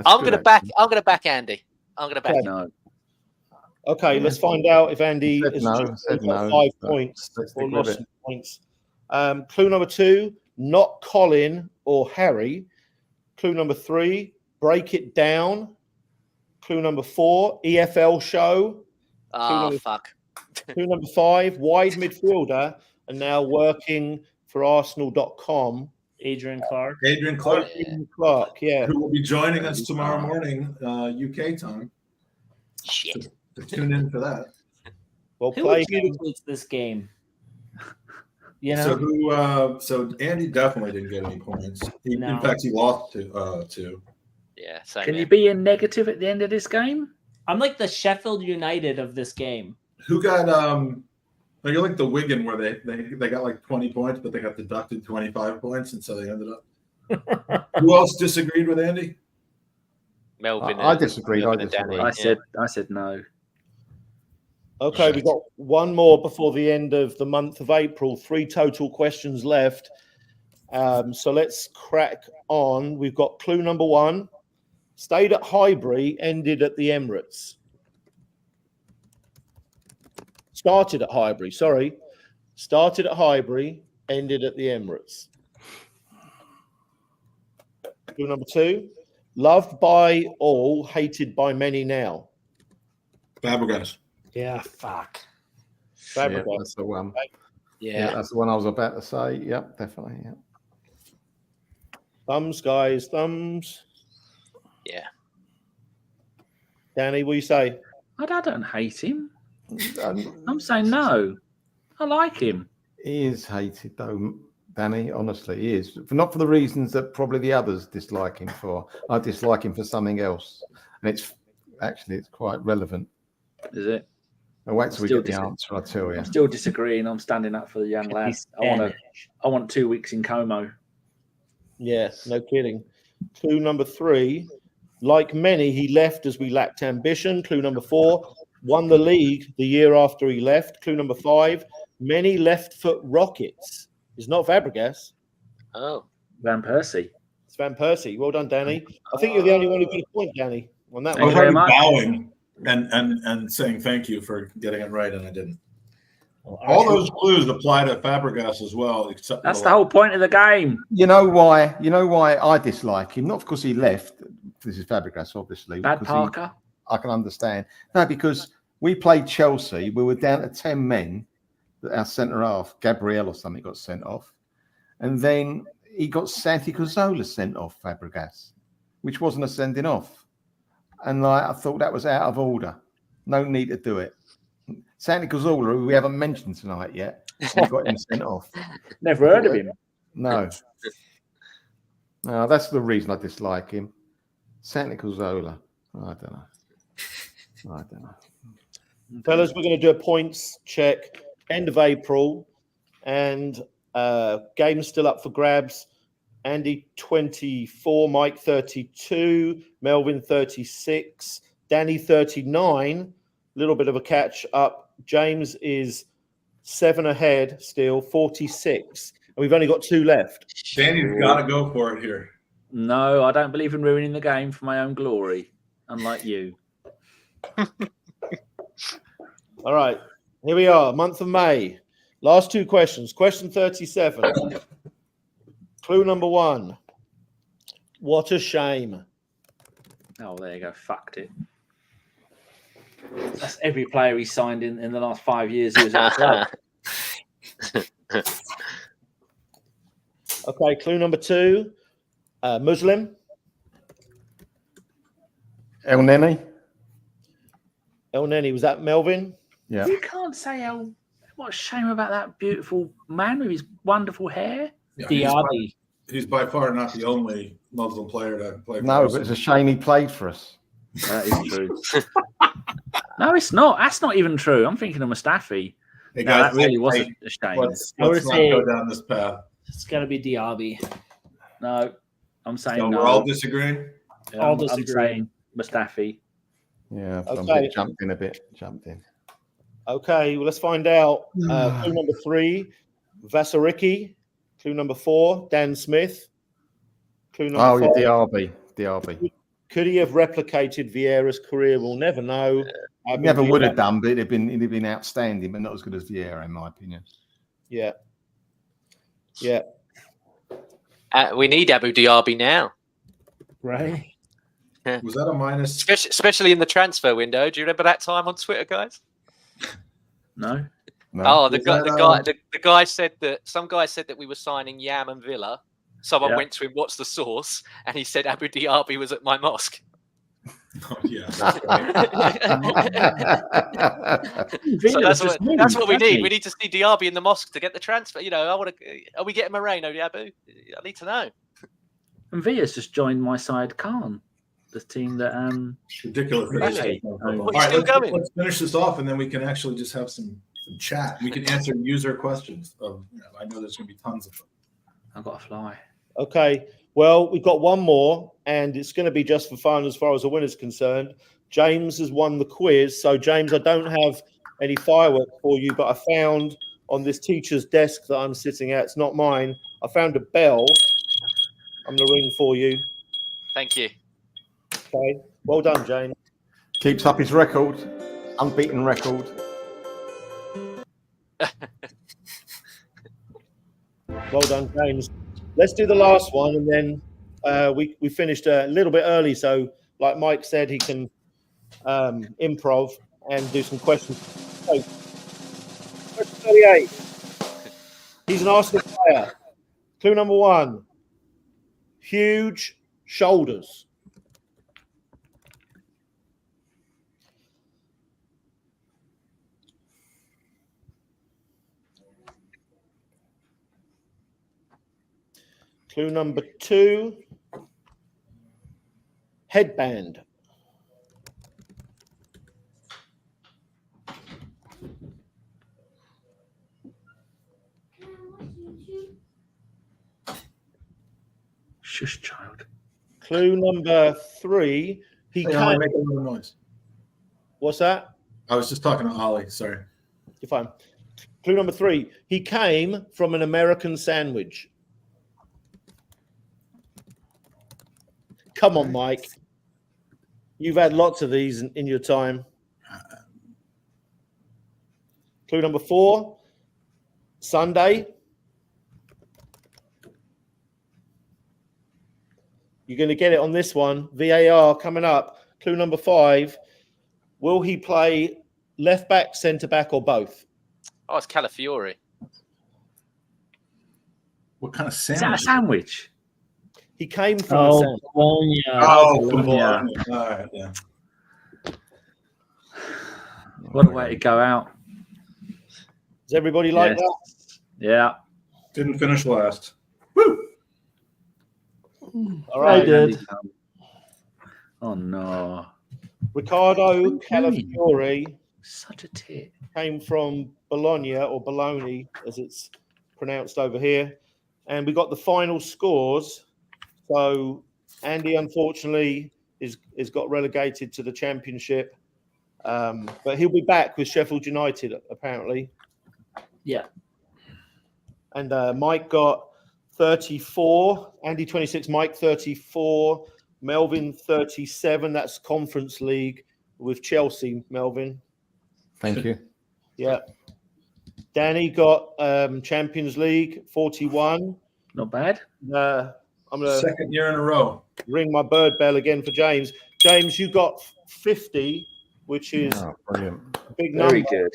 I'm going to back Andy. I'm going to back him. Okay, let's find out if Andy has got 5 points or lost some points. Clue number 2, not Colin or Harry. Clue number 3, break it down. Clue number 4, EFL show. Fuck. Clue number 5, wide midfielder, and now working for Arsenal.com. Adrian Clark. Adrian Clark. Adrian Clark, yeah. Who will be joining us tomorrow morning, UK time. Shit. So tune in for that. Well, Who adjudicates this game? So Andy definitely didn't get any points. In fact, he lost two. Yeah. Can you be in negative at the end of this game? I'm like the Sheffield United of this game. Who got you're like the Wigan where they got like 20 points, but they got deducted 25 points, and so they ended up. Who else disagreed with Andy? Melvin. I disagreed. I said no. Okay, we've got one more before the end of the month of April. 3 total questions left. So let's crack on. We've got clue number 1. Stayed at Highbury, ended at the Emirates. Started at Highbury, ended at the Emirates. Clue number 2. Loved by all, hated by many now. Fabregas. Yeah, fuck. Fabregas. That's the one. Yeah. That's the one I was about to say. Yep, definitely. Yeah. Thumbs, guys, thumbs. Yeah. Danny, what do you say? I don't hate him. I'm saying no. I like him. He is hated though, Danny. Honestly, he is. Not for the reasons that probably the others dislike him for. I dislike him for something else, and it's quite relevant. Is it? I'll wait till we get the answer. I tell you. I'm still disagreeing. I'm standing up for the young lads. I want 2 weeks in Como. Yeah, no kidding. Clue number 3. Like many, he left as we lacked ambition. Clue number 4. Won the league the year after he left. Clue number 5. Many left-foot rockets. It's not Fabregas. Oh. Van Persie. It's Van Persie. Well done, Danny. I think you're the only one who got a point, Danny, on that I was one. already bowing and saying thank you for getting it right, and I didn't. All those clues apply to Fabregas as well. Except that's the whole point of the game. You know why? I dislike him? Not because he left. This is Fabregas, obviously. Bad Parker. I can understand. No, because we played Chelsea. We were down to 10 men. Our centre half, Gabriel or something, got sent off, and then he got Santi Cazorla sent off. Fabregas, which wasn't a sending off, and I thought that was out of order. No need to do it. Santi Cazorla, who we haven't mentioned tonight yet, we got him sent off. Never heard of him. No, that's the reason I dislike him. Santi Cazorla. I don't know. Fellas, we're going to do a points check. End of April, and game's still up for grabs. Andy 24, Mike 32, Melvin 36, Danny 39. Little bit of a catch up. James is 7 ahead still, 46, and we've only got 2 left. Danny's got to go for it here. No, I don't believe in ruining the game for my own glory, unlike you. All right. Here we are, month of May. Last 2 questions. Question 37. Clue number 1. What a shame. Oh, there you go. Fucked it. That's every player he signed in the last 5 years he was at the club. Okay, clue number 2. Muslim. El Neni. El Neni. Was that Melvin? Yeah. You can't say what a shame about that beautiful man with his wonderful hair. Yeah, he's by far not the only Muslim player to play for No, us. but it's a shame he played for us. That is true. No, it's not. That's not even true. I'm thinking of Mustafi. Hey, No, guys, that really wasn't a shame. Let's not go down this path. It's got to be Diaby. No, I'm saying So no. we're all disagreeing? All I'm disagree. saying Mustafi. Yeah, Okay. Jumped in. Okay, well, let's find out. Clue number 3, Vasariki. Clue number 4, Dan Smith. Clue number 5. Diaby. Could he have replicated Vieira's career? We'll never know. Never would have done, but it'd been outstanding, but not as good as Vieira, in my opinion. Yeah. We need Abu Dhabi now. Right. Was that a minus? Especially in the transfer window. Do you remember that time on Twitter, guys? No. Oh, the guy said that some guy said that we were signing Yam and Villa. Someone went to him, "What's the source?" And he said Abu Dhabi was at my mosque. Oh, yeah. So that's what we need. We need to see Diaby in the mosque to get the transfer. You know, are we getting Moreno, Abu? I need to know. And Vyas just joined my side, Khan, the team that ridiculous. Really? All right, let's finish this off, and then we can actually just have some chat. We can answer user questions. I know there's going to be tons of them. I've got to fly. Okay. Well, we've got one more, and it's going to be just for fun as far as the winner's concerned. James has won the quiz. So, James, I don't have any fireworks for you, but I found on this teacher's desk that I'm sitting at, it's not mine, I found a bell. I'm going to ring for you. Thank you. Okay. Well done, James. Keeps up his record, unbeaten record. Well done, James. Let's do the last one, and then we finished a little bit early. So, like Mike said, he can improv and do some questions. So, question 38. He's an Arsenal player. Clue number 1. Huge shoulders. Clue number 2. Headband. Shush, child. Clue number 3. He Hey, can Ollie, make a little noise. What's that? I was just talking to Ollie. Sorry. You're fine. Clue number 3. He came from an American sandwich. Come on, Mike. You've had lots of these in your time. Clue number 4. Sunday. You're going to get it on this one. VAR coming up. Clue number 5. Will he play left back, centre back, or both? Oh, it's Calafiore. What kind of Is that a sandwich? sandwich? He came from a sandwich. Bologna. Oh, Bologna. All right, yeah. What a way to go out. Does everybody like Yes. that? Yeah. Didn't finish last. All right. I did. Oh no. Riccardo Calafiore Such a tit. came from Bologna, or Bologna, as it's pronounced over here. And we got the final scores. So Andy, unfortunately, is got relegated to the championship. But he'll be back with Sheffield United, apparently. Yeah. And Mike got 34. Andy 26. Mike 34. Melvin 37. That's Conference League with Chelsea. Melvin. Thank you. Yeah. Danny got Champions League 41. Not bad. I'm gonna Second year in a row. ring my bird bell again for James. James, you got 50, which is Oh, brilliant. a big Very number. good.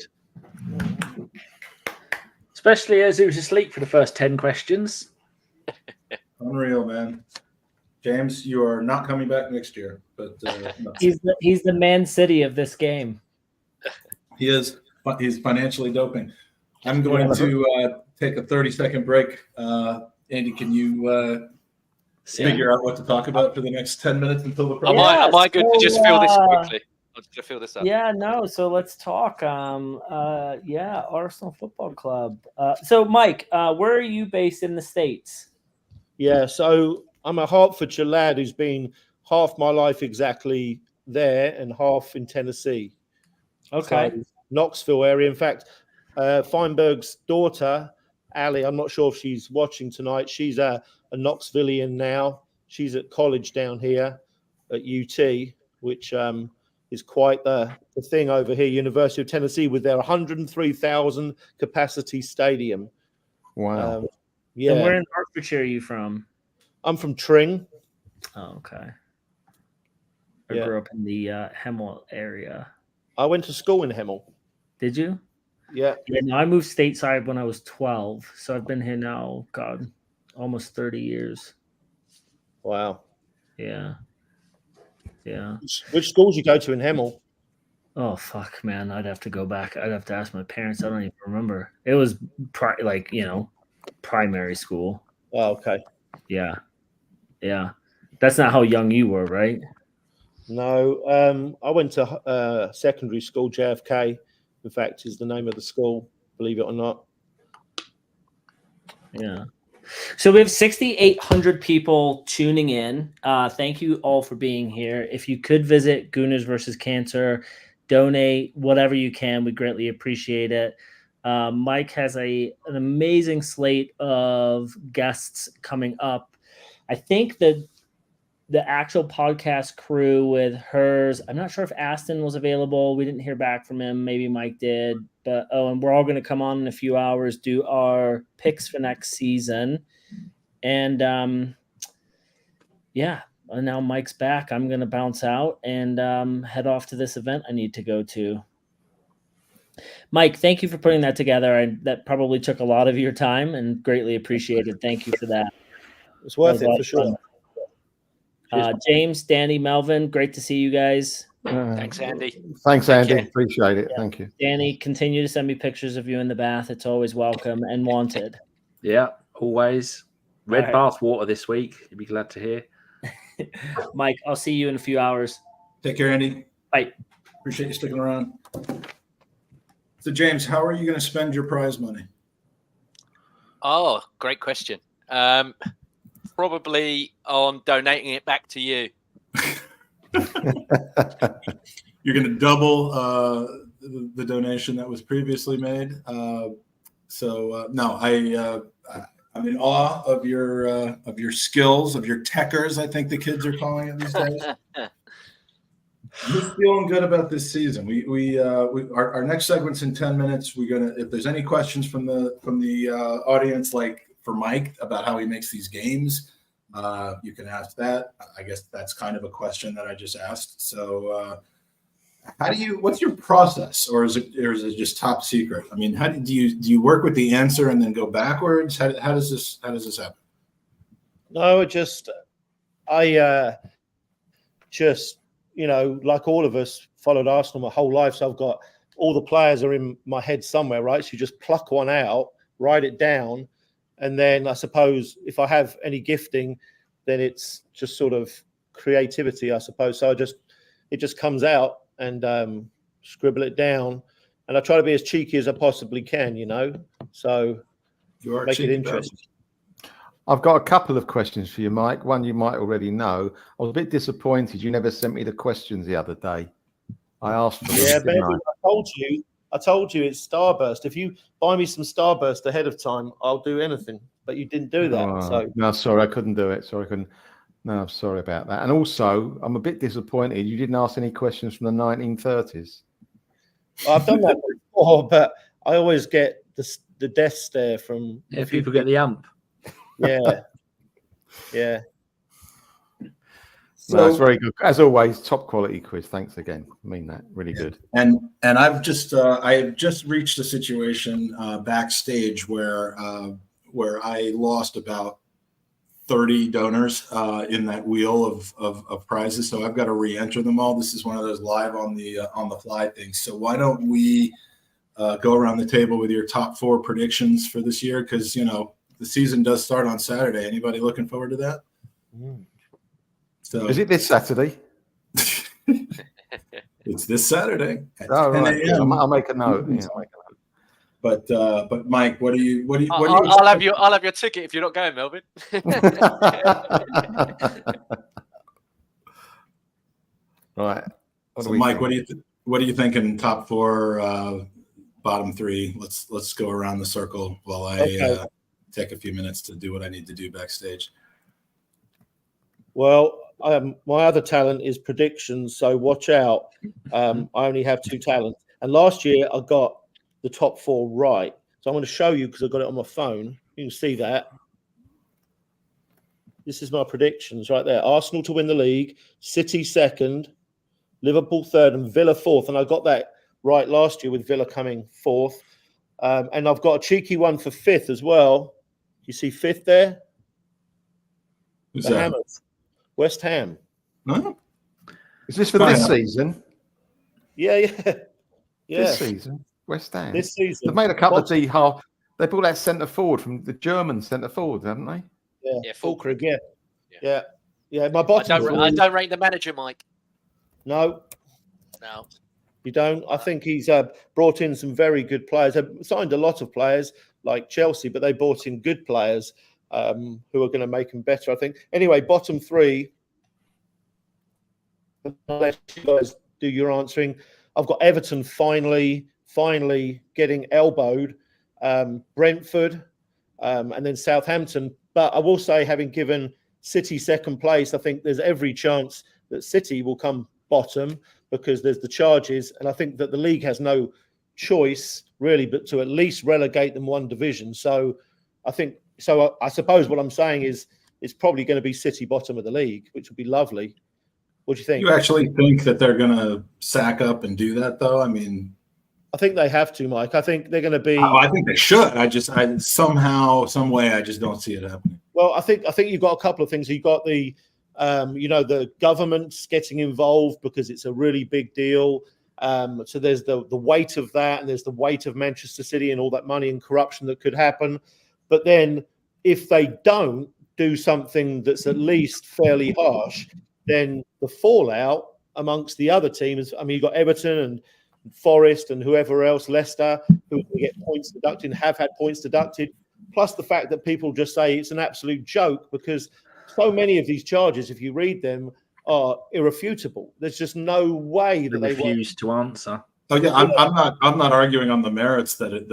Especially as he was asleep for the first 10 questions. Unreal, man. James, you are not coming back next year, but no. He's the Man City of this game. He is. He's financially doping. I'm going to take a 30-second break. Andy, can you figure out what to talk about for the next 10 minutes until the Am I good to just fill this quickly? I'll just fill this up. Yeah, no. So let's talk. Arsenal Football Club. So Mike, where are you based in the States? Yeah, so I'm a Hertfordshire lad who's been half my life exactly there and half in Tennessee. Okay. So, Knoxville area. In fact, Feinberg's daughter, Ali, I'm not sure if she's watching tonight. She's a Knoxvillian now. She's at college down here at UT, which is quite the thing over here, University of Tennessee, with their 103,000 capacity stadium. Wow. Yeah. And where in Hertfordshire are you from? I'm from Tring. Oh, okay. I Yeah. grew up in the Hemel area. I went to school in Hemel. Did you? Yeah. Yeah, no, I moved stateside when I was 12. So I've been here now, God, almost 30 years. Wow. Yeah. Yeah. Which schools you go to in Hemel? Oh, fuck, man. I'd have to go back. I'd have to ask my parents. I don't even remember. It was primary school. Oh, okay. Yeah. Yeah. That's not how young you were, right? No. I went to secondary school, JFK. In fact, is the name of the school, believe it or not. Yeah. So we have 6,800 people tuning in. Thank you all for being here. If you could visit Gooners versus Cancer, donate whatever you can. We greatly appreciate it. Mike has an amazing slate of guests coming up. I think that the actual podcast crew with hers, I'm not sure if Aston was available. We didn't hear back from him. Maybe Mike did. But and we're all going to come on in a few hours, do our picks for next season. And and now Mike's back. I'm going to bounce out and head off to this event I need to go to. Mike, thank you for putting that together. That probably took a lot of your time and greatly appreciated. Thank you for that. It's worth it for sure. James, Danny, Melvin, great to see you guys. Thanks, Andy. Thanks, Andy. Appreciate it. Thank you. Danny, continue to send me pictures of you in the bath. It's always welcome and wanted. Yeah, always. Red bath water this week. You'd be glad to hear. Mike, I'll see you in a few hours. Take care, Andy. Bye. Appreciate you sticking around. So, James, how are you going to spend your prize money? Oh, great question. Probably on donating it back to you. You're going to double the donation that was previously made. No, I'm in awe of your skills, of your techers. I think the kids are calling it these days. I'm just feeling good about this season. Our next segment's in 10 minutes. If there's any questions from the audience, like for Mike about how he makes these games, you can ask that. I guess that's kind of a question that I just asked. So, what's your process, or is it just top secret? I mean, do you work with the answer and then go backwards? How does this happen? No, like all of us, followed Arsenal my whole life. So I've got all the players are in my head somewhere, right? So you just pluck one out, write it down. And then I suppose if I have any gifting, then it's just sort of creativity, I suppose. So it just comes out and scribble it down. And I try to be as cheeky as I possibly can, so make it interesting. I've got a couple of questions for you, Mike. One you might already know. I was a bit disappointed you never sent me the questions the other day. I asked for them. Yeah, Ben, I told you it's Starburst. If you buy me some Starburst ahead of time, I'll do anything. But you didn't do that. No, sorry, I couldn't do it. Sorry, I couldn't. No, I'm sorry about that. And also, I'm a bit disappointed you didn't ask any questions from the 1930s. I've done that before, but I always get the death stare from... Yeah, people get the ump. Yeah. Yeah. So it's very good. As always, top quality quiz. Thanks again. I mean that. Really good. And I have just reached a situation backstage where I lost about 30 donors in that wheel of prizes. So I've got to re-enter them all. This is one of those live on the fly things. So why don't we go around the table with your top 4 predictions for this year? Because the season does start on Saturday. Anybody looking forward to that? So is it this Saturday? It's this Saturday. Right. I'll make a note. Yeah, I'll make a note. But Mike, what do you? I'll have your ticket if you're not going, Melvin. Right. So Mike, what do you think in top 4, bottom 3? Let's go around the circle while I take a few minutes to do what I need to do backstage. Well, my other talent is predictions, so watch out. I only have 2 talents, and last year I got the top 4 right. So I'm going to show you because I've got it on my phone. You can see that. This is my predictions right there. Arsenal to win the league, City 2nd, Liverpool 3rd, and Villa 4th. And I got that right last year with Villa coming 4th. And I've got a cheeky one for 5th as well. You see 5th there? Who's the that? Hammers. West Ham. Huh? Is this for this season? Yeah. This season, West Ham. This season. They've made a couple of half. They brought that centre forward from the German centre forward, haven't they? Yeah, Fulkrug. Yeah. My bottom. I don't rate the manager, Mike. No. You don't. I think he's brought in some very good players. They've signed a lot of players like Chelsea, but they brought in good players who are going to make them better, I think. Anyway, bottom 3. I'll let you guys do your answering. I've got Everton finally getting elbowed, Brentford, and then Southampton. But I will say, having given City 2nd place, I think there's every chance that City will come bottom because there's the charges. And I think that the league has no choice, really, but to at least relegate them 1 division. So I suppose what I'm saying is it's probably going to be City bottom of the league, which would be lovely. What do you think? You actually think that they're going to sack up and do that, though? I mean, I think they have to, Mike. I think they're going to be. Oh, I think they should. I somehow, some way, I just don't see it happening. Well, I think you've got a couple of things. You've got the, the government's getting involved because it's a really big deal. So there's the weight of that, and there's the weight of Manchester City and all that money and corruption that could happen. But then, if they don't do something that's at least fairly harsh, then the fallout amongst the other teams. I mean, you've got Everton and Forest and whoever else, Leicester, who get points deducted and have had points deducted, plus the fact that people just say it's an absolute joke because so many of these charges, if you read them, are irrefutable. There's just no way that they refuse to answer. Oh yeah, I'm not arguing on the merits that it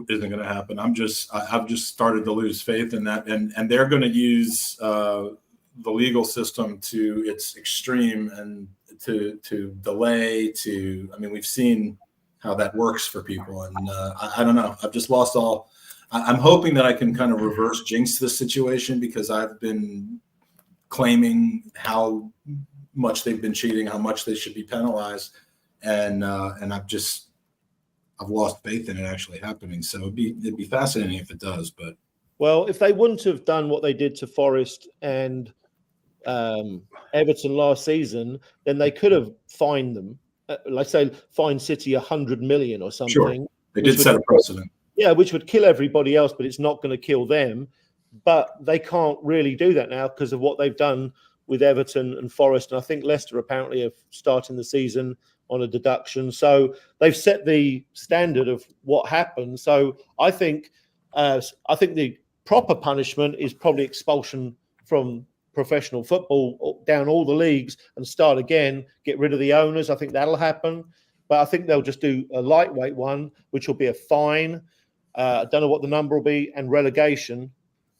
isn't going to happen. I've just started to lose faith in that, and they're going to use the legal system to its extreme and to delay. I mean, we've seen how that works for people, and I don't know. I've just lost all. I'm hoping that I can kind of reverse jinx this situation because I've been claiming how much they've been cheating, how much they should be penalized. And I've lost faith in it actually happening. So it'd be fascinating if it does. But well, if they wouldn't have done what they did to Forest and Everton last season, then they could have fined them. Let's say fine City 100 million or something. Sure. They did set a precedent. Yeah, which would kill everybody else, but it's not going to kill them. But they can't really do that now because of what they've done with Everton and Forest. And I think Leicester apparently are starting the season on a deduction. So they've set the standard of what happened. So I think the proper punishment is probably expulsion from professional football down all the leagues and start again, get rid of the owners. I think that'll happen. But I think they'll just do a lightweight one, which will be a fine. I don't know what the number will be, and relegation.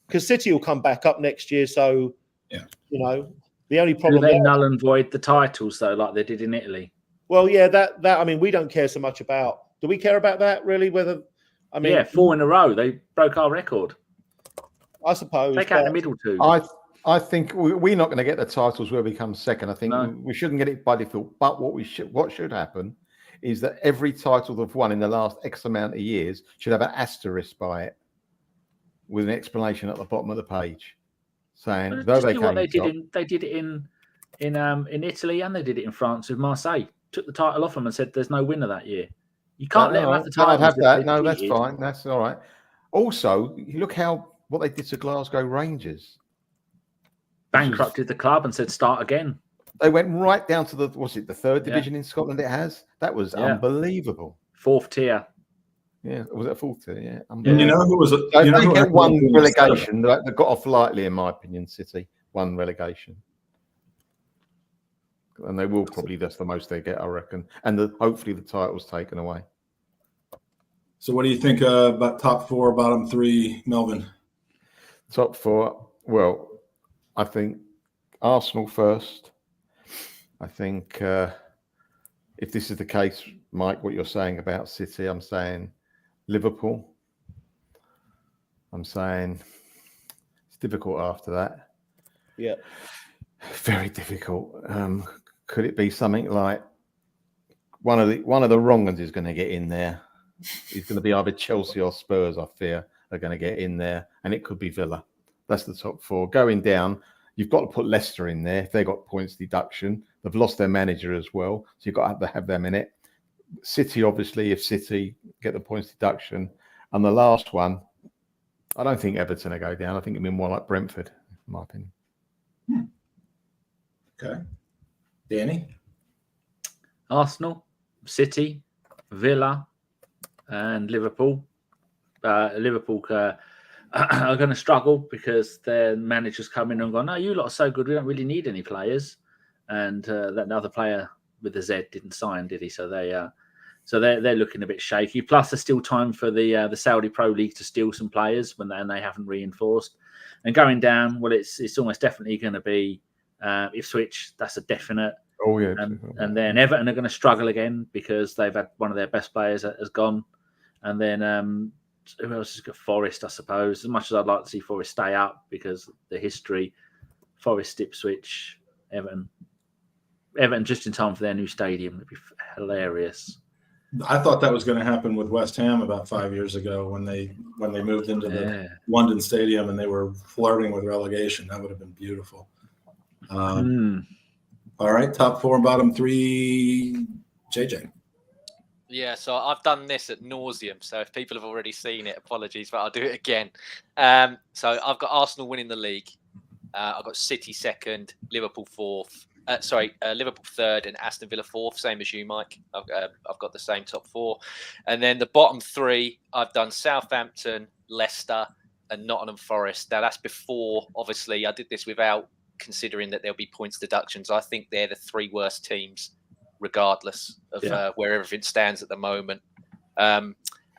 Because City will come back up next year. So, yeah, the only problem. Do they null and void the titles, though, like they did in Italy? Well, yeah, that I mean, we don't care so much about. Do we care about that really? Whether I mean, 4 in a row, they broke our record. I suppose. Take out the middle two. I think we're not going to get the titles where we come second. I think we shouldn't get it by default. But what should happen is that every title they've won in the last X amount of years should have an asterisk by it with an explanation at the bottom of the page saying though they came they did it in Italy and they did it in France with Marseille. Took the title off them and said there's no winner that year. You can't let them have the title. I'd have that. No, that's fine. That's all right. Also, you look what they did to Glasgow Rangers. Bankrupted the club and said start again. They went right down to the third division in Scotland. It has. That was unbelievable. 4th tier. Yeah, was it a 4th tier? Yeah. And you know who was? They get one relegation. They got off lightly, in my opinion. City one relegation. And they will probably, that's the most they get, I reckon. And hopefully the title's taken away. So what do you think about top 4, bottom 3, Melvin? Top 4, well, I think Arsenal first. I think if this is the case, Mike, what you're saying about City, I'm saying Liverpool. I'm saying it's difficult after that. Yeah. Very difficult. Could it be something like one of the wrong ones is going to get in there? It's going to be either Chelsea or Spurs, I fear, are going to get in there, and it could be Villa. That's the top 4. Going down, you've got to put Leicester in there. If they got points deduction, they've lost their manager as well, so you've got to have them in it. City, obviously, if City get the points deduction, and the last one, I don't think Everton will go down. I think it'll be more like Brentford, in my opinion. Okay. Danny? Arsenal, City, Villa, and Liverpool. Liverpool are going to struggle because their managers come in and go, no, you lot are so good, we don't really need any players. And that other player with the Z didn't sign, did he? So they're looking a bit shaky. Plus, there's still time for the Saudi Pro League to steal some players and they haven't reinforced. And going down, well, it's almost definitely going to be Ipswich. That's a definite. Oh yeah. And then Everton are going to struggle again because they've had one of their best players has gone. And then who else has got? Forest, I suppose. As much as I'd like to see Forest stay up because the history, Forest, Ipswich, Everton just in time for their new stadium. It'd be hilarious. I thought that was going to happen with West Ham about 5 years ago when they moved into the London Stadium and they were flirting with relegation. That would have been beautiful. All right, top 4 and bottom 3, JJ. Yeah, so I've done this at nauseum. So if people have already seen it, apologies, but I'll do it again. So I've got Arsenal winning the league. I've got City second, Liverpool fourth. Liverpool third and Aston Villa fourth, same as you, Mike. I've got the same top 4. And then the bottom 3, I've done Southampton, Leicester, and Nottingham Forest. Now, that's before, obviously, I did this without considering that there'll be points deductions. I think they're the 3 worst teams, regardless of where everything stands at the moment.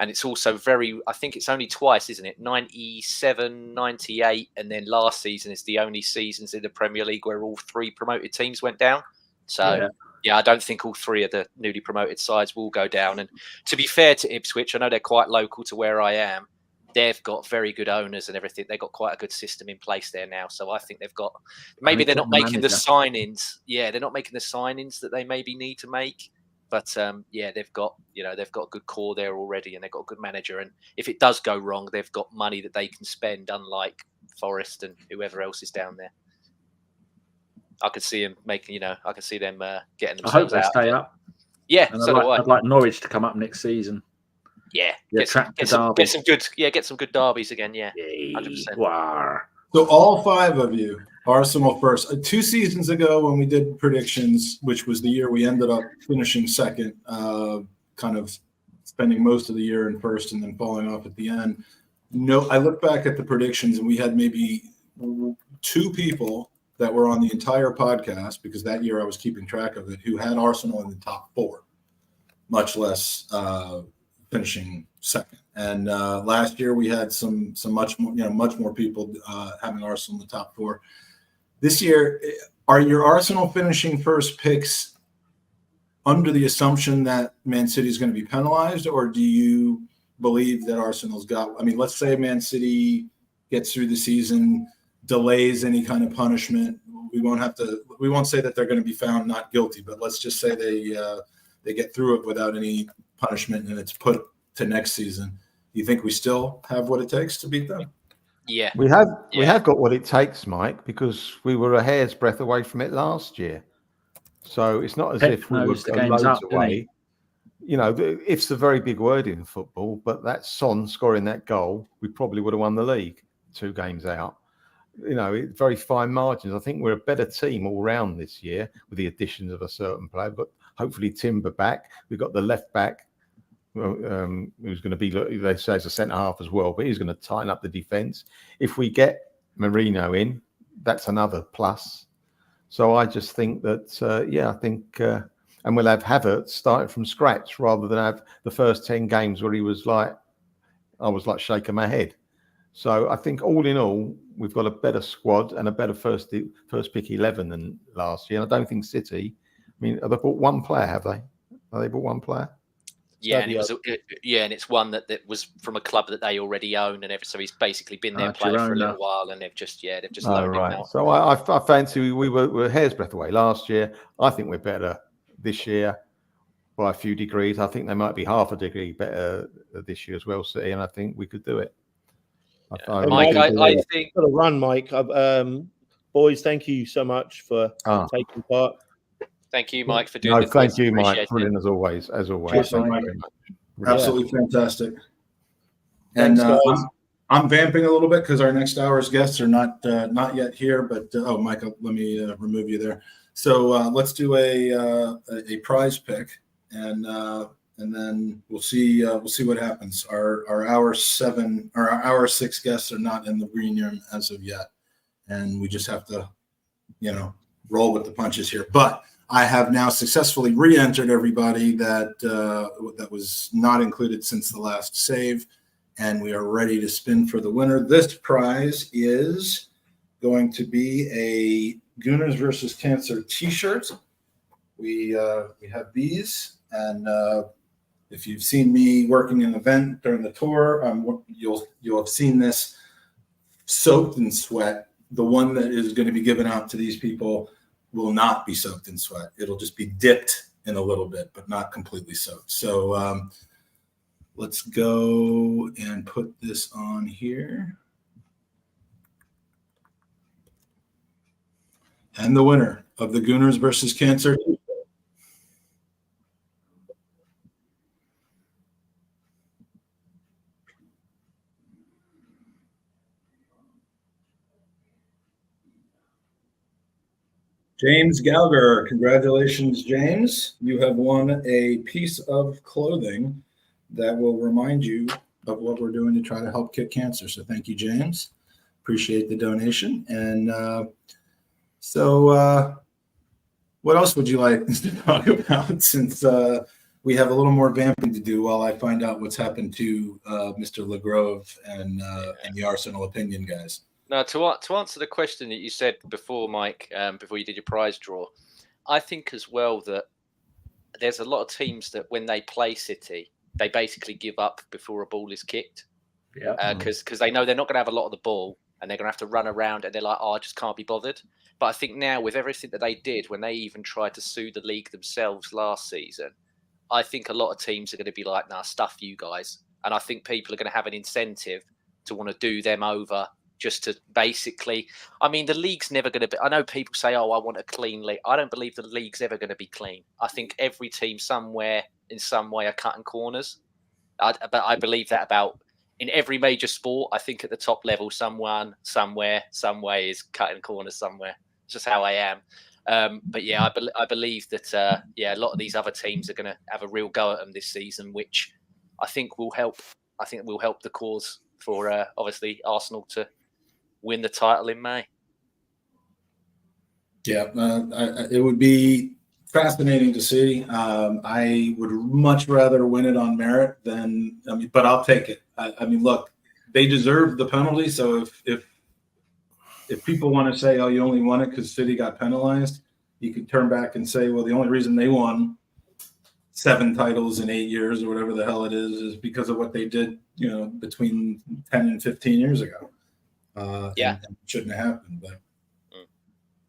And it's also I think it's only twice, isn't it? 97, 98, and then last season is the only seasons in the Premier League where all 3 promoted teams went down. So, I don't think all 3 of the newly promoted sides will go down. And to be fair to Ipswich, I know they're quite local to where I am. They've got very good owners and everything. They've got quite a good system in place there now. So I think they've got, maybe they're not making the signings. Yeah, they're not making the signings that they maybe need to make. But they've got a good core there already, and they've got a good manager. And if it does go wrong, they've got money that they can spend, unlike Forest and whoever else is down there. I could see them making, I could see them getting themselves out. I hope they stay up. Yeah, and so I'd like Norwich to come up next season. Yeah, get some good derbies again. Yeah, 100%. So all 5 of you, Arsenal first. 2 seasons ago when we did predictions, which was the year we ended up finishing second, kind of spending most of the year in first and then falling off at the end. No, I look back at the predictions and we had maybe 2 people that were on the entire podcast, because that year I was keeping track of it, who had Arsenal in the top 4, much less finishing second. And last year we had some much more people having Arsenal in the top 4. This year, are your Arsenal finishing first picks under the assumption that Man City is going to be penalized, or do you believe that Arsenal's got? I mean, let's say Man City gets through the season, delays any kind of punishment. We won't say that they're going to be found not guilty, but let's just say they get through it without any punishment and it's put to next season. Do you think we still have what it takes to beat them? Yeah, we have got what it takes, Mike, because we were a hair's breadth away from it last year. So it's not as if we were loads away. If's a very big word in football, but that Son scoring that goal, we probably would have won the league 2 games out. Very fine margins. I think we're a better team all round this year with the additions of a certain player. But hopefully Timber back. We've got the left back. Who's going to be, they say, as a centre half as well, but he's going to tighten up the defence. If we get Marino in, that's another plus. So I just think that, and we'll have Havertz starting from scratch rather than have the first 10 games where I was like shaking my head. So I think all in all, we've got a better squad and a better first pick 11 than last year. And I don't think City, have they bought 1 player, have they? Have they bought 1 player? Yeah, and and it's one that was from a club that they already own, and so he's basically been their player for a little while, and they've just loaned him out. So I fancy we were a hair's breadth away last year. I think we're better this year by a few degrees. I think they might be half a degree better this year as well, City, and I think we could do it. Mike, I think for the run, Mike. Boys, thank you so much for taking part. Thank you, Mike, for doing this. Thank you, Mike. Brilliant as always. Cheers, Mike. Absolutely fantastic. And I'm vamping a little bit because our next hour's guests are not yet here. But Mike, let me remove you there. So let's do a prize pick, and then we'll see what happens. Our hour 6 guests are not in the green room as of yet, and we just have to, roll with the punches here. But I have now successfully re-entered everybody that was not included since the last save, and we are ready to spin for the winner. This prize is going to be a Gooners versus Cancer T-shirt. We have these, and if you've seen me working an event during the tour, you'll have seen this soaked in sweat. The one that is going to be given out to these people will not be soaked in sweat. It'll just be dipped in a little bit, but not completely soaked. So let's go and put this on here. And the winner of the Gooners versus Cancer. James Gallagher. Congratulations, James. You have won a piece of clothing that will remind you of what we're doing to try to help kick cancer. So thank you, James. Appreciate the donation. And so what else would you like to talk about, since we have a little more vamping to do while I find out what's happened to Mr. LeGrove and the Arsenal Opinion guys? Now, to answer the question that you said before, Mike, before you did your prize draw, I think as well that there's a lot of teams that when they play City, they basically give up before a ball is kicked. Yeah. Because they know they're not going to have a lot of the ball and they're going to have to run around and they're like, oh, I just can't be bothered. But I think now with everything that they did, when they even tried to sue the league themselves last season, I think a lot of teams are going to be like, nah, stuff you guys. And I think people are going to have an incentive to want to do them over. Just to basically, I mean, the league's never going to be, I know people say, oh, I want a clean league. I don't believe the league's ever going to be clean. I think every team somewhere, in some way, are cutting corners. But I believe that about, in every major sport, I think at the top level, someone, somewhere, some way is cutting corners somewhere. It's just how I am. But yeah, I believe that, a lot of these other teams are going to have a real go at them this season, which I think will help. I think will help the cause for, obviously, Arsenal to win the title in May. Yeah, it would be fascinating to see. I would much rather win it on merit than, but I'll take it. I mean, look, they deserve the penalty. So if people want to say, oh, you only won it because City got penalized, you could turn back and say, well, the only reason they won 7 titles in 8 years or whatever the hell it is because of what they did, between 10 and 15 years ago. And it shouldn't have happened.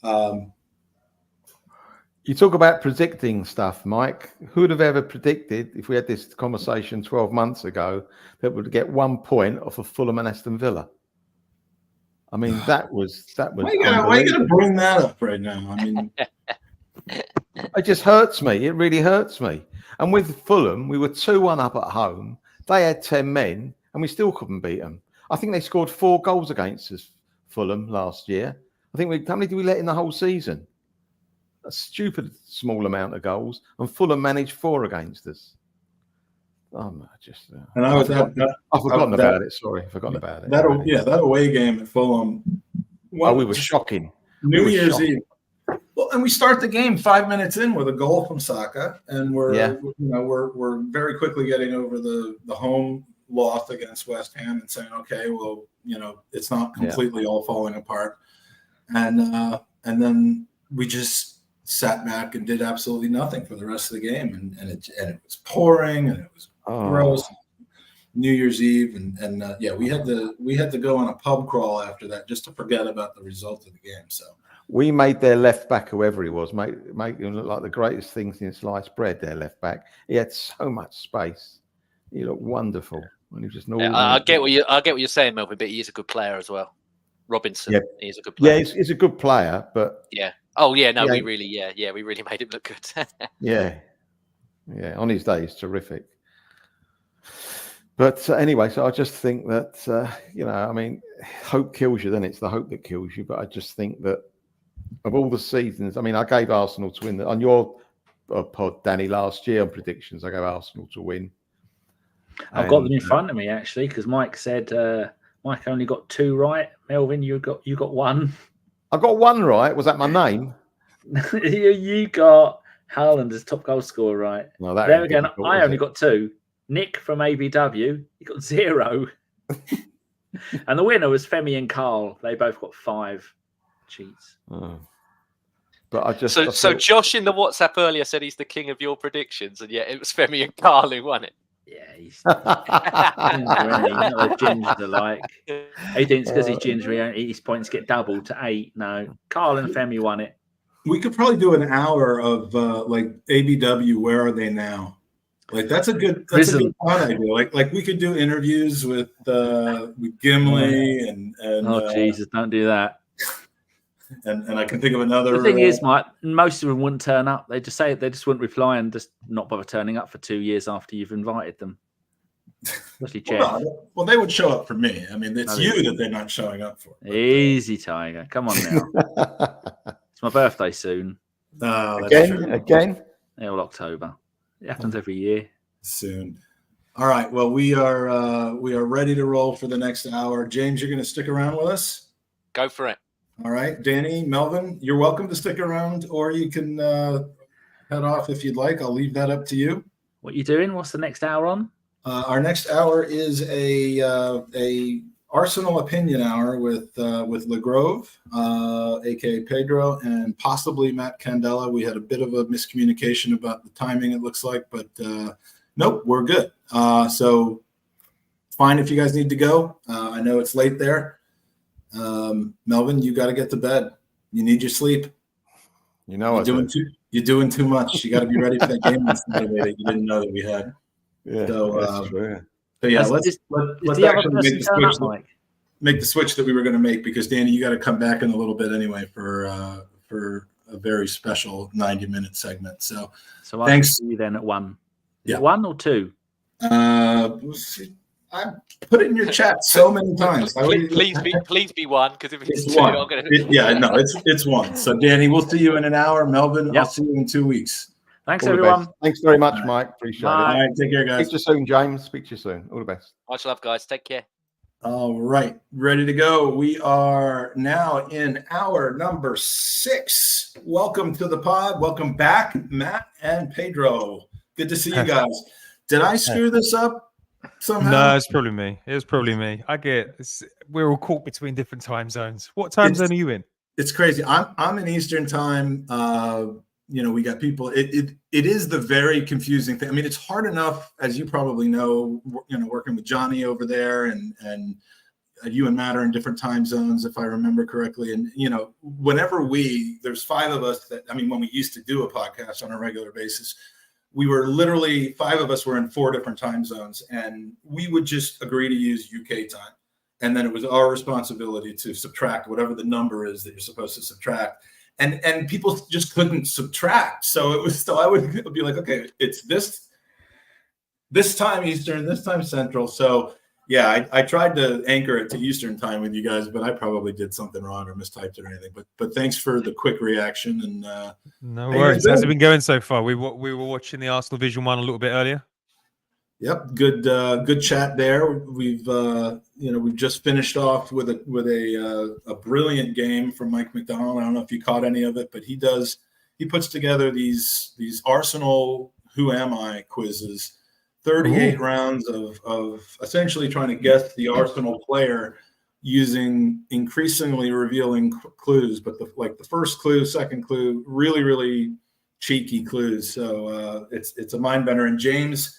But you talk about predicting stuff, Mike. Who would have ever predicted, if we had this conversation 12 months ago, that would get 1 point off of Fulham and Aston Villa? I mean, that was. Why you gonna bring that up right now? I mean, it just hurts me. It really hurts me. And with Fulham, we were 2-1 up at home. They had 10 men, and we still couldn't beat them. I think they scored 4 goals against us, Fulham, last year. I think how many did we let in the whole season? A stupid small amount of goals, and Fulham managed 4 against us. I've forgotten about it. Sorry, I've forgotten about it. That away game at Fulham. We were shocking. New Year's Eve. Well, and we start the game 5 minutes in with a goal from Saka, and we're very quickly getting over the home loss against West Ham and saying, okay, well, it's not completely all falling apart. And then we just sat back and did absolutely nothing for the rest of the game. And it was pouring and it was gross. New Year's Eve. And we had to go on a pub crawl after that just to forget about the result of the game. So we made their left back, whoever he was, make him look like the greatest thing since sliced bread, their left back. He had so much space. He looked wonderful. When he was just I get what you're saying, Melvin, but he is a good player as well. Robinson, he's a good player. Yeah, he's a good player, but we really made him look good. yeah, on his day he's terrific. But anyway, so I just think that I mean, hope kills you. Then it's the hope that kills you. But I just think that of all the seasons, I mean, I gave Arsenal to win on your pod, Danny, last year on predictions. I gave Arsenal to win. I've got them in front of me actually, because Mike said Mike only got 2 right. Melvin, you got 1. I got 1 right. Was that my name? You got Haaland as top goal scorer right. No, there again, I only got 2. Nick from ABW, he got 0. And the winner was Femi and Carl. They both got 5 cheats. But I just so Josh in the WhatsApp earlier said he's the king of your predictions, and yet it was Femi and Carl who won it. Yeah, he's ginger, you know what gingers are like. He thinks because he's ginger, his points get doubled to 8. No, Carl and Femi won it. We could probably do an hour of like ABW. Where are they now? Like that's a good fun idea. Like we could do interviews with Gimli and Jesus, don't do that. And I can think of another. The thing is, Mike, most of them wouldn't turn up. They just wouldn't reply and just not bother turning up for 2 years after you've invited them. Especially Chad. Well, they would show up for me. I mean, it's you that they're not showing up for. Easy, Tiger. Come on now. It's my birthday soon. Oh, again. Yeah, well, October. It happens every year. Soon. All right. Well, we are ready to roll for the next hour. James, you're going to stick around with us? Go for it. All right. Danny, Melvin, you're welcome to stick around, or you can head off if you'd like. I'll leave that up to you. What are you doing? What's the next hour on? Our next hour is a Arsenal opinion hour with LeGrove, aka Pedro, and possibly Matt Candela. We had a bit of a miscommunication about the timing, it looks like, but nope, we're good. So fine if you guys need to go. I know it's late there. Melvin, you got to get to bed. You need your sleep. You know, you're doing too much. You got to be ready for that game on Saturday that you didn't know that we had. Yeah, so true. So yeah, let's actually make the switch that we were going to make, because Danny, you got to come back in a little bit anyway for a very special 90-minute segment. So thanks. See you then at 1. Yeah, 1 or 2. I put it in your chat so many times. Please be 1, because if it's 2, one. I'm going to. It's 1. So Danny, we'll see you in an hour. Melvin, I'll see you in 2 weeks. Thanks, All everyone. Thanks very much, Mike. Appreciate it. All right, take care, guys. Speak to you soon, James. Speak to you soon. All the best. Much love, guys. Take care. All right, ready to go. We are now in hour number 6. Welcome to the pod. Welcome back, Matt and Pedro. Good to see you guys. Did I screw this up somehow? No, it's probably me. It was probably me. We're all caught between different time zones. What time zone are you in? It's crazy. I'm in Eastern time. We got people. It is the very confusing thing. I mean, it's hard enough, as you probably know, working with Johnny over there, and you and Matt are in different time zones, if I remember correctly. And whenever there's 5 of us when we used to do a podcast on a regular basis, we were literally 5 of us were in 4 different time zones, and we would just agree to use UK time, and then it was our responsibility to subtract whatever the number is that you're supposed to subtract. And people just couldn't subtract. So I would be like, okay, it's this time Eastern, this time Central. So yeah, I tried to anchor it to Eastern time with you guys, but I probably did something wrong or mistyped it or anything. But thanks for the quick reaction. And no worries. How's it been going so far? We were watching the Arsenal Vision 1 a little bit earlier. Yep, good chat there. We've just finished off with a brilliant game from Mike McDonald. I don't know if you caught any of it, but he puts together these Arsenal Who Am I quizzes, 38 rounds of essentially trying to guess the Arsenal player using increasingly revealing clues. But the first clue, second clue, really, really cheeky clues. So it's a mind bender. And James.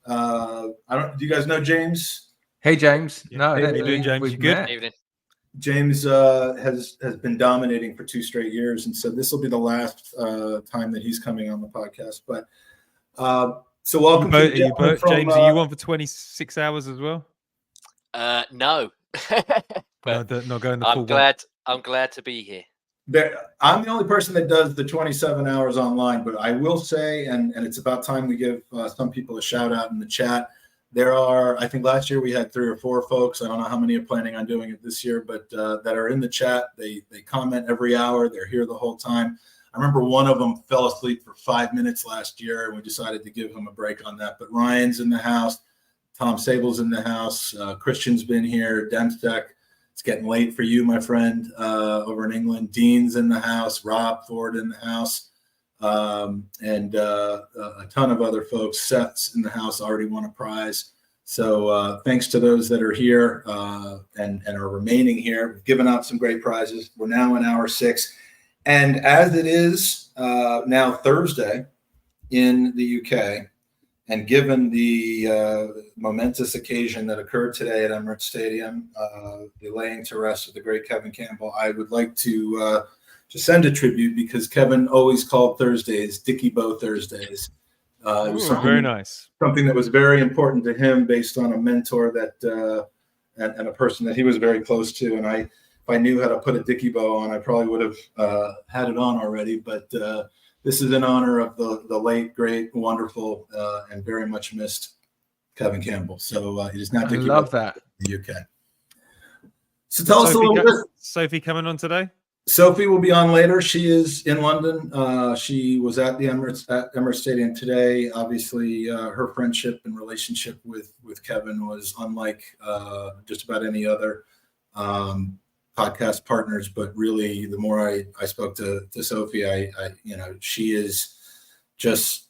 Do you guys know James? Hey, James. No, I don't think James. we've Good met. Evening. James has been dominating for 2 straight years, and so this will be the last time that he's coming on the podcast. But so welcome, James. Are you on for 26 hours as well? No. But not going the full. I'm glad to be here. I'm the only person that does the 27 hours online, but I will say, and it's about time we give some people a shout out in the chat. There are, I think last year we had 3 or 4 folks. I don't know how many are planning on doing it this year, but that are in the chat. They comment every hour. They're here the whole time. I remember one of them fell asleep for 5 minutes last year, and we decided to give him a break on that. But Ryan's in the house. Tom Sable's in the house. Christian's been here. Demstek. It's getting late for you, my friend, over in England. Dean's in the house. Rob Ford in the house. And a ton of other folks. Seth's in the house, already won a prize. So thanks to those that are here and are remaining here. We've given out some great prizes. We're now in hour 6. And as it is now Thursday in the UK, and given the momentous occasion that occurred today at Emirates Stadium, the laying to rest of the great Kevin Campbell, I would like to send a tribute because Kevin always called Thursdays Dickie Bow Thursdays. It was very nice. Something that was very important to him based on a mentor that and a person that he was very close to. And if I knew how to put a Dickie bow on, I probably would have had it on already. But this is in honor of the late, great, wonderful, and very much missed Kevin Campbell. So it is not I Dickie love bow that. in the UK. So tell us a little bit. Sophie coming on today? Sophie will be on later. She is in London. She was at the Emirates Stadium today. Obviously, her friendship and relationship with Kevin was unlike just about any other podcast partners. But really, the more I spoke to Sophie, she is just,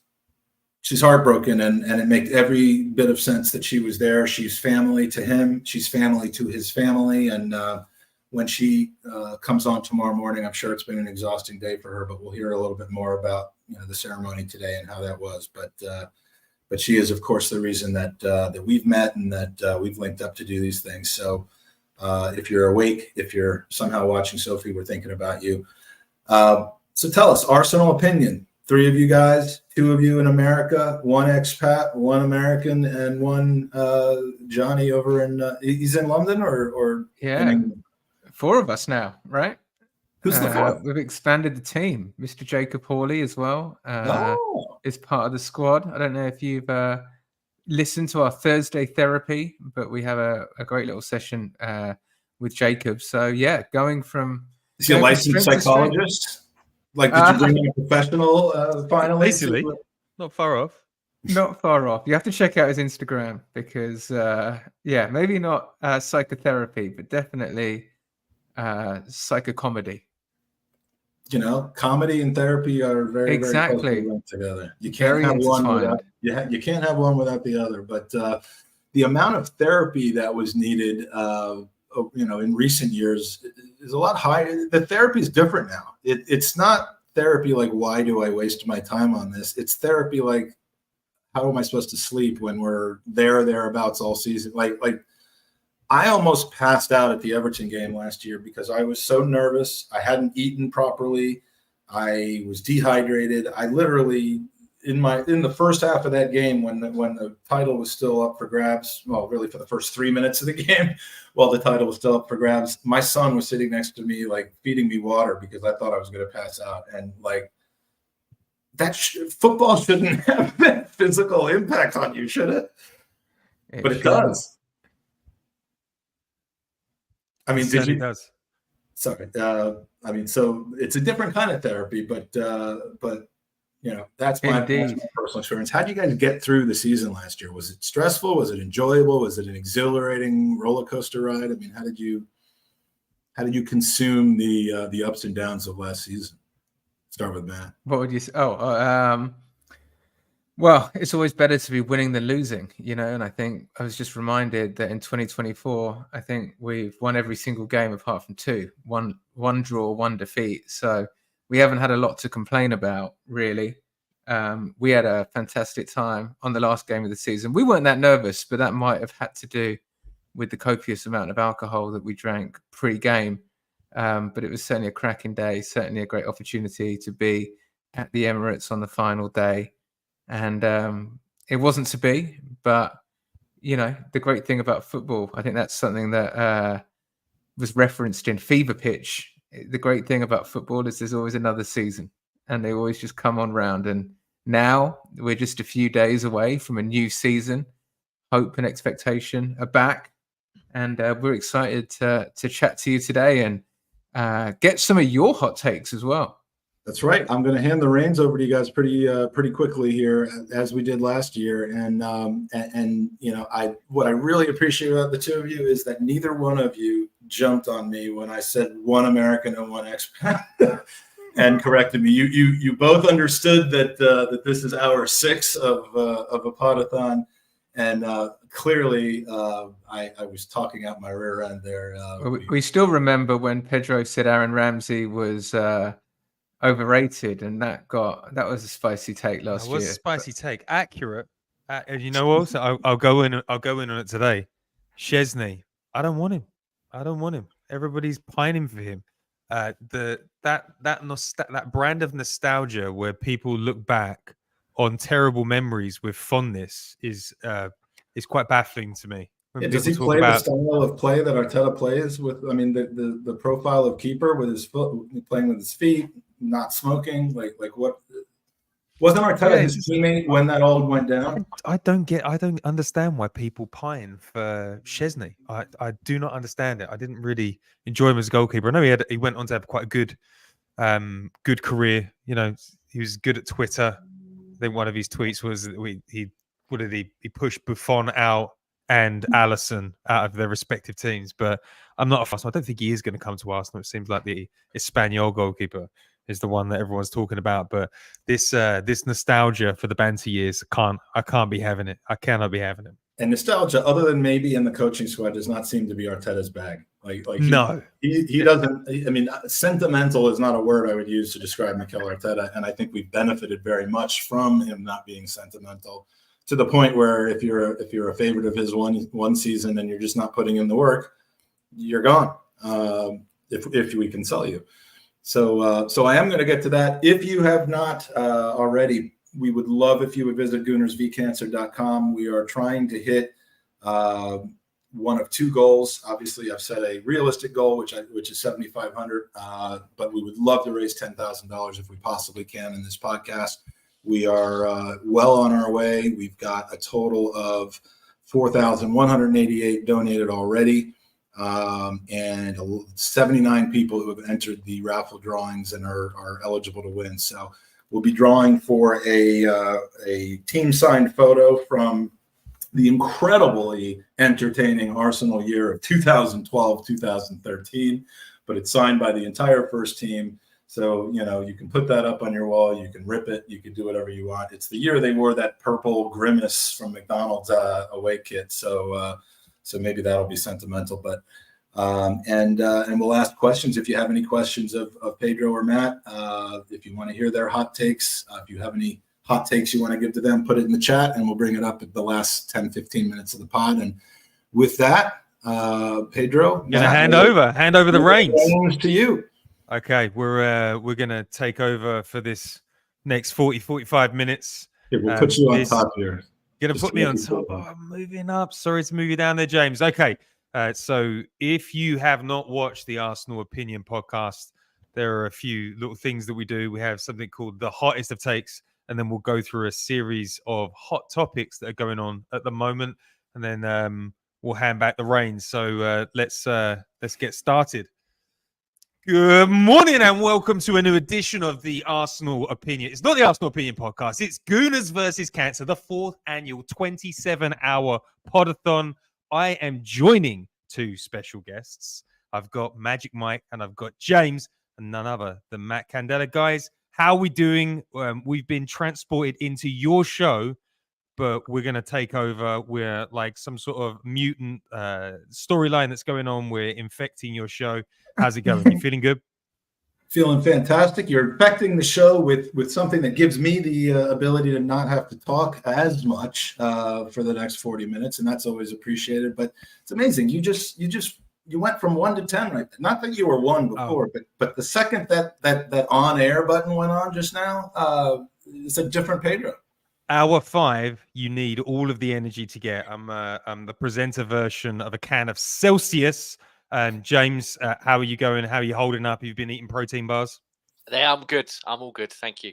she's heartbroken, and it makes every bit of sense that she was there. She's family to him. She's family to his family, and when she comes on tomorrow morning, I'm sure it's been an exhausting day for her, but we'll hear a little bit more about the ceremony today and how that was. But she is, of course, the reason that we've met and that we've linked up to do these things. So if you're awake, if you're somehow watching Sophie, we're thinking about you. So tell us, Arsenal opinion. 3 of you guys, 2 of you in America, 1 expat, 1 American, and 1 Johnny over in. He's in London or yeah. 4 of us now, right? Who's the 4th? We've expanded the team. Mr. Jacob Hawley as well is part of the squad. I don't know if you've listened to our Thursday therapy, but we have a great little session with Jacob. So yeah, going from is he a licensed psychologist? Like, did you bring in a professional finally? Basically, not far off. Not far off. You have to check out his Instagram because maybe not psychotherapy, but definitely psychocomedy. Comedy and therapy are very very closely linked together. You can't have one without you can't have one without the other. But the amount of therapy that was needed, in recent years is a lot higher. The therapy is different now. It's not therapy like, why do I waste my time on this? It's therapy like, how am I supposed to sleep when we're thereabouts all season? Like I almost passed out at the Everton game last year because I was so nervous. I hadn't eaten properly. I was dehydrated. I literally in the first half of that game when the title was still up for grabs, well, really for the first 3 minutes of the game, while the title was still up for grabs, my son was sitting next to me, like feeding me water because I thought I was going to pass out. And like that, football shouldn't have that physical impact on you, should it? But it does. I mean, did you? Does. Sorry. So it's a different kind of therapy, but that's my personal experience. How did you guys get through the season last year? Was it stressful? Was it enjoyable? Was it an exhilarating roller coaster ride? I mean, how did you consume the ups and downs of last season? Start with Matt. What would you say? Well, it's always better to be winning than losing, and I think I was just reminded that in 2024, I think we've won every single game apart from 2, one draw, 1 defeat. So we haven't had a lot to complain about, really. We had a fantastic time on the last game of the season. We weren't that nervous, but that might have had to do with the copious amount of alcohol that we drank pre-game. But it was certainly a cracking day, certainly a great opportunity to be at the Emirates on the final day. And it wasn't to be, but, the great thing about football, I think that's something that was referenced in Fever Pitch. The great thing about football is there's always another season and they always just come on round. And now we're just a few days away from a new season. Hope and expectation are back. And we're excited to chat to you today and get some of your hot takes as well. That's right. I'm going to hand the reins over to you guys pretty quickly here, as we did last year. And what I really appreciate about the 2 of you is that neither one of you jumped on me when I said 1 American and 1 expat and corrected me. You both understood that this is hour 6 of a Podathon, and clearly I was talking out my rear end there. We still remember when Pedro said Aaron Ramsey was overrated, and that was a spicy take last year. It was a spicy take. Accurate. Also, I'll go in on it today. Chesney. I don't want him. Everybody's pining for him. that brand of nostalgia where people look back on terrible memories with fondness is quite baffling to me. Yeah, does he play the style of play that Arteta plays with? I mean, the profile of keeper with his foot, playing with his feet, not smoking. Like what? Wasn't Arteta his teammate when that all went down? I don't understand why people pine for Szczesny. I do not understand it. I didn't really enjoy him as a goalkeeper. I know he went on to have quite a good career. You know, he was good at Twitter. I think one of his tweets was that he pushed Buffon out and Alisson out of their respective teams. But I'm not a Arsenal. I don't think he is going to come to Arsenal. It seems like the Espanyol goalkeeper is the one that everyone's talking about. But this nostalgia for the Banter years, I can't be having it. I cannot be having it. And nostalgia, other than maybe in the coaching squad, does not seem to be Arteta's bag. No, he doesn't. I mean, sentimental is not a word I would use to describe Mikel Arteta, and I think we've benefited very much from him not being sentimental, to the point where if you're a favorite of his one season and you're just not putting in the work, you're gone. If we can sell you. So I am going to get to that. If you have not already, we would love if you would visit goonersvcancer.com. We are trying to hit one of two goals. Obviously, I've set a realistic goal, which is $7,500, but we would love to raise $10,000 if we possibly can in this podcast. We are well on our way. We've got a total of 4,188 donated already. And 79 people who have entered the raffle drawings and are eligible to win. So we'll be drawing for a team signed photo from the incredibly entertaining Arsenal year of 2012-2013, but it's signed by the entire first team. So, you know, you can put that up on your wall, you can rip it, you can do whatever you want. It's the year they wore that purple grimace from McDonald's away kit. So maybe that'll be sentimental, but and we'll ask questions if you have any questions of Pedro or Matt. If you want to hear their hot takes, if you have any hot takes you want to give to them, put it in the chat and we'll bring it up at the last 10-15 minutes of the pod. And with that, Pedro, hand over the reins to you. Okay, we're gonna take over for this next 40-45 minutes. Yeah, we'll put you on top here. Gonna put me on top. Oh, I'm moving up. Sorry to move you down there, James. Okay. So if you have not watched the Arsenal Opinion podcast, there are a few little things that we do. We have something called the hottest of takes, and then we'll go through a series of hot topics that are going on at the moment, and then we'll hand back the reins. So let's get started. Good morning and welcome to a new edition of the Arsenal Opinion. It's not the Arsenal Opinion podcast. It's Gooners versus Cancer, the 4th annual 27-hour Podathon. I am joining two special guests. I've got Magic Mike and I've got James, and none other than Matt Candela. Guys, how are we doing? We've been transported into your show, but we're going to take over. We're like some sort of mutant storyline that's going on. We're infecting your show. How's it going? You feeling good? Feeling fantastic. You're infecting the show with something that gives me the ability to not have to talk as much for the next 40 minutes, and that's always appreciated. But it's amazing. You went from 1 to 10 right there. Not that you were 1 before, but the second that on air button went on just now, it's a different Pedro. Hour 5, you need all of the energy to get. I'm the presenter version of a can of Celsius. James, how are you going? How are you holding up? You've been eating protein bars? Yeah, I'm good. I'm all good. Thank you.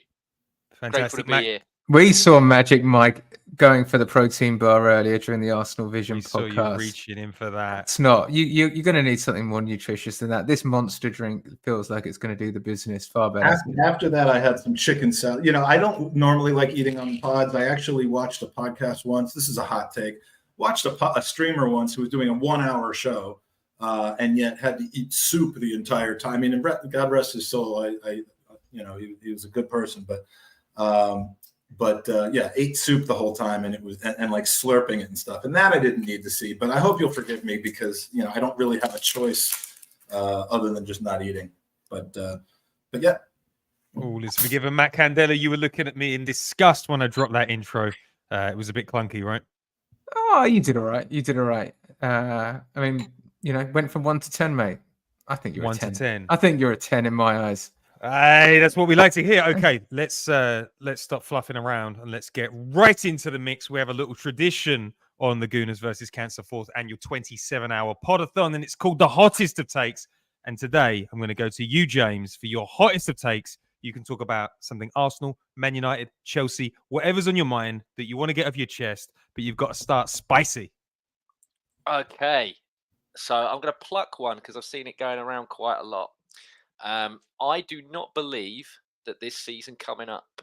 Fantastic. Grateful to be here. We saw Magic Mike going for the protein bar earlier during the Arsenal Vision podcast. Saw you reaching in for that. It's not. You're going to need something more nutritious than that. This monster drink feels like it's going to do the business far better. After that, I had some chicken salad. You know, I don't normally like eating on pods. I actually watched a podcast once. This is a hot take. Watched a streamer once who was doing a 1-hour show. And yet had to eat soup the entire time. I mean, and God rest his soul. He was a good person, but ate soup the whole time, and it was and like slurping it and stuff. And that I didn't need to see. But I hope you'll forgive me because I don't really have a choice other than just not eating. But yeah. Oh, let's forgive him, Matt Candela. You were looking at me in disgust when I dropped that intro. It was a bit clunky, right? Oh, you did all right. I mean, went from 1 to 10, mate. I think you're 1 a 10. to 10. I think you're a 10 in my eyes. Hey, that's what we like to hear. Okay, let's stop fluffing around and let's get right into the mix. We have a little tradition on the Gooners versus Cancer 4th annual 27-hour Podathon, and it's called the hottest of takes. And today I'm going to go to you, James, for your hottest of takes. You can talk about something Arsenal, Man United, Chelsea, whatever's on your mind that you want to get off your chest, but you've got to start spicy. Okay, so I'm going to pluck one because I've seen it going around quite a lot. I do not believe that this season coming up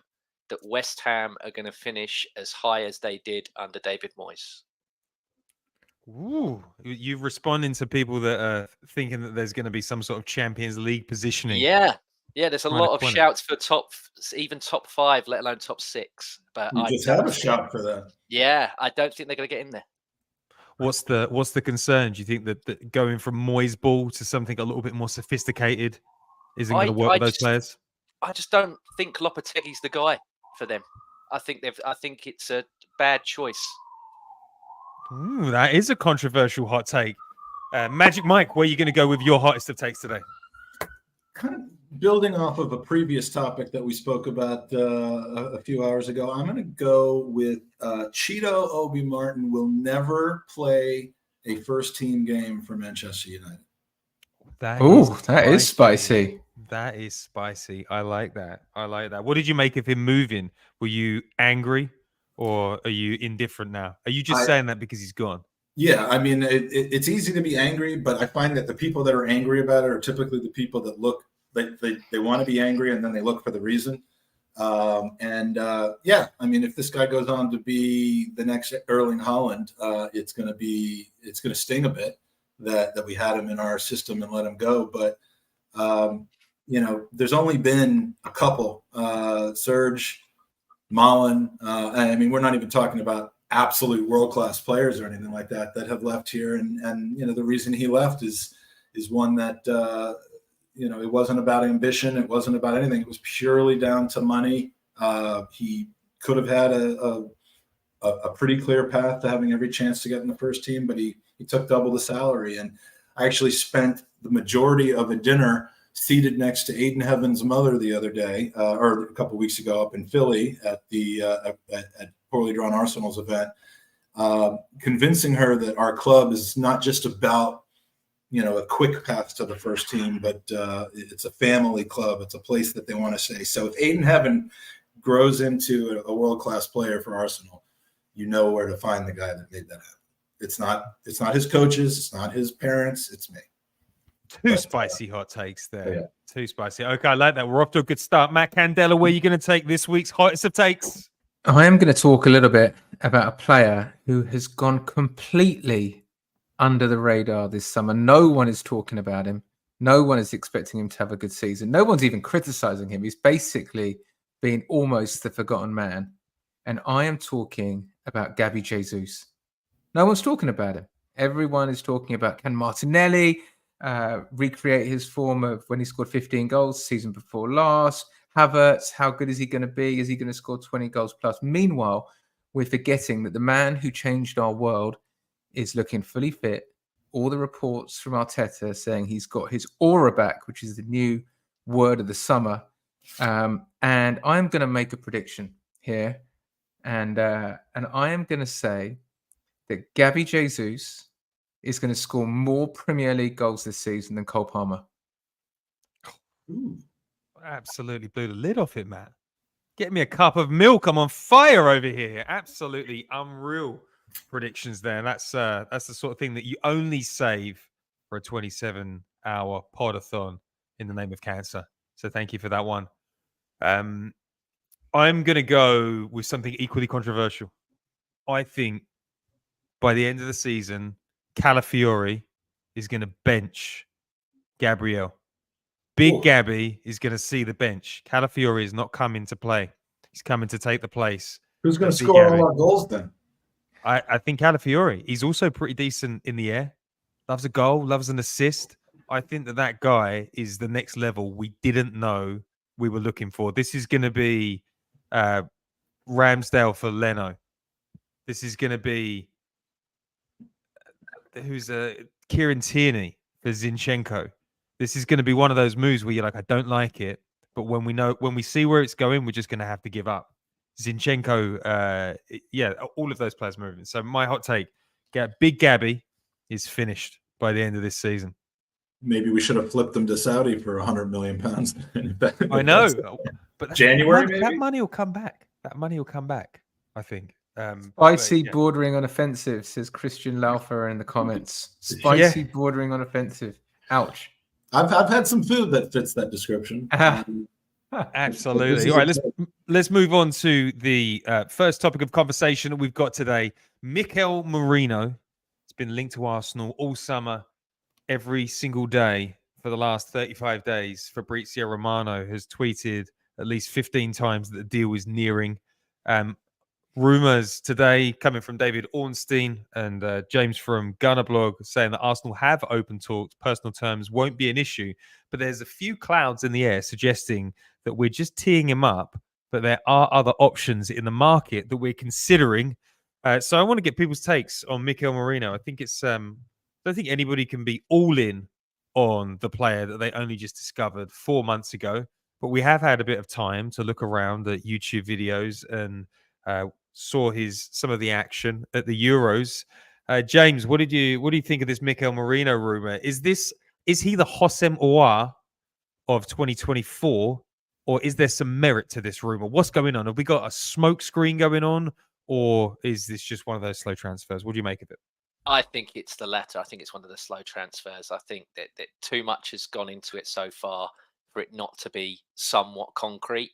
that West Ham are going to finish as high as they did under David Moyes. Ooh, you're responding to people that are thinking that there's going to be some sort of Champions League positioning. Yeah, there's a Trying to lot of quench it. shouts for even top 5, let alone top 6. But We I just don't have a think- shout for that. Yeah, I don't think they're going to get in there. What's the concern? Do you think that going from Moyes ball to something a little bit more sophisticated isn't going to work with those players? I just don't think Lopetegui's the guy for them. I think it's a bad choice. Ooh, that is a controversial hot take. Magic Mike, where are you going to go with your hottest of takes today? Kind of building off of a previous topic that we spoke about a few hours ago, I'm going to go with Cheeto Obi Martin will never play a first-team game for Manchester United. That is spicy. That is spicy. I like that. What did you make of him moving? Were you angry or are you indifferent now? Are you just saying that because he's gone? Yeah, I mean, it's easy to be angry, but I find that the people that are angry about it are typically the people that look, they want to be angry and then they look for the reason. Yeah, I mean, if this guy goes on to be the next Erling Haaland, it's going to sting a bit that we had him in our system and let him go. But, there's only been a couple, Serge, Malin. I mean, we're not even talking about absolute world-class players or anything like that have left here. And the reason he left is one that, it wasn't about ambition. It wasn't about anything. It was purely down to money. He could have had a pretty clear path to having every chance to get in the first team, but he took double the salary. And I actually spent the majority of a dinner seated next to Aiden Heaven's mother the other day, or a couple of weeks ago up in Philly at the at Poorly Drawn Arsenal's event, convincing her that our club is not just about a quick path to the first team, but it's a family club. It's a place that they want to stay. So if Aiden Heaven grows into a world-class player for Arsenal, you know where to find the guy that made that happen. It's not his coaches, it's not his parents, it's me. Two spicy hot takes there. Yeah. Too spicy. Okay, I like that. We're off to a good start. Matt Candela, where are you going to take this week's hottest of takes? I am going to talk a little bit about a player who has gone completely under the radar this summer. No one is talking about him. No one is expecting him to have a good season. No one's even criticizing him. He's basically been almost the forgotten man. And I am talking about Gabby Jesus. No one's talking about him. Everyone is talking about can Martinelli recreate his form of when he scored 15 goals season before last. Havertz, how good is he going to be? Is he going to score 20 goals plus? Meanwhile, we're forgetting that the man who changed our world is looking fully fit. All the reports from Arteta saying he's got his aura back, which is the new word of the summer. And I'm going to make a prediction here. And I am going to say that Gabby Jesus is going to score more Premier League goals this season than Cole Palmer. Ooh, absolutely blew the lid off it, Matt. Get me a cup of milk. I'm on fire over here. Absolutely unreal predictions there. That's the sort of thing that you only save for a 27-hour podathon in the name of cancer. So thank you for that one. I'm going to go with something equally controversial. I think by the end of the season, Calafiori is going to bench Gabriel. Big Gabby is going to see the bench. Calafiori is not coming to play. He's coming to take the place. Who's going to score all our goals then? I think Calafiori. He's also pretty decent in the air. Loves a goal, loves an assist. I think that guy is the next level we didn't know we were looking for. This is going to be Ramsdale for Leno. This is going to be Kieran Tierney for Zinchenko. This is going to be one of those moves where you're like, I don't like it, but when we see where it's going, we're just going to have to give up. Zinchenko, all of those players moving. So my hot take, Big Gabby is finished by the end of this season. Maybe we should have flipped them to Saudi for £100 million. I know, but January, that money will come back. That money will come back, I think. Spicy bordering on offensive, says Christian Laufer in the comments. Spicy bordering on offensive. Ouch. I've had some food that fits that description. Absolutely. All right, let's move on to the first topic of conversation that we've got today. Mikel Merino. It's been linked to Arsenal all summer, every single day for the last 35 days. Fabrizio Romano has tweeted at least 15 times that the deal is nearing. Rumours today coming from David Ornstein and James from Gunnerblog saying that Arsenal have open talks, personal terms won't be an issue, but there's a few clouds in the air suggesting that we're just teeing him up, but there are other options in the market that we're considering. So I want to get people's takes on Mikel Merino. I think I don't think anybody can be all in on the player that they only just discovered 4 months ago, but we have had a bit of time to look around at YouTube videos and saw some of the action at the Euros. James, what do you think of this Mikel Merino rumor? Is he the Hossein Aouar of 2024, or is there some merit to this rumor? What's going on? Have we got a smoke screen going on, or is this just one of those slow transfers? What do you make of it? I think it's the latter. I think it's one of the slow transfers. I think that too much has gone into it so far for it not to be somewhat concrete.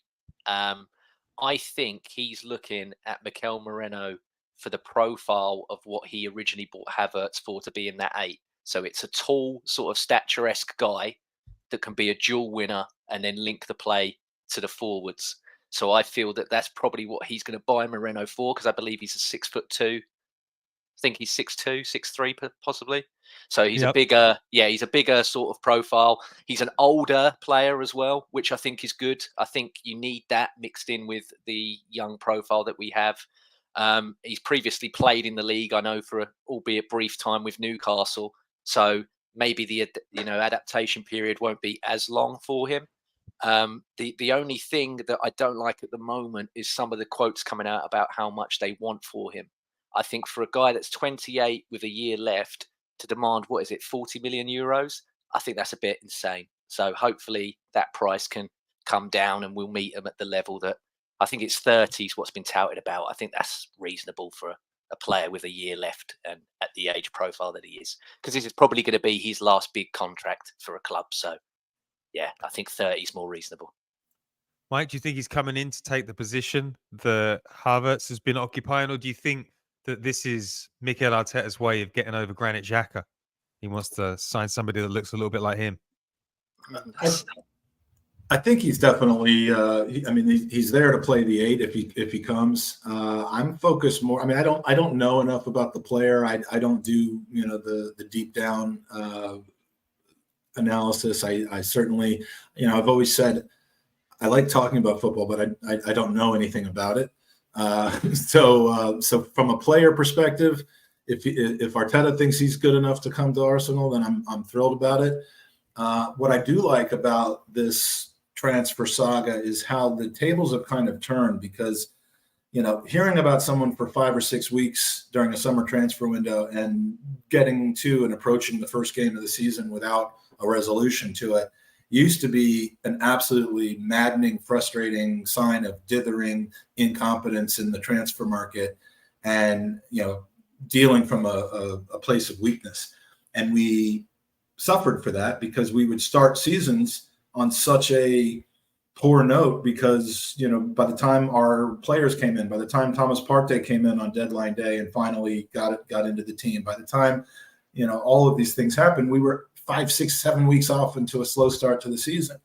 I think he's looking at Mikel Merino for the profile of what he originally bought Havertz for, to be in that 8. So it's a tall, sort of statuesque guy that can be a dual winner and then link the play to the forwards. So I feel that that's probably what he's going to buy Merino for, because I believe he's a 6'2". I think he's 6'2", 6'3", possibly. So he's a bigger sort of profile. He's an older player as well, which I think is good. I think you need that mixed in with the young profile that we have. He's previously played in the league, I know, for albeit brief time with Newcastle. So maybe the adaptation period won't be as long for him. The only thing that I don't like at the moment is some of the quotes coming out about how much they want for him. I think for a guy that's 28 with a year left to demand, 40 million euros? I think that's a bit insane. So hopefully that price can come down and we'll meet him at the level that I think it's 30 is what's been touted about. I think that's reasonable for a player with a year left and at the age profile that he is, because this is probably going to be his last big contract for a club. So yeah, I think 30 is more reasonable. Mike, do you think he's coming in to take the position that Havertz has been occupying, or do you think that this is Mikel Arteta's way of getting over Granit Xhaka? He wants to sign somebody that looks a little bit like him. I think he's definitely. He's there to play the 8 if he comes. I'm focused more. I mean, I don't know enough about the player. I don't do the deep down analysis. I certainly I've always said I like talking about football, but I don't know anything about it. So from a player perspective, if Arteta thinks he's good enough to come to Arsenal, then I'm thrilled about it. What I do like about this transfer saga is how the tables have kind of turned, because hearing about someone for 5 or 6 weeks during a summer transfer window and getting to and approaching the first game of the season without a resolution to it used to be an absolutely maddening, frustrating sign of dithering incompetence in the transfer market, and dealing from a place of weakness. And we suffered for that because we would start seasons on such a poor note, because by the time our players came in, by the time Thomas Partey came in on deadline day and finally got into the team, by the time all of these things happened, we were 5, 6, 7 weeks off into a slow start to the season.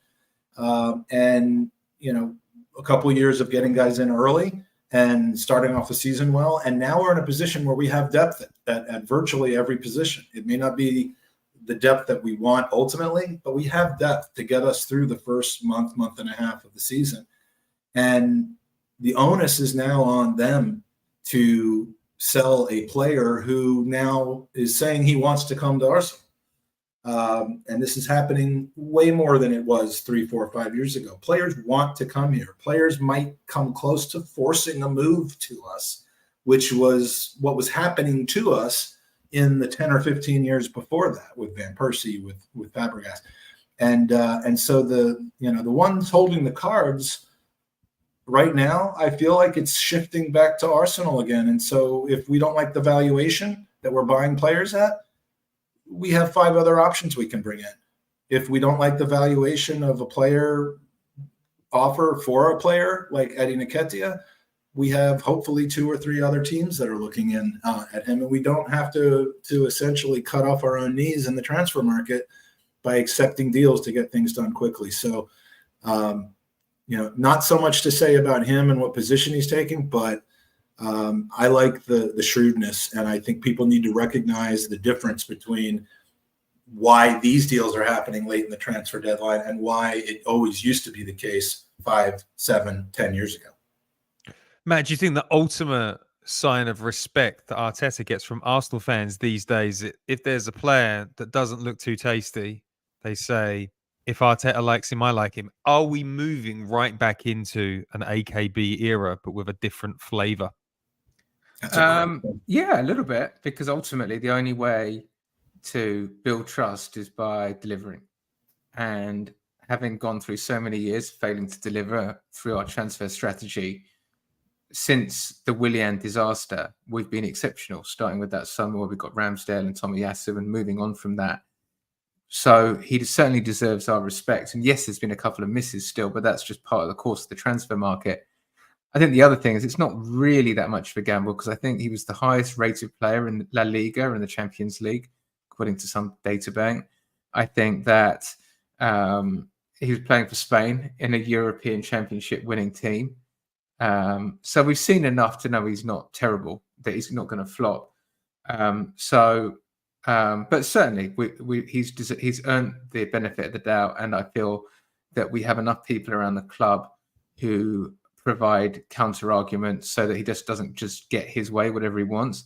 And a couple of years of getting guys in early and starting off the season well. And now we're in a position where we have depth at virtually every position. It may not be the depth that we want ultimately, but we have depth to get us through the first month and a half of the season. And the onus is now on them to sell a player who now is saying he wants to come to Arsenal. and this is happening way more than it was 3, 4, 5 years ago. Players want to come here. Players might come close to forcing a move to us, which was what was happening to us in the 10 or 15 years before that with Van Persie, with Fabregas. And so the ones holding the cards right now, I feel like it's shifting back to Arsenal again. And so if we don't like the valuation that we're buying players at, we have 5 other options we can bring in. If we don't like the valuation of a player offer for a player like Eddie Nketiah, we have hopefully 2 or 3 other teams that are looking in at him, and we don't have to essentially cut off our own knees in the transfer market by accepting deals to get things done quickly. So, not so much to say about him and what position he's taking, but I like the shrewdness, and I think people need to recognize the difference between why these deals are happening late in the transfer deadline and why it always used to be the case 5, 7, 10 years ago. Matt, do you think the ultimate sign of respect that Arteta gets from Arsenal fans these days, if there's a player that doesn't look too tasty, they say, if Arteta likes him, I like him. Are we moving right back into an AKB era, but with a different flavour? Yeah, a little bit, because ultimately the only way to build trust is by delivering. And having gone through so many years failing to deliver through our transfer strategy, since the Willian disaster, we've been exceptional, starting with that summer where we got Ramsdale and Tommy Yasu and moving on from that. So he certainly deserves our respect. And yes, there's been a couple of misses still, but that's just part of the course of the transfer market. I think the other thing is it's not really that much of a gamble, because I think he was the highest rated player in La Liga and the Champions League, according to some data bank. I think that he was playing for Spain in a European Championship winning team. So we've seen enough to know he's not terrible, that he's not going to flop. But certainly he's earned the benefit of the doubt, and I feel that we have enough people around the club who provide counter arguments so that he just doesn't just get his way, whatever he wants.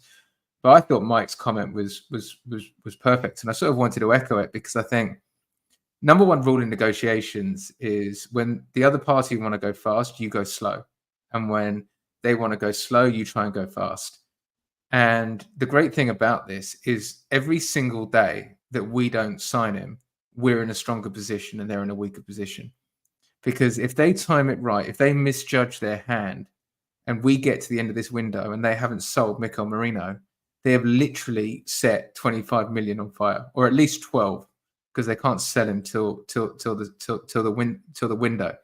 But I thought Mike's comment was perfect, and I sort of wanted to echo it, because I think number one rule in negotiations is when the other party want to go fast, you go slow. And when they want to go slow, you try and go fast. And the great thing about this is every single day that we don't sign him, we're in a stronger position and they're in a weaker position. Because if they time it right, if they misjudge their hand and we get to the end of this window and they haven't sold Mikel Merino, they have literally set 25 million on fire, or at least 12, because they can't sell him till the window.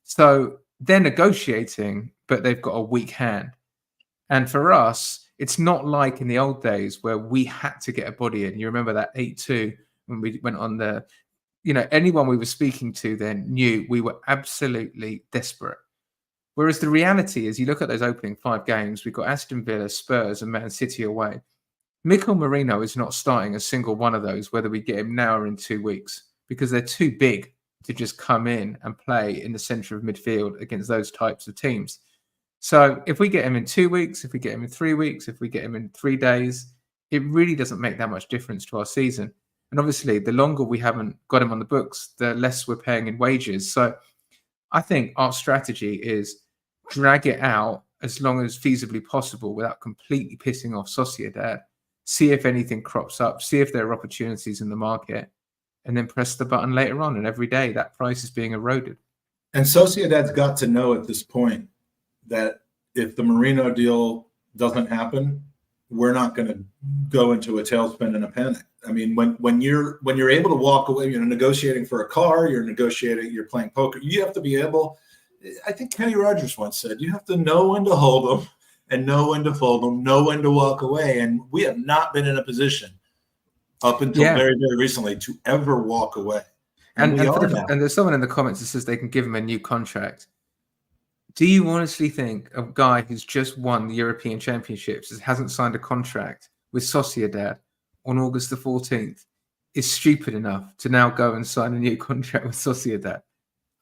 So they're negotiating, but they've got a weak hand. And for us, it's not like in the old days where we had to get a body in. You remember that 8-2 when we went on the, anyone we were speaking to then knew we were absolutely desperate. Whereas the reality is, you look at those opening 5 games, we've got Aston Villa, Spurs and Man City away. Mikel Merino is not starting a single one of those, whether we get him now or in 2 weeks, because they're too big to just come in and play in the centre of midfield against those types of teams. So if we get him in 2 weeks, if we get him in 3 weeks, if we get him in 3 days, it really doesn't make that much difference to our season. And obviously, the longer we haven't got him on the books, the less we're paying in wages. So I think our strategy is drag it out as long as feasibly possible without completely pissing off Sociedad, see if anything crops up, see if there are opportunities in the market, and then press the button later on. And every day that price is being eroded. And Sociedad's got to know at this point that if the Merino deal doesn't happen, we're not going to go into a tailspin and a panic. I mean, when you're able to walk away, negotiating for a car, you're playing poker, you have to be able, I think Kenny Rogers once said, you have to know when to hold them and know when to fold them, know when to walk away. And we have not been in a position up until very, very recently to ever walk away. And there's someone in the comments that says they can give him a new contract. Do you honestly think a guy who's just won the European Championships, hasn't signed a contract with Sociedad on August the 14th, is stupid enough to now go and sign a new contract with Sociedad?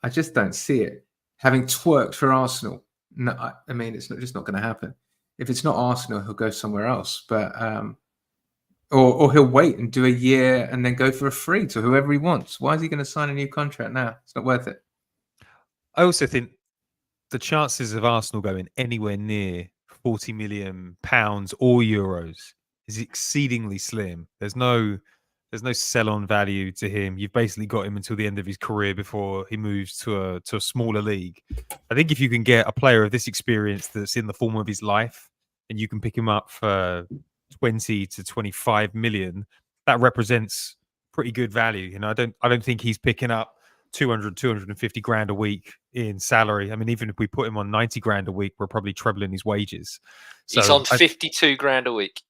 I just don't see it. Having twerked for Arsenal, no, I mean, it's just not going to happen. If it's not Arsenal, he'll go somewhere else. But Or he'll wait and do a year and then go for a free to whoever he wants. Why is he going to sign a new contract now? It's not worth it. I also think the chances of Arsenal going anywhere near £40 million or euros is exceedingly slim. There's no sell-on value to him. You've basically got him until the end of his career before he moves to a smaller league. I think if you can get a player of this experience that's in the form of his life, and you can pick him up for 20 to 25 million, that represents pretty good value. You know, I don't think he's picking up 250 grand a week in salary. I mean, even if we put him on 90 grand a week, we're probably trebling his wages. So he's on 52 grand a week.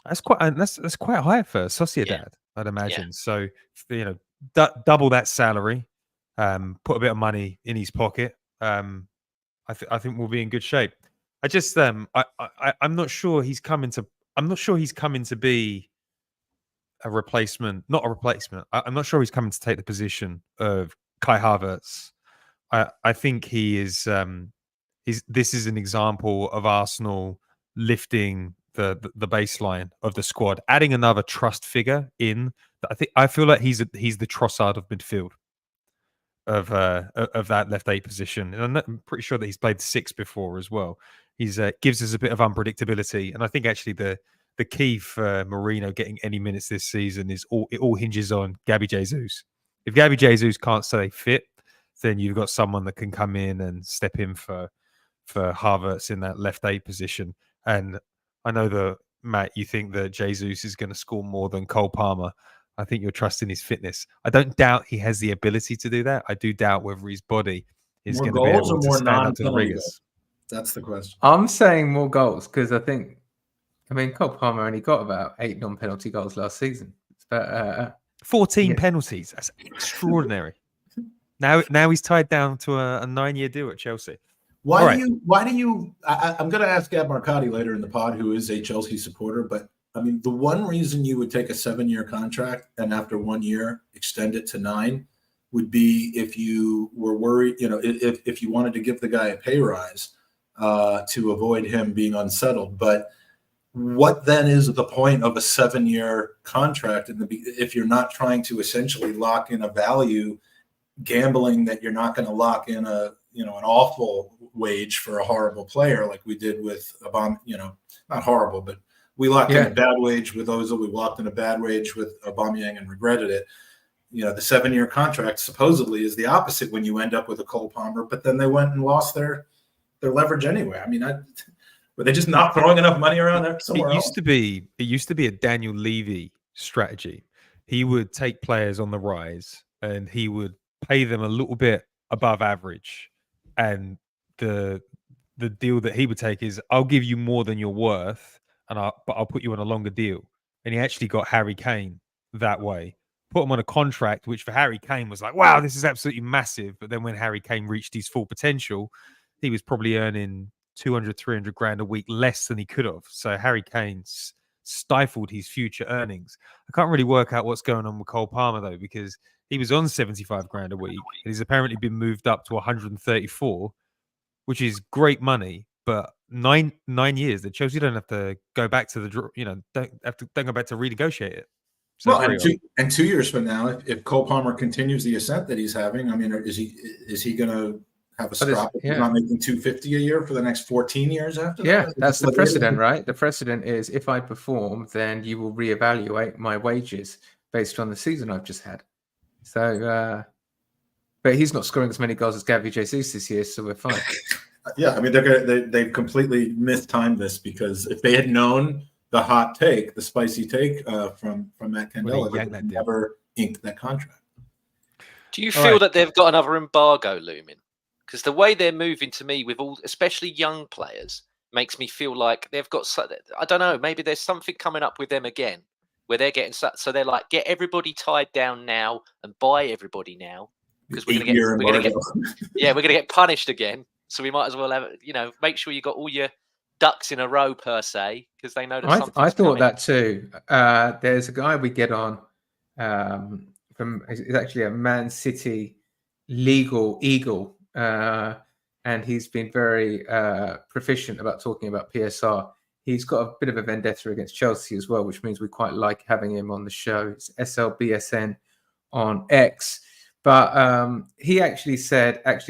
That's quite high for Sociedad, I'd imagine. So, you know, double that salary, put a bit of money in his pocket. I think we'll be in good shape. I just I'm not sure he's coming to be a replacement, not a replacement. I'm not sure he's coming to take the position of Kai Havertz. I think he is. This is an example of Arsenal lifting the baseline of the squad, adding another trust figure in. I feel like he's the Trossard of midfield of that left 8 position, and I'm pretty sure that he's played 6 before as well. He's gives us a bit of unpredictability, and I think actually the key for Mourinho getting any minutes this season is it all hinges on Gabby Jesus. If Gabby Jesus can't stay fit, then you've got someone that can come in and step in for Havertz in that left 8 position. And I know that, Matt, you think that Jesus is going to score more than Cole Palmer. I think you're trusting his fitness. I don't doubt he has the ability to do that. I do doubt whether his body is going to be able to stand up to the rigors. That's the question. I'm saying more goals because I mean, Cole Palmer only got about 8 non-penalty goals last season. But 14 penalties. That's extraordinary. Now he's tied down to a 9-year deal at Chelsea. Why do you? I'm going to ask Gab Marcotti later in the pod, who is a Chelsea supporter. But I mean, the one reason you would take a 7-year contract and after 1 year extend it to 9 would be if you were worried. You know, if you wanted to give the guy a pay rise to avoid him being unsettled. But what then is the point of a 7-year contract if you're not trying to essentially lock in a value, gambling that you're not going to lock in an awful wage for a horrible player like we did with not horrible, but we locked in a bad wage with Ozil. We locked in a bad wage with Aubameyang and regretted it. You know, the 7-year contract supposedly is the opposite when you end up with a Cole Palmer, but then they went and lost their leverage anyway. I mean, were they just not throwing enough money around there somewhere else? It used to be a Daniel Levy strategy. He would take players on the rise and he would pay them a little bit above average. And the deal that he would take is, I'll give you more than you're worth, but I'll put you on a longer deal. And he actually got Harry Kane that way. Put him on a contract, which for Harry Kane was like, wow, this is absolutely massive. But then when Harry Kane reached his full potential, he was probably earning 200, 300 grand a week less than he could have. So Harry Kane stifled his future earnings. I can't really work out what's going on with Cole Palmer, though, because he was on 75 grand a week and he's apparently been moved up to 134, which is great money. But 9 years that Chelsea don't have to go back to don't go back to renegotiate it. So well, and 2 years from now, if Cole Palmer continues the ascent that he's having, I mean, is he going to have a strop if he's not making 250 a year for the next 14 years after that? Yeah, that's the precedent, right? The precedent is if I perform, then you will reevaluate my wages based on the season I've just had. So, but he's not scoring as many goals as Gabby Jesus this year, so we're fine. Yeah, I mean, they've completely mistimed this, because if they had known the hot take, the spicy take from Matt Candela, they would never inked that contract. Do you feel that they've got another embargo looming? Because the way they're moving to me with especially young players, makes me feel like they've got, I don't know, maybe there's something coming up with them again, where they're getting, so they're like, get everybody tied down now and buy everybody now, because we're going to get punished again. So we might as well have, make sure you got all your ducks in a row per se, because they know that I thought that too. There's a guy we get on he's actually a Man City legal eagle, and he's been very proficient about talking about PSR. he's got a bit of a vendetta against Chelsea as well, which means we quite like having him on the show. It's SLBSN on X. But he actually said, because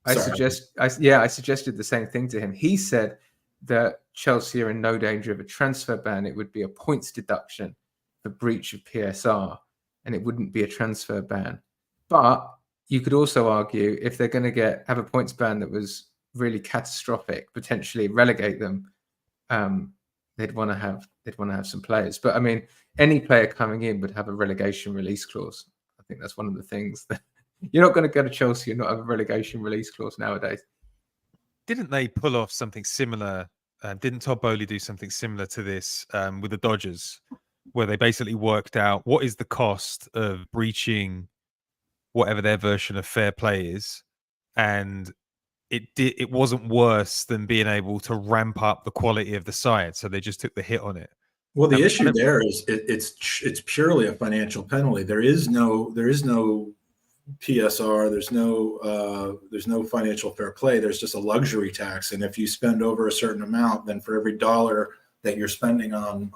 I suggested the same thing to him. He said that Chelsea are in no danger of a transfer ban. It would be a points deduction for breach of PSR, and it wouldn't be a transfer ban. But you could also argue if they're going to have a points ban that was really catastrophic, potentially relegate them, they'd want to have some players. But I mean, any player coming in would have a relegation release clause. I think that's one of the things that you're not going to go to Chelsea and not have a relegation release clause nowadays. Didn't they pull off something similar? Didn't Todd Bowley do something similar to this with the Dodgers, where they basically worked out what is the cost of breaching whatever their version of fair play is, and it wasn't worse than being able to ramp up the quality of the side, so they just took the hit on it. Well, the issue there is it's purely a financial penalty. There is no PSR. There's no financial fair play. There's just a luxury tax, and if you spend over a certain amount, then for every dollar that you're spending on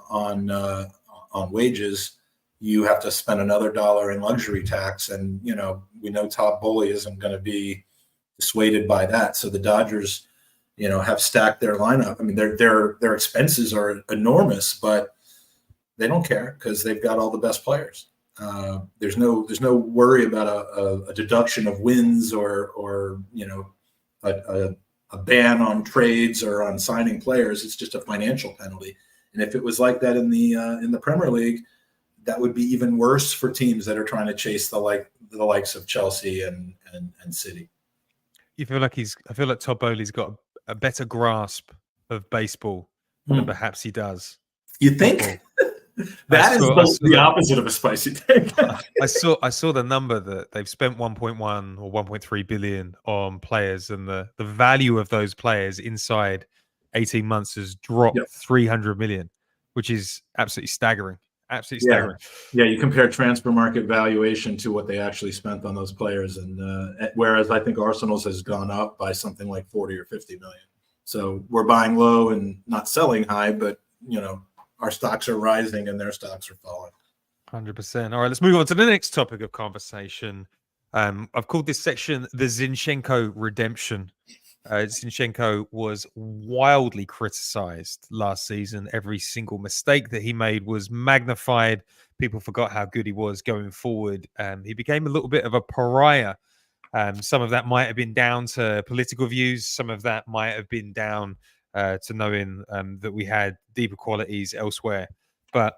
wages, you have to spend another dollar in luxury tax. And we know Todd Bowley isn't going to be dissuaded by that. So the Dodgers, have stacked their lineup. I mean, their expenses are enormous, but they don't care because they've got all the best players. There's no worry about a deduction of wins or a ban on trades or on signing players. It's just a financial penalty. And if it was like that in the Premier League, that would be even worse for teams that are trying to chase the likes of Chelsea and City. I feel like Todd Bowley's got a better grasp of baseball than perhaps he does. You think? That is the opposite of a spicy take. I saw the number that they've spent 1.1 or 1.3 billion on players, and the value of those players inside 18 months has dropped 300 million, which is absolutely staggering. Absolutely staggering. Yeah, you compare transfer market valuation to what they actually spent on those players, and whereas I think Arsenal's has gone up by something like 40 or 50 million. So we're buying low and not selling high, but our stocks are rising and their stocks are falling. 100%. All right, let's move on to the next topic of conversation. I've called this section the Zinchenko redemption. Zinchenko was wildly criticized last season. Every single mistake that he made was magnified. People forgot how good he was going forward. He became a little bit of a pariah. Some of that might have been down to political views. Some of that might have been down to knowing that we had deeper qualities elsewhere. But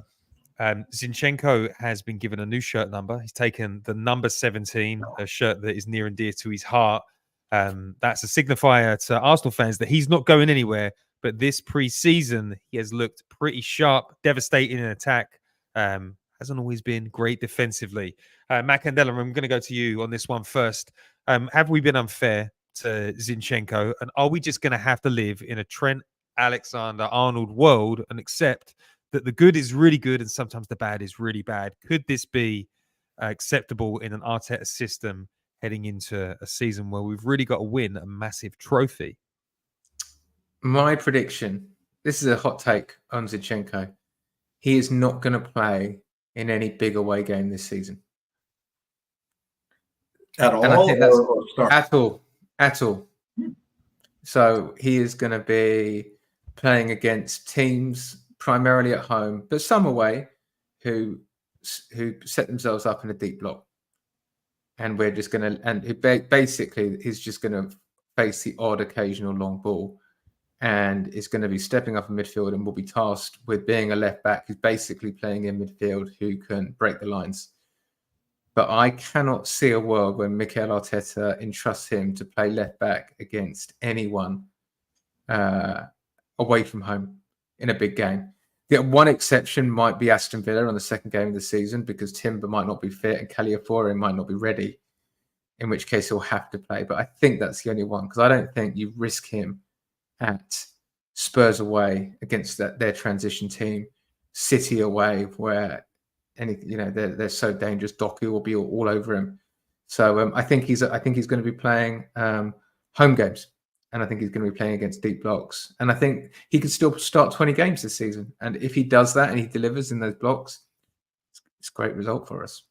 Zinchenko has been given a new shirt number. He's taken the number 17, a shirt that is near and dear to his heart. That's a signifier to Arsenal fans that he's not going anywhere. But this pre-season, he has looked pretty sharp, devastating in attack. Hasn't always been great defensively. Matt Candela, I'm going to go to you on this one first. Have we been unfair to Zinchenko? And are we just going to have to live in a Trent Alexander-Arnold world and accept that the good is really good and sometimes the bad is really bad? Could this be acceptable in an Arteta system heading into a season where we've really got to win a massive trophy? My prediction, this is a hot take on Zinchenko. He is not going to play in any big away game this season. At all? At all. So he is going to be playing against teams primarily at home, but some away, who set themselves up in a deep block. And we're just going to, and basically he's just going to face the odd occasional long ball, and is going to be stepping up in midfield and will be tasked with being a left back who's basically playing in midfield who can break the lines. But I cannot see a world where Mikel Arteta entrusts him to play left back against anyone away from home in a big game. The one exception might be Aston Villa on the second game of the season, because Timber might not be fit and Caliafore might not be ready, in which case he'll have to play. But I think that's the only one, because I don't think you risk him at Spurs away against their transition team, City away, where they're so dangerous. Doku will be all over him. So I think he's going to be playing home games and I think he's going to be playing against deep blocks. And I think he could still start 20 games this season. And if he does that and he delivers in those blocks, it's a great result for us.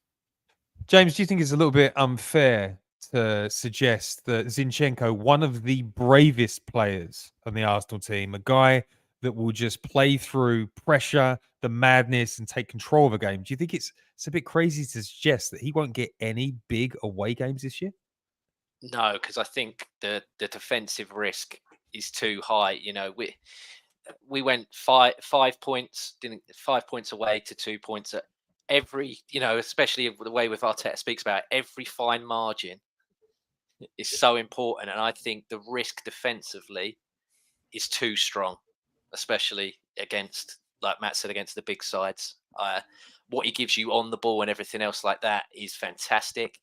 James, do you think it's a little bit unfair to suggest that Zinchenko, one of the bravest players on the Arsenal team, a guy that will just play through pressure, the madness, and take control of a game, do you think it's a bit crazy to suggest that he won't get any big away games this year? No, because I think the defensive risk is too high. We went 5 points, 5 points away to 2 points at every, especially the way with Arteta speaks about it, every fine margin is so important. And I think the risk defensively is too strong, especially against, like Matt said, against the big sides. What he gives you on the ball and everything else like that is fantastic.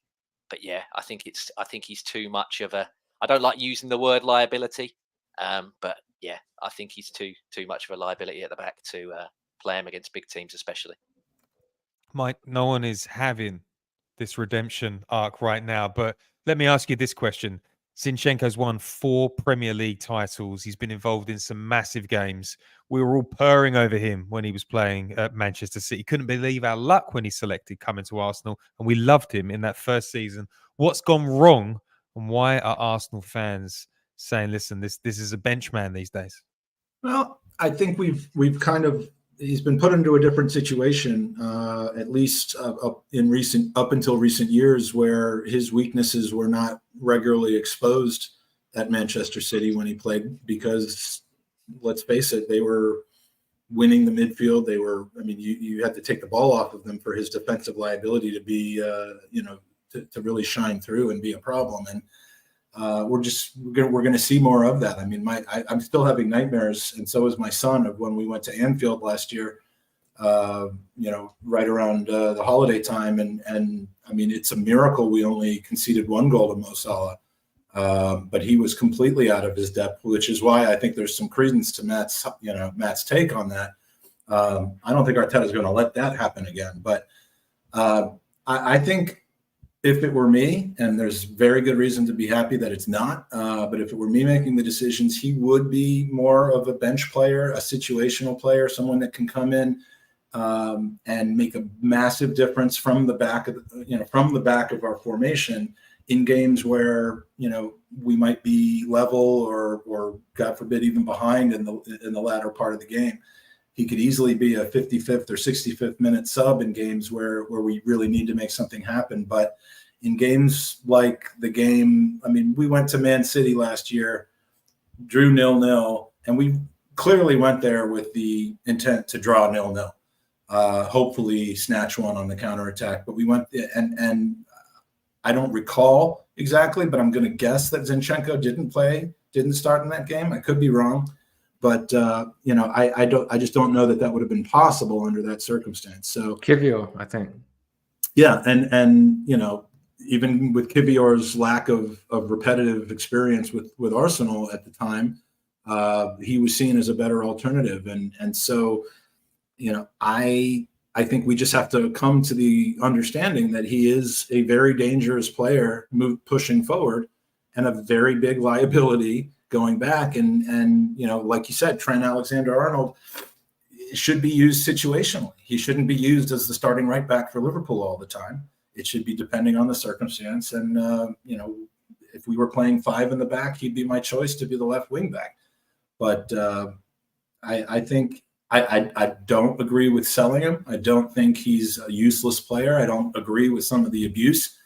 But yeah, I think he's too much of a. I don't like using the word liability, but yeah, I think he's too much of a liability at the back to play him against big teams, especially. Mike, no one is having this redemption arc right now, but let me ask you this question. Zinchenko's won 4 Premier League titles. He's been involved in some massive games. We were all purring over him when he was playing at Manchester City. Couldn't believe our luck when he selected coming to Arsenal, and we loved him in that first season. What's gone wrong, and why are Arsenal fans saying, listen, this is a bench man these days? Well, I think we've kind of, he's been put into a different situation, at least up until recent years, where his weaknesses were not regularly exposed at Manchester City when he played, because let's face it, they were winning the midfield. They were, you had to take the ball off of them for his defensive liability to be, to really shine through and be a problem. And we're going to see more of that. I'm still having nightmares, and so is my son, of when we went to Anfield last year, right around the holiday time. And it's a miracle we only conceded 1 goal to Mo Salah. But he was completely out of his depth, which is why I think there's some credence to Matt's take on that. I don't think Arteta is going to let that happen again. But I think if it were me, and there's very good reason to be happy that it's not, but if it were me making the decisions, he would be more of a bench player, a situational player, someone that can come in and make a massive difference from the back of our formation in games where we might be level or God forbid even behind in the latter part of the game. He could easily be a 55th or 65th minute sub in games where we really need to make something happen. But in games like the game, we went to Man City last year, drew 0-0, and we clearly went there with the intent to draw 0-0. Hopefully snatch one on the counterattack. But we went, and I don't recall exactly, but I'm going to guess that Zinchenko didn't start in that game. I could be wrong, but I just don't know that would have been possible under that circumstance. So Kivior, I think. Yeah, and even with Kivior's lack of repetitive experience with Arsenal at the time, he was seen as a better alternative, and so I think we just have to come to the understanding that he is a very dangerous player pushing forward, and a very big liability going back. And like you said, Trent Alexander-Arnold should be used situationally. He shouldn't be used as the starting right back for Liverpool all the time. It should be depending on the circumstance. And, if we were playing 5 in the back, he'd be my choice to be the left wing back. But I think I don't agree with selling him. I don't think he's a useless player. I don't agree with some of the abuse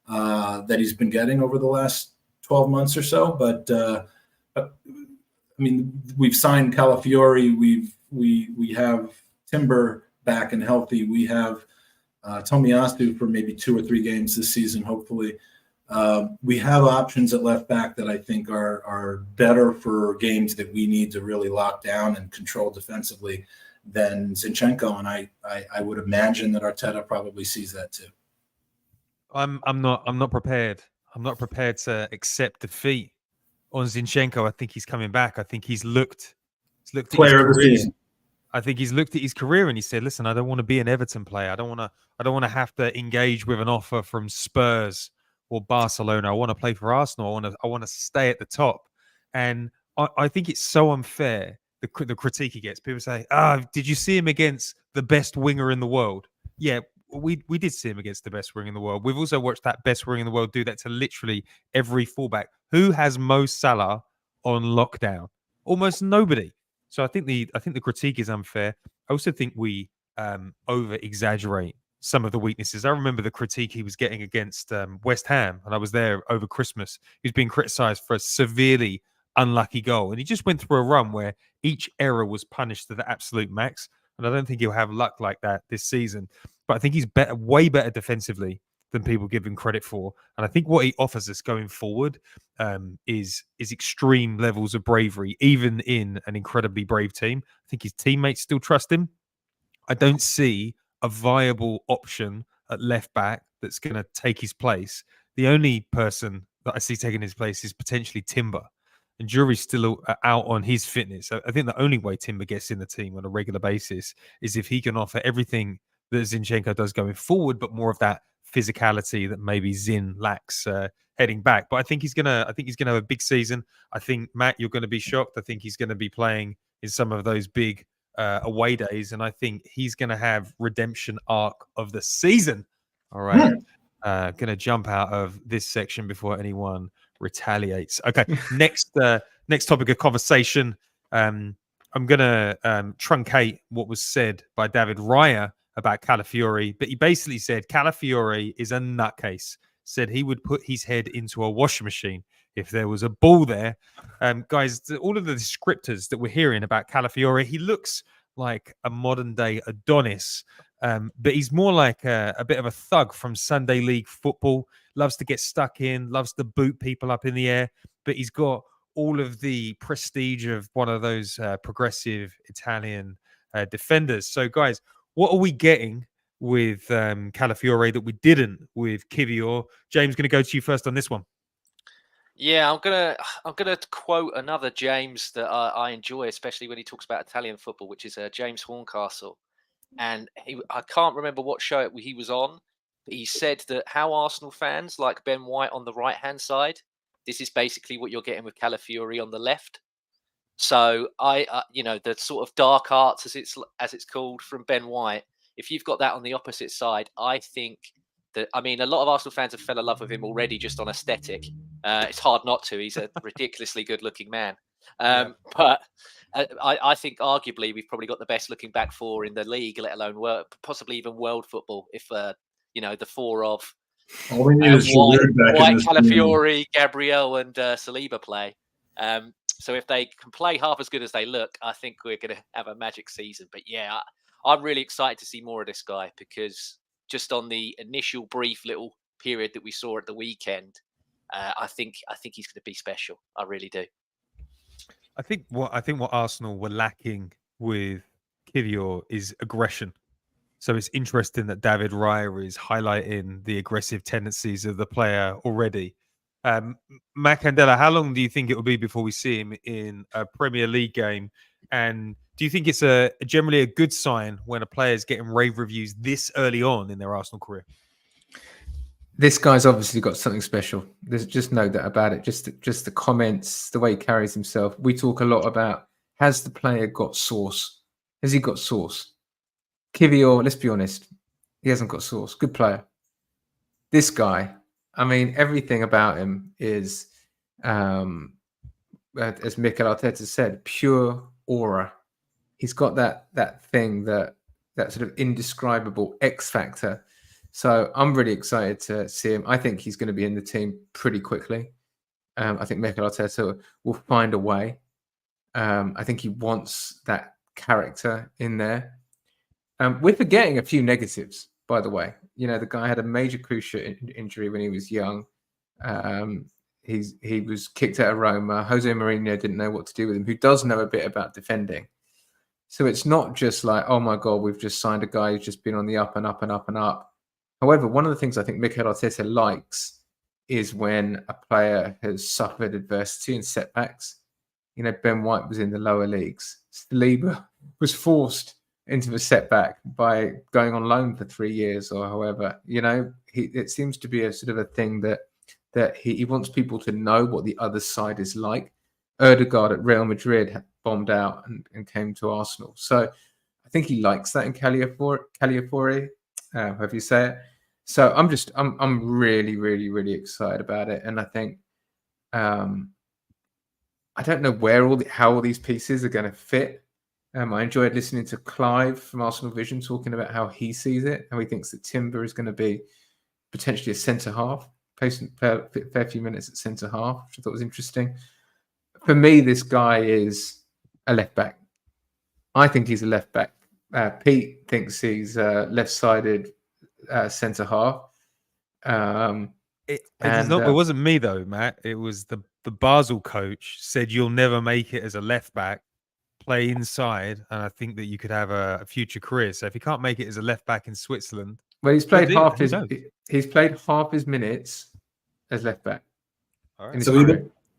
that he's been getting over the last 12 months or so. But we've signed Calafiori. We have Timber back and healthy. We have Tomiyasu for maybe 2 or 3 games this season, hopefully. We have options at left back that I think are better for games that we need to really lock down and control defensively than Zinchenko, and I would imagine that Arteta probably sees that too. I'm not prepared. I'm not prepared to accept defeat on Zinchenko. I think he's coming back. I think he's looked at player his of the career. season. I think he's looked at his career and he said, "Listen, I don't want to be an Everton player. I don't want to have to engage with an offer from Spurs or Barcelona. I want to play for Arsenal. I want to stay at the top." And I think it's so unfair, the critique he gets. People say, did you see him against the best winger in the world? Yeah, we did see him against the best winger in the world. We've also watched that best winger in the world do that to literally every fullback. Who has Mo Salah on lockdown? Almost nobody. So I think the critique is unfair. I also think we over exaggerate some of the weaknesses. I remember the critique he was getting against West Ham, and I was there over Christmas. He was being criticised for a severely unlucky goal, and he just went through a run where each error was punished to the absolute max. And I don't think he'll have luck like that this season. But I think he's better, way better defensively than people give him credit for. And I think what he offers us going forward is extreme levels of bravery, even in an incredibly brave team. I think his teammates still trust him. I don't see a viable option at left back that's going to take his place. The only person that I see taking his place is potentially Timber. And jury's still out on his fitness. I think the only way Timber gets in the team on a regular basis is if he can offer everything that Zinchenko does going forward, but more of that physicality that maybe Zin lacks heading back. But I think he's gonna have a big season. I think, Matt, you're going to be shocked. I think he's going to be playing in some of those big away days, and I think he's going to have redemption arc of the season. All right, going to jump out of this section before anyone retaliates. Okay, next topic of conversation. I'm going to truncate what was said by David Raya about Calafiori, but he basically said Calafiori is a nutcase. Said he would put his head into a washing machine if there was a ball there. Guys, all of the descriptors that we're hearing about Calafiori, he looks like a modern day Adonis, but he's more like a bit of a thug from Sunday League football. Loves to get stuck in, loves to boot people up in the air, but he's got all of the prestige of one of those progressive Italian defenders. So, guys, what are we getting with Calafiori that we didn't with Kivior? James, going to go to you first on this one. Yeah, I'm gonna quote another James that I enjoy, especially when he talks about Italian football, which is James Horncastle. And I can't remember what show he was on, but he said that how Arsenal fans like Ben White on the right-hand side, this is basically what you're getting with Calafiori on the left. So the sort of dark arts, as it's called, from Ben White, if you've got that on the opposite side, I think that, a lot of Arsenal fans have fell in love with him already just on aesthetic. It's hard not to. He's a ridiculously good-looking man. But I think arguably we've probably got the best looking back four in the league, let alone possibly even world football. If the four of White, Calafiori, Gabriel, and Saliba play. So if they can play half as good as they look, I think we're going to have a magic season. But yeah, I'm really excited to see more of this guy, because just on the initial brief little period that we saw at the weekend, I think he's going to be special. I really do. I think what Arsenal were lacking with Kivior is aggression. So it's interesting that David Raya is highlighting the aggressive tendencies of the player already. Matt Candela, how long do you think it will be before we see him in a Premier League game? And do you think it's generally a good sign when a player is getting rave reviews this early on in their Arsenal career? This guy's obviously got something special. There's just no doubt about it. Just the comments, the way he carries himself. We talk a lot about, has the player got sauce? Has he got sauce? Kivior, let's be honest, he hasn't got sauce. Good player. This guy, everything about him is, as Mikel Arteta said, pure aura. He's got that thing, that sort of indescribable X factor. So I'm really excited to see him. I think he's going to be in the team pretty quickly. I think Mikel Arteta will find a way. I think he wants that character in there. We're forgetting a few negatives, by the way. The guy had a major cruciate injury when he was young. He was kicked out of Roma. Jose Mourinho didn't know what to do with him, who does know a bit about defending. So it's not just like, oh my God, we've just signed a guy who's just been on the up and up and up and up. However, one of the things I think Mikel Arteta likes is when a player has suffered adversity and setbacks. Ben White was in the lower leagues. Saliba was forced into a setback by going on loan for 3 years or however. It seems to be a sort of a thing that he wants people to know what the other side is like. Ødegaard at Real Madrid had bombed out and came to Arsenal. So I think he likes that in Caliafori, however you say it. So I'm really, really, really excited about it. And I think I don't know how all these pieces are going to fit. I enjoyed listening to Clive from Arsenal Vision talking about how he sees it, how he thinks that Timber is going to be potentially a centre half, fair few minutes at centre half, which I thought was interesting. For me, this guy is a left back. I think he's a left back. Pete thinks he's left-sided centre half. It wasn't me though, Matt. It was the Basel coach said you'll never make it as a left back. Play inside, and I think that you could have a future career. So if he can't make it as a left back in Switzerland, well, he's played half his minutes as left back. All right. So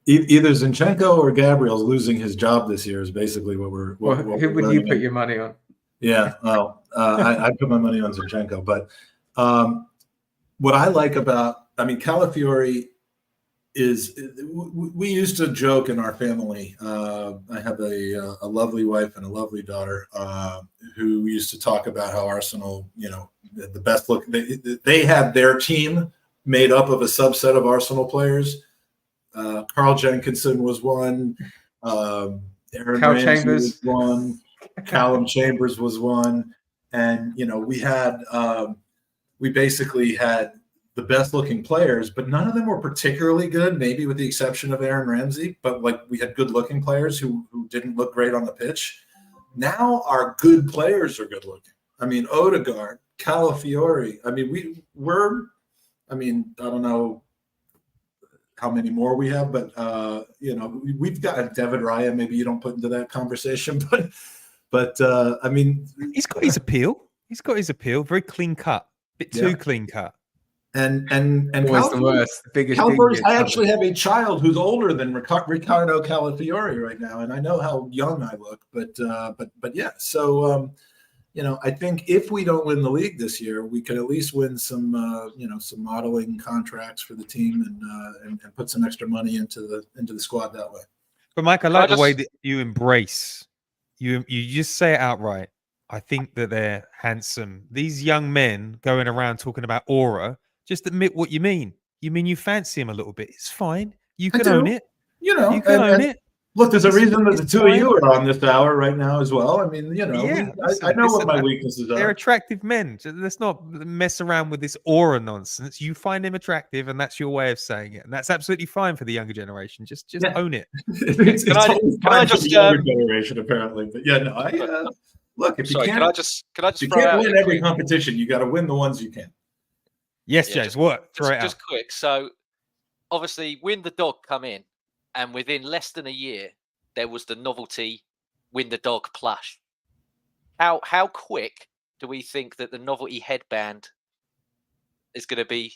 either Zinchenko or Gabriel's losing his job this year is basically what we're. Who would you put your money on? Yeah, well, I put my money on Zinchenko, but what I like about, Calafiori is, we used to joke in our family. I have a lovely wife and a lovely daughter who used to talk about how Arsenal, the best look. They had their team made up of a subset of Arsenal players. Carl Jenkinson was one. Aaron Ramsey was one. Callum Chambers was one. And, we basically had the best looking players, but none of them were particularly good, maybe with the exception of Aaron Ramsey. But we had good looking players who didn't look great on the pitch. Now our good players are good looking. Ødegaard, Calafiori. I don't know how many more we have, but we've got a David Raya. Maybe you don't put into that conversation, but he's got his appeal. He's got his appeal. Very clean cut, bit too clean cut. And always the worst, the biggest. I actually have a child who's older than Ricardo Calafiori right now, and I know how young I look, but yeah. So I think if we don't win the league this year, we could at least win some some modeling contracts for the team and put some extra money into the squad that way. But Mike, I like the way that you embrace. You just say it outright. I think that they're handsome. These young men going around talking about aura. Just admit what you mean. You mean you fancy him a little bit. It's fine. You can own it. You can own it. Look, there's a reason that the two of you are on this hour right now as well. I know what my weaknesses are. They're attractive men. Let's not mess around with this aura nonsense. You find him attractive, and that's your way of saying it, and that's absolutely fine for the younger generation. Just own it. Can I just younger generation apparently? But yeah, no. Look, if you can't win every competition, you got to win the ones you can. Yes, James. What? Just quick. So, obviously, Win the Dog come in, and within less than a year, there was the novelty Win the Dog plush. How quick do we think that the novelty headband is going to be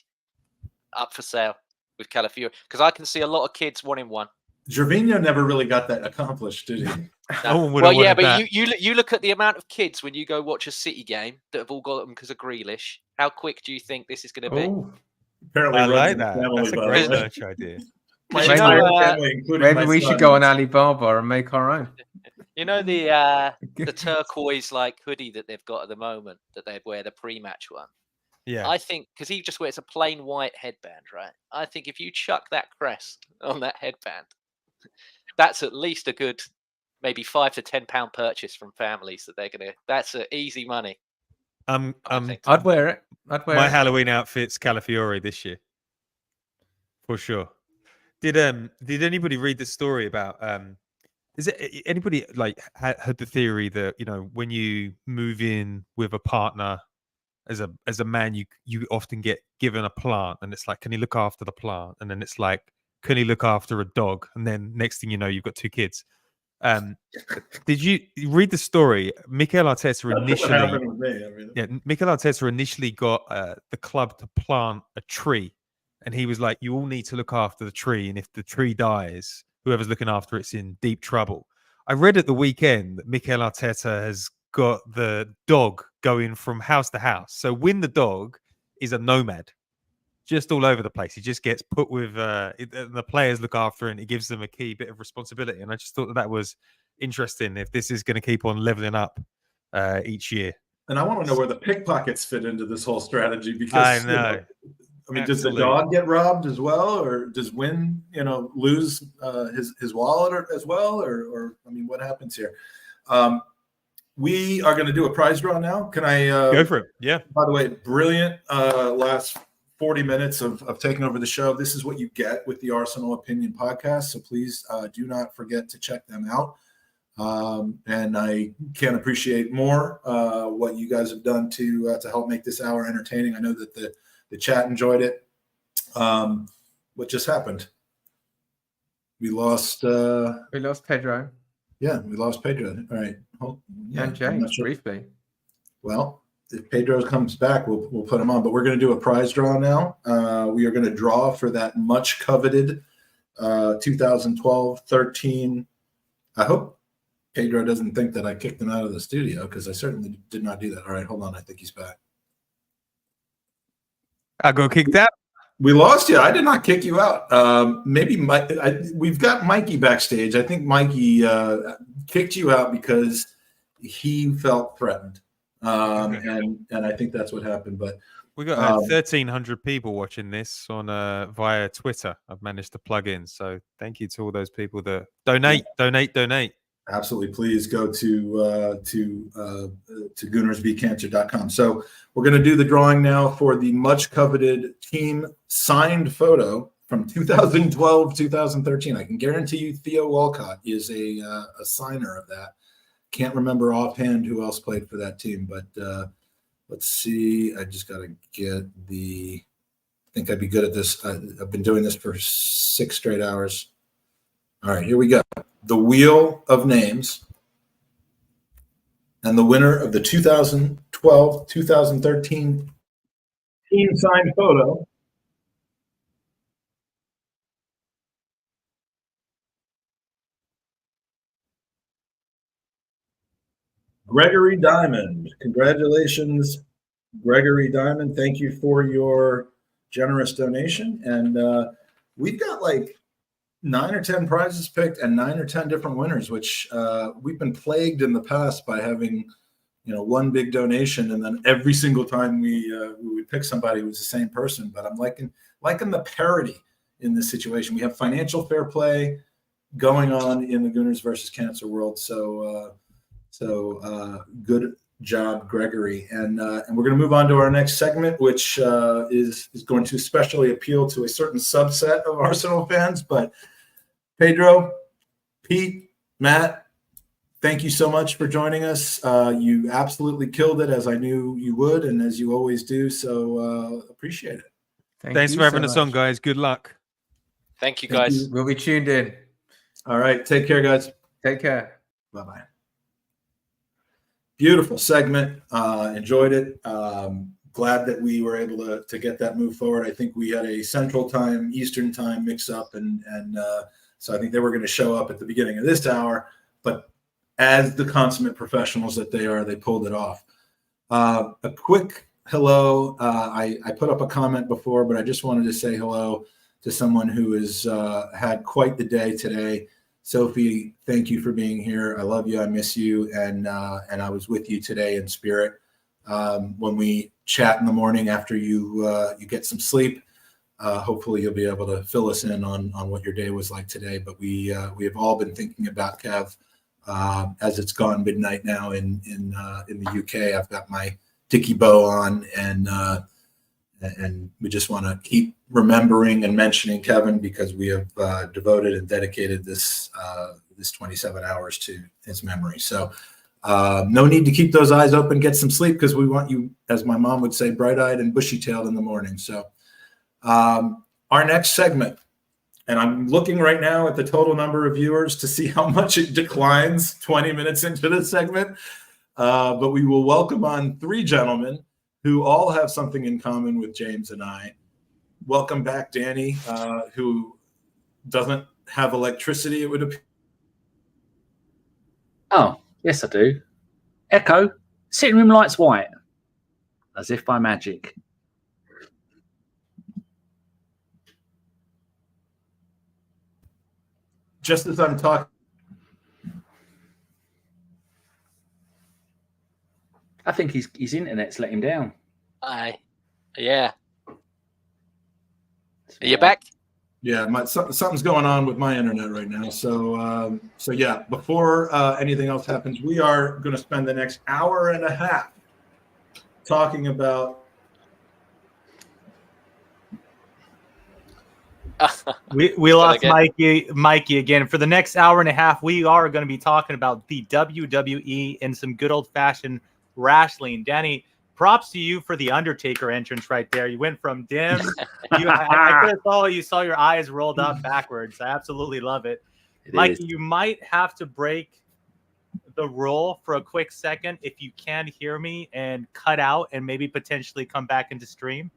up for sale with Calafiori? Because I can see a lot of kids wanting one. Gervinho never really got that accomplished, did he? No. Well, yeah, but you look at the amount of kids when you go watch a City game that have all got them because of Grealish. How quick do you think this is going to be? Apparently, I like that. That's a great merch idea. Maybe we should go on Alibaba and make our own. You know the turquoise hoodie that they've got at the moment that they'd wear, the pre-match one. Yeah, I think because he just wears a plain white headband, right? I think if you chuck that crest on that headband, that's at least a good maybe £5 to £10 purchase from families that they're gonna. That's easy money. I'd wear it. My Halloween outfit's Calafiori this year, for sure. Did anybody read the story about? Is it anybody heard the theory that when you move in with a partner as a man, you often get given a plant, and it's like, can he look after the plant? And then it's like, can he look after a dog? And then next thing you know, you've got two kids. Did you read the story? Mikel Arteta initially got the club to plant a tree, and he was like, you all need to look after the tree, and if the tree dies, whoever's looking after it's in deep trouble. I read at the weekend that Mikel Arteta has got the dog going from house to house. So Win the Dog is a nomad. just all over the place. He just gets put with the players look after, and it gives them a key bit of responsibility. And I just thought that was interesting. If this is going to keep on leveling up each year, and I want to know where the pickpockets fit into this whole strategy, because I know. I mean, does the dog get robbed as well, or does Win, lose his wallet as well, or I mean, what happens here? We are going to do a prize draw now. Can I go for it? Yeah. By the way, brilliant last 40 minutes of taking over the show. This is what you get with the Arsenal Opinion podcast. So please do not forget to check them out. And I can't appreciate more what you guys have done to help make this hour entertaining. I know that the chat enjoyed it. What just happened? We lost Pedro. Yeah, we lost Pedro. All right. And James, briefly. Well, if Pedro comes back, we'll put him on. But we're going to do a prize draw now. We are going to draw for that much coveted 2012-13. I hope Pedro doesn't think that I kicked him out of the studio, because I certainly did not do that. All right, hold on. I think he's back. I got kicked out. We lost you. I did not kick you out. Maybe we've got Mikey backstage. I think Mikey kicked you out because he felt threatened, and I think that's what happened. But we got 1,300 people watching this on via Twitter. I've managed to plug in, so thank you to all those people that donate. Absolutely, please go to goonersbeatcancer.com. So we're going to do the drawing now for the much coveted team signed photo from 2012-2013. I can guarantee you Theo Walcott is a signer of that. Can't remember offhand who else played for that team, but let's see. I just got to get I think I'd be good at this. I've been doing this for 6 straight hours. All right, here we go. The wheel of names, and the winner of the 2012-2013 team signed photo Gregory Diamond. Congratulations, Gregory Diamond. Thank you for your generous donation. And we've got like 9 or 10 prizes picked and 9 or 10 different winners, which we've been plagued in the past by having, one big donation, and then every single time we would pick somebody, it was the same person. But I'm liking the parity in this situation. We have financial fair play going on in the Gooners versus Cancer world. So good job, Gregory. And we're going to move on to our next segment, which is going to especially appeal to a certain subset of Arsenal fans. But Pedro, Pete, Matt, thank you so much for joining us. You absolutely killed it, as I knew you would, and as you always do. So appreciate it. Thanks for having us on, guys. Good luck. Thank you, guys. We'll be tuned in. All right. Take care, guys. Take care. Bye-bye. Beautiful segment. Enjoyed it. Glad that we were able to get that move forward. I think we had a Central Time, Eastern Time mix up, and so I think they were going to show up at the beginning of this hour, but as the consummate professionals that they are, they pulled it off. A quick hello. I put up a comment before, but I just wanted to say hello to someone who has had quite the day today. Sophie, thank you for being here. I love you. I miss you. And I was with you today in spirit. When we chat in the morning after you get some sleep, hopefully you'll be able to fill us in on what your day was like today. But we have all been thinking about Kev as it's gone midnight now in the UK. I've got my Dickie bow on, and we just want to keep remembering and mentioning Kevin, because we have devoted and dedicated this 27 hours to his memory. So no need to keep those eyes open, get some sleep, because we want you, as my mom would say, bright-eyed and bushy-tailed in the morning. So our next segment, and I'm looking right now at the total number of viewers to see how much it declines 20 minutes into this segment, but we will welcome on 3 gentlemen who all have something in common with James and I. Welcome back, Danny, who doesn't have electricity, it would appear. Oh, yes, I do. Echo, sitting room lights white, as if by magic. just as I'm talking. I think his internet's let him down. Aye. Yeah. Are you back? Yeah, something's going on with my internet right now. So yeah, before anything else happens, we are going to spend the next hour and a half talking about. We lost Mikey again. For the next hour and a half, we are going to be talking about the WWE and some good old-fashioned wrestling. Danny, props to you for the Undertaker entrance right there. You went from dim. I could have saw your eyes rolled up backwards. I absolutely love it. Mikey, you might have to break the rule for a quick second if you can hear me and cut out and maybe potentially come back into stream.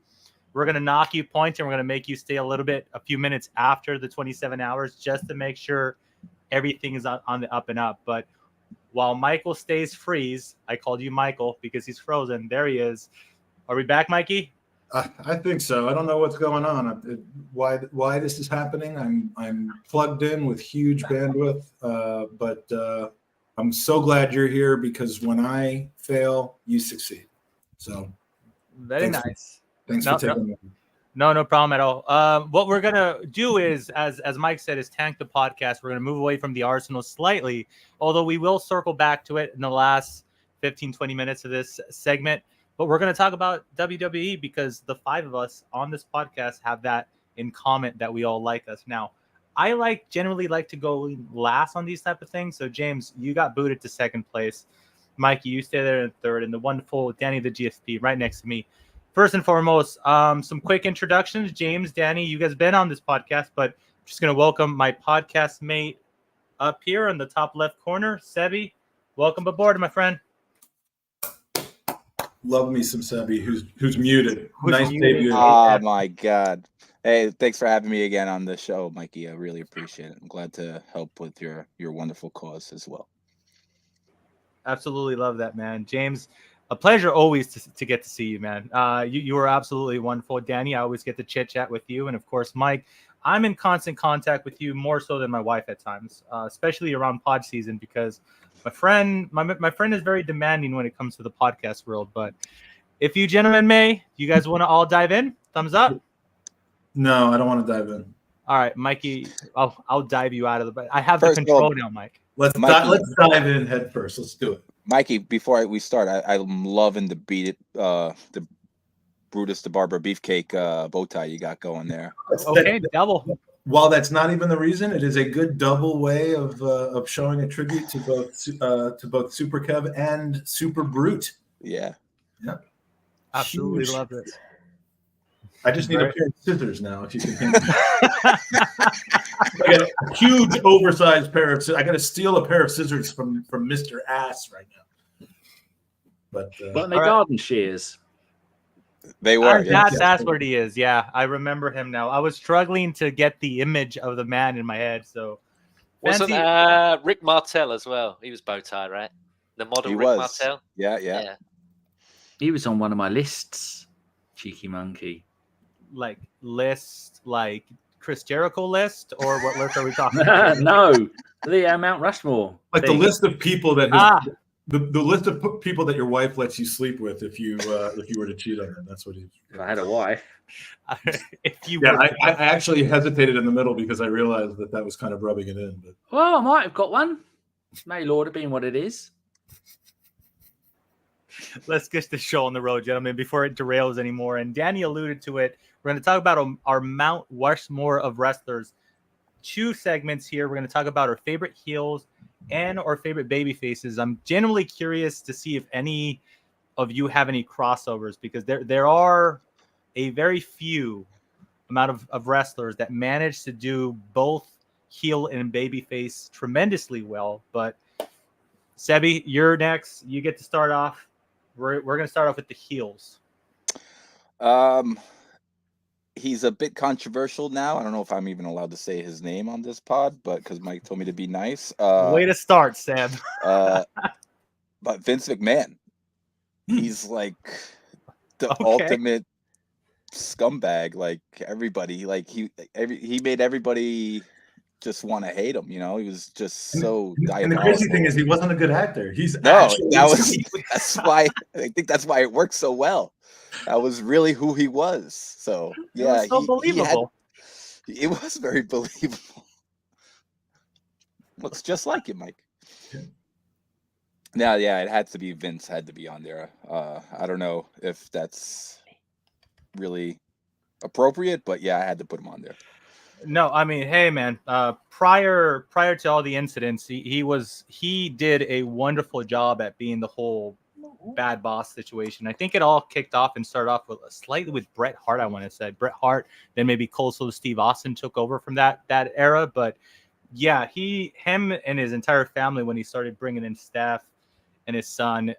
We're going to knock you points and we're going to make you stay a few minutes after the 27 hours just to make sure everything is on the up and up. But while Michael stays freeze, I called you Michael because he's frozen. There he is. Are we back, Mikey? I think so. I don't know what's going on. Why this is happening? I'm plugged in with huge bandwidth, but I'm so glad you're here because when I fail, you succeed. So very nice. Thanks for taking me. No problem at all. What we're gonna do is, as Mike said, is tank the podcast. We're gonna move away from the Arsenal slightly, although we will circle back to it in the last 15-20 minutes of this segment. But we're gonna talk about WWE because the five of us on this podcast have that in common that we all like us. Now, I generally like to go last on these type of things. So James, you got booted to second place. Mikey, you stay there in third, and the wonderful Danny the GSP right next to me. First and foremost, some quick introductions. James, Danny, you guys been on this podcast, but I'm just going to welcome my podcast mate up here in the top left corner, Sebby. Welcome aboard, my friend. Love me some Sebby, who's muted. Nice debut. Oh, my God. Hey, thanks for having me again on the show, Mikey. I really appreciate it. I'm glad to help with your wonderful cause as well. Absolutely love that, man. James, a pleasure always to get to see you, man. You were absolutely wonderful. Danny, I always get to chit-chat with you. And, of course, Mike, I'm in constant contact with you more so than my wife at times, especially around pod season because my friend is very demanding when it comes to the podcast world. But if you gentlemen may, you guys want to all dive in? Thumbs up? No, I don't want to dive in. All right, Mikey, I'll dive you out of the. I have the control now, Mike. Let's dive in head first. Let's do it. Mikey, before we start, I'm loving the Brutus the Barber Beefcake bow tie you got going there. Okay, double. While that's not even the reason, it is a good double way of showing a tribute to both Super Kev and Super Brute. Yeah. Absolutely Huge. love it. I just need a pair of scissors now. If you can. I got a huge, oversized pair of scissors. I got to steal a pair of scissors from Mr. Ass right now. But they garden shears. They were. That's what he is. Yeah, I remember him now. I was struggling to get the image of the man in my head. So wasn't Rick Martel as well? He was bow tie, right? The model Rick Martel. Yeah. He was on one of my lists. Cheeky monkey. Like Chris Jericho list, or what list are we talking about? No, the Mount Rushmore. Like the list of people that the list of people that your wife lets you sleep with if you were to cheat on her. That's what he. If I had a wife. I actually hesitated in the middle because I realized that was kind of rubbing it in. But well, I might have got one. May Lord have been what it is. Let's get the show on the road, gentlemen, before it derails anymore. And Danny alluded to it. We're going to talk about our Mount Rushmore of wrestlers. 2 segments here. We're going to talk about our favorite heels and our favorite baby faces. I'm genuinely curious to see if any of you have any crossovers because there are a very few amount of wrestlers that manage to do both heel and baby face tremendously well. But Sebby, you're next. You get to start off. We're going to start off with the heels. He's a bit controversial now. I don't know if I'm even allowed to say his name on this pod, but because Mike told me to be nice. Way to start, Sam. But Vince McMahon, he's like the ultimate scumbag. Like everybody, like he made everybody just want to hate him. You know, he was just so diabolical. And the crazy thing is, he wasn't a good actor. He's that's why I think that's why it worked so well. That was really who he was. So yeah, it was so believable. It was very believable. Looks just like you, Mike. Yeah, it had to be Vince. Had to be on there. I don't know if that's really appropriate, but yeah, I had to put him on there. No, I mean, hey man, prior to all the incidents, he did a wonderful job at being the whole bad boss situation. I think it all kicked off and started off with slightly with Bret Hart. I want to say Bret Hart, then maybe Steve Austin took over from that era. But yeah, him and his entire family, when he started bringing in staff and his son,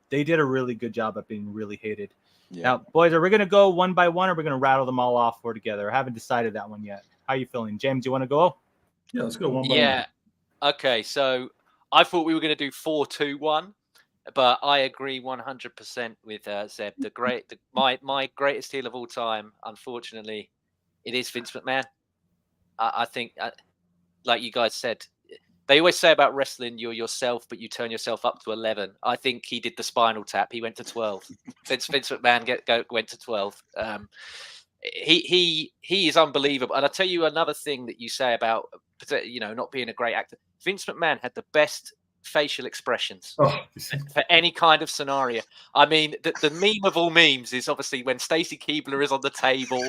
they did a really good job at being really hated. Yeah. Now, boys, are we going to go one by one, or are we going to rattle them all off together? I haven't decided that one yet. How are you feeling, James? Do you want to go? Yeah, let's go one by one. Yeah. Okay, so I thought we were going to do 4-2-1, but I agree 100% with Zeb. My greatest heel of all time, unfortunately, it is Vince McMahon. I think, like you guys said, they always say about wrestling, you're yourself, but you turn yourself up to 11. I think he did the Spinal Tap. He went to 12. Vince McMahon went to 12. He is unbelievable. And I'll tell you another thing that you say about, not being a great actor. Vince McMahon had the best facial expressions for any kind of scenario. I mean, the meme of all memes is obviously when Stacy Keibler is on the table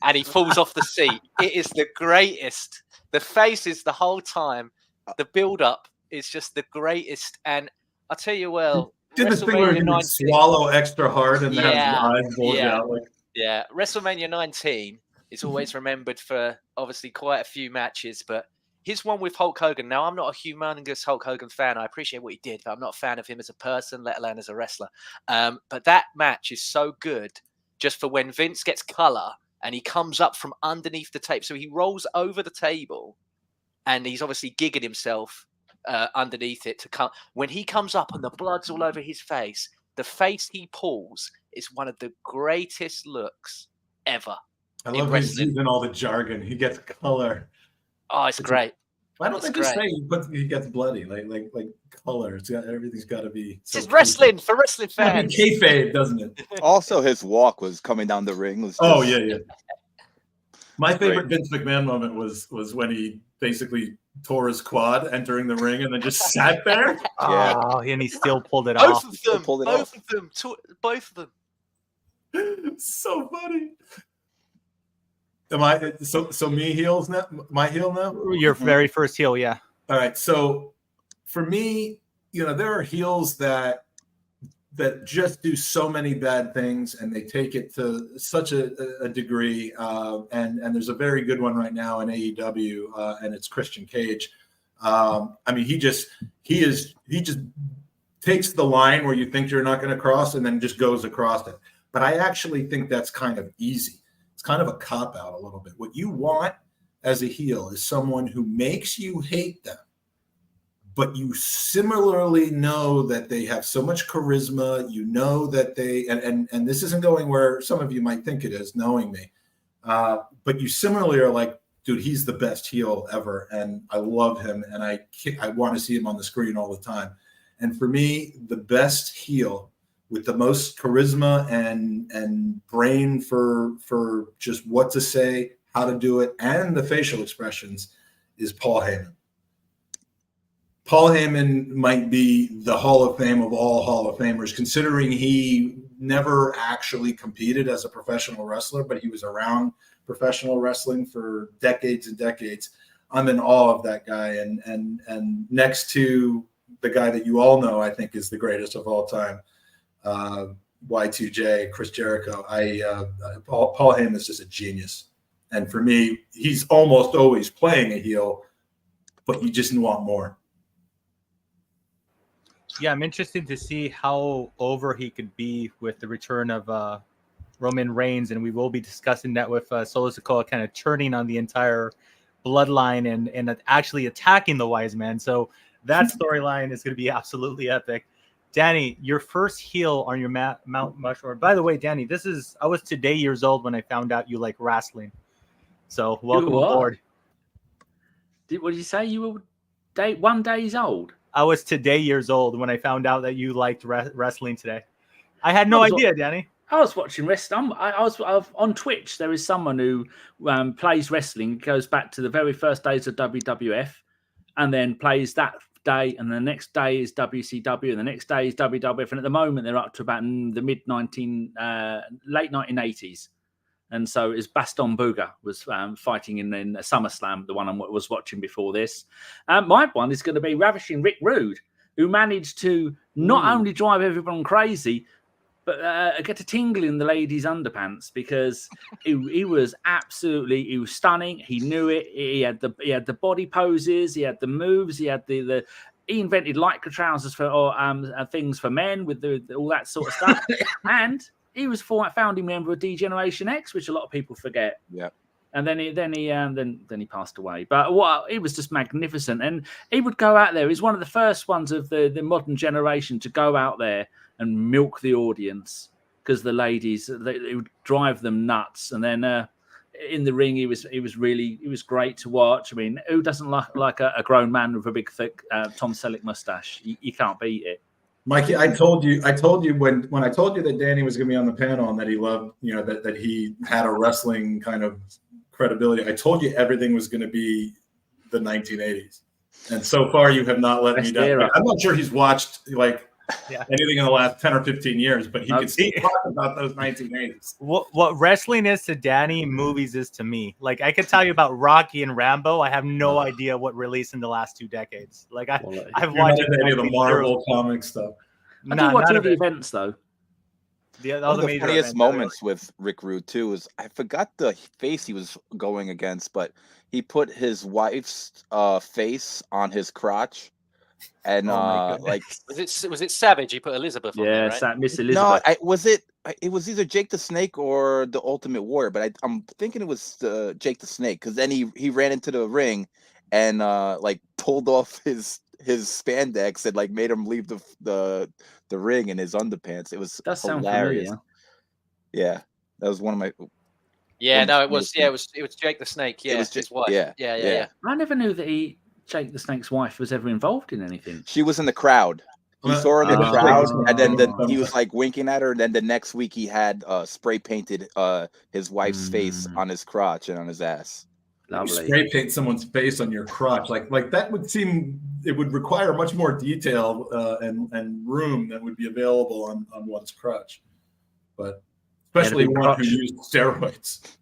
and he falls off the seat. It is the greatest. The face is the whole time. The build-up is just the greatest. And I'll tell you, did this thing where he would swallow extra hard and have his eyes bulge out? Yeah, WrestleMania 19 is always remembered for obviously quite a few matches, but his one with Hulk Hogan. Now, I'm not a humongous Hulk Hogan fan. I appreciate what he did, but I'm not a fan of him as a person, let alone as a wrestler. But that match is so good just for when Vince gets color and he comes up from underneath the tape. So he rolls over the table and he's obviously gigging himself underneath it to come. When he comes up and the blood's all over his face, the face he pulls is one of the greatest looks ever. I love he's using all the jargon. He gets color. Oh, it's great. Why don't they just say he gets bloody? Like color. Everything's got to be. This is wrestling for wrestling fans. Kayfabe, doesn't it? Also, his walk was coming down the ring. Yeah. My favorite Vince McMahon moment was when he basically tore his quad entering the ring and then just sat there. Oh, and he still pulled it off. Both of them. So funny. Am I so me heels now? My heel now? Your very first heel, yeah. All right. So for me, there are heels that just do so many bad things and they take it to such a degree. And there's a very good one right now in AEW, and it's Christian Cage. I mean, he just takes the line where you think you're not going to cross and then just goes across it. But I actually think that's kind of easy. It's kind of a cop-out a little bit. What you want as a heel is someone who makes you hate them, but you similarly know that they have so much charisma. You know that they, and this isn't going where some of you might think it is, knowing me. But you similarly are like, dude, he's the best heel ever. And I love him. And I want to see him on the screen all the time. And for me, the best heel with the most charisma and brain for just what to say, how to do it, and the facial expressions is Paul Heyman. Paul Heyman might be the Hall of Fame of all Hall of Famers, considering he never actually competed as a professional wrestler, but he was around professional wrestling for decades and decades. I'm in awe of that guy. And next to the guy that you all know, I think is the greatest of all time, Y2J, Chris Jericho. Paul Heyman is just a genius. And for me, he's almost always playing a heel, but you just want more. Yeah, I'm interested to see how over he could be with the return of Roman Reigns, and we will be discussing that with Solo Sikoa kind of turning on the entire bloodline and actually attacking the Wise Man. So that storyline is going to be absolutely epic. Danny, your first heel on your Mount Rushmore. By the way, Danny, I was today years old when I found out you like wrestling. So welcome aboard. What did you say? You were 1 days old? I was today years old when I found out that you liked wrestling today. I had no idea, Danny. I was watching wrestling. I was on Twitch. There is someone who plays wrestling, goes back to the very first days of WWF, and then plays that day, and the next day is WCW, and the next day is WWF. And at the moment, they're up to about the late 1980s. And so it's Baston Booger was fighting in SummerSlam, the one I was watching before this. My one is going to be Ravishing Rick Rude, who managed to not only drive everyone crazy, but get a tingle in the ladies' underpants, because he was stunning. He knew it. He had the body poses. He had the moves. He had he invented lycra trousers for things for men with all that sort of stuff. And he was founding member of D-Generation X, which a lot of people forget. Yeah. And then he passed away. But he was just magnificent. And he would go out there. He's one of the first ones of the modern generation to go out there and milk the audience, because the ladies, it would drive them nuts. And then in the ring, he was great to watch. I mean, who doesn't like a grown man with a big thick Tom Selleck mustache? You can't beat it. Mikey, I told you when I told you that Danny was going to be on the panel and that he loved, that he had a wrestling kind of credibility. I told you everything was going to be the 1980s, and so far you have not let me down. I'm not sure he's watched anything in the last 10 or 15 years, but he can still talk about those 1980s. What wrestling is to Danny, movies is to me. Like, I could tell you about Rocky and Rambo. I have no idea what released in the last 2 decades. Like, I've watched any of the Marvel comic stuff. I do watch all the events though. One of the funniest moments with Rick Rude too is, I forgot the face he was going against, but he put his wife's face on his crotch. And was it Savage? He put Elizabeth on there, right? Miss Elizabeth. No, it was either Jake the Snake or the Ultimate Warrior, but I'm thinking it was Jake the Snake, because then he ran into the ring and pulled off his spandex and made him leave the ring in his underpants. It was hilarious. Yeah, that was one of my. Yeah, no, it was. Yeah, it was Jake the Snake. Yeah, it was his wife. Yeah. I never knew that Jake the Snake's wife was ever involved in anything. She was in the crowd. He saw her in the crowd, and then he was winking at her. And then the next week, he had spray painted his wife's face on his crotch and on his ass. Lovely. Spray paint someone's face on your crotch, like that would seem, it would require much more detail and room than would be available on one's crotch, but especially one who used steroids.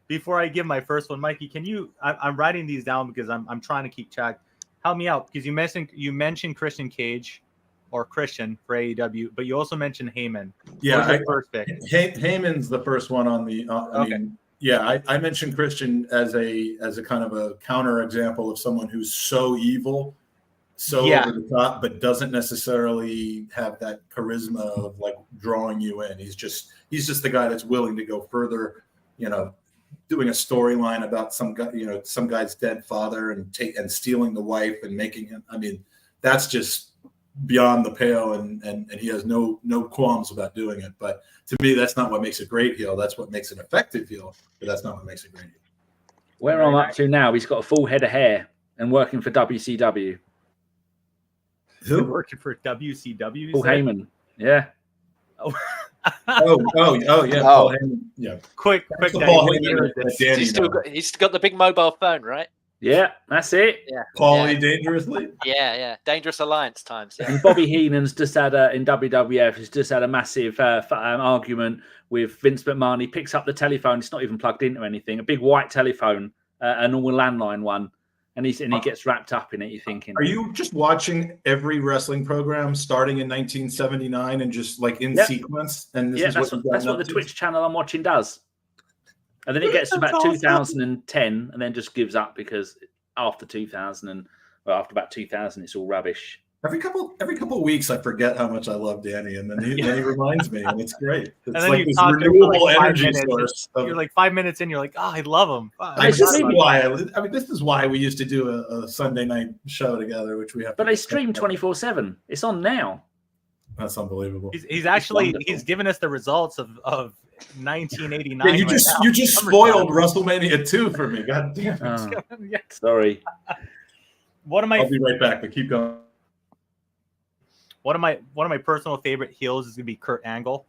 Before I give my first one, Mikey, can you? I'm writing these down because I'm trying to keep track. Help me out, because you mentioned Christian Cage or Christian for AEW, but you also mentioned Heyman. Yeah, first pick. Heyman's the first one on the. I mentioned Christian as a kind of a counter example of someone who's so evil, over the top, but doesn't necessarily have that charisma of drawing you in. He's just the guy that's willing to go further, doing a storyline about some guy, some guy's dead father and stealing the wife and making him. I mean, that's just beyond the pale, and he has no qualms about doing it. But to me, that's not what makes a great heel. That's what makes an effective heel, but that's not what makes a great heel. Where I'm up to now, he's got a full head of hair and working for WCW. Who? Working for WCW? Paul Heyman. Yeah. Oh, yeah. Paul Heyman. Yeah. Quick. He's got the big mobile phone, right? Yeah, that's it. Yeah. Paulie Dangerously. Yeah. Dangerous Alliance times. Yeah. And Bobby Heenan's just had in WWF. He's just had a massive argument with Vince McMahon. He picks up the telephone. It's not even plugged into anything. A big white telephone, a normal landline one, and he gets wrapped up in it. You're thinking, are you just watching every wrestling program starting in 1979 and just in sequence? And that's what the Twitch channel I'm watching does. And then it gets to about 2010 and then just gives up, because after about 2000, it's all rubbish. Every couple of weeks, I forget how much I love Danny, and then he reminds me, and it's great. It's and then like this renewable energy source. You're 5 minutes in, you're like, oh, I love him. This is why we used to do a Sunday night show together, which we have. But they stream 24/7. It's on now. That's unbelievable. He's given us the results of 1989. Yeah, you just spoiled WrestleMania 2 for me. God damn it. Sorry. One of my I'll be right back, but keep going. One of my personal favorite heels is gonna be Kurt Angle.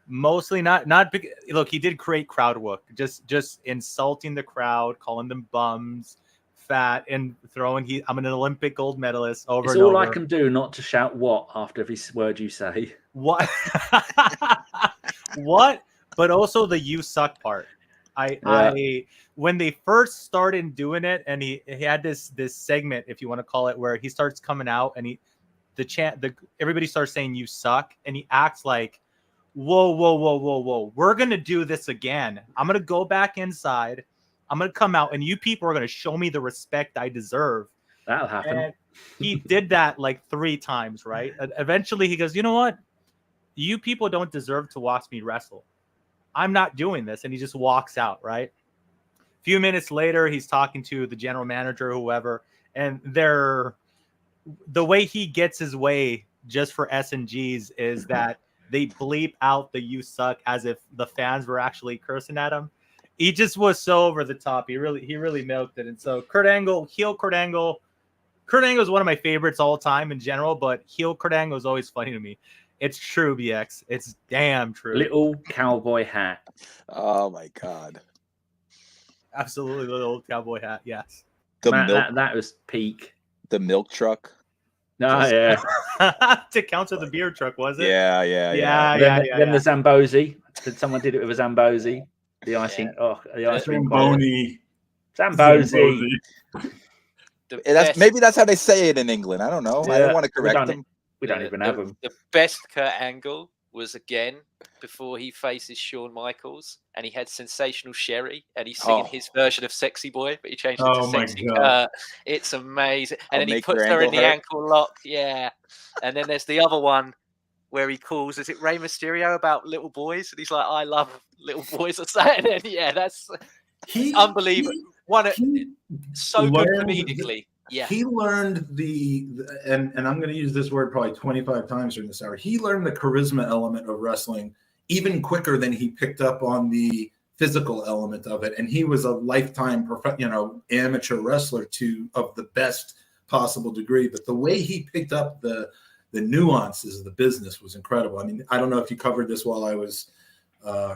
Mostly not big. Look, he did create crowd work, just insulting the crowd, calling them bums, fat, and throwing. I'm an Olympic gold medalist over It's and all over. I can do not to shout what after every word you say. What? What? But also the "you suck" part. I when they first started doing it, and he had this segment, if you want to call it, where he starts coming out and everybody starts saying "you suck," and he acts like, whoa, we're gonna do this again. I'm gonna go back inside. I'm gonna come out, and you people are gonna show me the respect I deserve. That'll happen. And he did that like 3 times, right? Eventually, he goes, "You know what? You people don't deserve to watch me wrestle. I'm not doing this," and he just walks out. Right? A few minutes later, he's talking to the general manager, whoever, and the way he gets his way just for S&Gs is that they bleep out the "you suck" as if the fans were actually cursing at him. He just was so over the top. He really milked it. And so Kurt Angle is one of my favorites all time in general, but heel Kurt Angle is always funny to me. It's true, BX. It's damn true. Little cowboy hat. Oh my God. Absolutely, the little cowboy hat. Yes. That was peak. The milk truck. Yeah. To counter the beer truck, was it? Yeah. Then the Zamboni. Someone did it with a Zamboni. The icing. Oh, the ice cream. Zamboni. Maybe that's how they say it in England. I don't know. I don't want to correct them. We don't even have them. The best Kurt Angle was again before he faces Shawn Michaels, and he had Sensational Sherry, and he's singing his version of Sexy Boy, but he changed it to Sexy Kurt. It's amazing. And then he puts her in the ankle lock. Yeah. And then there's the other one where he calls, is it Rey Mysterio about little boys? And he's like, "I love little boys," or something. And yeah, that's unbelievable. So good comedically. Yeah. He learned and I'm going to use this word probably 25 times during this hour. He learned the charisma element of wrestling even quicker than he picked up on the physical element of it. And he was a lifetime amateur wrestler of the best possible degree. But the way he picked up the nuances of the business was incredible. I mean, I don't know if you covered this while I was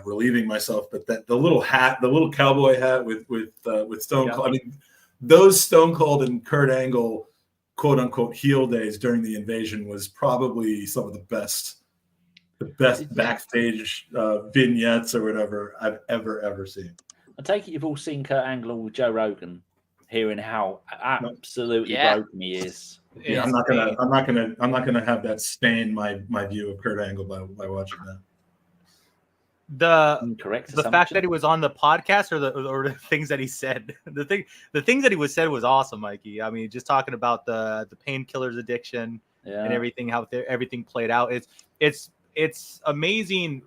relieving myself, but the little cowboy hat with Stone Cold. I mean, those Stone Cold and Kurt Angle, quote unquote, heel days during the invasion was probably some of the best backstage vignettes or whatever I've ever seen. I take it you've all seen Kurt Angle with Joe Rogan, hearing how absolutely broken he is. Yeah, I'm not gonna have that stain my view of Kurt Angle by watching that. The fact that he was on the podcast or the things that he said, the things that he said was awesome, Mikey. I mean, just talking about the painkillers addiction and everything, how everything played out. It's amazing.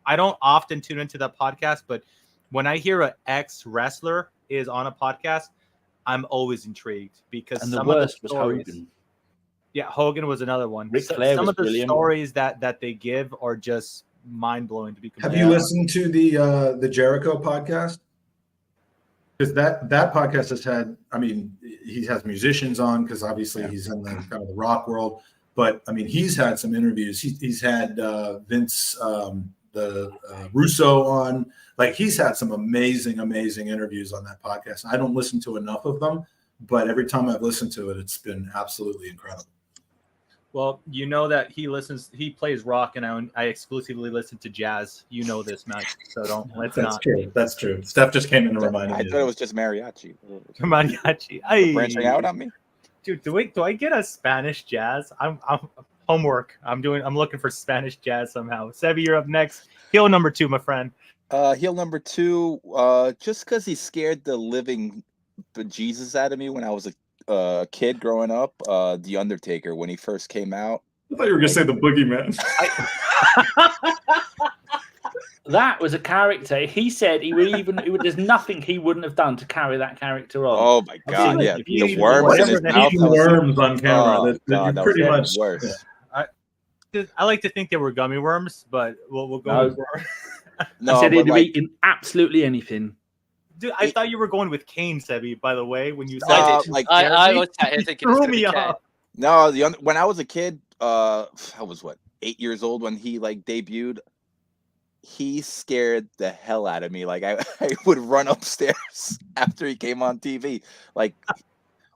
I don't often tune into that podcast, but when I hear an ex wrestler is on a podcast, I'm always intrigued because some of the stories. Was Hogan. Yeah, Hogan was another one. Some of the stories that they give are just mind blowing to be compared. Have you listened to the Jericho podcast? Because that podcast has had, I mean, he has musicians on because obviously he's in the kind of the rock world. But I mean, he's had some interviews. He's had Vince Russo on. Like he's had some amazing interviews on that podcast. I don't listen to enough of them, but every time I've listened to it, it's been absolutely incredible. Well, you know that he plays rock, and I exclusively listen to jazz. You know this, Mike. So That's true. Steph just came in and reminded me. I thought it was just mariachi. Mariachi. Branching out on me. Dude, do I get a Spanish jazz? I'm homework. I'm looking for Spanish jazz somehow. Sebby, you're up next. Heel number 2, my friend. Heel number 2, just because he scared the living bejesus out of me when I was a kid growing up, The Undertaker, when he first came out. I thought you were gonna say the Boogeyman. That was a character. He said there's nothing he wouldn't have done to carry that character on. Oh my God! Yeah, the worms in his mouth. Worms on camera. Oh, God, that pretty was much worse. I like to think they were gummy worms, but we'll go with worms. I said he'd be eating absolutely anything. Dude, I thought you were going with Kane, Sebby, by the way, when you said I it. did. I was thinking it's gonna be Kane. No, when I was a kid, I was 8 years old when he debuted. He scared the hell out of me. Like I would run upstairs after he came on TV. Like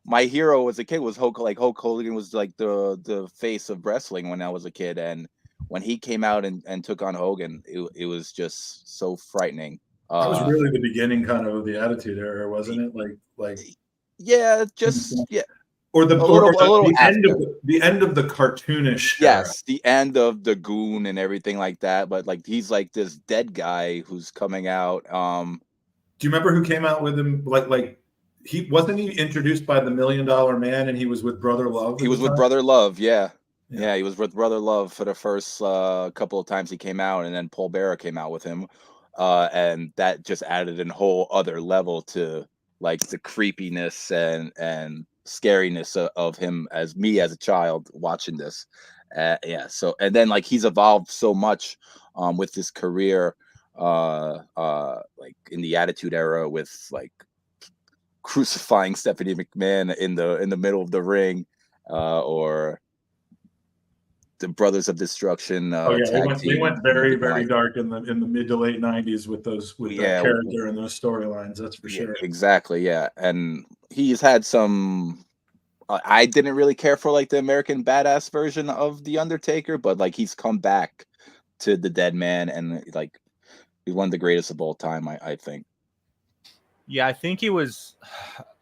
my hero as a kid was Hulk. Like Hulk Hogan was like the face of wrestling when I was a kid, and when he came out and took on Hogan, it was just so frightening. That was really the beginning, kind of the Attitude Era, wasn't it? Like yeah, just yeah. Or the the end of the cartoonish. Yes, the end of the Goon and everything like that. But like he's like this dead guy who's coming out. Do you remember who came out with him? Like he wasn't he introduced by the $1 Million Man, and he was with Brother Love. He was with Brother Love. Yeah, he was with Brother Love for the first couple of times he came out, and then Paul Bearer came out with him, and that just added a whole other level to like the creepiness and scariness of him as a child watching this. So and then like he's evolved so much with his career like in the Attitude Era with like crucifying Stephanie McMahon in the middle of the ring, or the Brothers of Destruction. They went very dark in the mid to late '90s with that character and those storylines. That's for sure. Exactly. Yeah, and he's had some. I didn't really care for like the American Badass version of the Undertaker, but like he's come back to the Dead Man, and like he's one of the greatest of all time. I think. Yeah, I think he was.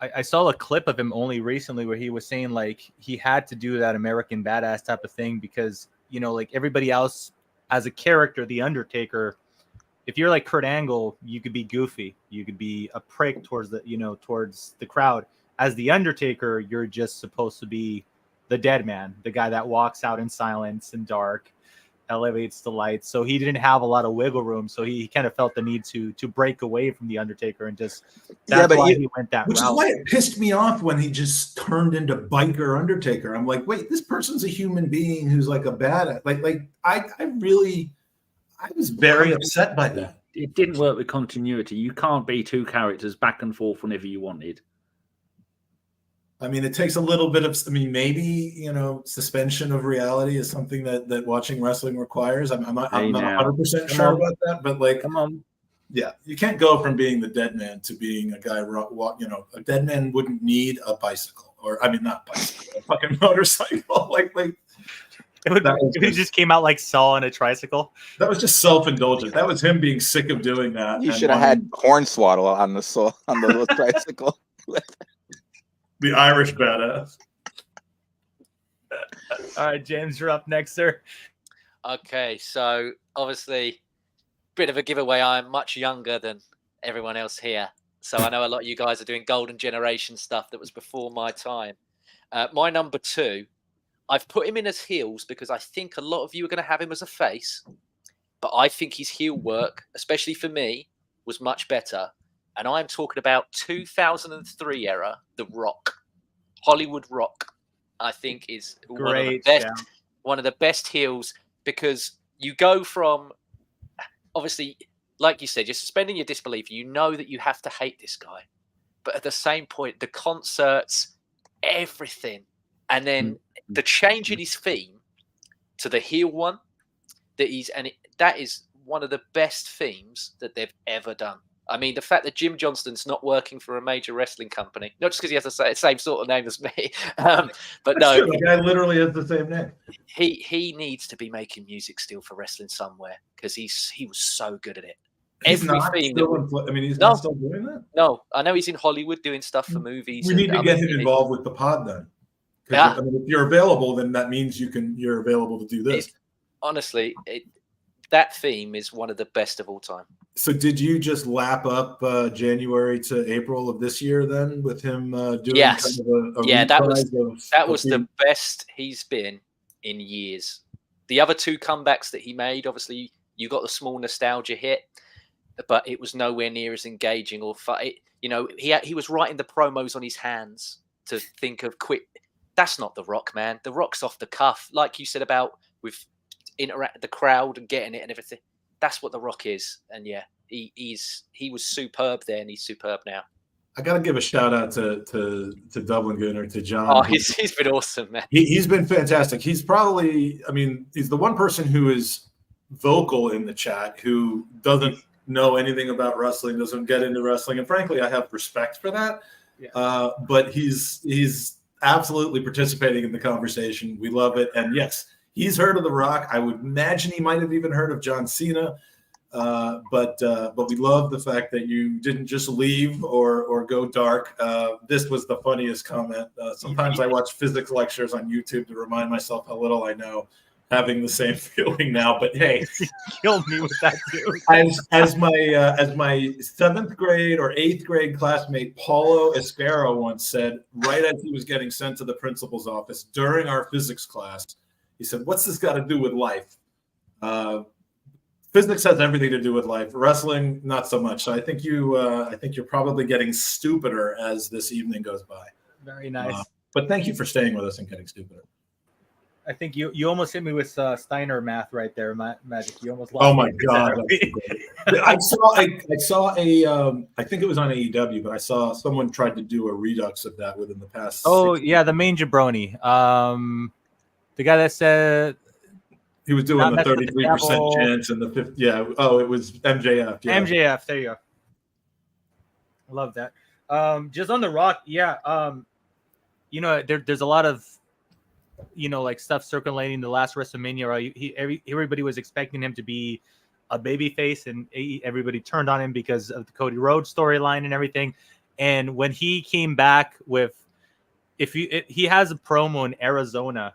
I saw a clip of him only recently where he was saying like he had to do that American Badass type of thing because like everybody else as a character, the Undertaker. If you're like Kurt Angle, you could be goofy, you could be a prick towards the crowd. As the Undertaker, you're just supposed to be the dead man, the guy that walks out in silence and dark, elevates the lights. So he didn't have a lot of wiggle room. So he kind of felt the need to break away from the Undertaker and just that's why he went that route. Which is why it pissed me off when he just turned into biker Undertaker. I'm like, wait, this person's a human being who's like a badass. Like I was very upset by that. It didn't work with continuity. You can't be two characters back and forth whenever you wanted. I mean, it takes a little bit of. I mean, maybe suspension of reality is something that watching wrestling requires. I'm not 100% sure about that, but like, come on, yeah, you can't go from being the dead man to being a guy. A dead man wouldn't need a bicycle, or I mean, not bicycle, a fucking motorcycle. Like He just came out like Saw on a tricycle. That was just self-indulgent. That was him being sick of doing that. You should have had Hornswoggle on the little tricycle. The Irish badass. All right, James, you're up next, sir. Okay, so obviously, bit of a giveaway. I'm much younger than everyone else here, so I know a lot of you guys are doing Golden Generation stuff that was before my time. My number 2, I've put him in as heels because I think a lot of you are going to have him as a face, but I think his heel work, especially for me, was much better. And I'm talking about 2003 era, The Rock. Hollywood Rock, I think, is one of the best heels because you go from, obviously, like you said, you're suspending your disbelief. You know that you have to hate this guy. But at the same point, the concerts, everything. And then the change in his theme to the heel one, that is one of the best themes that they've ever done. I mean, the fact that Jim Johnston's not working for a major wrestling company, not just because he has the same sort of name as me, but no. The guy literally has the same name. He needs to be making music still for wrestling somewhere because he was so good at it. He's not still doing that? No, I know he's in Hollywood doing stuff for movies. We need to get him involved with the pod then. Yeah. I mean, if you're available, then that means you're available to do this. Honestly, that theme is one of the best of all time. So did you just lap up January to April of this year then with him doing yes. kind of that was the best he's been in years. The other 2 comebacks that he made, obviously you got the small nostalgia hit, but it was nowhere near as engaging or fun. He was writing the promos on his hands to think of quick. That's not The Rock, man. The Rock's off the cuff, like you said about with interact the crowd and getting it and everything. that's what The Rock is. And yeah, he was superb there, and he's superb now. I got to give a shout out to Dublin Gooner, to John. Oh, he's been awesome, man. He's been fantastic. He's probably, I mean, he's the one person who is vocal in the chat who doesn't know anything about wrestling, doesn't get into wrestling, and frankly, I have respect for that. Yeah. But he's absolutely participating in the conversation. We love it, and yes, he's heard of The Rock. I would imagine he might have even heard of John Cena. But we love the fact that you didn't just leave or go dark. This was the funniest comment. Sometimes I watch physics lectures on YouTube to remind myself how little I know, having the same feeling now. But hey, you killed me with that too. As my 7th grade or 8th grade classmate Paulo Esquero once said, right as he was getting sent to the principal's office during our physics class, he said, "What's this got to do with life?" Physics has everything to do with life. Wrestling, not so much. So I think you're probably getting stupider as this evening goes by. Very nice. But thank you for staying with us and getting stupider. I think you almost hit me with Steiner math right there, Magic. You almost lost. Oh my God! I saw a. I think it was on AEW, but I saw someone tried to do a redux of that within the past. Oh yeah, the main jabroni. The guy that said. He was doing the 33% chance and the 50. Yeah. Oh, it was MJF. Yeah. MJF. There you go. I love that. Just on The Rock. Yeah. There's a lot of, like stuff circulating the last WrestleMania. Right? Everybody was expecting him to be a babyface, and everybody turned on him because of the Cody Rhodes storyline and everything. And when he came back with, he has a promo in Arizona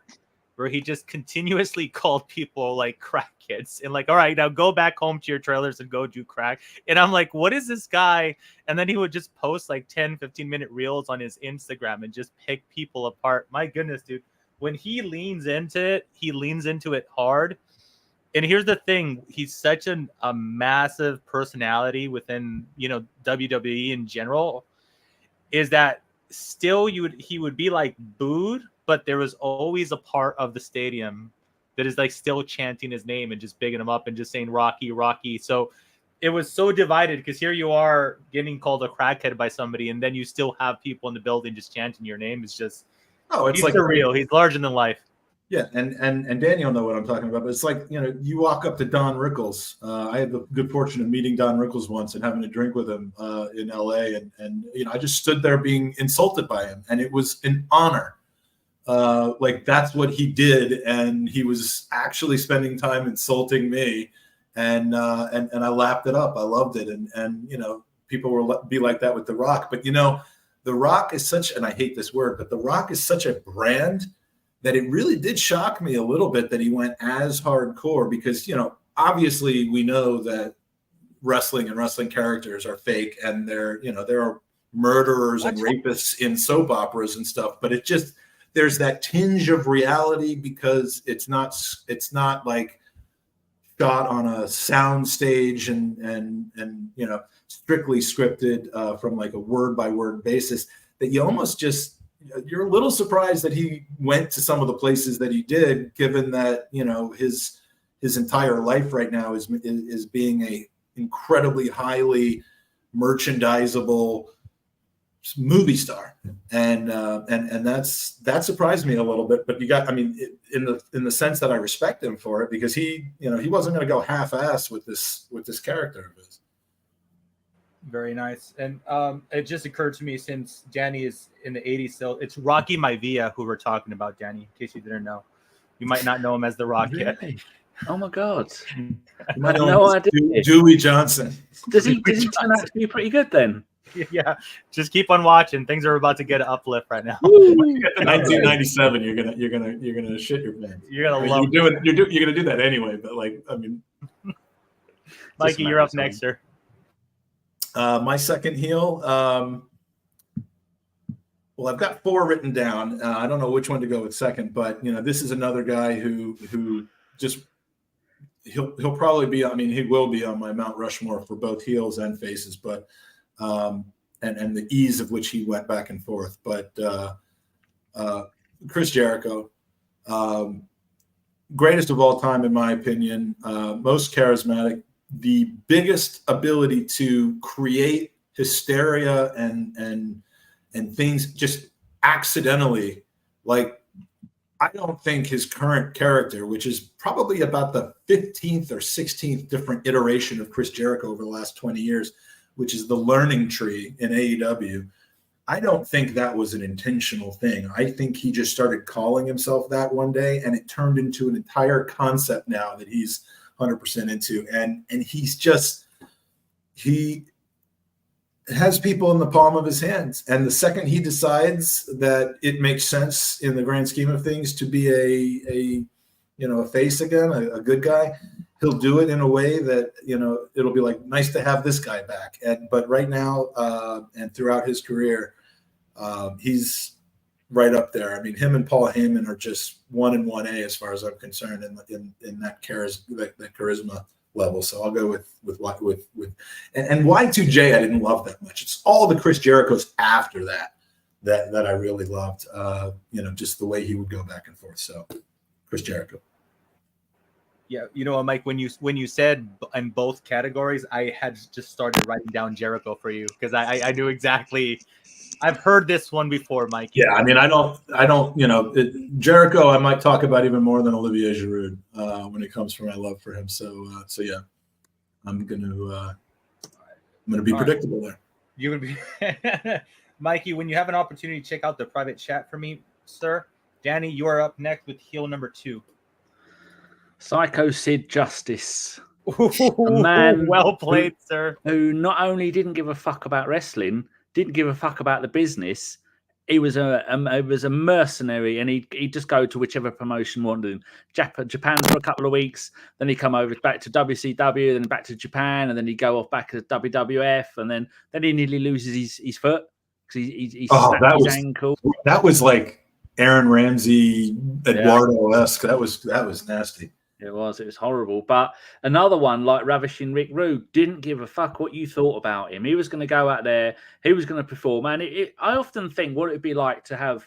where he just continuously called people like crack kids and like, all right, now go back home to your trailers and go do crack. And I'm like, what is this guy? And then he would just post like 10, 15-minute reels on his Instagram and just pick people apart. My goodness, dude. When he leans into it hard. And here's the thing. He's such a massive personality within, WWE in general, is that still he would be like booed, but there was always a part of the stadium that is like still chanting his name and just bigging him up and just saying Rocky, Rocky. So it was so divided because here you are getting called a crackhead by somebody, and then you still have people in the building just chanting your name. It's just, it's he's like surreal. He's larger than life. Yeah, and Daniel know what I'm talking about. But it's like, you walk up to Don Rickles. I had the good fortune of meeting Don Rickles once and having a drink with him in LA, and I just stood there being insulted by him, and it was an honor. Like that's what he did, and he was actually spending time insulting me, and I lapped it up. I loved it, and people will be like that with The Rock. But The Rock is such, and I hate this word, but The Rock is such a brand that it really did shock me a little bit that he went as hardcore, because obviously we know that wrestling and wrestling characters are fake, and there are murderers and rapists in soap operas and stuff, but it just, there's that tinge of reality because it's not like shot on a sound stage and strictly scripted from like a word by word basis, that you almost just, you're a little surprised that he went to some of the places that he did, given that his entire life right now is being a incredibly highly merchandisable movie star, and that surprised me a little bit. But in the sense that I respect him for it, because he wasn't going to go half-ass with this character of his. Very nice. And it just occurred to me, since Danny is in the 80s still, it's Rocky Maivia who we're talking about, Danny, in case you didn't know. You might not know him as The Rock yet. Oh my God. I had no idea. Dewey Johnson. Does he turn out to be pretty good then? Yeah, just keep on watching. Things are about to get an uplift right now. 1997, you're gonna shit your pants. You're gonna love. You're gonna do that anyway. But Mikey, you're up next, sir. My second heel. Well, I've got 4 written down. I don't know which one to go with second, but this is another guy who just he'll probably be. He will be on my Mount Rushmore for both heels and faces, but. And the ease of which he went back and forth. But Chris Jericho, greatest of all time, in my opinion, most charismatic, the biggest ability to create hysteria and things just accidentally. Like, I don't think his current character, which is probably about the 15th or 16th different iteration of Chris Jericho over the last 20 years, which is the learning tree in AEW, I don't think that was an intentional thing. I think he just started calling himself that one day, and it turned into an entire concept now that he's 100% into. And he has people in the palm of his hands. And the second he decides that it makes sense in the grand scheme of things to be a face again, a good guy, he'll do it in a way that, it'll be like, nice to have this guy back. But right now, and throughout his career, he's right up there. I mean, him and Paul Heyman are just 1 and 1A as far as I'm concerned in that charisma level. So I'll go with and Y2J. I didn't love that much. It's all the Chris Jerichos after that I really loved. Just the way he would go back and forth. So Chris Jericho. Yeah, you know what, Mike, when you said in both categories, I had just started writing down Jericho for you because I knew exactly. I've heard this one before, Mike. Yeah, I mean, I don't. Jericho, I might talk about even more than Olivier Giroud when it comes from my love for him. So yeah, I'm gonna be predictable there. You're gonna be, Mikey. When you have an opportunity, check out the private chat for me, sir. Danny, you are up next with heel number 2. Psycho Sid Justice. A man well played, sir. Who not only didn't give a fuck about wrestling, didn't give a fuck about the business. He was a mercenary, and he'd just go to whichever promotion wanted him. Japan for a couple of weeks, then he'd come over back to WCW, then back to Japan, and then he'd go off back to WWF, and then he nearly loses his foot because he snapped his ankle. That was like Aaron Ramsey, Eduardo-esque. That was nasty. It was horrible. But another one like Ravishing Rick Rude didn't give a fuck what you thought about him. He was going to go out there, he was going to perform. And I often think what it'd be like to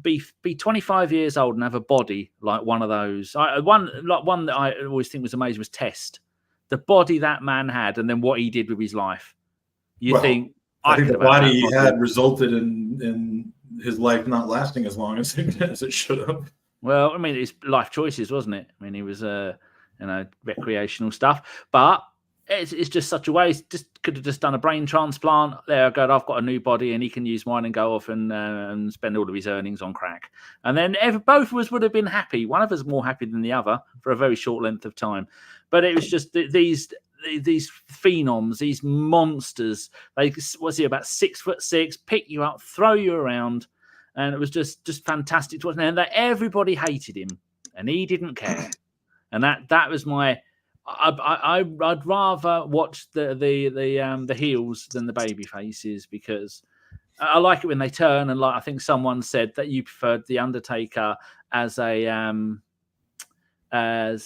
be 25 years old and have a body like one of those. One that I always think was amazing was Test. The body that man had, and then what he did with his life. I think the body he had resulted in his life not lasting as long as it should have. Well, I mean, it's life choices, wasn't it? I mean, he was, recreational stuff. But it's just such a waste. Just could have just done a brain transplant. There I go. I've got a new body, and he can use mine and go off and spend all of his earnings on crack. And then both of us would have been happy. One of us more happy than the other for a very short length of time. But it was just these phenoms, these monsters. Was he about 6'6", pick you up, throw you around. And it was just fantastic to watch. And that everybody hated him, and he didn't care. And that was my. I'd rather watch the heels than the baby faces, because I like it when they turn. And like I think someone said that you preferred the Undertaker as a bad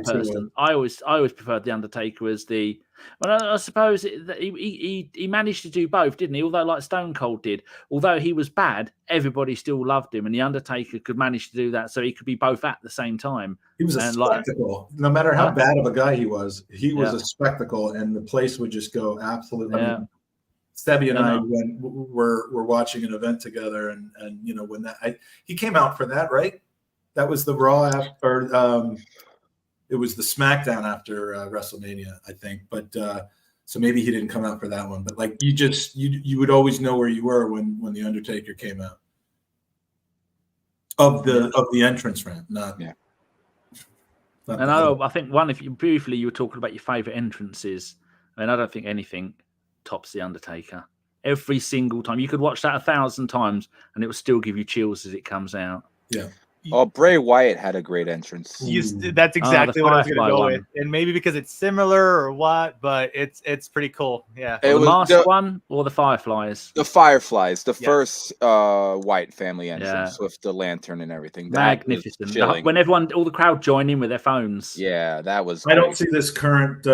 person. I always preferred the Undertaker as the. Well, I suppose he managed to do both, didn't he? Although, like Stone Cold did, although he was bad, everybody still loved him, and the Undertaker could manage to do that, so he could be both at the same time. He was a spectacle. No matter how bad of a guy he was a spectacle, and the place would just go absolutely. I mean, Sebby and I were watching an event together, and when he came out for that, right? That was the Raw after. It was the SmackDown after WrestleMania, I think. But so maybe he didn't come out for that one. But like you would always know where you were when the Undertaker came out of the entrance ramp. I think if you briefly you were talking about your favorite entrances. I mean, I don't think anything tops the Undertaker. Every single time you could watch that 1,000 times, and it will still give you chills as it comes out. Yeah. Oh, Bray Wyatt had a great entrance. That's exactly what I was going to go with, and maybe because it's similar or what, but it's pretty cool. Yeah, the masked one or the Fireflies. The Fireflies, the first Wyatt family entrance with the lantern and everything. Magnificent. When all the crowd join in with their phones. Yeah, that was. I don't see this current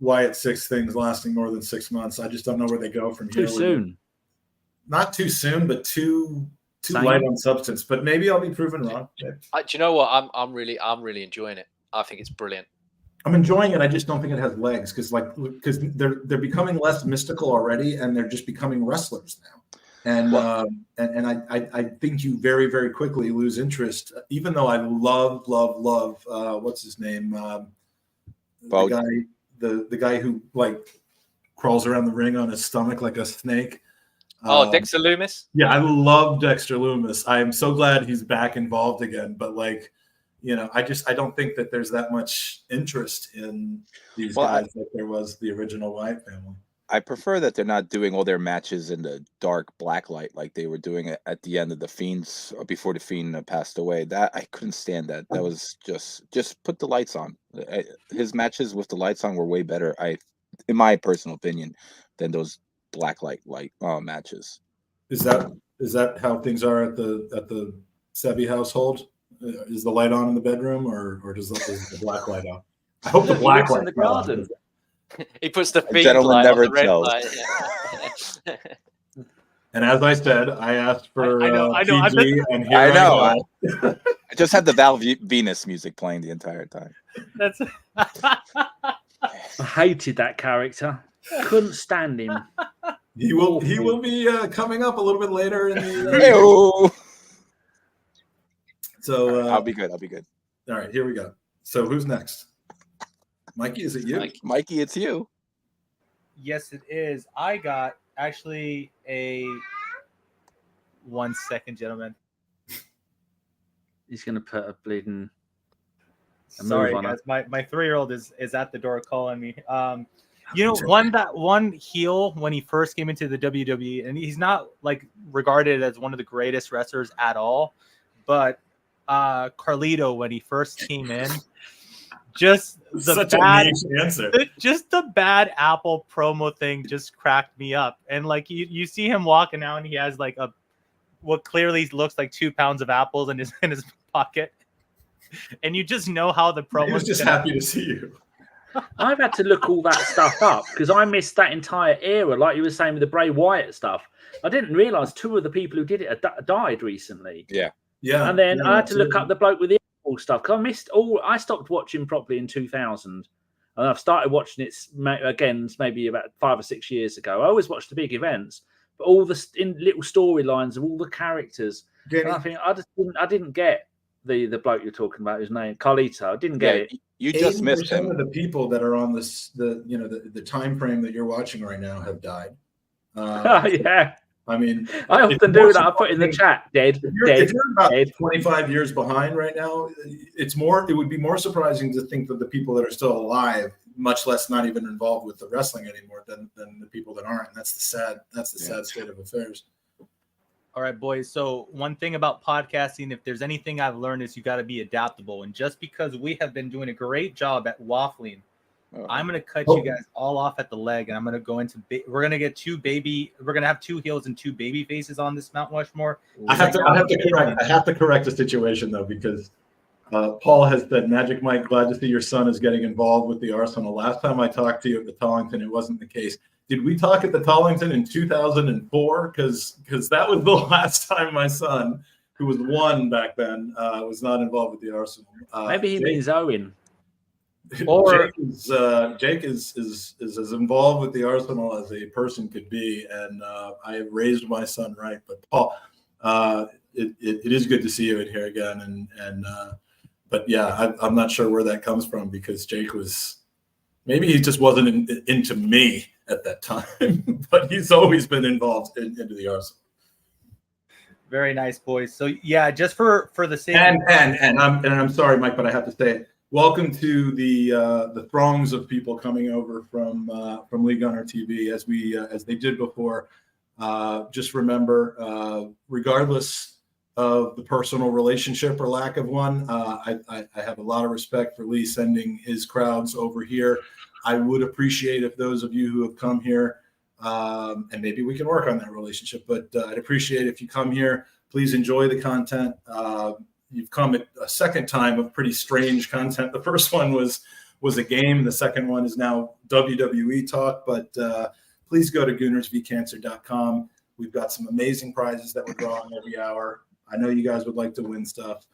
Wyatt 6 things lasting more than 6 months. I just don't know where they go from here. Too soon. Not too soon, but too light on substance, but maybe I'll be proven wrong. Do you know what? I'm really enjoying it. I think it's brilliant. I'm enjoying it. I just don't think it has legs because they're becoming less mystical already, and they're just becoming wrestlers now. And I think you very, very quickly lose interest. Even though I love what's his name, the guy who like crawls around the ring on his stomach like a snake. Dexter Lumis. Yeah, I love Dexter Lumis. I am so glad he's back involved again. But like, I don't think that there's that much interest in these guys like there was the original Wyatt family. I prefer that they're not doing all their matches in the dark black light like they were doing at the end of the Fiend's before the Fiend passed away. That I couldn't stand that. That was just put the lights on. His matches with the lights on were way better, in my personal opinion, than those black light matches. Is that how things are at the Sebby household? Is the light on in the bedroom, or is the black light on? I hope the black light in the garden. He puts the Fiend gentleman light never on the red tells. light. Yeah. And as I said, I asked for I know. PG, and here I know. I go. I just had the Val Venus music playing the entire time. That's I hated that character. Couldn't stand him. He will be coming up a little bit later in the. Hey-o. So I'll be good. All right, here we go. So who's next? Mikey, is it you? Mikey, it's you. Yes, it is. I got actually a 1 second, gentlemen. He's gonna put a bleeding. Sorry, guys. My 3-year-old is at the door calling me. One heel when he first came into the WWE, and he's not like regarded as one of the greatest wrestlers at all, but Carlito when he first came in. Just the bad Apple promo thing just cracked me up. And like you see him walking out and he has like what clearly looks like 2 pounds of apples in his pocket. And you just know how the promo. He was just happy to see you. I've had to look all that stuff up because I missed that entire era, like you were saying with the Bray Wyatt stuff. I didn't realize 2 of the people who did it died recently. Yeah. And then I had to look up the bloke with the all stuff because I missed all. I stopped watching properly in 2000, and I've started watching it again maybe about 5 or 6 years ago. I always watched the big events, but all the little storylines of all the characters. And I think I didn't get the bloke you're talking about. His name Carlito. I didn't get it. You just missed him. Of the people that are on the time frame that you're watching right now have died. Yeah. I mean, I often do that. I put in the chat, dead. If you're about 25 years behind right now, it would be more surprising to think that the people that are still alive, much less not even involved with the wrestling anymore, than the people that aren't. And that's the sad state of affairs. All right, boys. So one thing about podcasting, if there's anything I've learned, is you got to be adaptable. And just because we have been doing a great job at waffling, I'm going to cut you guys all off at the leg, and I'm going to go into. We're going to get We're going to have 2 heels and 2 baby faces on this Mount Rushmore. I have to correct the situation though, because Paul has said, "Magic Mike, glad to see your son is getting involved with the Arsenal." Last time I talked to you at the Tollington, it wasn't the case. Did we talk at the Tollington in 2004? Because that was the last time my son, who was 1 back then, was not involved with the Arsenal. Maybe he means Owen. Or Jake is as involved with the Arsenal as a person could be, and I have raised my son right. But Paul, it is good to see you in here again, but yeah, I'm not sure where that comes from, because Jake was, maybe he just wasn't into me at that time, but he's always been involved into the Arsenal. Very nice, boys. So yeah, just for the sake and I'm sorry, Mike, but I have to say it. Welcome to the throngs of people coming over from League Gunner TV as they did before. Just remember, regardless of the personal relationship or lack of one, I have a lot of respect for Lee sending his crowds over here. I would appreciate if those of you who have come here, and maybe we can work on that relationship, but I'd appreciate if you come here. Please enjoy the content. You've come at a second time of pretty strange content. The first one was a game. The second one is now WWE talk. But please go to goonersvcancer.com. We've got some amazing prizes that we're drawing every hour. I know you guys would like to win stuff.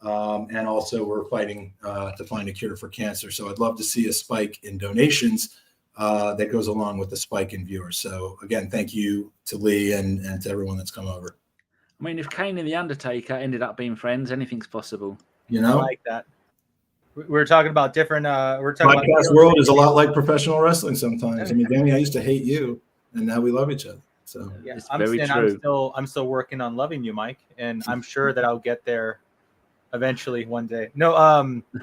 And also we're fighting to find a cure for cancer. So I'd love to see a spike in donations that goes along with the spike in viewers. So again, thank you to Lee and to everyone that's come over. I mean, if Kane and The Undertaker ended up being friends, anything's possible. You know? I like that. We're talking about different. We're talking Podcast about world is a lot like professional wrestling sometimes. I mean, Danny, I used to hate you, and now we love each other. So yeah, it's I'm very saying true. I'm still working on loving you, Mike, and I'm sure that I'll get there eventually one day. No,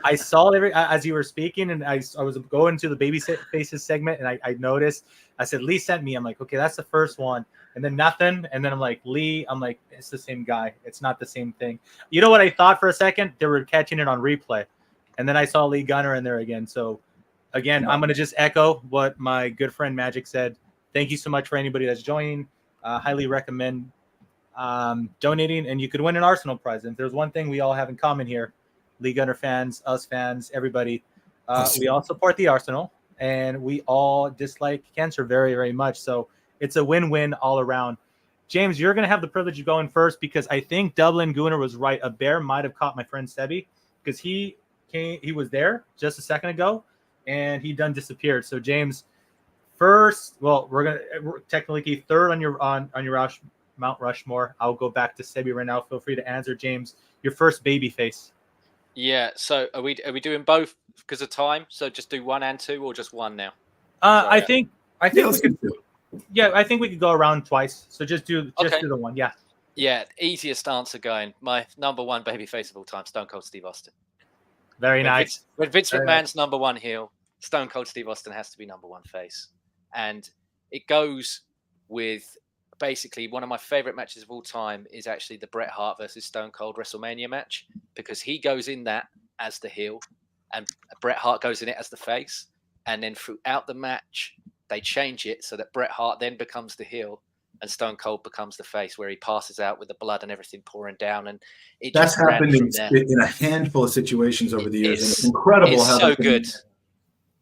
I saw as you were speaking, and I was going to the baby faces segment, and I noticed. I said Lee sent me. I'm like, okay, that's the first one, and then nothing, and then I'm like Lee. I'm like, it's the same guy. It's not the same thing. You know what I thought for a second? They were catching it on replay. And then I saw Lee Gunner in there again. So, again, I'm going to just echo what my good friend Magic said. Thank you so much for anybody that's joining. Highly recommend donating, and you could win an Arsenal prize. And if there's one thing we all have in common here, Lee Gunner fans, us fans, everybody, we all support the Arsenal, and we all dislike cancer very, very much. So it's a win-win all around. James, you're going to have the privilege of going first because I think Dublin Gooner was right. A bear might have caught my friend Sebby because he was there just a second ago, and he done disappeared. So James, first, well, we're technically third on your Mount Rushmore. I'll go back to Sebby right now. Feel free to answer, James. Your first baby face. Yeah. So are we doing both because of time? So just do 1 and 2, or just 1 now? I think we could. Yeah, I think we could go around twice. So just do the one. Yeah. Yeah. Easiest answer going. My number 1 baby face of all time, Stone Cold Steve Austin. Very nice. When Vince Very McMahon's number 1 heel, Stone Cold Steve Austin has to be number 1 face. And it goes with basically one of my favorite matches of all time is actually the Bret Hart versus Stone Cold WrestleMania match, because he goes in that as the heel and Bret Hart goes in it as the face. And then throughout the match, they change it so that Bret Hart then becomes the heel and Stone Cold becomes the face, where he passes out with the blood and everything pouring down. And that's happened in a handful of situations over the years. And it's incredible it's how so good.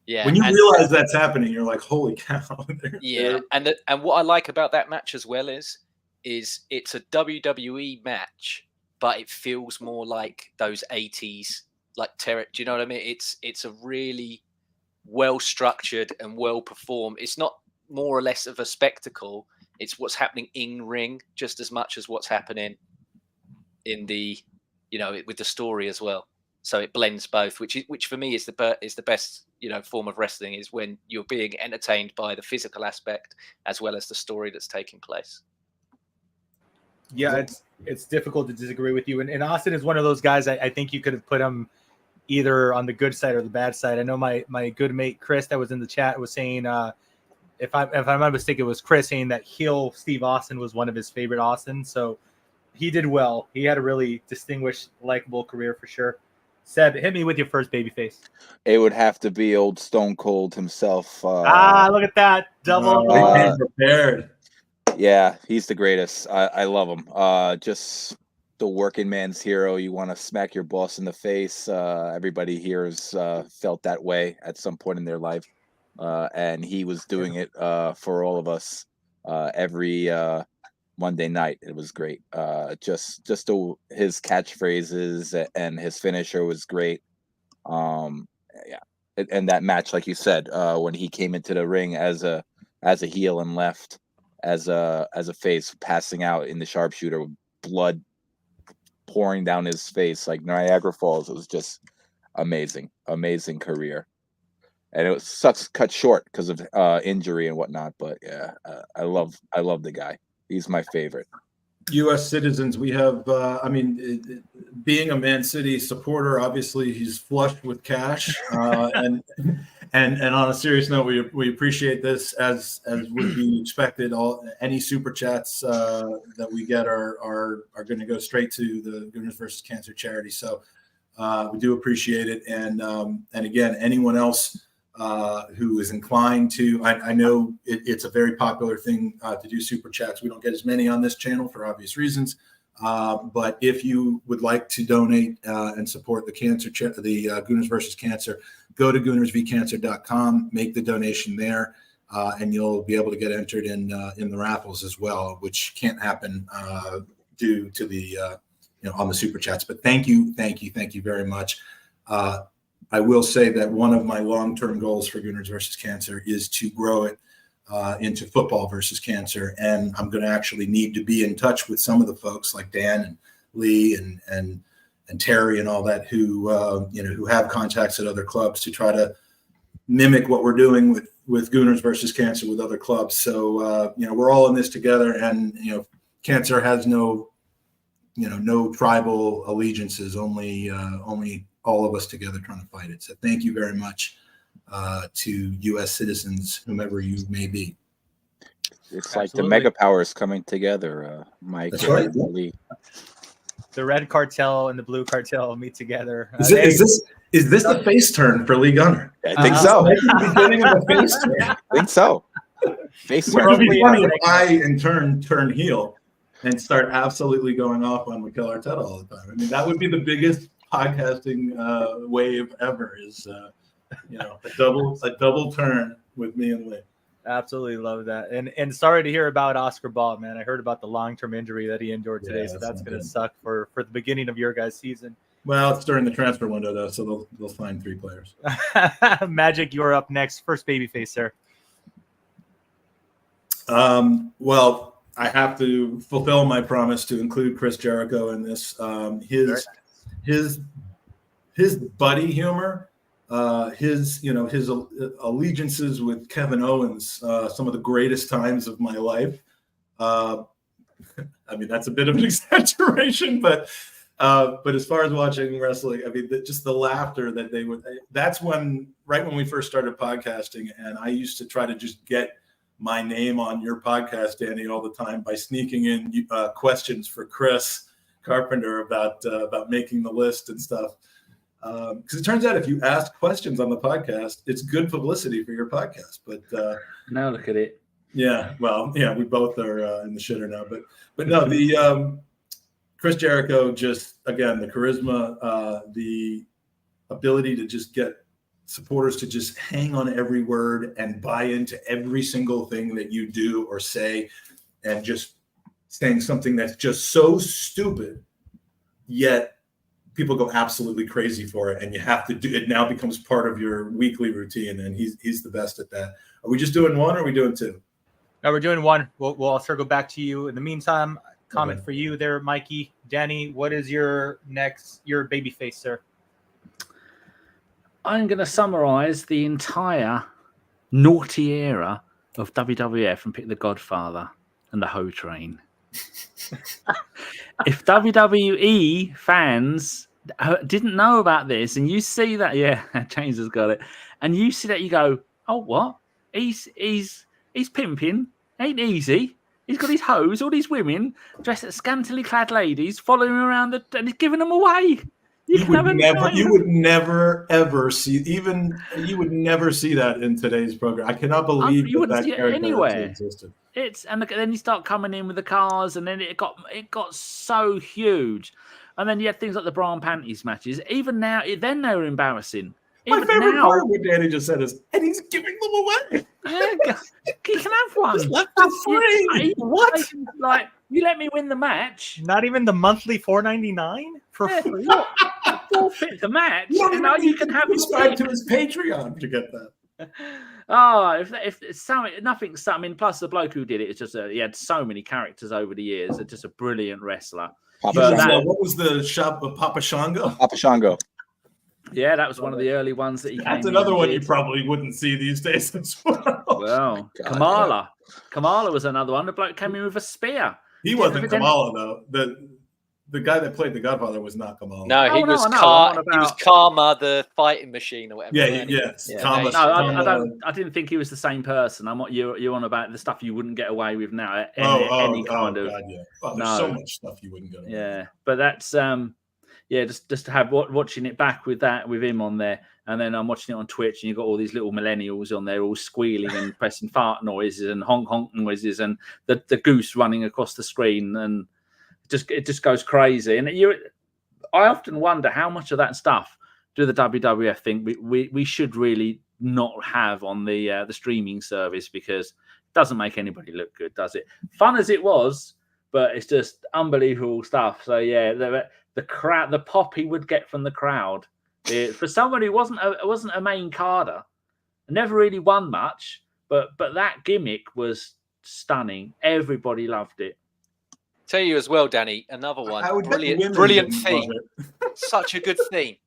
Yeah. When you realize that's happening, you're like, holy cow. Yeah. And what I like about that match as well is it's a WWE match, but it feels more like those 80s, like do you know what I mean? It's a really well structured and well performed. It's not more or less of a spectacle. It's what's happening in ring just as much as what's happening in the, with the story as well. So it blends both, which for me is the best, form of wrestling, is when you're being entertained by the physical aspect as well as the story that's taking place. Yeah, it's difficult to disagree with you. And Austin is one of those guys I think you could have put him either on the good side or the bad side. I know my good mate Chris that was in the chat was saying, if I'm not mistaken, it was Chris saying that heel Steve Austin was one of his favorite Austin. So he did well. He had a really distinguished, likable career for sure. Seb, hit me with your first babyface. It would have to be old Stone Cold himself. Look at that. Double. Prepared. Yeah, he's the greatest. I love him. Just the working man's hero. You want to smack your boss in the face. Everybody here has felt that way at some point in their life. And he was doing it for all of us every Monday night. It was great. Just his catchphrases and his finisher was great. Yeah, and that match, like you said, when he came into the ring as a heel and left as a face, passing out in the sharpshooter with blood pouring down his face like Niagara Falls. It was just amazing career. And it sucks cut short because of injury and whatnot. But yeah, I love the guy. He's my favorite. U.S. citizens, we have. Being a Man City supporter, obviously he's flush with cash. And on a serious note, we appreciate this as would be expected. Any super chats that we get are going to go straight to the Gooners versus Cancer charity. So we do appreciate it. And again, anyone else who is inclined to, I know it's a very popular thing to do super chats. We don't get as many on this channel for obvious reasons. But if you would like to donate and support the Gooners versus Cancer, go to goonersvcancer.com, make the donation there, and you'll be able to get entered in the raffles as well, which can't happen due to the on the super chats. But thank you very much. I will say that one of my long-term goals for Gooners versus Cancer is to grow it into football versus cancer, and I'm going to actually need to be in touch with some of the folks like Dan and Lee and Terry and all that who have contacts at other clubs to try to mimic what we're doing with Gooners versus Cancer with other clubs. So we're all in this together, and cancer has no tribal allegiances, only all of us together trying to fight it. So thank you very much to U.S. citizens, whomever you may be. It's like the mega powers coming together, Mike. That's right. Lee. The red cartel and the blue cartel meet together. Is this the face turn for Lee Gunner? I think so. The beginning of the face turn. I think so. Face It would be turn. funny if I in turn heel and start absolutely going off on Mikel Arteta all the time. I mean, that would be the biggest podcasting wave ever. Is a double turn with me and Lee. Absolutely love that. And sorry to hear about Oscar Ball, man. I heard about the long-term injury that he endured today, so that's going to suck for the beginning of your guys' season. Well, it's during the transfer window though, so they'll find 3 players. Magic, you're up next. First babyface, sir. Well, I have to fulfill my promise to include Chris Jericho in this. His buddy humor, his allegiances with Kevin Owens, some of the greatest times of my life. I mean, that's a bit of an exaggeration, but as far as watching wrestling, I mean, just the laughter that they would. That's right when we first started podcasting, and I used to try to just get my name on your podcast, Danny, all the time by sneaking in questions for Chris Carpenter about making the list and stuff. Because it turns out if you ask questions on the podcast, it's good publicity for your podcast. But now look at it. Yeah, well, yeah, we both are in the shitter now. But no, the Chris Jericho, just again, the charisma, the ability to just get supporters to just hang on every word and buy into every single thing that you do or say, and just saying something that's just so stupid, yet people go absolutely crazy for it, and you have to do it. Now becomes part of your weekly routine, and he's the best at that. Are we just doing one, or are we doing 2? No, we're doing 1. We'll circle back to you. In the meantime, comment for you there, Mikey. Danny, what is your babyface, sir? I'm going to summarize the entire naughty era of WWF and pick The Godfather and the Ho Train. If WWE fans didn't know about this, and you see that, yeah, James has got it, and you see that, you go, oh, what? He's pimping, ain't easy. He's got his hoes, all these women dressed as scantily clad ladies following him around, and he's giving them away. You would never ever see that in today's program. I cannot believe you wouldn't see it character anywhere. existed. And then you start coming in with the cars, and then it got so huge. And then you had things like the bra and panties matches. Even now, then they were embarrassing. My favorite part of what Danny just said is, and he's giving them away. Yeah, you can have one. Just left for free. What? Like, you let me win the match. Not even the monthly $4.99 for free. Forfeit the match, and now you can have subscribe to his Patreon to get that. Oh, if something, nothing. I mean, plus the bloke who did it, it's just he had so many characters over the years. It's just a brilliant wrestler. What was the shop of Papa Shango? Papa Shango. Yeah, that was one of the early ones that he. That's another one you probably wouldn't see these days as well. Well, Kamala was another one. The bloke came in with a spear. He wasn't Kamala though. The guy that played the Godfather was not Kamala. No, he was Karma, the fighting machine or whatever. Yeah, yes. Yeah. I didn't think he was the same person. I'm what you're on about the stuff you wouldn't get away with now. Any kind of. God, yeah. Oh, there's so much stuff you wouldn't get away with. Yeah, but that's just to have watching it back with him on there, and then I'm watching it on Twitch, and you've got all these little millennials on there all squealing and pressing fart noises and honk noises, and the goose running across the screen, and it just goes crazy. And I often wonder how much of that stuff do the WWF think we should really not have on the streaming service, because it doesn't make anybody look good, does it? Fun as it was but it's just unbelievable stuff. So yeah, the crowd, the pop he would get from the crowd, for someone who wasn't a main carder, never really won much, but that gimmick was stunning. Everybody loved it. Tell you as well, Danny, another one. I would bet the women Brilliant didn't theme. love Such a good theme.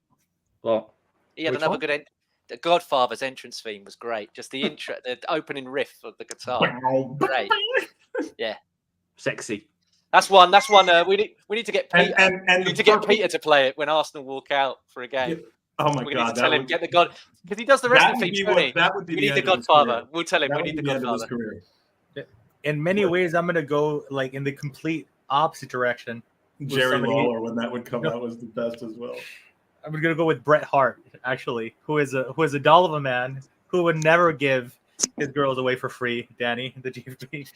Well, He had another good. The Godfather's entrance theme was great. Just the intro, the opening riff of the guitar. Great. Yeah. Sexy. That's one. We need to get Peter. And we need to get Peter to play it when Arsenal walk out for a game. Oh my we God! need to tell him get the God because he does the rest of the themes. That would be. We the need the end of his Godfather. career. We'll tell him That we would need the be end of his Godfather. career. In many ways, I'm gonna go like in the complete opposite direction. Jerry Lawler, when that would come out, was the best as well. I'm gonna go with Bret Hart, actually, who is a doll of a man who would never give his girls away for free. Danny, the GFP.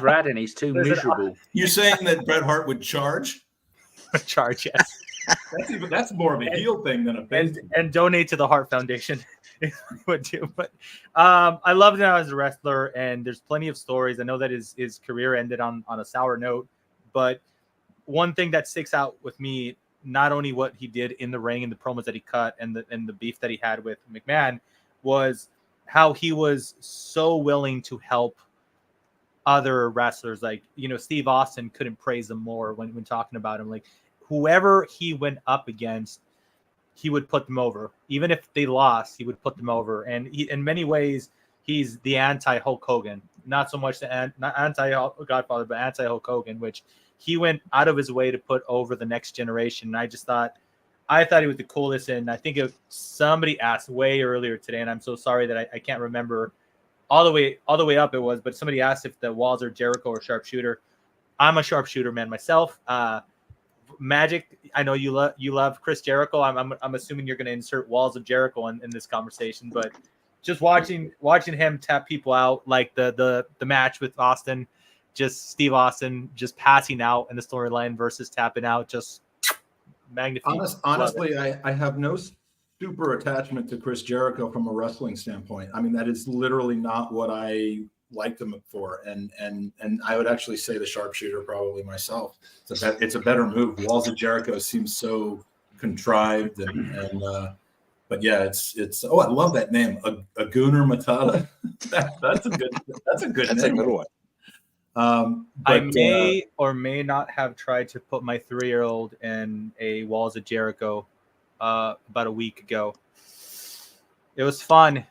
Brad, and he's too miserable. You're saying that Bret Hart would charge? Charge, yes. That's more of a heel thing than a face. And donate to the Hart Foundation. Would do, but I loved him as a wrestler, and there's plenty of stories. I know that his career ended on a sour note, but one thing that sticks out with me, not only what he did in the ring and the promos that he cut and the beef that he had with McMahon, was how he was so willing to help other wrestlers. Like, Steve Austin couldn't praise him more when talking about him. Like, whoever he went up against, he would put them over. Even if they lost, he would put them over. And in many ways, he's the anti-Hulk Hogan. Not so much not anti-Godfather, but anti-Hulk Hogan, which he went out of his way to put over the next generation. And I thought he was the coolest. And I think somebody asked way earlier today, and I'm so sorry that I can't remember all the way up it was, but somebody asked if the Walls are Jericho or sharpshooter. I'm a sharpshooter man myself. Magic, I know you love Chris Jericho. I'm assuming you're going to insert Walls of Jericho in this conversation, but just watching him tap people out, like the match with Austin, just Steve Austin just passing out in the storyline versus tapping out, just magnificent. Honestly, I have no super attachment to Chris Jericho from a wrestling standpoint. I mean, that is literally not what I liked him for, and I would actually say the sharpshooter probably myself. It's a better move. Walls of Jericho seems so contrived, and but yeah, it's. Oh, I love that name, a Gooner Matata. That's a good name. A good one. I may or may not have tried to put my 3-year-old in a Walls of Jericho about a week ago. It was fun.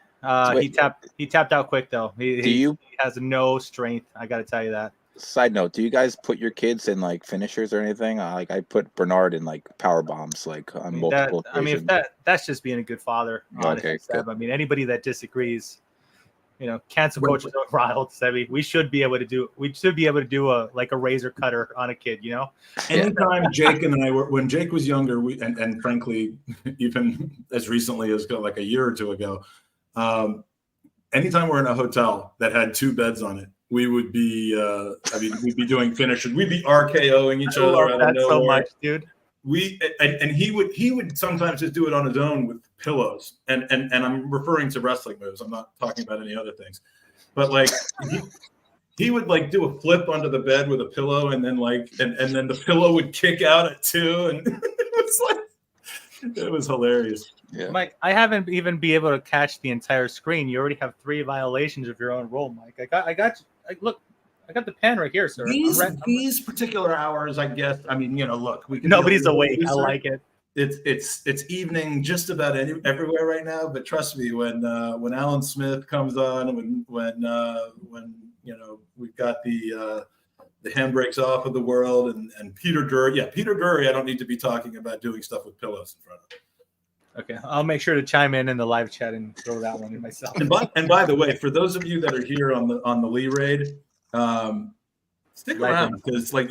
He tapped out quick though. He has no strength. I got to tell you that. Side note: do you guys put your kids in like finishers or anything? Like I put Bernard in like power bombs, like on multiple. That's just being a good father. Okay, good. I mean, anybody that disagrees, cancel coaches are riled. Sebby, we should be able to do a razor cutter on a kid. Anytime Jake and I were, when Jake was younger, and frankly, even as recently as like a year or two ago. Anytime we're in a hotel that had 2 beds on it, we would be, we'd be doing finishers. We'd be RKOing each other out of nowhere. So much, dude. And he would sometimes just do it on his own with pillows. And I'm referring to wrestling moves. I'm not talking about any other things. But like he would like do a flip under the bed with a pillow, and then and then the pillow would kick out at 2, and it was hilarious. Yeah. Mike, I haven't even been able to catch the entire screen. You already have 3 violations of your own rule, Mike. I got the pen right here, sir. These particular hours, I guess. I mean, look, nobody's awake. I like it. It's evening just about everywhere right now. But trust me, when Alan Smith comes on, when we've got the handbrakes off of the world, and Peter Drury. Yeah, Peter Drury. I don't need to be talking about doing stuff with pillows in front of him. Okay, I'll make sure to chime in the live chat and throw that one in myself. And by the way, for those of you that are here on the Lee raid, stick around, because like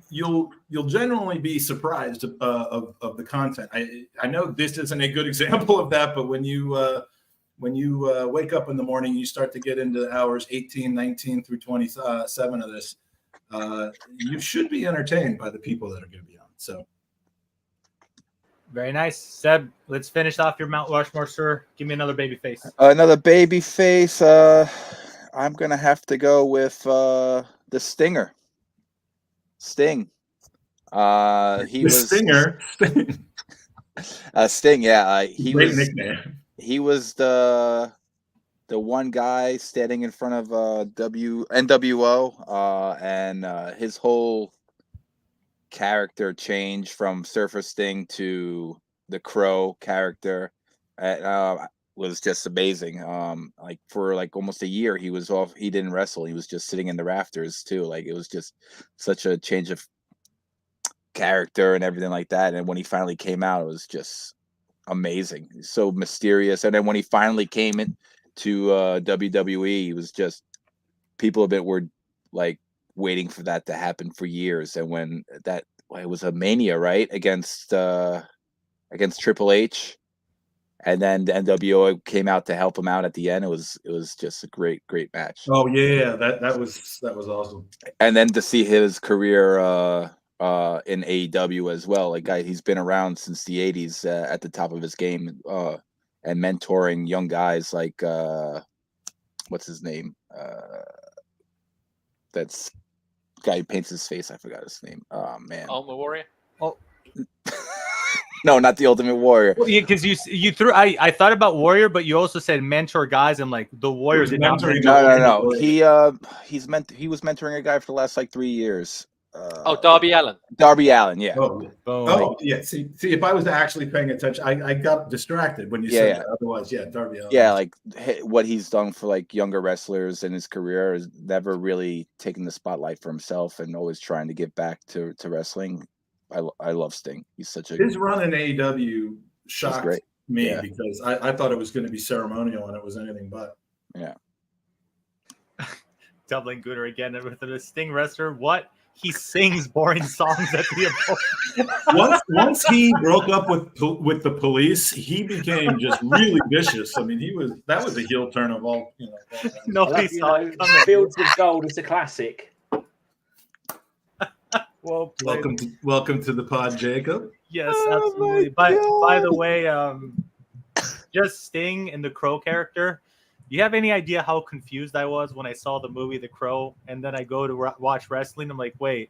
you'll genuinely be surprised of the content. I know this isn't a good example of that, but when you wake up in the morning, you start to get into hours 18, 19 through 27 of this. You should be entertained by the people that are going to be on. So. Very nice. Seb, let's finish off your Mount Rushmore, sir. Give me another baby face. Another baby face. I'm going to have to go with the Stinger. Sting. He The was Stinger. Sting. Yeah, Great nickname. He was the one guy standing in front of NWO, and his whole character changed from Surfer Sting to the Crow character. Was just amazing. Like for like almost a year, he was off. He didn't wrestle. He was just sitting in the rafters too. Like it was just such a change of character and everything like that. And when he finally came out, it was just amazing. He's so mysterious. And then when he finally came in to WWE, he was just people were like waiting for that to happen for years. And when it was a Mania, right, against Triple H. And then the NWO came out to help him out at the end. It was just a great match. Oh yeah, that was awesome. And then to see his career in AEW as well, like he's been around since the '80s at the top of his game, and mentoring young guys like what's his name? That's guy who paints his face. I forgot his name. Oh man, Ultimate Warrior. Oh. No, not the Ultimate Warrior. Well, yeah, because you threw. I thought about Warrior, but you also said mentor guys, and like the Warriors. No. He was mentoring a guy for the last like 3 years. Darby Allin. Darby Allin, yeah. Yeah. See, if I was actually paying attention, I got distracted when you said that. Otherwise, yeah, Darby Allin. Yeah, like what he's done for like younger wrestlers in his career is never really taking the spotlight for himself and always trying to give back to wrestling. I love Sting. He's such a his run in AEW shocked me because I thought it was going to be ceremonial and it was anything but. Yeah. Doubling Gooner again with the Sting wrestler. What? He sings boring songs at the opponent. once he broke up with the police, he became just really vicious. I mean, that was a heel turn of all. Nobody saw it coming. Fields of Gold is a classic. Well, welcome to the pod, Jacob. Yes, absolutely. By the way, just Sting and the Crow character. Do you have any idea how confused I was when I saw the movie The Crow, and then I go to watch wrestling? I'm like, wait,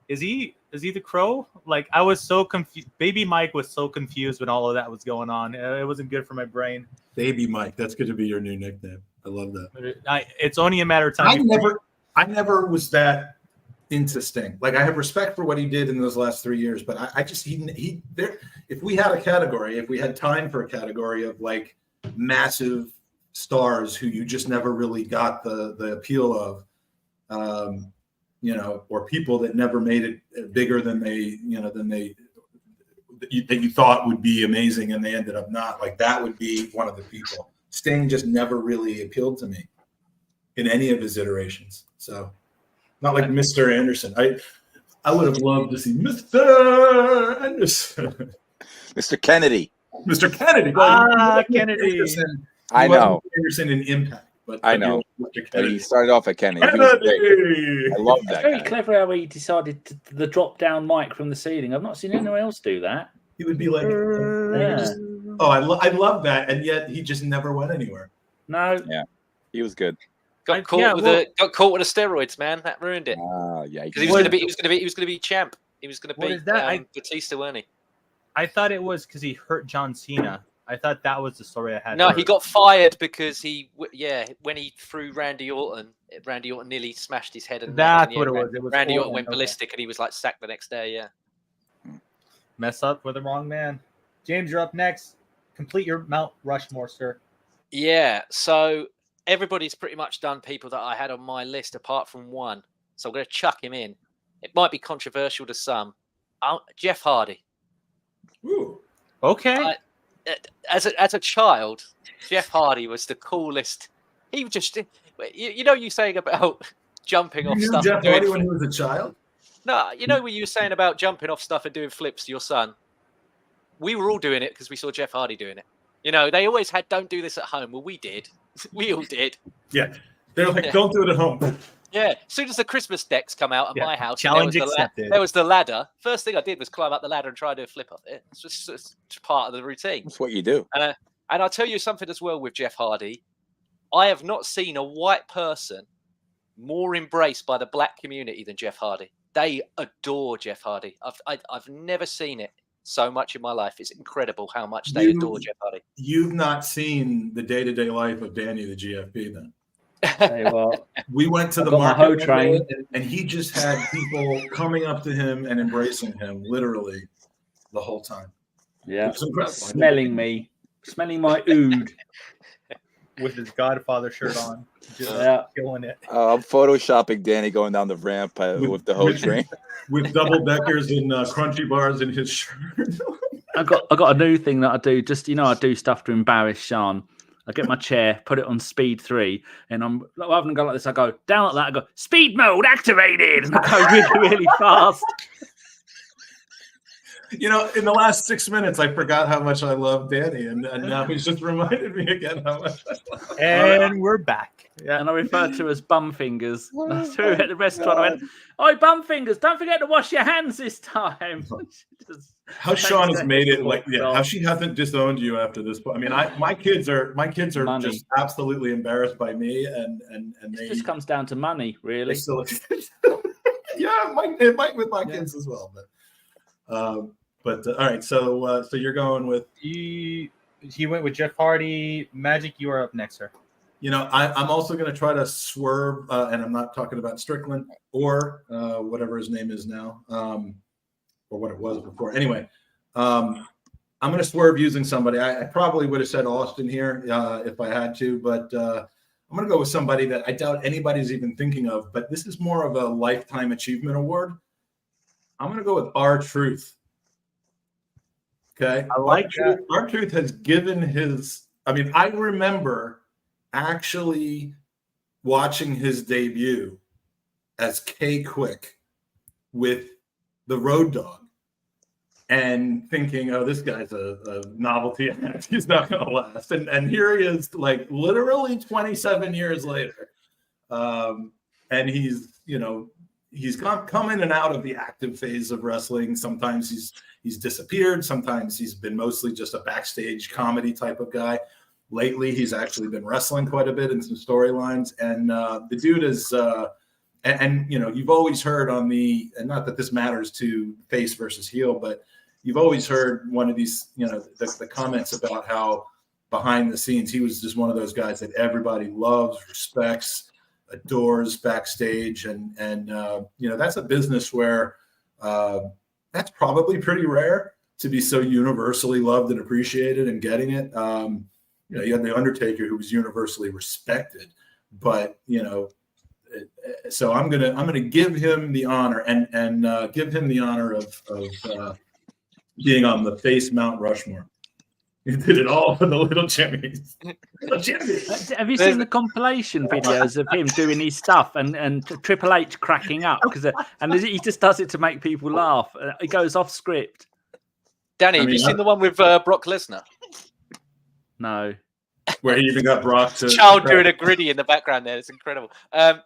is he the Crow? Like, I was so confused. Baby Mike was so confused when all of that was going on. It wasn't good for my brain. Baby Mike, that's going to be your new nickname. I love that. It's only a matter of time. I never was that into Sting. Like, I have respect for what he did in those last 3 years, but I just he there. If we had a category, if we had time for a category of like massive stars who you just never really got the appeal of, or people that never made it bigger than that you thought would be amazing and they ended up not, like that would be one of the people. Sting just never really appealed to me in any of his iterations. So not like Mr. Anderson. I would have loved to see Mr. Anderson. Mr. Kennedy. Mr. Kennedy. Kennedy. Anderson. I know. Anderson in Impact, but I know. But he started off at Kennedy. He was great. I love that. It's very clever how he decided the drop down mic from the ceiling. I've not seen anyone else do that. He would be like, I love that, and yet he just never went anywhere. No. Yeah, he was good. Got caught with the steroids, man. That ruined it. Yeah, because he was going to be champ. He was going to beat Batista, weren't he? I thought it was because he hurt John Cena. I thought that was the story I had. No, he got fired because when he threw Randy Orton nearly smashed his head. That's what it was. Randy Orton went ballistic and he was like sacked the next day. Yeah. Mess up with the wrong man. James, you're up next. Complete your Mount Rushmore, sir. Yeah. So everybody's pretty much done people that I had on my list apart from one. So I'm going to chuck him in. It might be controversial to some. Jeff Hardy. Ooh. Okay. As a child, Jeff Hardy was the coolest. He just, you saying about jumping off stuff. Jeff Hardy when he was a child? No, what you were saying about jumping off stuff and doing flips to your son. We were all doing it because we saw Jeff Hardy doing it. They always had, don't do this at home. Well, we did. We all did. Yeah. They're like, don't do it at home. Yeah. As soon as the Christmas decks come out at my house, challenge accepted. There was the ladder. First thing I did was climb up the ladder and try to do a flip off it. It's just part of the routine. That's what you do. And I'll tell you something as well with Jeff Hardy. I have not seen a white person more embraced by the black community than Jeff Hardy. they adore Jeff Hardy. I've never seen it so much in my life. It's incredible how much they adore Jeff Hardy. You've not seen the day-to-day life of Danny the GFP then. Tell you what, we went to the market train, and he just had people coming up to him and embracing him literally the whole time. Yeah, smelling my ood with his Godfather shirt on, just killing it. I'm photoshopping Danny going down the ramp with the whole train, with double deckers and crunchy bars in his shirt. I got a new thing that I do. Just I do stuff to embarrass Sean. I get my chair, put it on speed 3, and I'm rather than go like this, I go down like that. I go speed mode activated, and I go really, really fast. In the last 6 minutes, I forgot how much I love Danny, and now he's just reminded me again how much I love him. And we're back. Yeah, and I referred to as bum fingers. I threw it at the restaurant. I went, "Oi, bum fingers! Don't forget to wash your hands this time." How Sean has made it how she hasn't disowned you after this point. I mean, my kids are money. Just absolutely embarrassed by me, and it just comes down to money, really. Yeah, it might with my kids as well, but all right. So you're going with he went with Jeff Hardy. Magic, you are up next, sir. I'm also going to try to swerve, and I'm not talking about Strickland or whatever his name is now. Or what it was before. Anyway, I'm going to swerve using somebody. I probably would have said Austin here if I had to, but I'm going to go with somebody that I doubt anybody's even thinking of, but this is more of a lifetime achievement award. I'm going to go with R-Truth. Okay. I like that. R-Truth has given I remember actually watching his debut as K-Quick with the Road Dog and thinking, oh, this guy's a novelty act. He's not going to last. And here he is, like literally 27 years later. And he's come in and out of the active phase of wrestling. Sometimes he's disappeared. Sometimes he's been mostly just a backstage comedy type of guy. Lately, he's actually been wrestling quite a bit in some storylines. And the dude is you've always heard on and not that this matters to face versus heel, but you've always heard one of these, the comments about how behind the scenes, he was just one of those guys that everybody loves, respects, adores backstage. And that's a business where that's probably pretty rare to be so universally loved and appreciated and getting it. You had the Undertaker, who was universally respected, but, so I'm gonna give him the honor and give him the honor of being on the face Mount Rushmore. He did it all for the little Jimmys. Have you seen the compilation videos of him doing his stuff and Triple H cracking up and he just does it to make people laugh? He goes off script. Danny, have you seen the one with Brock Lesnar? No. Where he even got Brock to child doing a gritty in the background there. It's incredible. One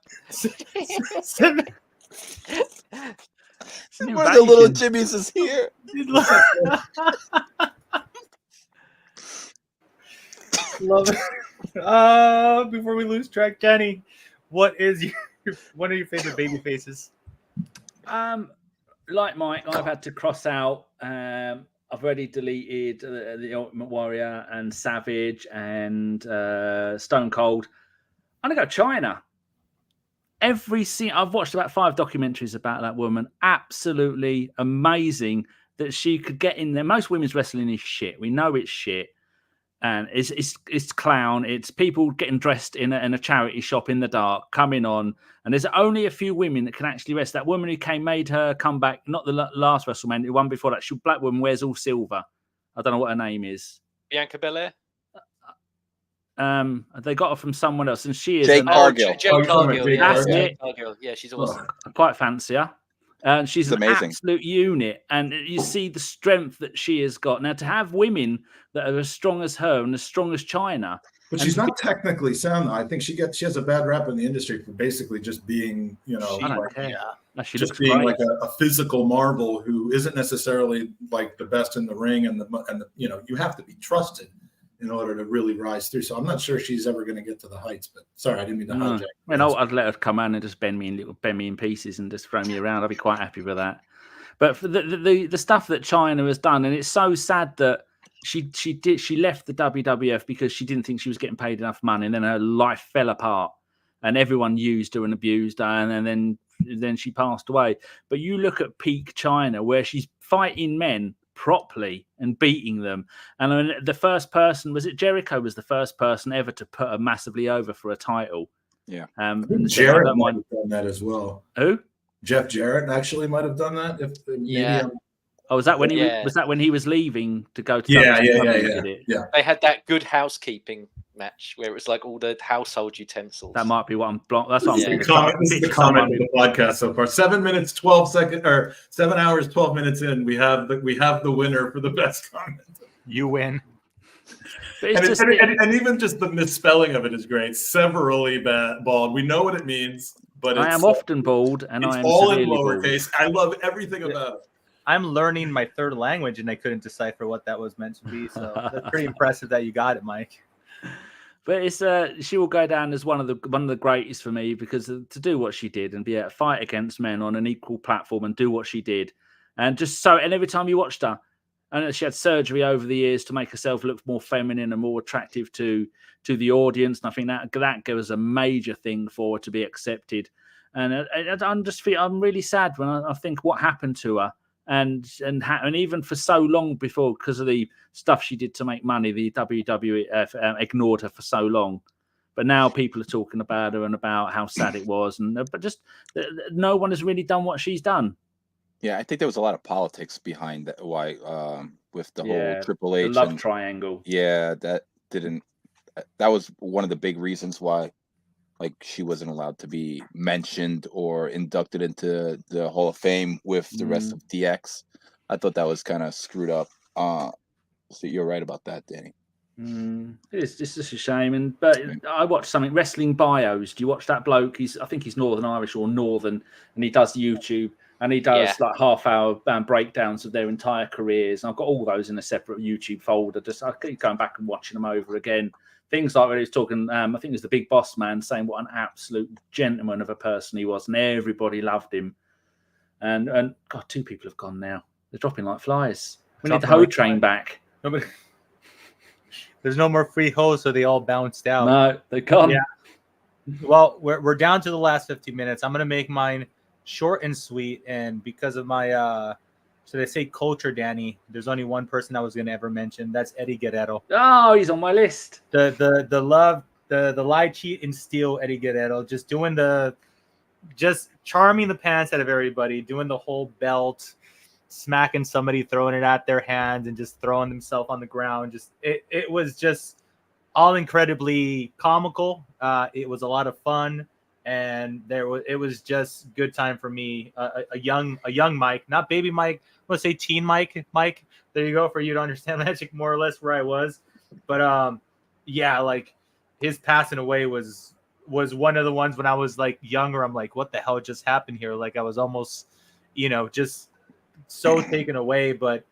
of the little Jimmys is here. Love it. Before we lose track, Danny, what are your favorite baby faces? Like Mike, I've had to cross out. I've already deleted the Ultimate Warrior and Savage and Stone Cold. I'm gonna go China. Every scene, I've watched about 5 documentaries about that woman. Absolutely amazing that she could get in there. Most women's wrestling is shit. We know it's shit, and it's clown. It's people getting dressed in a charity shop in the dark, coming on, and there's only a few women that can actually wrestle. That woman who made her comeback, not the last WrestleMania, the one before that. She black woman, wears all silver. I don't know what her name is. Bianca Belair. They got her from someone else, and she is Jade Cargill. Jade Cargill. That's Yeah, it. Cargill. Yeah, she's awesome. I quite fancy her. And she's an amazing. Absolute unit. And you see the strength that she has got. Now, to have women that are as strong as her and as strong as China. But she's not technically sound, though. I think she has a bad rap in the industry for basically just being, just being great. like a physical marvel who isn't necessarily like the best in the ring, and the you have to be trusted in order to really rise through. So I'm not sure she's ever going to get to the heights. But sorry, I didn't mean to hijack. I mean, I'd let her come in and just bend me in pieces and just throw me around. I'd be quite happy with that. But for the stuff that China has done, and it's so sad that she left the WWF because she didn't think she was getting paid enough money, and then her life fell apart, and everyone used her and abused her, and then she passed away. But you look at peak China, where she's fighting men properly and beating them. And I mean, the first person, was it Jericho, was the first person ever to put her massively over for a title. Yeah. And Jarrett might have done that as well. Who? Jeff Jarrett actually might have done that. Was that when he was leaving to go to Yeah. They had that Good Housekeeping match where it was like all the household utensils. That might be what I'm that's what I'm thinking. This is the comment of the podcast so far. 7 minutes 12 seconds, or 7 hours 12 minutes in. We have the winner for the best comment. You win. And even just the misspelling of it is great. Severally bald. We know what it means, but I am often bald, and I am all in severely lowercase. I love everything about it. I'm learning my third language, and I couldn't decipher what that was meant to be. So that's pretty impressive that you got it, Mike. But it's she will go down as one of the greatest for me, because to do what she did and be able to fight against men on an equal platform and do what she did, and every time you watched her, and she had surgery over the years to make herself look more feminine and more attractive to the audience, and I think that was a major thing for her to be accepted. And I'm really sad when I think what happened to her. And even for so long before, because of the stuff she did to make money, the WWF ignored her for so long. But now people are talking about her and about how sad it was, but just no one has really done what she's done. Yeah, I think there was a lot of politics behind that. Why with the whole Triple H the love triangle. Yeah, that was one of the big reasons why, like, she wasn't allowed to be mentioned or inducted into the Hall of Fame with the rest of DX. I thought that was kind of screwed up. So you're right about that, Danny. It's just a shame. But I watched something, Wrestling Bios. Do you watch that bloke? I think he's Northern Irish or Northern, and he does YouTube, and he does like half-hour breakdowns of their entire careers. And I've got all those in a separate YouTube folder. I keep going back and watching them over again. Things like when he was talking, I think it was the Big Boss Man, saying what an absolute gentleman of a person he was, and everybody loved him. And God, 2 people have gone now. They're dropping like flies. We need the Ho train back. Nobody. There's no more free hoes, so they all bounced out. No, they're gone. Yeah. Well, we're down to the last 15 minutes. I'm gonna make mine short and sweet, and because of my so they say culture, Danny, there's only one person I was going to ever mention. That's Eddie Guerrero. Oh, he's on my list. The love, the lie, cheat, and steal Eddie Guerrero. Just charming the pants out of everybody, doing the whole belt, smacking somebody, throwing it at their hands, and just throwing themselves on the ground. It was just all incredibly comical. It was a lot of fun. And it was just good time for me. A young Mike, not baby Mike. I'm gonna say teen Mike. Mike, there you go, for you to understand Magic more or less where I was. But yeah, like his passing away was one of the ones when I was like younger. I'm like, what the hell just happened here? Like I was almost, just so taken away. But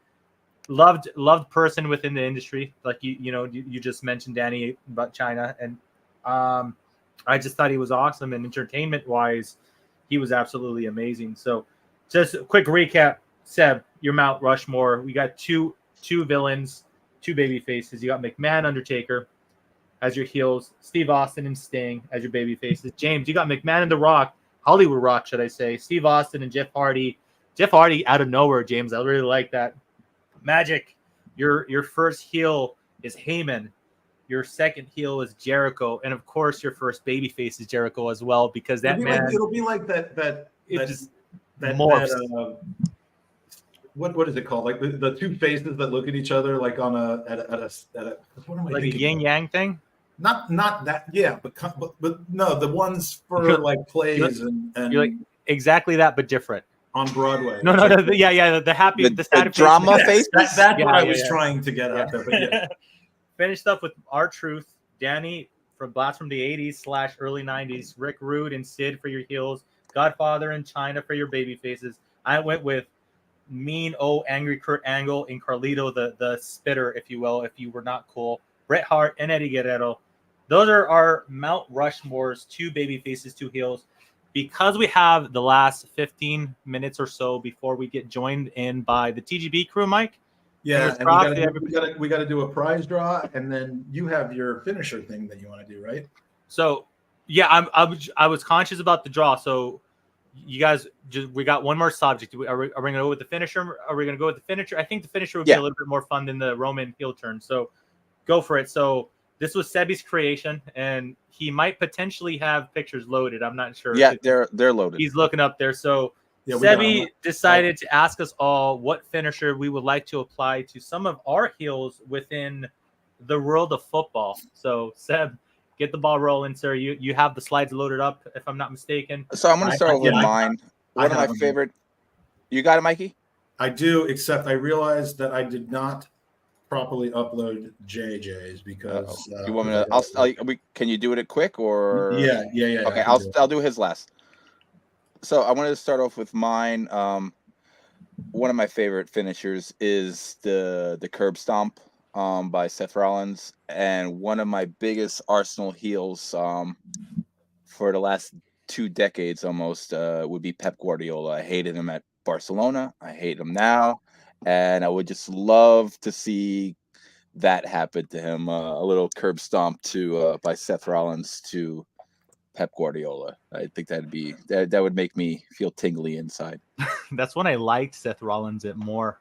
loved person within the industry. Like you just mentioned, Danny, about China, and I just thought he was awesome, and entertainment-wise, he was absolutely amazing. So, just a quick recap, Seb, your Mount Rushmore. We got two villains, 2 baby faces. You got McMahon, Undertaker as your heels, Steve Austin and Sting as your baby faces. James, you got McMahon and The Rock, Hollywood Rock, should I say, Steve Austin and Jeff Hardy. Jeff Hardy out of nowhere, James. I really like that. Magic, your first heel is Heyman. Your second heel is Jericho, and of course, your first babyface is Jericho as well, because that it'll be like that morphs. What is it called? Like the 2 faces that look at each other, like on a what am I like a thinking yin of? yang thing. Not that, yeah, but no, the ones for like plays and you're like exactly that, but different. On Broadway. No, yeah, the happy, the sad drama face. faces. That's what I was trying to get out there. But yeah. Finished up with R-Truth, Danny from Blast from the 80s / early 90s, Rick Rude and Sid for your heels, Godfather and China for your baby faces. I went with Angry Kurt Angle and Carlito, the spitter, if you will, if you were not cool. Bret Hart, and Eddie Guerrero. Those are our Mount Rushmore's 2 baby faces, 2 heels. Because we have the last 15 minutes or so before we get joined in by the TGB crew, Mike. Yeah, and we got to do a prize draw, and then you have your finisher thing that you want to do, right? So, yeah, I was conscious about the draw. So, you guys, we got one more subject. Are we going to go with the finisher? Are we going to go with the finisher? I think the finisher would be a little bit more fun than the Roman heel turn. So, go for it. So, this was Sebby's creation, and he might potentially have pictures loaded. I'm not sure. Yeah, they're loaded. He's looking up there. So, Yeah, Sebby decided to ask us all what finisher we would like to apply to some of our heels within the world of football. So, Seb, get the ball rolling, sir. You have the slides loaded up, if I'm not mistaken. So I'm going to start with mine. One of my favorite. You got it, Mikey? I do, except I realized that I did not properly upload JJ's because you want me to? Can you do it quick or? Yeah. Okay, I'll do his last. So I wanted to start off with mine. One of my favorite finishers is the curb stomp by Seth Rollins, and one of my biggest Arsenal heels for the last 2 decades almost would be Pep Guardiola. I hated him at Barcelona. I hate him now, and I would just love to see that happen to him. A little curb stomp by Seth Rollins to Pep Guardiola. I think that would make me feel tingly inside. That's when I liked Seth Rollins more.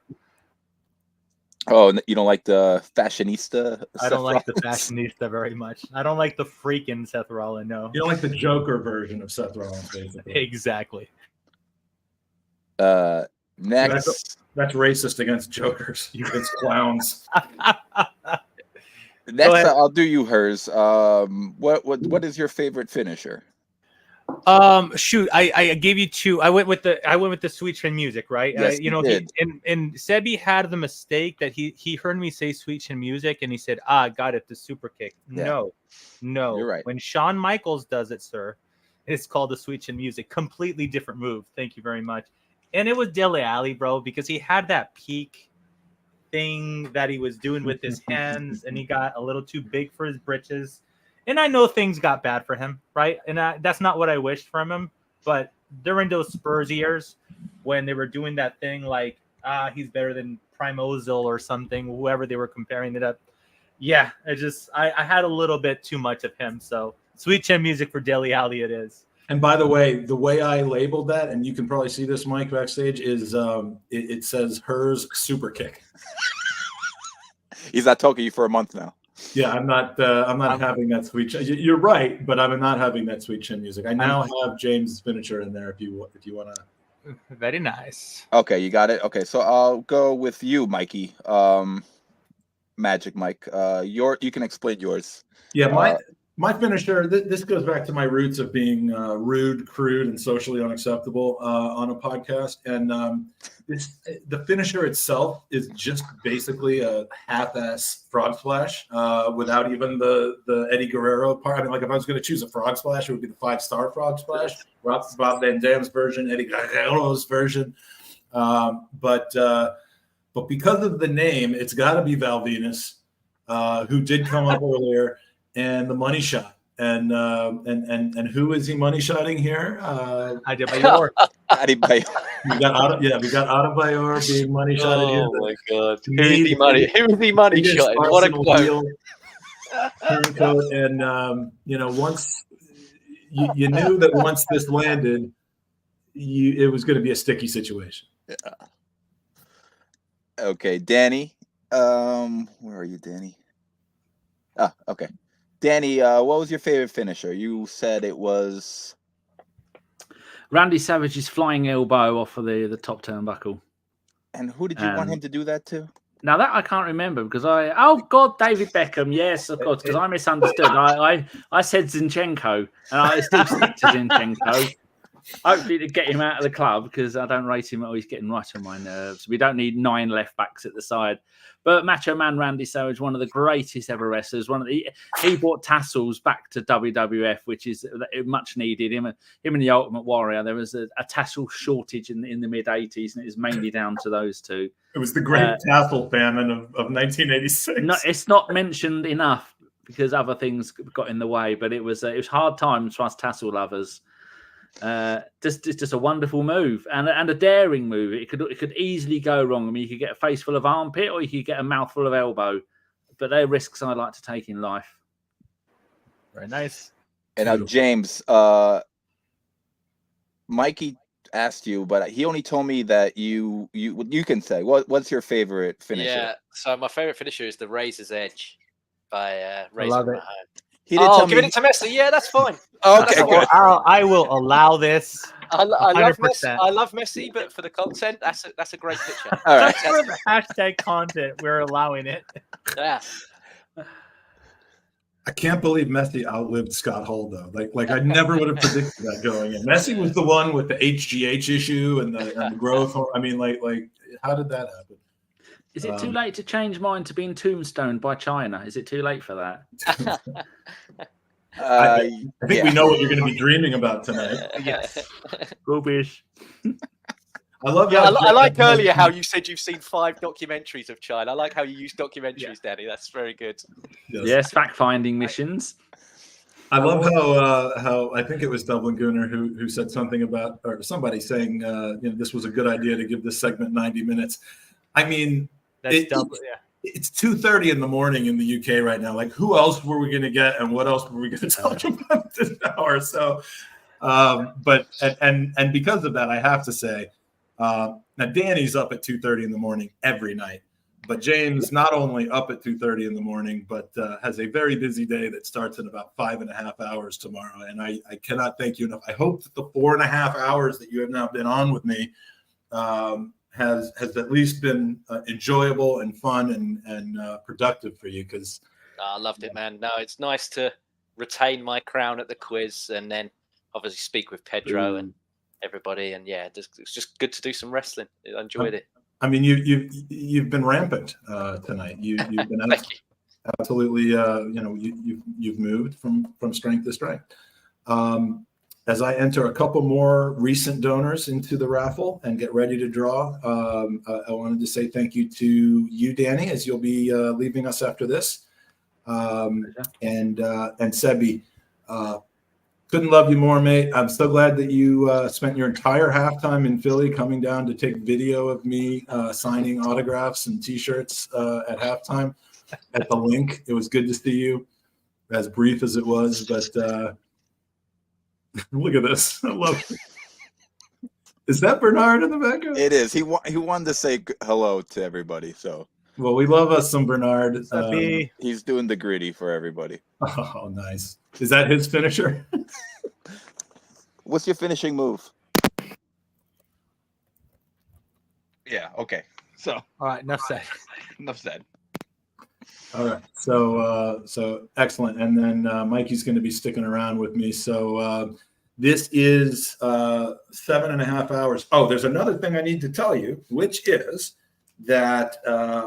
Oh, you don't like the fashionista? I don't like the fashionista very much. I don't like the freaking Seth Rollins. No, you don't like the Joker version of Seth Rollins, basically. Exactly. Next, that's racist against jokers, against clowns. Next, I'll do you hers. What is your favorite finisher? Shoot, I gave you 2. I went with the Sweet Chin Music, right? Yes, and Sebby had the mistake that he heard me say Sweet Chin Music, and he said, got it, the super kick. Yeah. No, you're right. When Shawn Michaels does it, sir, it's called the Sweet Chin Music. Completely different move. Thank you very much. And it was Dele Alli, bro, because he had that peak thing that he was doing with his hands, and he got a little too big for his britches. And I know things got bad for him, right? And that's not what I wished from him. But during those Spurs years, when they were doing that thing like, he's better than Prime Ozil or something, whoever they were comparing it up. Yeah, I had a little bit too much of him. So Sweet Chin Music for Dele Alli it is. And by the way I labeled that, and you can probably see this, Mike, backstage, is it says hers super kick. He's not talking to you for a month now. Yeah, I'm not having that Sweet Chin. You're right, but I'm not having that Sweet Chin Music. I now have James' finisher in there if you want to. Very nice. Okay, you got it. Okay, so I'll go with you, Mikey. Magic Mike. You can explain yours. Yeah, my finisher, this goes back to my roots of being rude, crude, and socially unacceptable on a podcast. And the finisher itself is just basically a half-ass frog splash without even the Eddie Guerrero part. I mean, like if I was going to choose a frog splash, it would be the 5-star frog splash. Bob Van Dam's version, Eddie Guerrero's version. But because of the name, it's got to be Val Venus, who did come up earlier. And the money shot, and who is he money shotting here? Adebayor. We got Adebayor being money shotted here. Oh my God! Who is he money shotting? What a quote! And once you knew that once this landed, it was going to be a sticky situation. Yeah. Okay, Danny. Where are you, Danny? Okay. Danny, what was your favorite finisher? You said it was Randy Savage's flying elbow off of the top turnbuckle. And who did you want him to do that to? Now that I can't remember because David Beckham. Yes, of course, because I misunderstood. I said Zinchenko, and I still stick to Zinchenko. hopefully to get him out of the club, because I don't rate him. He's getting right on my nerves. We don't need 9 left backs at the side. But Macho Man Randy Savage, one of the greatest ever wrestlers. He brought tassels back to WWF, which is much needed. Him and the Ultimate Warrior. There was a tassel shortage in the mid '80s, and it was mainly down to those two. It was the great tassel famine of 1986. No, it's not mentioned enough because other things got in the way. But it was hard times for us tassel lovers. Just a wonderful move and a daring move. It could easily go wrong. I mean, you could get a face full of armpit or you could get a mouthful of elbow, but they're risks I like to take in life. Very nice. And now, James, Mikey asked you, but he only told me that you can say what's your favorite finisher? Yeah, so my favorite finisher is the Razor's Edge by Razor. love it. He didn't tell me. It to Messi. Yeah, that's fine. Okay, good. I will allow this. I love Messi. I love Messi, but for the content, that's a great picture. All right. For the hashtag content, we're allowing it. Yeah. I can't believe Messi outlived Scott Hall though. Like I never would have predicted that going in. Messi was the one with the HGH issue and the growth. I mean, like how did that happen? Is it too late to change mine to being tombstoned by China? Is it too late for that? I think we know what you're going to be dreaming about tonight. Yes. Rubbish. I love. Yeah, I like earlier how you said you've seen 5 documentaries of China. I like how you use documentaries, Danny. That's very good. Yes, fact-finding missions. I love how I think it was Dublin Gooner who said something about, or somebody saying this was a good idea to give this segment 90 minutes. I mean, it's 2:30 in the morning in the UK right now. Like, who else were we going to get, and what else were we going to talk about this hour? So, but because of that, I have to say, now Danny's up at 2:30 in the morning every night, but James not only up at 2:30 in the morning, but has a very busy day that starts in about 5.5 hours tomorrow. And I cannot thank you enough. I hope that the 4.5 hours that you have now been on with me has at least been enjoyable and fun and productive for you, because I loved it, man. No, it's nice to retain my crown at the quiz and then obviously speak with Pedro and everybody, and it's just good to do some wrestling. I enjoyed it. I mean, you've been rampant tonight. You've been absolutely you've moved from strength to strength. As I enter a couple more recent donors into the raffle and get ready to draw, I wanted to say thank you to you, Danny, as you'll be leaving us after this, and Sebby. Couldn't love you more, mate. I'm so glad that you spent your entire halftime in Philly coming down to take video of me signing autographs and T-shirts at halftime at the link. It was good to see you, as brief as it was, but. Look at this. I love it. Is that Bernard in the background? It is. He wanted to say hello to everybody. So, well, we love us some Bernard. He's doing the gritty for everybody. Oh, nice. Is that his finisher? What's your finishing move? Yeah. Okay. So, all right. Enough said. Enough said. All right, so excellent, and then Mikey's going to be sticking around with me. So this is 7.5 hours. Oh, there's another thing I need to tell you, which is that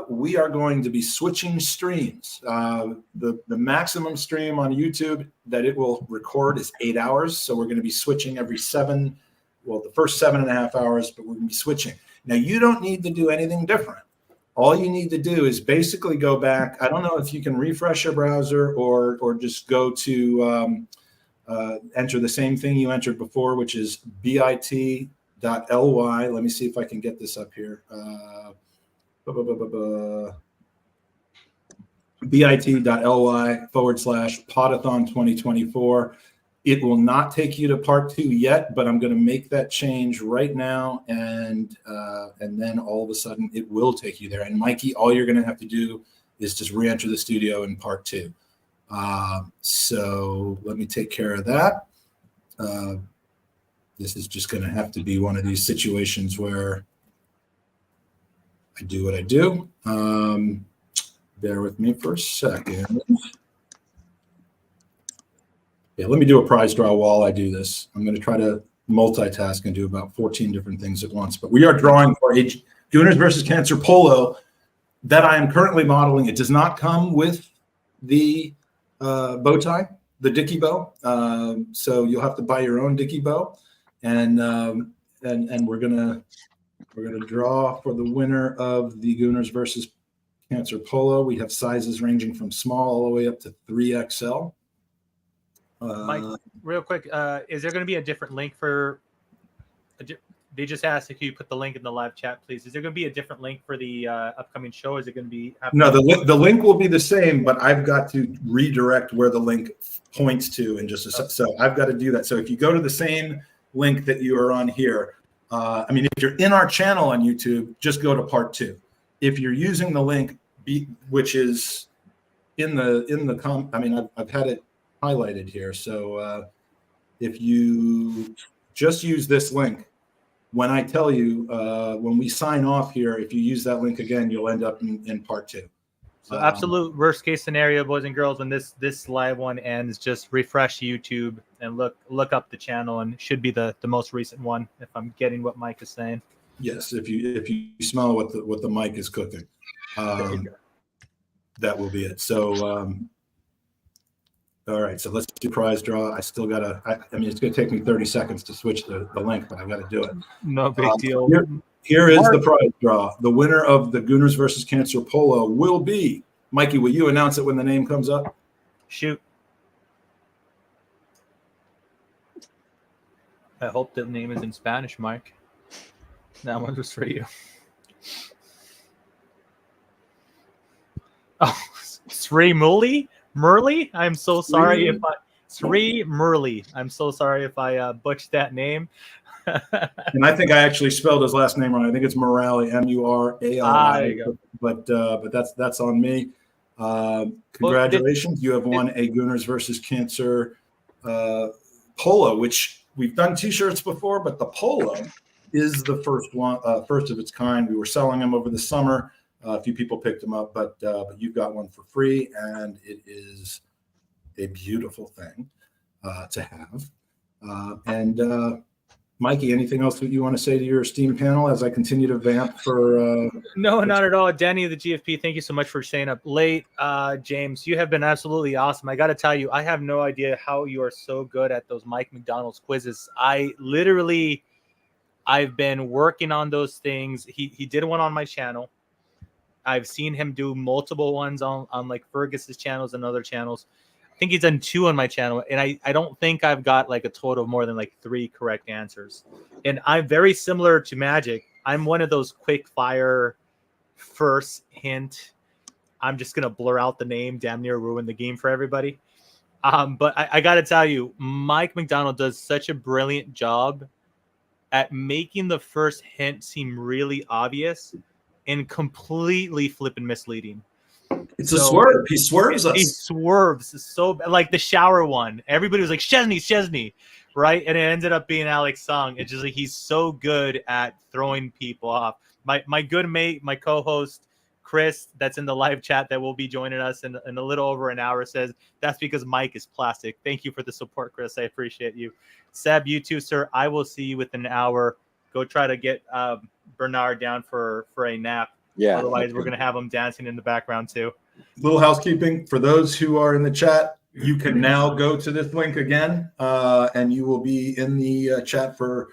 we are going to be switching streams. The maximum stream on YouTube that it will record is 8 hours, so we're going to be switching every the first 7.5 hours, but we're going to be switching. Now, you don't need to do anything different. All you need to do is basically go back. I don't know if you can refresh your browser or just go to enter the same thing you entered before, which is bit.ly. Let me see if I can get this up here. bit.ly/Podathon 2024. It will not take you to part 2 yet, but I'm going to make that change right now, and then all of a sudden it will take you there. And Mikey, all you're going to have to do is just re-enter the studio in part 2. So let me take care of that. This is just going to have to be one of these situations where I do what I do. Bear with me for a second. Yeah, let me do a prize draw while I do this. I'm going to try to multitask and do about 14 different things at once. But we are drawing for a Gooners versus Cancer polo that I am currently modeling. It does not come with the bow tie, the Dicky bow. So you'll have to buy your own Dicky bow, and we're gonna draw for the winner of the Gooners versus Cancer polo. We have sizes ranging from small all the way up to 3XL. Mike, real quick, is there going to be a different link for? They just asked if you put the link in the live chat, please. Is there going to be a different link for the upcoming show? Is it going to be? No, the link will be the same, but I've got to redirect where the link points to in just a second. So I've got to do that. So if you go to the same link that you are on here, I mean, if you're in our channel on YouTube, just go to part 2. If you're using the link, which is in the I mean, I've had it highlighted here. So if you just use this link, when I tell you, when we sign off here, if you use that link again, you'll end up in part 2. So absolute worst case scenario, boys and girls, when this live one ends, just refresh YouTube and look up the channel, and it should be the most recent one, if I'm getting what Mike is saying. Yes, if you smell what the mic is cooking, that will be it. So all right, so let's do prize draw. I still gotta. I mean, it's gonna take me 30 seconds to switch the link, but I've got to do it. No big deal. Here is the prize draw. The winner of the Gooners versus Cancer polo will be Mikey. Will you announce it when the name comes up? Shoot. I hope the name is in Spanish, Mike. That one was for you. Oh, Sri Murley? I'm so sorry if I Sri Murley. I'm so sorry if I butchered that name. And I think I actually spelled his last name wrong. I think it's Murali, M-U-R-A-L-I. But that's on me. Congratulations, you have won a Gooners versus Cancer polo, which we've done T-shirts before, but the polo is the first of its kind. We were selling them over the summer. A few people picked them up, but you've got one for free, and it is a beautiful thing to have. Mikey, anything else that you want to say to your esteemed panel as I continue to vamp for? No, not at all. Danny of the GFP, thank you so much for staying up late. James, you have been absolutely awesome. I got to tell you, I have no idea how you are so good at those Mike McDonald's quizzes. I've been working on those things. He did one on my channel. I've seen him do multiple ones on like Fergus's channels and other channels. I think he's done 2 on my channel, and I don't think I've got like a total of more than like 3 correct answers. And I'm very similar to Magic. I'm one of those quick fire first hint. I'm just gonna blur out the name, damn near ruin the game for everybody. But I gotta tell you, Mike McDonald does such a brilliant job at making the first hint seem really obvious and completely flipping misleading. It's a swerve. He swerves us. He swerves so bad. Like the shower one. Everybody was like, Chesney, right? And it ended up being Alex Song. It's just like he's so good at throwing people off. My good mate, my co-host, Chris, that's in the live chat that will be joining us in a little over an hour, says that's because Mike is plastic. Thank you for the support, Chris. I appreciate you. Seb, you too, sir. I will see you within an hour. Go try to get Bernard down for a nap. Yeah. Otherwise, we're going to have him dancing in the background too. Little housekeeping for those who are in the chat. You can now go to this link again, and you will be in the chat for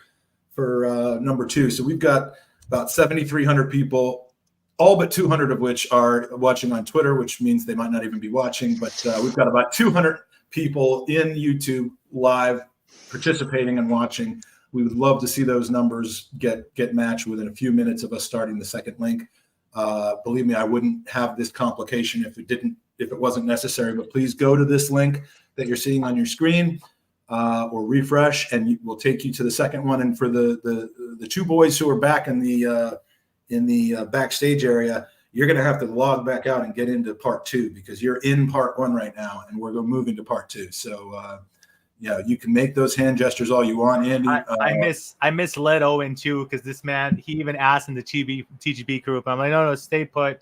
number 2. So we've got about 7,300 people, all but 200 of which are watching on Twitter, which means they might not even be watching. But we've got about 200 people in YouTube live participating and watching. We would love to see those numbers get matched within a few minutes of us starting the second link. Believe me, I wouldn't have this complication if it wasn't necessary. But please go to this link that you're seeing on your screen, or refresh, and we'll take you to the second one. And for the 2 boys who are back in the backstage area, you're going to have to log back out and get into part 2 because you're in part 1 right now, and we're going to move into part 2. So. Yeah, you can make those hand gestures all you want, Andy. I misled Owen too because this man, he even asked in the TGB group. I'm like, no, stay put.